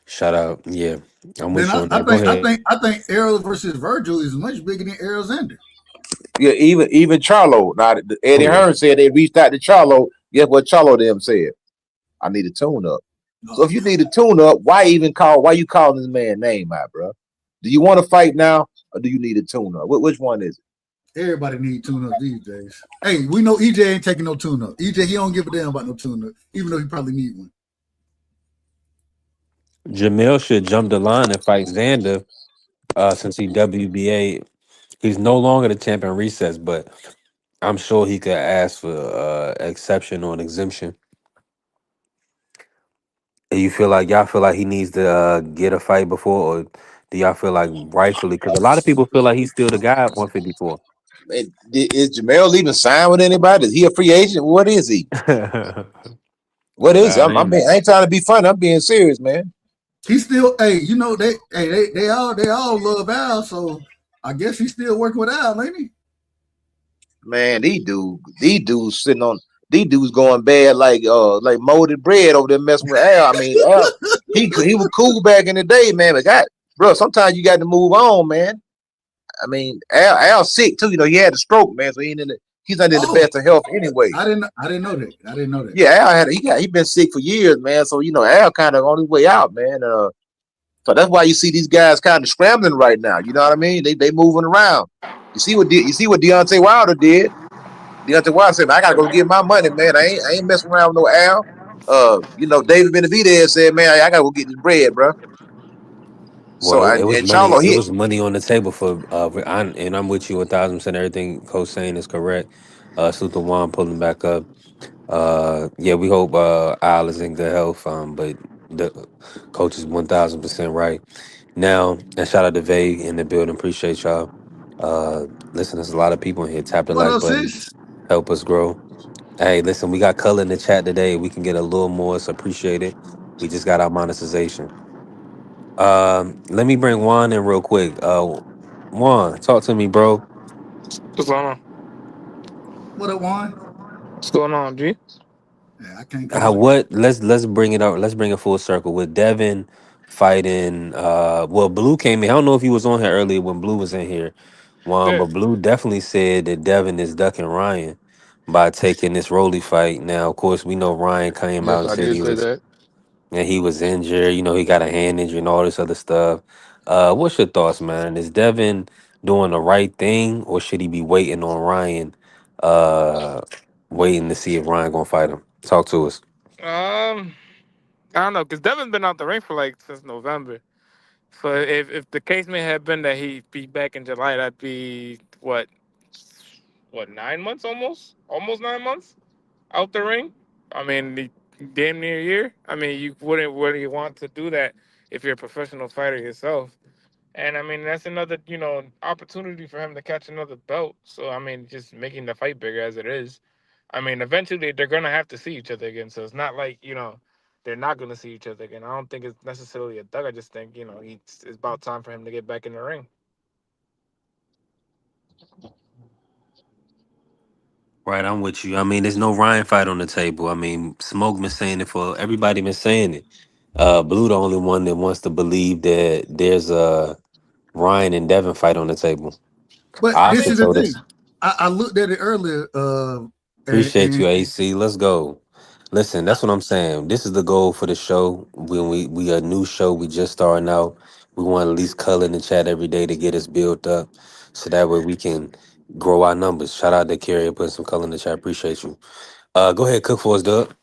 Shout out. Yeah, I'm man, with you I, on I that. Go think I ahead. think I think Errol versus Virgil is much bigger than Errol Xander. Yeah, even Charlo. Now Eddie Oh yeah. Hearn said they reached out to Charlo. Guess what Charlo them said? I need a tune up. So Oh if you God, need a tune up, why you calling this man name out, bro? Do you want to fight now or do you need a tune up? Which one is it? everybody need tune up these days. Hey, we know EJ ain't taking no tune up. EJ he don't give a damn about no tune up, even though he probably need one. Jamil should jump the line and fight Xander. Since he WBA, he's no longer the champion recess, but I'm sure he could ask for exception or an exemption. And you feel like y'all feel like he needs to get a fight before, or do y'all feel like rightfully? Because a lot of people feel like he's still the guy at 154. Is Jamel even signed with anybody? Is he a free agent? What is he? What is it? Nah, they, I ain't trying to be funny. I'm being serious, man. He still, hey, you know they all love Al, so I guess he's still working with Al, ain't he? Man, these dudes sitting on these dudes going bad like molded bread over there messing with Al. I mean, Al, he was cool back in the day, man. But bro, sometimes you got to move on, man. I mean, Al's sick too. He had a stroke, man. So he's not in the Oh, best of health anyway. I didn't know that. I didn't know that. Yeah, Al he been sick for years, man. So Al kind of on his way out, man. So that's why you see these guys kind of scrambling right now. You know what I mean? They moving around. You see what Deontay Wilder did. Deontay Wilder said, "Man, I gotta go get my money, man. I ain't messing around with no Al." David Benavidez said, "Man, I gotta go get this bread, bro." well, So it was and money. Charlo It hit. was money on the table for. And I'm with you 1,000%. Everything Coach saying is correct. Suta Wan pulling back up. Yeah, we hope Al is in good health. But the coach is 1,000% right. Now, and shout out to Vay in the building. Appreciate y'all. Listen, there's a lot of people in here. Tap the What like else button. is? Help us grow. Hey, listen, we got color in the chat today. We can get a little more. So appreciate it. We just got our monetization. Let me bring Juan in real quick. Juan, talk to me, bro. What's going on? What up, Juan? What's going on, G? Yeah, I can't call it. What? Let's bring it up. Let's bring it full circle with Devin fighting. Well, Blue came in. I don't know if he was on here earlier when Blue was in here, Juan, Yeah. but Blue definitely said that Devin is ducking Ryan by taking this Rolly fight. Now, of course, we know Ryan came out Yes, and I said did he say was that. and he was injured. He got a hand injury and all this other stuff. What's your thoughts, man? Is Devin doing the right thing, or should he be waiting on Ryan, uh, waiting to see if Ryan gonna fight him? Talk to us. Um, I don't know, cause Devin's been out the ring for like since November. So if the case may have been that he'd be back in July, that'd be what 9 months almost 9 months out the ring. I mean, damn near a year. I mean, you wouldn't really want to do that if you're a professional fighter yourself. And I mean, that's another opportunity for him to catch another belt. So I mean, just making the fight bigger as it is. I mean, eventually they're gonna have to see each other again. So it's not like they're not gonna see each other again. I don't think it's necessarily a thug. I just think it's about time for him to get back in the ring. Right, I'm with you. I mean, there's no Ryan fight on the table. I mean, Smoke been saying it for everybody been saying it. Blue the only one that wants to believe that there's a Ryan and Devin fight on the table. But this Oscar is the told us. thing. I looked at it earlier, Appreciate you, and AC. Let's go. Listen, that's what I'm saying. This is the goal for the show. When we a new show, we just starting out. We want at least color in the chat every day to get us built up, so that way we can grow our numbers. Shout out to Carrie putting some color in the chat. Appreciate you. Go ahead, cook for us, Doug.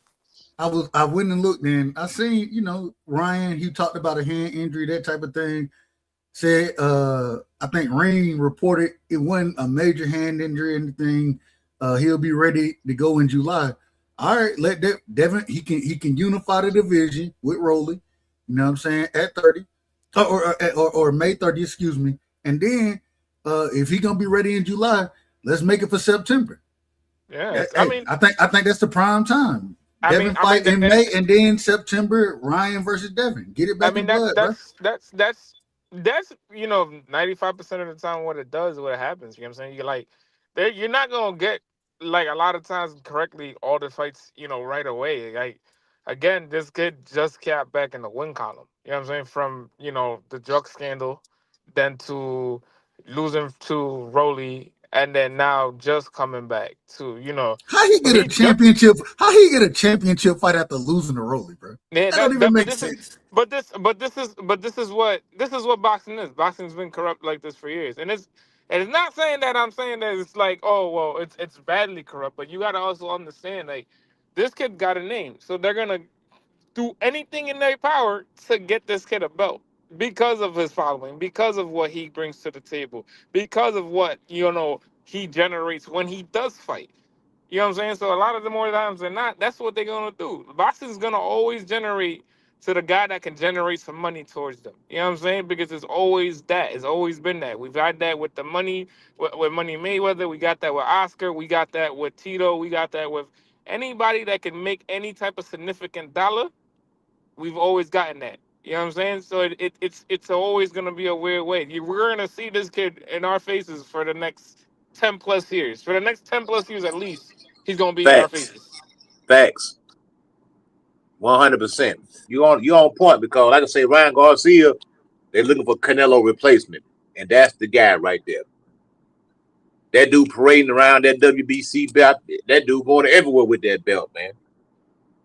I went and looked and I seen, Ryan, he talked about a hand injury, that type of thing. Said I think Rain reported it wasn't a major hand injury or anything. He'll be ready to go in July. All right, let Devin he can unify the division with Rolly. You know what I'm saying? At 30. Or May 30, excuse me. And then if he gonna be ready in July, let's make it for September. Yes, Hey, I think that's the prime time. Devin I mean, fight in May and then September, Ryan versus Devin. Get it I back in mean that blood, bro. that's 95% of the time what it does, what happens. You know what I'm saying? You're like, you're not gonna get like a lot of times correctly all the fights right away. Like again, this kid just got back in the win column. You know what I'm saying? From the drug scandal, then to losing to Rolly, and then now just coming back to How he so get a he just championship? How he get a championship fight after losing to Rolly, bro? yeah, That don't even but make this is, sense. this is what boxing is. Boxing's been corrupt like this for years, and it's not saying that I'm saying that it's like, oh well, it's badly corrupt, but you got to also understand, like, this kid got a name, so they're gonna do anything in their power to get this kid a belt because of his following, because of what he brings to the table, because of what he generates when he does fight. You know what I'm saying? So a lot of the more times than not, that's what they're gonna do. Boxing is gonna always generate to the guy that can generate some money towards them. You know what I'm saying? Because it's always that. It's always been that. We've got that with the money, with Money Mayweather. We got that with Oscar. We got that with Tito. We got that with anybody that can make any type of significant dollar. We've always gotten that. You know what I'm saying? So it's always gonna be a weird way. We're gonna see this kid in our faces for the next 10 plus years. For the next 10 plus years at least, he's gonna be in our Facts, faces. facts, 100%. You on point because, like I say, Ryan Garcia, they're looking for Canelo replacement, and that's the guy right there. That dude parading around that WBC belt. That dude going everywhere with that belt, man.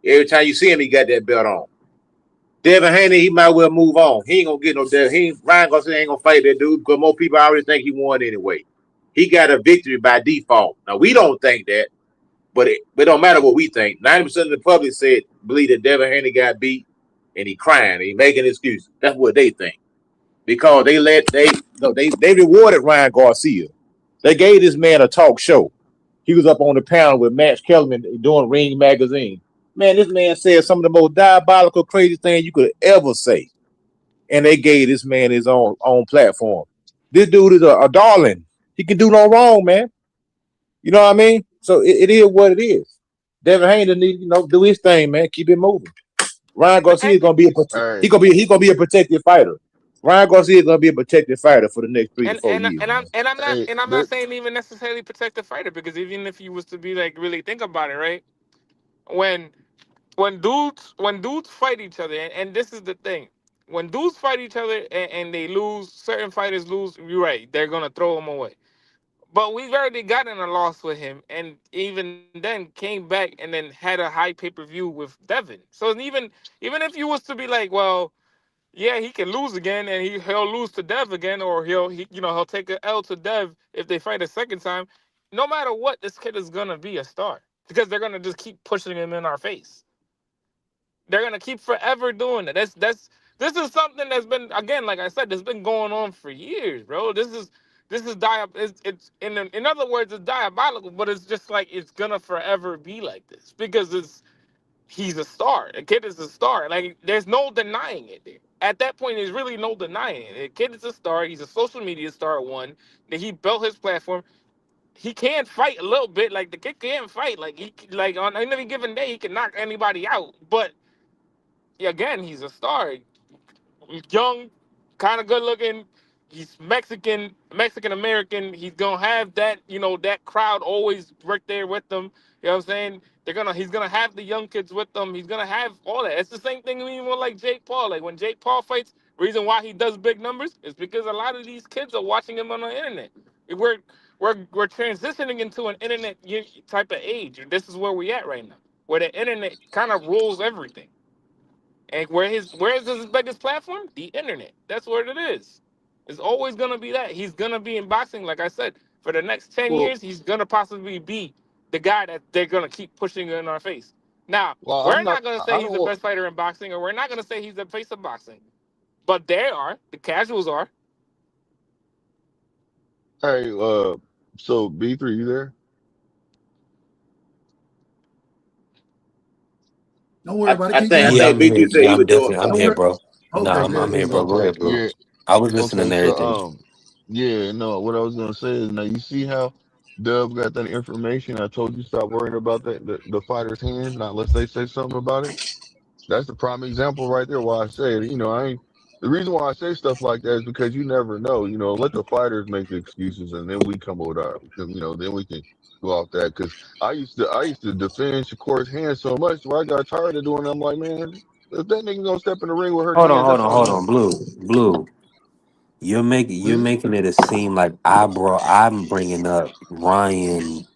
Every time you see him, he got that belt on. Devin Haney, he might well move on. He ain't gonna get no Devin. Ryan Garcia ain't gonna fight that dude because more people already think he won anyway. He got a victory by default. Now we don't think that, but it don't matter what we think. 90% of the public said believe that Devin Haney got beat and he crying and he making excuses. That's what they think because they rewarded Ryan Garcia. They gave this man a talk show. He was up on the panel with Max Kellerman doing Ring Magazine. Man, this man said some of the most diabolical, crazy things you could ever say. And they gave this man his own platform. This dude is a darling. He can do no wrong, man. You know what I mean? So it is what it is. Devin Haney need do his thing, man. Keep it moving. Ryan Garcia is And gonna be Hey, he gonna be a protected fighter. Ryan Garcia is gonna be a protected fighter for the next 3 to 4 years, and I'm man. and I'm not hey, and I'm not there, saying even necessarily protect the fighter, because even if you was to be like really think about it, right? When when dudes fight each other, and this is the thing, when dudes fight each other and they lose, certain fighters lose. You're right, they're gonna throw them away. But we've already gotten a loss with him, and even then came back and then had a high pay-per-view with Devin. So even if you was to be like, well, yeah, he can lose again, and he'll lose to Dev again, or he'll take an L to Dev if they fight a second time. No matter what, this kid is gonna be a star because they're gonna just keep pushing him in our face. They're gonna keep forever doing it. This is something that's been, again, like I said, that's been going on for years, bro. It's in other words, it's diabolical, but it's just like it's gonna forever be like this because he's a star. A kid is a star. Like there's no denying it. At that point, there's really no denying it. A kid is a star. He's a social media star. One that he built his platform. He can fight a little bit. Like the kid can fight. Like on any given day, he can knock anybody out. But again, he's a star. He's young, kind of good looking. He's Mexican American. He's gonna have that, that crowd always right there with them. You know what I'm saying? He's gonna have the young kids with them. He's gonna have all that. It's the same thing even with like Jake Paul. Like when Jake Paul fights, reason why he does big numbers is because a lot of these kids are watching him on the internet. We're we're transitioning into an internet type of age. This is where we at right now, where the internet kind of rules everything. And where is his biggest platform? The internet. That's what it is. It's always gonna be that. He's gonna be in boxing, like I said, for the next 10 well, years, he's gonna possibly be the guy that they're gonna keep pushing in our face. Now, Well, we're I'm not. not going to say I he's don't the want. best fighter in boxing, or we're not going to say he's the face of boxing. But they are. The casuals are. Hey, so B3, you there? Don't worry about it. I Keep think I going. Yeah, think I'm B3 here. said Yeah, he I'm was doing definitely. I'm Don't here, worry. bro. No, Okay, I'm good, here, good, bro. good. Go Okay, ahead, bro. yeah. I was listening Okay, to so everything. yeah, no, what I was gonna say is now you see how Dub got that information. I told you stop worrying about the fighter's hand, not unless they say something about it. That's the prime example right there. Why I say it. I ain't the reason why I say stuff like that is because you never know. Let the fighters make the excuses, and then we come with our, then we can go off that. Because I used to defend Shakur's hand so much where I got tired of doing it. I'm like, man, if that nigga gonna step in the ring with hurt Hold on, hands, hold that's on, on hold on. him. Blue. You're Mhm. making it seem like I'm bringing up Ryan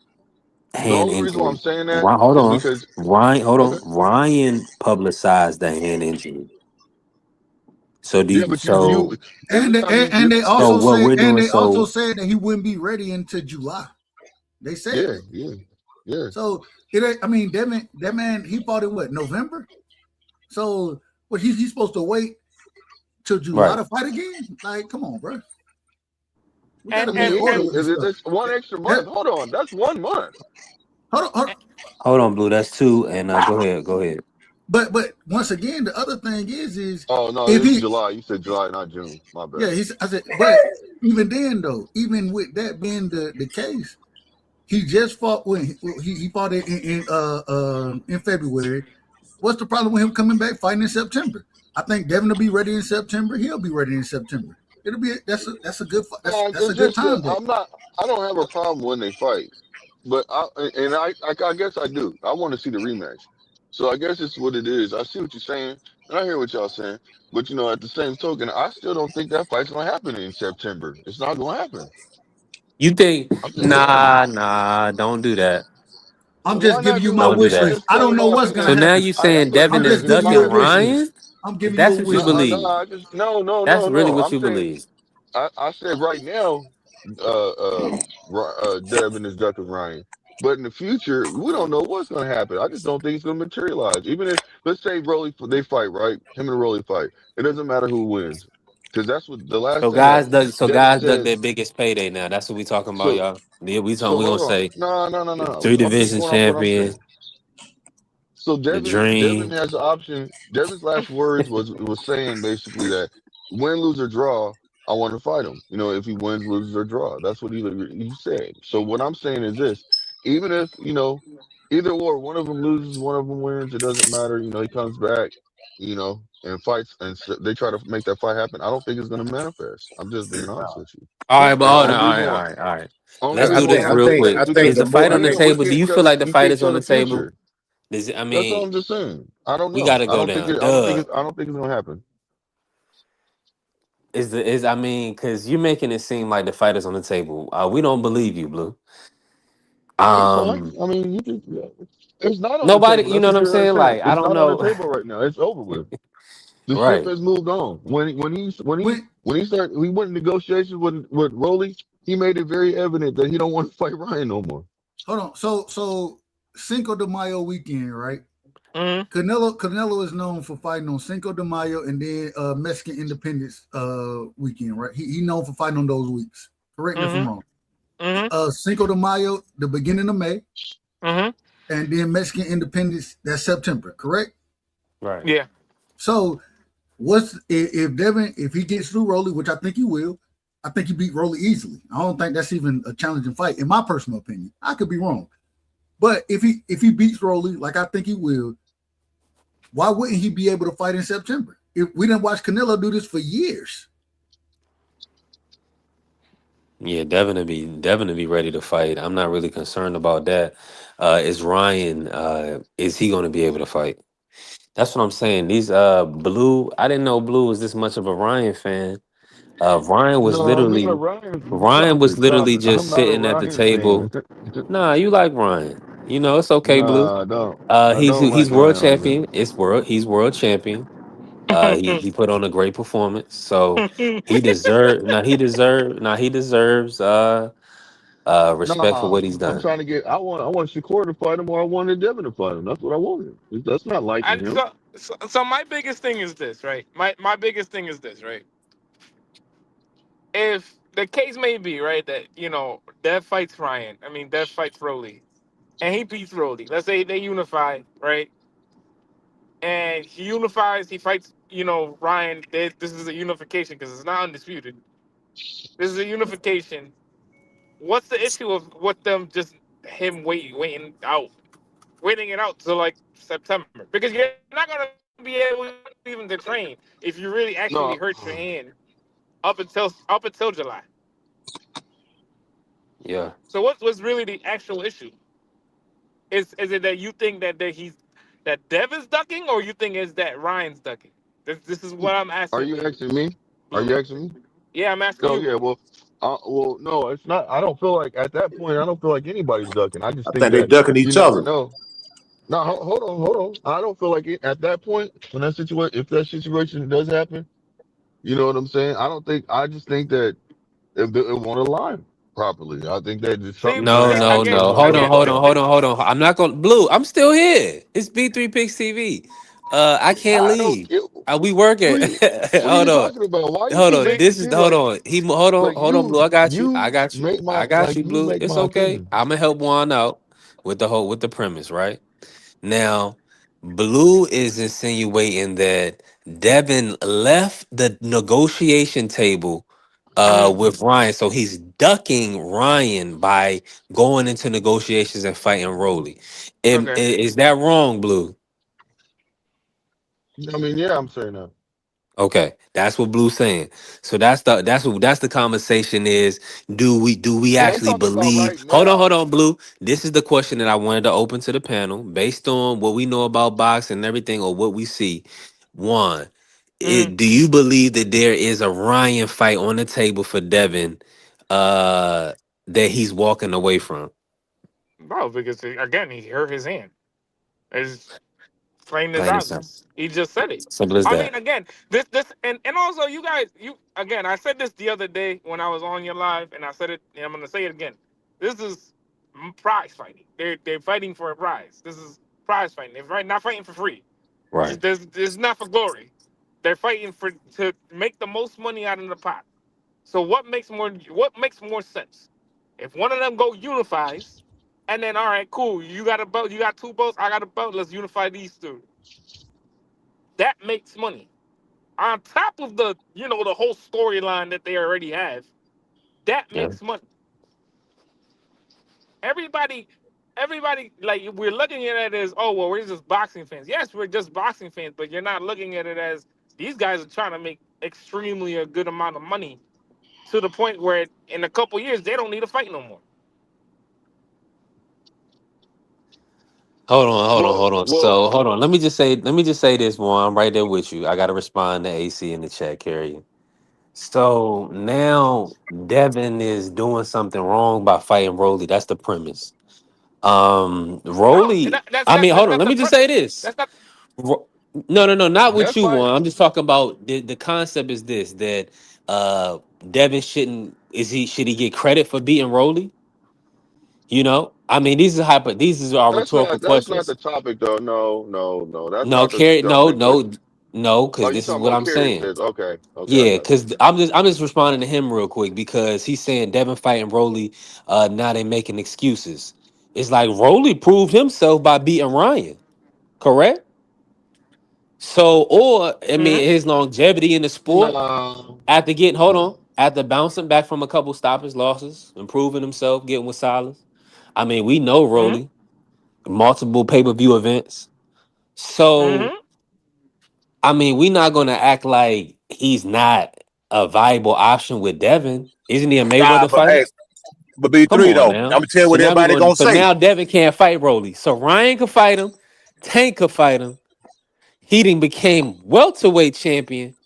The hand only reason why I'm injury. saying that Hold is on, because Ryan. Hold on, okay, Ryan publicized the hand injury. So do yeah, you, but you so And I mean, and they so also what say we're and doing? they also So said that he wouldn't be ready until July. They said yeah, that. yeah, yeah. So it ain't- I mean that man he fought in what November. So what he's supposed to wait till July right. to fight again? Like, come on, bro. We got And to I be mean, in and he order and can. with this stuff. It's one extra That, month. Hold on, that's 1 month. hold on, hold on. Hold on, Blue. That's two. And go ahead, go ahead. But once again, the other thing is Oh no, if it's he July. You said July, not June. My yeah bad. I said but even then though even with that being the case he just fought when he fought in February. What's the problem with him coming back fighting in September? I think Devin will be ready in September. He'll be ready in September. It'll be that's a good that's a It's good just that time date. I don't have a problem when they fight, but I guess I do. I want to see the rematch. So I guess it's what it is. I see what you're saying, and I hear what y'all saying. But at the same token, I still don't think that fight's gonna happen in September. It's not gonna happen. You think? I'm just telling you. Nah. Don't do that. I'm Why just giving not you do my that? Don't do wish I'm that. list. just I telling don't know my what's So gonna opinion. now happen. you saying Look, Devin I'm is just here's giving my ducking you a wish opinion. list. Ryan? I'm If giving you a that's what you wish list. believe, that's really No. what I'm you saying believe. I said right now, Devin is ducking Ryan. But in the future, we don't know what's going to happen. I just don't think it's going to materialize. Even if, let's say, they fight, right? Him and Rolly fight. It doesn't matter who wins, because that's what the last So thing that Devin guys dug said. their biggest payday now. That's what we talking about, So, y'all. Yeah, so we gonna hold on. say No, no, no, the no. three I'm just division going off what I'm champion, saying. So the Devin dream. has the option. Devin's last words was saying basically that win, lose or draw, I want to fight him. If he wins, loses or draw, that's what he said. So what I'm saying is this: even if either or, one of them loses, one of them wins, it doesn't matter. He comes back, and fights, and they try to make that fight happen. I don't think it's going to manifest. I'm just being honest with you. All right, but And the hold on. only reason why, All right. only Let's I do reason this why think I I'm real think saying that quick. I is because think Is the the fight more on the again, table? Do you feel like the we fight can't is tell on the the table? future. I That's all mean, I'm just saying. I don't we know. gotta go down. Duh. I don't think it's gonna happen. Is I mean, because you're making it seem like the fight is on the table. We don't believe you, Blue. That's fine. Um, I mean, it's not on the Nobody. table. You That's know what what I'm you're saying? understanding. Like, I It's don't not on the know. table right now. It's over with. The ship Right. has moved on. When When he started, we went in negotiations with Rolly. He made it very evident that he don't want to fight Ryan no more. hold on, so Cinco de Mayo weekend, right? Mhm. Canelo is known for fighting on Cinco de Mayo and then Mexican Independence weekend, right? He known for fighting on those weeks. Correct me if I'm Mhm. wrong. Mhm. Cinco de Mayo, the beginning of May, Mhm. and then Mexican Independence, that's September, correct? Right. Yeah. So what's if Devin, if he gets through Rolly, which I think he will, I think he beat Rolly easily. I don't think that's even a challenging fight, in my personal opinion. I could be wrong. But if he beats Rolly, like I think he will, why wouldn't he be able to fight in September? If we didn't watch Canelo do this for years. Yeah, Devin to be ready to fight. I'm not really concerned about that. Is Ryan? Is he going to be able to fight? That's what I'm saying. These Blue. I didn't know Blue was this much of a Ryan fan. No, I'm not a Ryan. Ryan was Stop literally it. I'm just not a sitting at the Ryan fan. table. Nah, you like Ryan. You know it's okay, Blue. Nah, I don't. I don't like He's world Ryan like that. champion. He's world champion. He put on a great performance, so he deserves. Respect for Nah, what he's I'm done. trying to get. I want Shakur to fight him, or I wanted Devin to fight him. That's what I wanted. That's not liking And him. so my biggest thing is this, right? My biggest thing is this, right? If the case may be right that Dev fights Ryan, I mean Dev fights Rolly, and he beats Rolly. Let's say they unify, right? And he unifies, he fights, Ryan. This is a unification because it's not undisputed. This is a unification. What's the issue of with them just him waiting it out till like September? Because you're not gonna be able even to train if you really actually hurt your No, hand up until July. Yeah. So what's really the actual issue? Is it that you think that Dev is ducking, or you think is that Ryan's ducking? This is what I'm are asking you asking me? Are Blue. you asking me? Yeah, I'm asking No, you, yeah. Blue. Well, no, it's not. I don't feel like at that point. I don't feel like anybody's ducking. I just I think think they that ducking you each never other. know. No, hold on. I don't feel like it, at that point when that situation, if that situation does happen, you know what I'm saying. I don't think. I just think that it won't align properly. I think that just See, something's No, gonna see no, happen again, and no. won't Hold on, work again. hold out. on, hold on, hold on. I'm not gonna Blue. I'm still here. It's B3 Picks TV. I can't I don't. leave. We working. What are Hold you on. talking about? Why you Hold keep on. See, making it This is seem hold like on. Hold on, like hold on, Blue. I got you. I got you. I got you, you Blue. make It's my okay. opinion. I'm gonna help Juan out with the premise, right? Now, Blue is insinuating that Devin left the negotiation table mm, with Ryan, so he's ducking Ryan by going into negotiations and fighting Rolly. okay. Is that wrong, Blue? I mean, yeah, I'm saying that. Okay, that's what Blue's saying. So that's the conversation is. Do we But I'm actually talking about believe? right now. Hold on, Blue. This is the question that I wanted to open to the panel based on what we know about boxing and everything, or what we see. One, Mm, do you believe that there is a Ryan fight on the table for Devin, uh, that he's walking away from? bro, because again, he hurt his hand. It's plain as Plain and simple. obvious. He just said it. Simple as I that. mean, again, and also you guys, again, I said this the other day when I was on your live, and I said it, and I'm gonna say it again. This is prize fighting. They're fighting for a prize. This is prize fighting. They're not fighting for free. Right. This is not for glory. They're fighting to make the most money out of the pot. So what makes more sense? If one of them go unifies, and then all right, cool, you got a belt, you got two belts, I got a belt, let's unify these two. That makes money. On top of the whole storyline that they already have, that Yeah. makes money. Everybody, everybody, like we're looking at it as, oh well, we're just boxing fans. Yes, we're just boxing fans, but you're not looking at it as these guys are trying to make extremely a good amount of money to the point where in a couple years they don't need to fight no more. Well, Hold on. well, So hold on. Let me just say this, one. I'm right there with you. I gotta respond to AC in the chat, Carrie. So now Devin is doing something wrong by fighting Rolly. That's the premise. No, Rolly. I mean, that's hold on. not Let the me just say this. that's not. No, not with that you, fight. one. I'm just talking about the concept is this that Devin should he get credit for beating Rolly? I mean, these are rhetorical That's not questions. the topic though. No. That's No, not the Carrie, no, topic. But no, oh, because you this is talking what about I'm Kerry saying. says? Okay, I Yeah, got you. because I'm just responding to him real quick because he's saying Devin fighting Rolly, now they making excuses. It's like Rolly proved himself by beating Ryan, correct? So, or I mean, Mhm. his longevity in the sport No, after getting hold on, after bouncing back from a couple stoppage losses, improving himself, getting with Silas. I mean, we know Mhm. Rolly, multiple pay-per-view events. So Mhm. I mean, we're not gonna act like he's not a viable option with Devin. Isn't he a Nah, Mayweather but fighter? hey, but B Come three on though, I'm now. gonna tell you So what now we're everybody going. gonna So say. now Devin can't fight Rolly. So Ryan could fight him. Tank could fight him. He done became welterweight champion,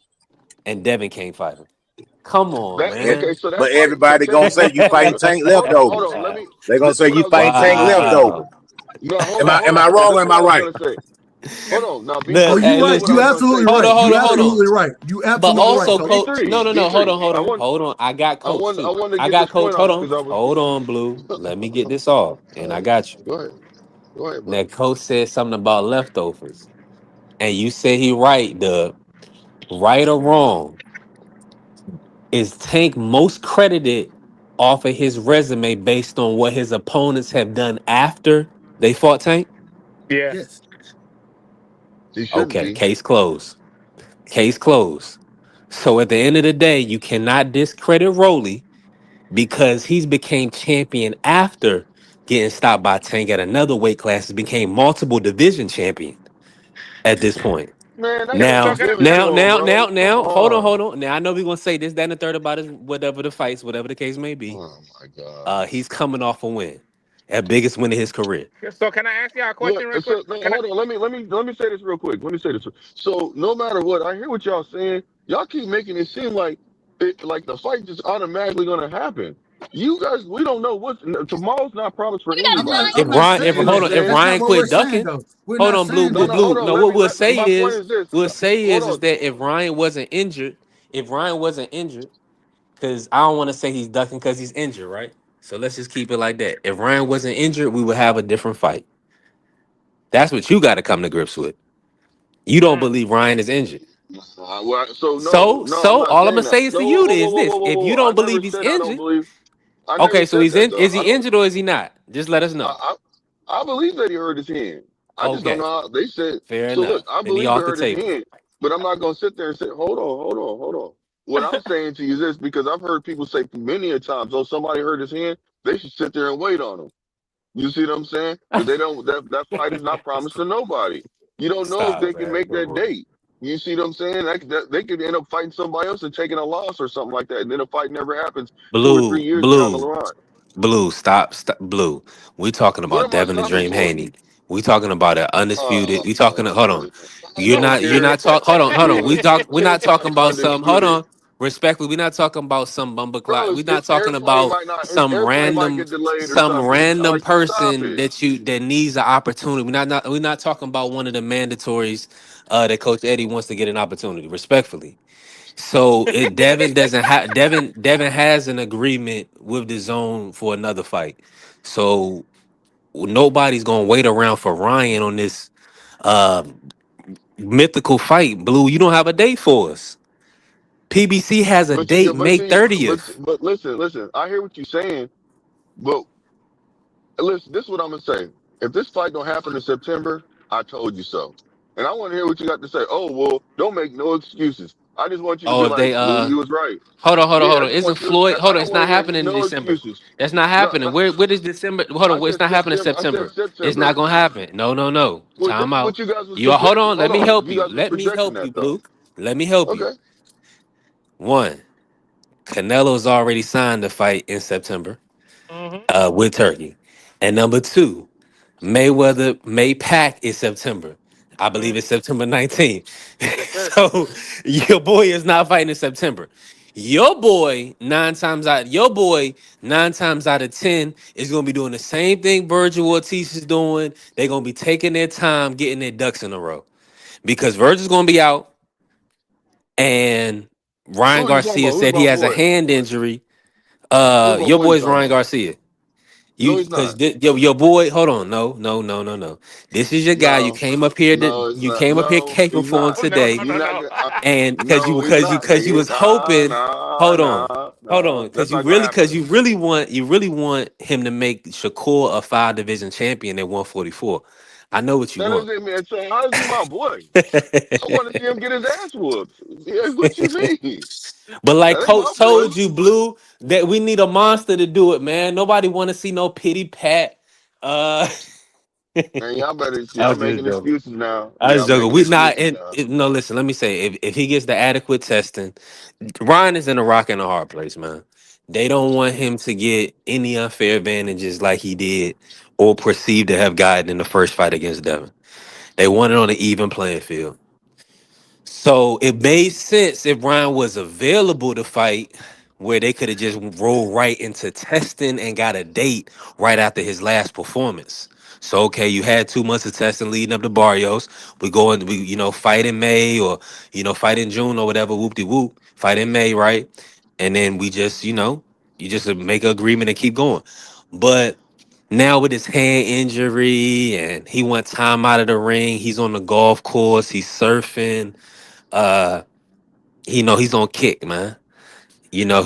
and Devin can't fight him. Come on, that Eh, man. okay. So that But fight. So everybody check gonna this say out. you fighting Tank Hold leftovers. on. Let me. They gonna This is say what you I was gonna fighting say. Tank Hold on. leftovers. Wow. No, Am I hold am I on. wrong This or is am what I I was right? gonna say. Hold on. Now, be Oh, The, fair. hey, you This is right. what I listen. You was gonna say. absolutely Hold right. on, hold You on, hold on. absolutely right. You But absolutely right, also, coach. B coach. three, No, no, B no. Hold three. on, hold I on, want, hold on. I got I coach want, I too. want to I get got this coach. point Hold off on, because I was. hold on, Blue. Let me get this off, and I All right, got you. go ahead. Go ahead, bro. That coach said something about leftovers, and you said he right. The right or wrong is Tank most credited off of his resume based on what his opponents have done after they fought Tank? Yeah. Yes. He shouldn't Okay, be. case closed. Case closed. So at the end of the day, you cannot discredit Rolly because he's became champion after getting stopped by Tank at another weight class. He became multiple division champion at this point. Man, that ain't So Now, can I? given to him, bro. Come hold on, on. hold on. Now I know we're gonna say this, that, and the third about his whatever the fights, whatever the case may be. Oh my gosh. He's coming off a win, a biggest win of his career. So can I ask y'all a Look, question real quick? so man, Can I? hold on. Let me say this real quick. Let me say this. So no matter what, I hear what y'all saying. Y'all keep making it seem like like the fight just automatically gonna happen. You guys, we don't know what tomorrow's not promised for anybody. If I'm not Ryan, if You saying hold that. on, if understand? That's not Ryan what we're quit saying, ducking, though. We're hold not on, blue, saying No, blue, that. no, hold blue. on. No, what we'll say My point is, is this. we'll say Hold is on. that if Ryan wasn't injured, if Ryan wasn't injured, because I don't want to say he's ducking because he's injured, right? So let's just keep it like that. If Ryan wasn't injured, we would have a different fight. That's what you got to come to grips with. You don't Mm. believe Ryan is injured. So no, So, no, I'm so not all I'm saying gonna that. say is to No, whoa, you whoa, whoa, is whoa, this: whoa, whoa, if you whoa. I don't never believe he's said I don't injured, believe. I never okay, so said he's that in. though. Is he injured or is he not? Just let us know. I, I believe that he hurt his hand. I just don't Okay, know how they said. fair So look, enough. I Then he believe he off the hurt his table. hand, but I'm not gonna sit there and say, hold on. What I'm saying to you is this because I've heard people say many a times, oh, somebody hurt his hand, they should sit there and wait on him. You see what I'm saying? Because they don't that fight is not promised to nobody. You don't know if Stop, they can man. make Come that on. date. You see what I'm saying? They could end up fighting somebody else and taking a loss or something like that. And then the fight never happens 2 or 3 Blue, years down the blue, line. blue. Stop, blue. We talking What about am I Devin the stopping Dream for? Haney. We talking about an undisputed. We talking. Hold on. Man. I You're don't not. You're care. not talk. Hold on. Hold on. We talk. We're not talking It's about some. Hold undisputed. on. Respectfully, we're not talking about some bumper clock. Bro, We're not talking airplane about might not some airplane might random, get delayed or some something. random Like stop person it. that needs an opportunity. We're not talking about one of the mandatories that Coach Eddie wants to get an opportunity. Respectfully. So Devin doesn't have Devin has an agreement with the zone for another fight. So nobody's gonna wait around for Ryan on this uh mythical fight. Blue, you don't have a date for us. PBC has a But you date but May see 30th. but listen, I hear what you're saying, but listen, this is what I'm gonna say. If this fight don't happen in September, I told you so. And I want to hear what you got to say. Oh well, don't make no excuses. I just want you to Oh, be if like, they Blue, you was right. Yeah, hold I on. just Isn't want you. Floyd I hold on, don't it's want not to hear happening in no December. excuses. That's not No, happening. no. Where does December hold I on, it's said not happening in September. I said September. It's not September. gonna happen. No, no, no. Well, this Time is out. what you guys was You hold projecting. on, let Hold me on, help you you. guys was Let me projecting help you, that though. Blue. Let me help you. Okay. One, Canelo's already signed the fight in September Hmm. with Turkey. And number two, Mayweather May Pack is September. I believe it's September 19th. Yes, sir. So your boy is not fighting in September. Your boy nine times out of 10 is gonna be doing the same thing Virgil Ortiz is doing. They're gonna be taking their time, getting their ducks in a row. Because Virgil's gonna be out, and Ryan Who are you talking Garcia about? Who's said he my has a boy? hand injury. Who's my Your boy you boy's talking Ryan about? Garcia. You No, he's because not. your boy, hold on, no. This is your guy. You No, came up here that no, it's you not. came up here No, caping he's for him not. Oh, no, today, no, You're no, not no. gonna. and No, he's not, because you nigga. was Nah, hoping. nah, Hold on, nah, hold nah. on, That's not gonna because happen. you really want him to make Shakur a 5 division champion at 144. I know what you That want. doesn't mean. So how is he my boy? I want to see him get his ass whooped. Yeah, what you mean? But like That ain't my Coach boy. told you, Blue, that we need a monster to do it, man. Nobody want to see no pity pat. Uh, Man, y'all better. I Y'all was just making joking. excuses now. I was Y'all joking. making We not excuses and now. no. Listen, let me say, if he gets the adequate testing, Ryan is in a rock and a hard place, man. They don't want him to get any unfair advantages like he did or perceived to have gotten in the first fight against Devin. They want it on an even playing field. So it made sense if Ryan was available to fight, where they could have just rolled right into testing and got a date right after his last performance. So okay, you had 2 months of testing leading up to Barrios. We go and we fight in May or fight in June or whatever. Whoop de whoop. Fight in May, right? And then we just you just make an agreement and keep going. But now with his hand injury and he went time out of the ring, he's on the golf course, he's surfing. Uh, he's on kick, man.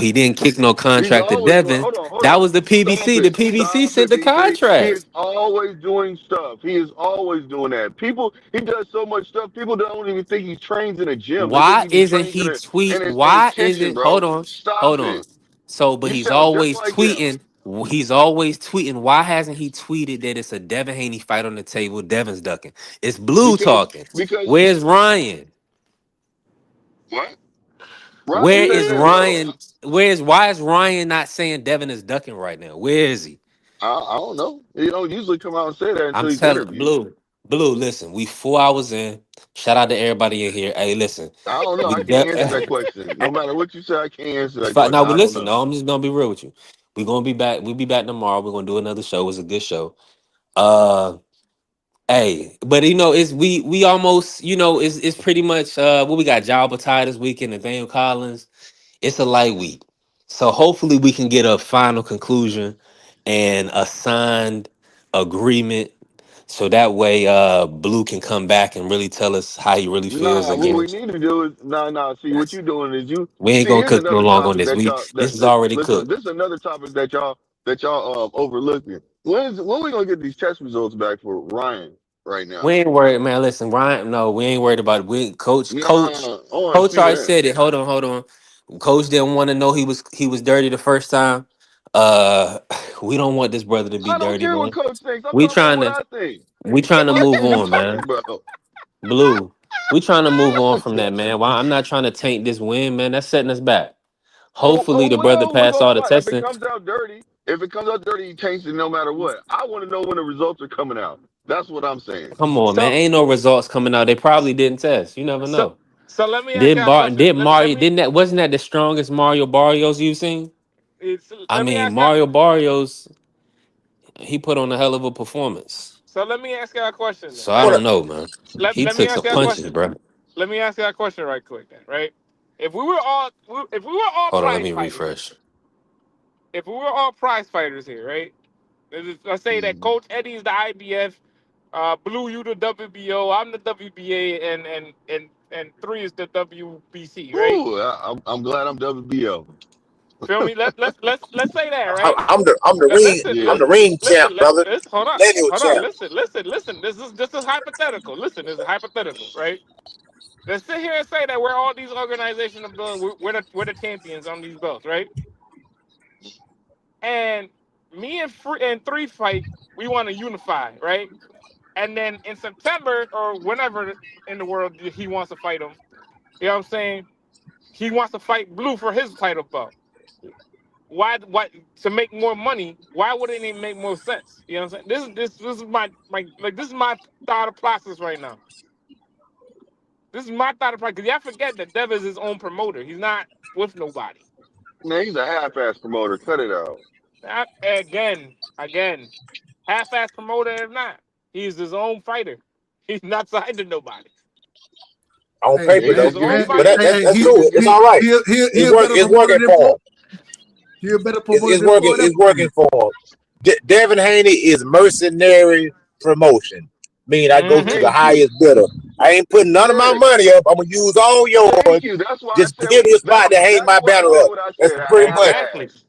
He didn't kick no He's contract to always Devin. hold That on. was the Stop PBC. The it. PBC Stop sent it, the BC. He contract. is always doing stuff. He is always doing that. He does so much stuff. People don't even think he trains in a gym. They think Why he just isn't trains he in tweet? his Why kitchen, isn't bro. hold on, Stop hold on. it. So, but You he's sound just always like him. tweeting. He's always tweeting. Why hasn't he tweeted that it's a Devin Haney fight on the table? Devin's ducking. It's Blue Because talking. because Where's Ryan? what? Ryan Where said is that as well. Ryan? Why is Ryan not saying Devin is ducking right now? Where is he? I don't know. He don't usually come out and say that I'm until he's telling interviewed. Blue. Listen, we 4 hours in. Shout out to everybody in here. Hey, listen, I don't know. we I can't answer de- that question. No matter what you say, I can't answer that Now, question. but I don't listen, know. no, I'm just gonna be real with you. We're gonna be back. We'll be back tomorrow. We're gonna do another show. It's a good show. Uh, hey, but it's we almost it's pretty much what we got. Jalbert this weekend. Nathaniel Collins. It's a light week, so hopefully we can get a final conclusion and a signed agreement, so that way Blue can come back and really tell us how he really feels Nah, what we again. need to do is nah. See what you're doing is you We ain't see. gonna Here's cook no another longer on topic this. that y'all This that, is that already listen. cooked. This is another topic that y'all overlooking. When we gonna get these test results back for Ryan right We now? ain't worried, man. Listen, Ryan. No, we ain't worried about it. We Nah, I want to coach see already that. said it. Hold on. Coach didn't want to know he was dirty the first time. We don't want this brother to be I don't dirty, care what man. coach thinks. I'm We talking about trying what to I think. we trying to What move are you on, talking man. about? Blue. We trying to move on from that, man. Why I'm not trying to taint this win, man. That's setting us back. Hopefully the brother Well, we're passed gonna all the fight. testing. If it comes out dirty, he takes it no matter what. I want to know when the results are coming out. That's what I'm saying. Come on, man. So Ain't no results coming out. They probably didn't test. You never so know. so let me ask you a question. Did Let Mario me didn't that wasn't that the strongest Mario Barrios you've seen? I let me mean, ask you. Mario Barrios, he put on a hell of a performance. So let me ask you a question then, So I What? right? don't know, man. He Let me took ask some you a punches, question. bro. Let me ask you a question right quick then, right? If we were all Hold on, let prize me fighters, refresh. if we were all prize fighters here, right? Let's say that Mhm. Coach Eddie's the IBF, Blue you the WBO, I'm the WBA, and three is the WBC, right? Ooh, I'm glad I'm WBO. Feel me? Let's say that, I, right? I'm the ring. Listen, I'm Yeah. the listen, ring champ, listen, brother. listen, hold on, Lineal hold on, champ. listen. This is hypothetical. Listen, this is hypothetical, right? Let's sit here and say that we're all these organizations are building. We're the champions on these belts, right? And me and three fight. We want to unify, right? And then in September or whenever in the world he wants to fight him, you know what I'm saying? He wants to fight Blue for his title belt. Why to make more money? Why wouldn't it make more sense? You know what I'm saying? This is this is my thought process right now. This is my thought process because y'all forget that Dev is his own promoter. He's not with nobody. Man, he's a half-ass promoter. Cut it out. Again, half-ass promoter if not. He's his own fighter. He's not signed to nobody. On Hey, paper He's though, his hey, own hey, but fighter. hey, that's he cool. It's he all right. he a better It's promoter working than for Floyd. him. He a better promoter It's than working. Floyd It's Epstein. working for him. Devin Haney is mercenary promotion. Mean I go to Mm-hmm. the Thank you. highest bidder. I ain't putting none of my Correct. money up. I'm gonna use all Thank yours. you. That's why I Just said give me a that. spot to hang That's my why I banner said up. what I That's said. A pretty much. Exactly. half-ass.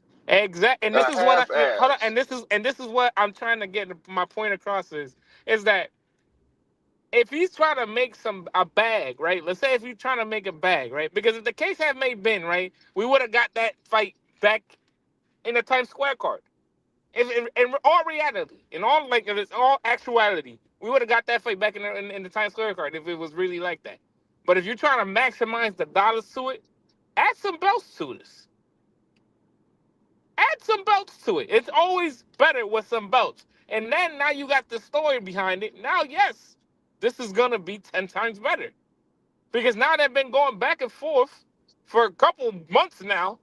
And this A is what hold on. half-ass. And this is what I'm trying to get my point across is that if he's trying to make a bag, right? Let's say if he's trying to make a bag, right? Because if the case had made been right, we would have got that fight back in the Times Square card. If in all reality, if it's all actuality, we would have got that fight back in the Times Square card if it was really like that. But if you're trying to maximize the dollars to it, add some belts to this. Add some belts to it. It's always better with some belts. And then now you got the story behind it. Now, yes, this is gonna be 10 times better. Because now they've been going back and forth for a couple months now,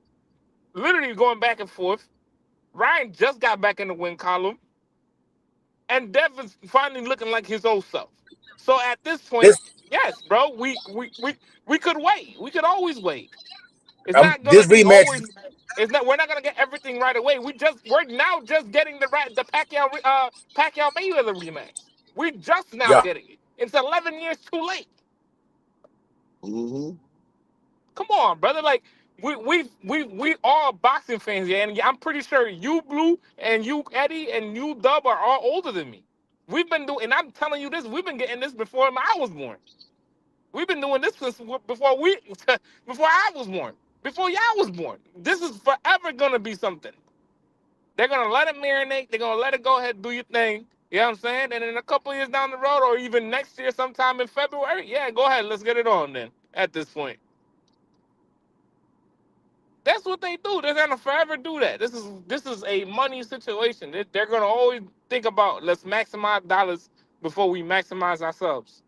literally going back and forth. Ryan just got back in the win column. and Devin's finally looking like his old self. So at this point, This yes, bro, we could wait. We could always wait. It's um not gonna this be rematch always. It's not. We're not gonna get everything right away. We're now just getting the Pacquiao Mayweather rematch. We're just now yeah. getting it. It's 11 years too late. Mm-hmm. Come on, brother. Like we all boxing fans, yeah, and I'm pretty sure you Blue and you Eddie and you Dub are all older than me. We've been doing, and I'm telling you this, we've been getting this before I was born. We've been doing this since before before I was born, before y'all was born. This is forever gonna be something. They're gonna let it marinate. They're gonna let it go ahead, do your thing. You know what I'm saying? And in a couple years down the road, or even next year, sometime in February, yeah, go ahead, let's get it on then. At this point. That's what they do. They're gonna forever do that. This is a money situation. They're gonna always think about let's maximize dollars before we maximize ourselves.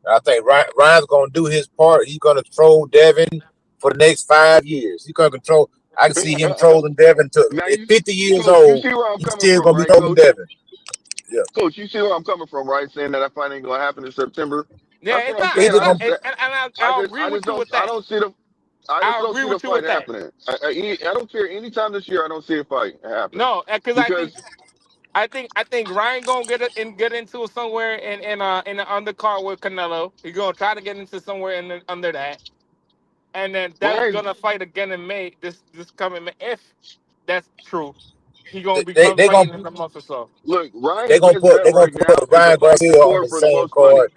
I think Ryan's gonna do his part. He's gonna troll Devin for the next 5 years. He's gonna control. I can see him trolling Devin to Now at you, 50 years coach, you old. see where I'm He's coming still from, gonna be right, trolling coach? Devin. Yeah. Coach, you see where I'm coming from, right? Saying that fight ain't gonna happen in September. Yeah, That's it's what I'm not. He saying. It's just not. gonna. And I'll agree with you with I that. don't see the I just I'll don't agree see the with you fight with that. happening. I don't care. Anytime this year, I don't see a fight happening No, because I think because I think Ryan gonna get into somewhere in the undercard with Canelo. He's gonna try to get into somewhere under that, and then Dev's Ryan's gonna fight again in May. This coming May, if that's true. He gonna be They fighting gonna in a month or so. look. they Ryan's gonna best put bet they gonna right put now is a Ryan fight Garcia on Shakur the for the same most money. card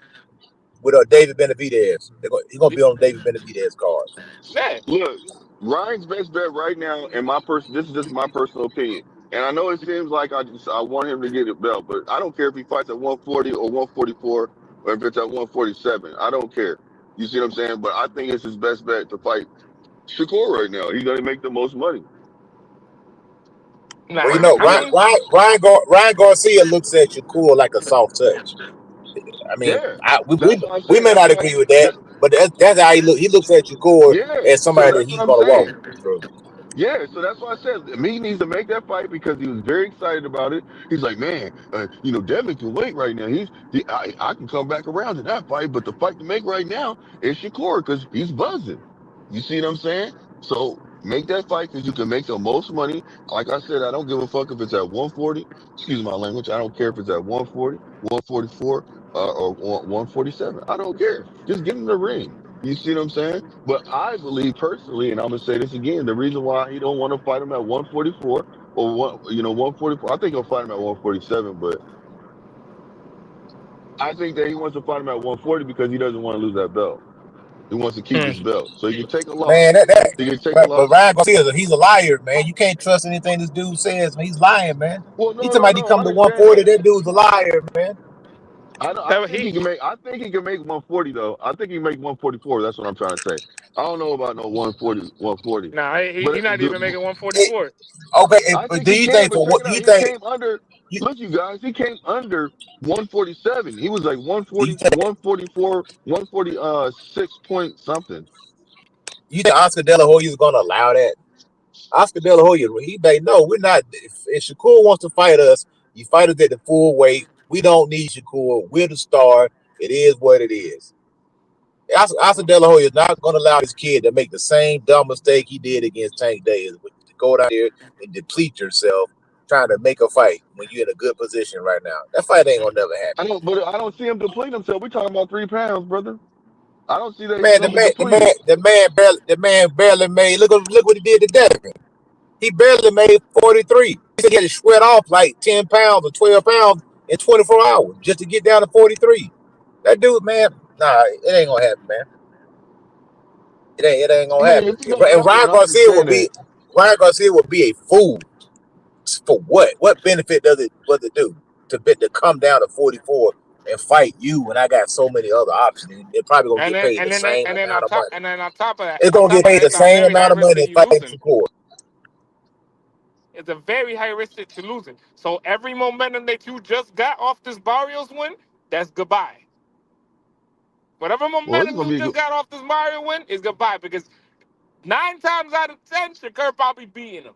with David Benavidez. He's gonna be on David Benavidez card. Yeah. Look, Ryan's best bet right now, and this is just my personal opinion. And I know it seems like I want him to get a belt, but I don't care if he fights at 140 or 144 or if it's at 147. I don't care. You see what I'm saying? But I think it's his best bet to fight Shakur right now. He's gonna make the most money. Well, Nah. I mean, Ryan Garcia looks at Shakur like a soft touch. I mean, Yeah, we that's what I'm we saying. may That's not why. agree with that, but that's how he look. He looks at Shakur Yeah, as so somebody that that's what he's I'm gonna walk saying. through. Yeah, so that's why I said me needs to make that fight because he was very excited about it. He's like, man, Devin can wait right now. I can come back around to that fight, but the fight to make right now is Shakur because he's buzzing. You see what I'm saying? So make that fight because you can make the most money. Like I said, I don't give a fuck if it's at 140. Excuse my language. I don't care if it's at 140, 144, or 147. I don't care. Just get in the ring. You see what I'm saying? But I believe personally, and I'm gonna say this again, the reason why he don't want to fight him at 144 or 144, I think he'll fight him at 147, but I think that he wants to fight him at 140 because he doesn't want to lose that belt. He wants to keep his belt. So he can take a Man, loss. He can take a but loss. Ryan Garcia, he's a liar, man. You can't trust anything this dude says. Man. He's lying, man. Well, He no, talking no, about he no. I come to understand 140. that. That dude's a liar, man. I think he can make. I think he can make 140 though. I think he can make 144. That's what I'm trying to say. I don't know about no 140, 140. nah, he But not even making It, 144. okay, I think do he you can, think but for check what? it Do out. you He think? came under. You, Look, you guys, he came under 147. He was like do you 140, think? 144, 146 point something. You think Oscar De La Hoya is gonna allow that? Oscar De La Hoya, he may no. We're not. If Shakur wants to fight us, you fight us at the full weight. We don't need Shakur. We're the star. It is what it is. Oscar De La Hoya is not going to allow his kid to make the same dumb mistake he did against Tank Davis, to go down there and deplete yourself trying to make a fight when you're in a good position right now. That fight ain't gonna never happen. But I don't see him deplete himself. We're talking about 3 pounds, brother. I don't see that he's Man, gonna be depleted. the man barely made. Look what he did to Devin. He barely made 43. He said he had to sweat off like 10 pounds or 12 pounds in 24 hours just to get down to 43. That dude, man, nah, it ain't gonna happen, man. It ain't I gonna mean, happen. if he don't happen, I understand that. Ryan Garcia would be a fool for what? What benefit does it do to come down to 44 and fight you when I got so many other options? They're probably gonna And get then paid the same amount of money. on top of that, It's gonna get paid the it's a same very high amount of risk money that as you fighting losing. Shakur. It's a very high risk that you're losing. So every momentum that you just got off this Barrios win, that's goodbye. Whatever Well, it's momentum gonna you be just got off this Mario win is goodbye because 9 times out of 10, Shakur probably beating him.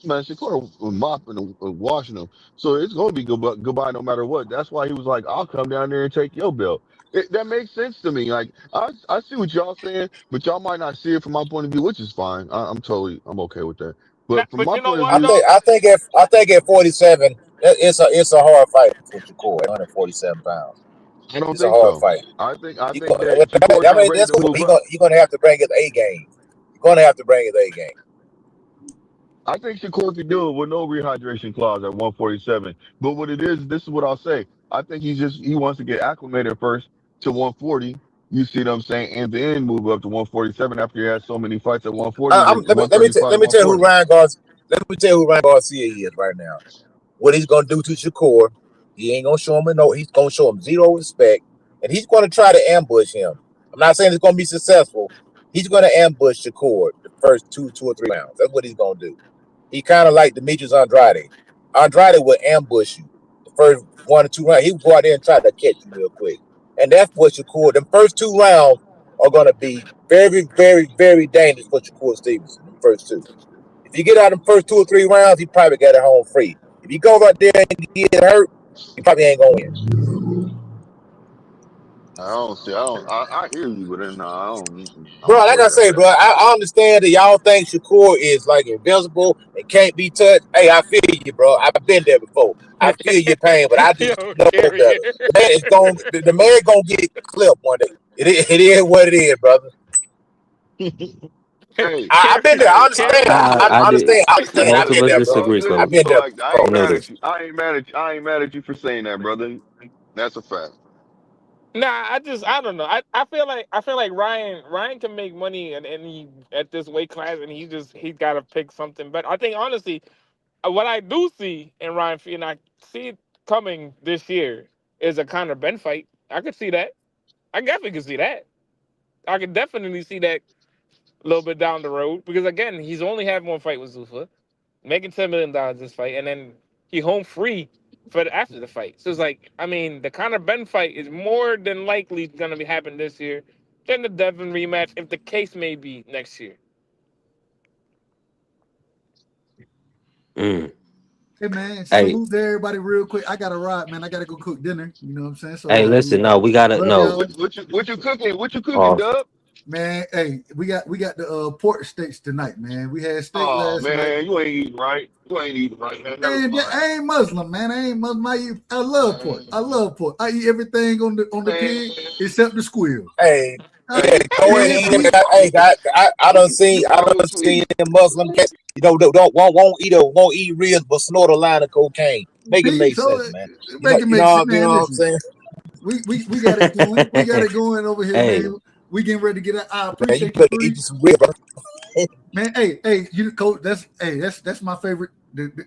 Man, Shakur was mopping and washing them. So it's going to be goodbye no matter what. That's why he was like, I'll come down there and take your belt. That makes sense to me. Like, I see what y'all saying, but y'all might not see it from my point of view, which is fine. I'm okay with that. Nah, But from but my you know point of I what view, think though? at 47, it's a hard fight for Shakur at 147 pounds. I don't It's a think hard so. fight. I think that Shakur I not mean, ready that's to what move up. he's gonna have to bring his A game. He's gonna have to bring his A game. I think Shakur could do it with no rehydration clause at 147. But what it is, this is what I'll say. I think he wants to get acclimated first to 140. You see what I'm saying? And then move up to 147 after he has so many fights at 140, I'm, to 135, let me tell you who 140. Ryan Garcia is right now. What he's gonna do to Shakur, he ain't gonna show him he's gonna show him zero respect, and he's gonna try to ambush him. I'm not saying it's gonna be successful. He's gonna ambush Shakur the first two or three rounds. That's what he's gonna do. He kind of like Demetrius Andrade. Andrade will ambush you the first 1 or 2 rounds. He will go out there and try to catch you real quick. And that's what Shakur, the first 2 rounds are going to be very, very, very dangerous for Shakur Stevenson, the first two. If you get out of the first 2 or 3 rounds, he probably got it home free. If he goes out there and get hurt, he probably ain't going to win. I hear you, but then, no, I Bro, don't like worry I about say, bro, that. I understand that y'all think Shakur is like invincible and can't be touched. Hey, I feel you, bro. I've been there before. I feel your pain, but I just Yo, know better. Carrie. The man gonna get clipped one day. It is what it is, brother. Hey, I've been Carrie, there. I Carrie. understand. I I did. understand. I understand. hey, I've Most of been us there, it's bro. all disagree, I've good. Coach. been You know, there like I I before. ain't know mad at this. you. I ain't mad at you for saying that, brother. That's a fact. Nah, I don't know. I feel like Ryan can make money and he at this weight class and he's got to pick something better. I think honestly, what I do see in Ryan and I see it coming this year is a Conor Ben fight. I could see that. I definitely could see that. I could definitely see that a little bit down the road because again, he's only had one fight with Zuffa, making $10 million this fight, and then he home free after the fight. So it's like, I mean, the Conor Ben fight is more than likely going to be happening this year than the Devin rematch, if the case may be next year. Mm. Hey man, Hey, salute to everybody real quick. I gotta ride, man. I gotta go cook dinner. You know what I'm saying? So hey, listen. No, we gotta love no. y'all. What you cooking? What you cooking, Oh, Dub? Man, hey, we got the pork steaks tonight, man. We had steak Oh last night. man, you ain't eating right. You ain't eating right, man. Never Man, mind. I ain't Muslim, man. I ain't Muslim. I love pork. I Man, love pork. I eat everything on the man, pig except the squeal. Hey, I yeah, eat go ahead and pig, eat beef, it. Hey, I go to done seen sleep. Muslim cats. You know, don't won't eat ribs but snort a line of cocaine. Make it beef. make So sense, man. make it make sense, You man. know what I'm Listen, saying? we got it going. We got it going over here, hey, man. We getting ready to get out. I Man, you appreciate you better eat three. you some ribs, bro. Man, hey, you coach. That's my favorite.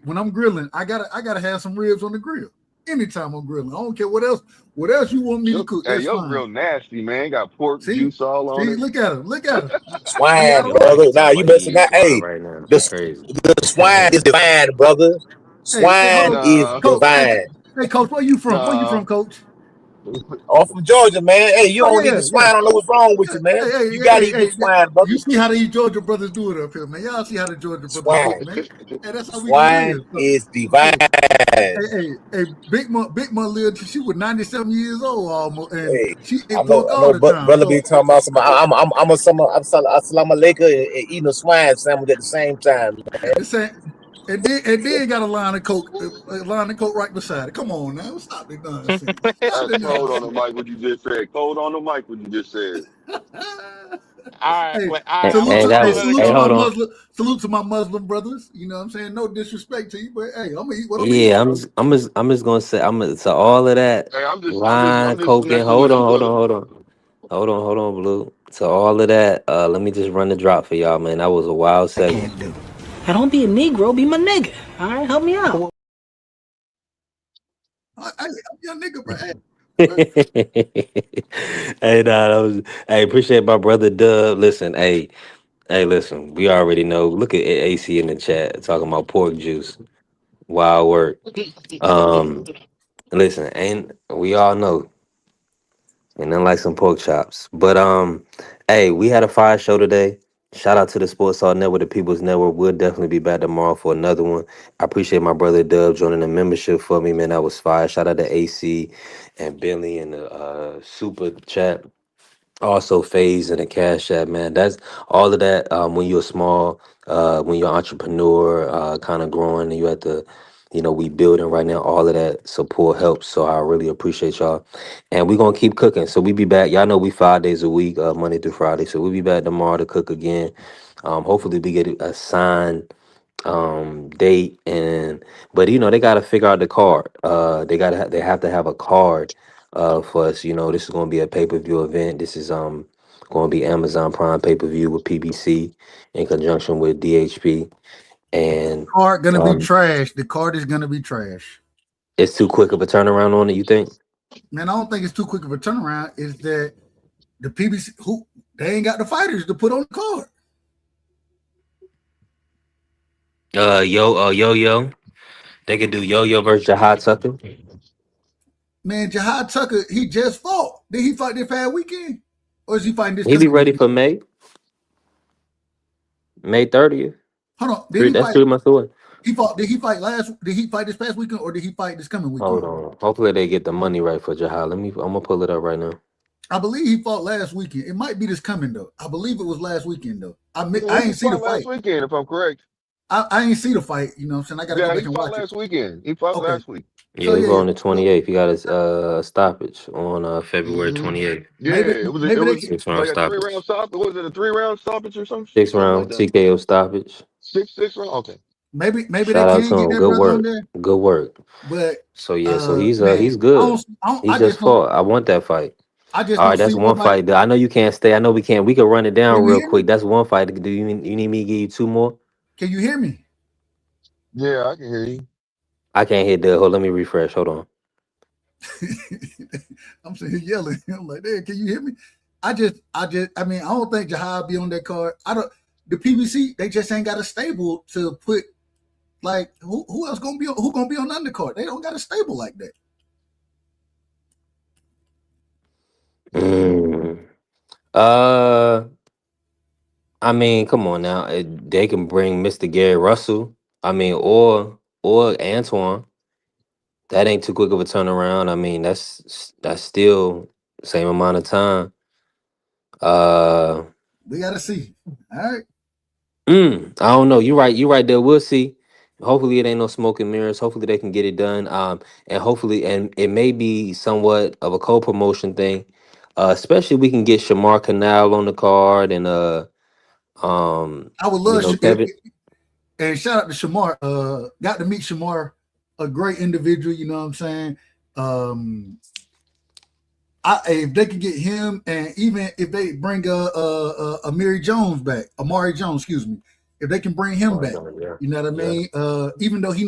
When I'm grilling, I gotta have some ribs on the grill. Anytime I'm grilling, I don't care what else you want me to cook. Hey, That's your fine. grill nasty, man. Got pork See, juice all on see, it. look at him. You Swine, gotta that like. brother. nigga Now talking you about he missing eating that. swine Hey, right now. the, Crazy. the swine is divine, brother. Hey, hold Swine on, is Nah, coach. Hey, divine. hey, coach, where you from? Where you nah. from, coach? I'm from Georgia, man. Hey, you Oh don't yeah, eat the yeah, swine. yeah. I don't know what's wrong with you, man. Hey, hey, You hey, gotta hey, eat the hey. swine, You brother. see how these Georgia brothers do it up here, man. Y'all see how the Georgia brothers cook, Swine. man. Hey, that's how we gonna Swine live. So, is hey, divine. hey, Big Mom lived. She was 97 years old almost, and Hey, she ate pork I all know, the but time. brother So be talking about some. I'm Assalamu alaikum and eating a swine sandwich at the same time. at the same, and then got a line of coke right beside it. Come on now, stop the nonsense. Stop That's the cold on the nonsense. mic what you just said. Cold on the mic what you just said. All right, Hey, well, all right, Hey, I'm gonna hey, I'm that gonna was. let it Hey, go. hold on. salute to my Muslim brothers. You know what I'm saying? No disrespect to you, but hey, I'm gonna eat what I'm Yeah, eating. I'm just gonna say, to all of that Hey, line I'm just cocaine. messing with you. Look, Hold on, Blue. To all of that, let me just run the drop for y'all, man. That was a wild segment. Can't do. Now don't be a Negro, be my nigga. All right, help me out. I'm your nigga, bro. Hey, nah, that was. Hey, appreciate my brother Dub. Listen, listen. We already know. Look at AC in the chat talking about pork juice. Wild work. Um, listen, ain't we all know ain't nothing like some pork chops. But hey, we had a fire show today. Shout out to the Sports Hall Network, the People's Network. We'll definitely be back tomorrow for another one. I appreciate my brother Dub joining the membership for me, man. That was fire. Shout out to AC and Billy in the super chat. Also phase and the cash app, man. That's all of that. When you're small, when you're entrepreneur, kind of growing, and you have to, we building right now. All of that support helps. So I really appreciate y'all, and we're gonna keep cooking. So we be back. Y'all know we 5 days a week, Monday through Friday. So we'll be back tomorrow to cook again. Hopefully we get a sign date, and but they got to figure out the card. They have to have a card for us. This is going to be a pay-per-view event. This is going to be Amazon Prime pay-per-view with PBC in conjunction with DHP, and Card gonna be um trash. The card is gonna be trash. it's too quick of a turnaround on it, you think? Man, I don't think it's too quick of a turnaround. Is that the PBC who they ain't got the fighters to put on the card? Yo, they could do Yo versus Jahad Tucker. Man, Jahad Tucker, he just fought. Did he fight this past weekend? Or is he fighting this He be coming ready weekend? for May 30th. Hold on. Did Three, he that's fight? 3 months away. Did he fight this past weekend or did he fight this coming Hold weekend? on. Hopefully they get the money right for Jahad. I'm gonna pull it up right now. I believe he fought last weekend. It might be this coming though. I believe it was last weekend though. Yeah, I he ain't see the fought last fight. weekend, if I'm correct. I ain't see the fight. You know what I'm saying? I got to go Yeah, back he and fought watch it. last weekend. He fought Okay. last week. Yeah, So he yeah, fought on the so 28th. He got his stoppage on February Hmm 28th. Yeah, maybe it they was can, 6 round like a 3 round stoppage. stop. Was it a 3 round stoppage or Six something like round that? TKO stoppage. Six round. Okay. maybe they Shout out can to get him. that Good brother on work. there. Good work. But So yeah, so he's man, he's good. He I just just don't fought. I want that fight. I just All right, don't that's see one nobody. fight. I know you can't stay. I know we can't. We can run it down Can you real hear me? quick. That's one fight. Do you need me to give you two more? Can you hear me? Yeah, I can hear you. I can't hit the. Hold. Let me refresh. Hold on. I'm sitting here yelling. I'm like, hey, can you hear me? I mean, I don't think Jahad be on that card. I don't. The PBC, they just ain't got a stable to put. Like, who else gonna be on? Who gonna be on the undercard? They don't got a stable like that. Mm. Uh, I mean, come on now. They can bring Mr. Gary Russell. I mean, or Antoine. That ain't too quick of a turnaround. I mean, that's still same amount of time. Uh, We gotta see. All right. I don't know. You're right. You're right there. We'll see. Hopefully, it ain't no smoke and mirrors. Hopefully, they can get it done. And hopefully, and it may be somewhat of a co-promotion thing. Especially we can get Shamar Canal on the card and I would love Kevin. and shout out to Shamar. Got to meet Shamar, a great individual. You know what I'm saying? If they could get him, and even if they bring Amiri Jones back, Amari Jones, excuse me, if they can bring him back, Yeah, you know what I yeah. mean? Even though he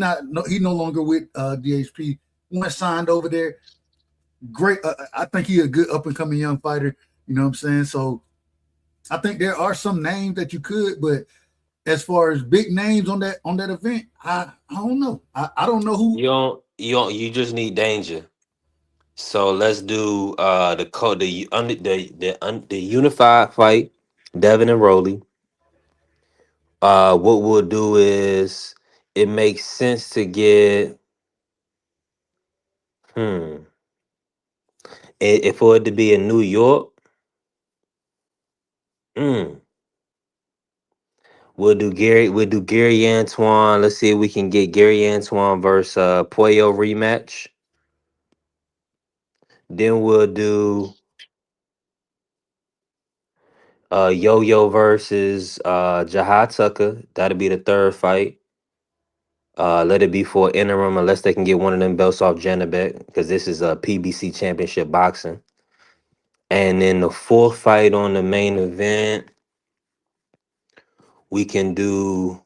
no longer with DHP, went signed over there. Great, I think he a good up and coming young fighter. You know what I'm saying? So I think there are some names that you could, but as far as big names on that event, I don't know. I don't know who. You just need danger. So let's do the code the unified fight, Devin and Rolly. What we'll do is it makes sense to get hmm if for it to be in New York, mm, we'll do Gary Antoine. Let's see if we can get Gary Antoine versus Puyo rematch. Then we'll do Yo versus Jahad Tucker. That'll be the third fight. Let it be for an interim unless they can get one of them belts off Janabek because this is a PBC championship boxing. And then the fourth fight on the main event, we can do.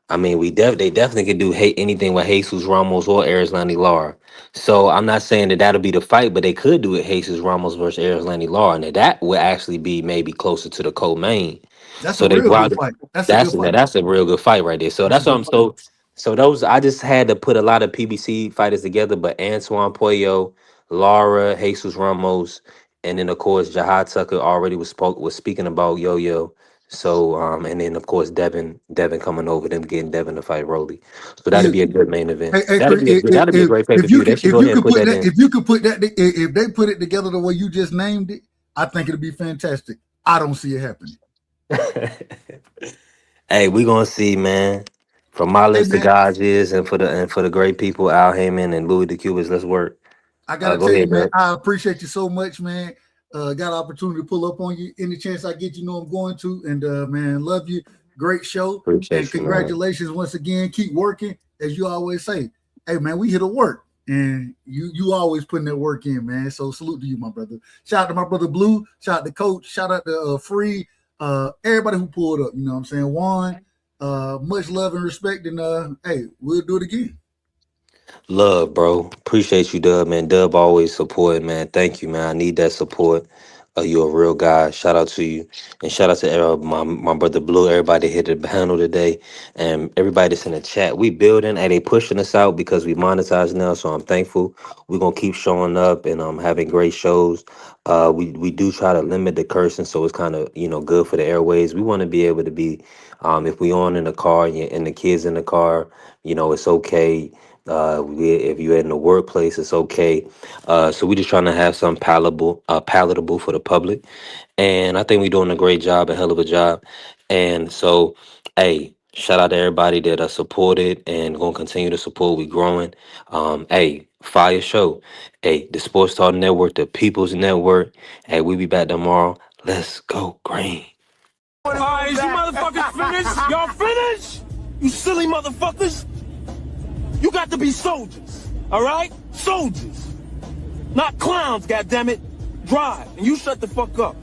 I mean, they definitely could do anything with Jesus Ramos or Erislandy Lara. So I'm not saying that that'll be the fight, but they could do it Jesus Ramos versus Erislandy Lara, and that would actually be maybe closer to the co-main. That's a So they real good brought fight. That's a that's good fight. that's a real good fight right there. So That's a that's what good I'm fight. so those I just had to put a lot of PBC fighters together, but Antoine Poyo, Laura, Jesus Ramos, and then of course Jahad Tucker already was speaking about Yo Yo. So and then of course Devin coming over, them getting Devin to fight Rolly. So that'd Yeah. be a good main event. Hey, Chris, That'd be a great pay per view. They should go ahead and put that in. if you could put that, if they put it together the way you just named it, I think it'd be fantastic. I don't see it happening. Hey, we gonna see, man. From my Hey lips to man, God's ears, and for the great people, Al Heyman and Louis the Cubans, let's work. I gotta Go tell you, ahead, man, Dub. I appreciate you so much, man. Got an opportunity to pull up on you any chance I get. You know I'm going to, and man, love you. Great show, and Appreciate you, man. congratulations once again. Keep working, as you always say. Hey man, we here to work, and you always putting that work in, man. So salute to you, my brother. Shout out to my brother Blue. Shout out to Coach. Shout out to Free. Everybody who pulled up. You know what I'm saying, Juan. Much love and respect, and hey, we'll do it again. Love, bro. Appreciate you, Dub, man. Dub always support, man. Thank you, man. I need that support. You're a real guy. Shout out to you. And shout out to my brother Blue, everybody that hit the panel today, and everybody that's in the chat. We building, and they pushing us out because we monetize now, so I'm thankful. We're going to keep showing up and having great shows. We do try to limit the cursing, so it's kind of, good for the airways. We want to be able to be, if we on in the car and the kids in the car, it's okay. If you're in the workplace, it's okay. So we're just trying to have some palatable for the public, and I think we're doing a great job, a hell of a job. And so, hey, shout out to everybody that supported and gonna continue to support. We growing. Hey, fire show. Hey, the Sports Talk Network, the People's Network. Hey, we be back tomorrow. Let's go green. All right, is you motherfuckers finished? Y'all finished? You silly motherfuckers. You got to be soldiers, all right? Soldiers. Not clowns, goddammit. Drive, and you shut the fuck up.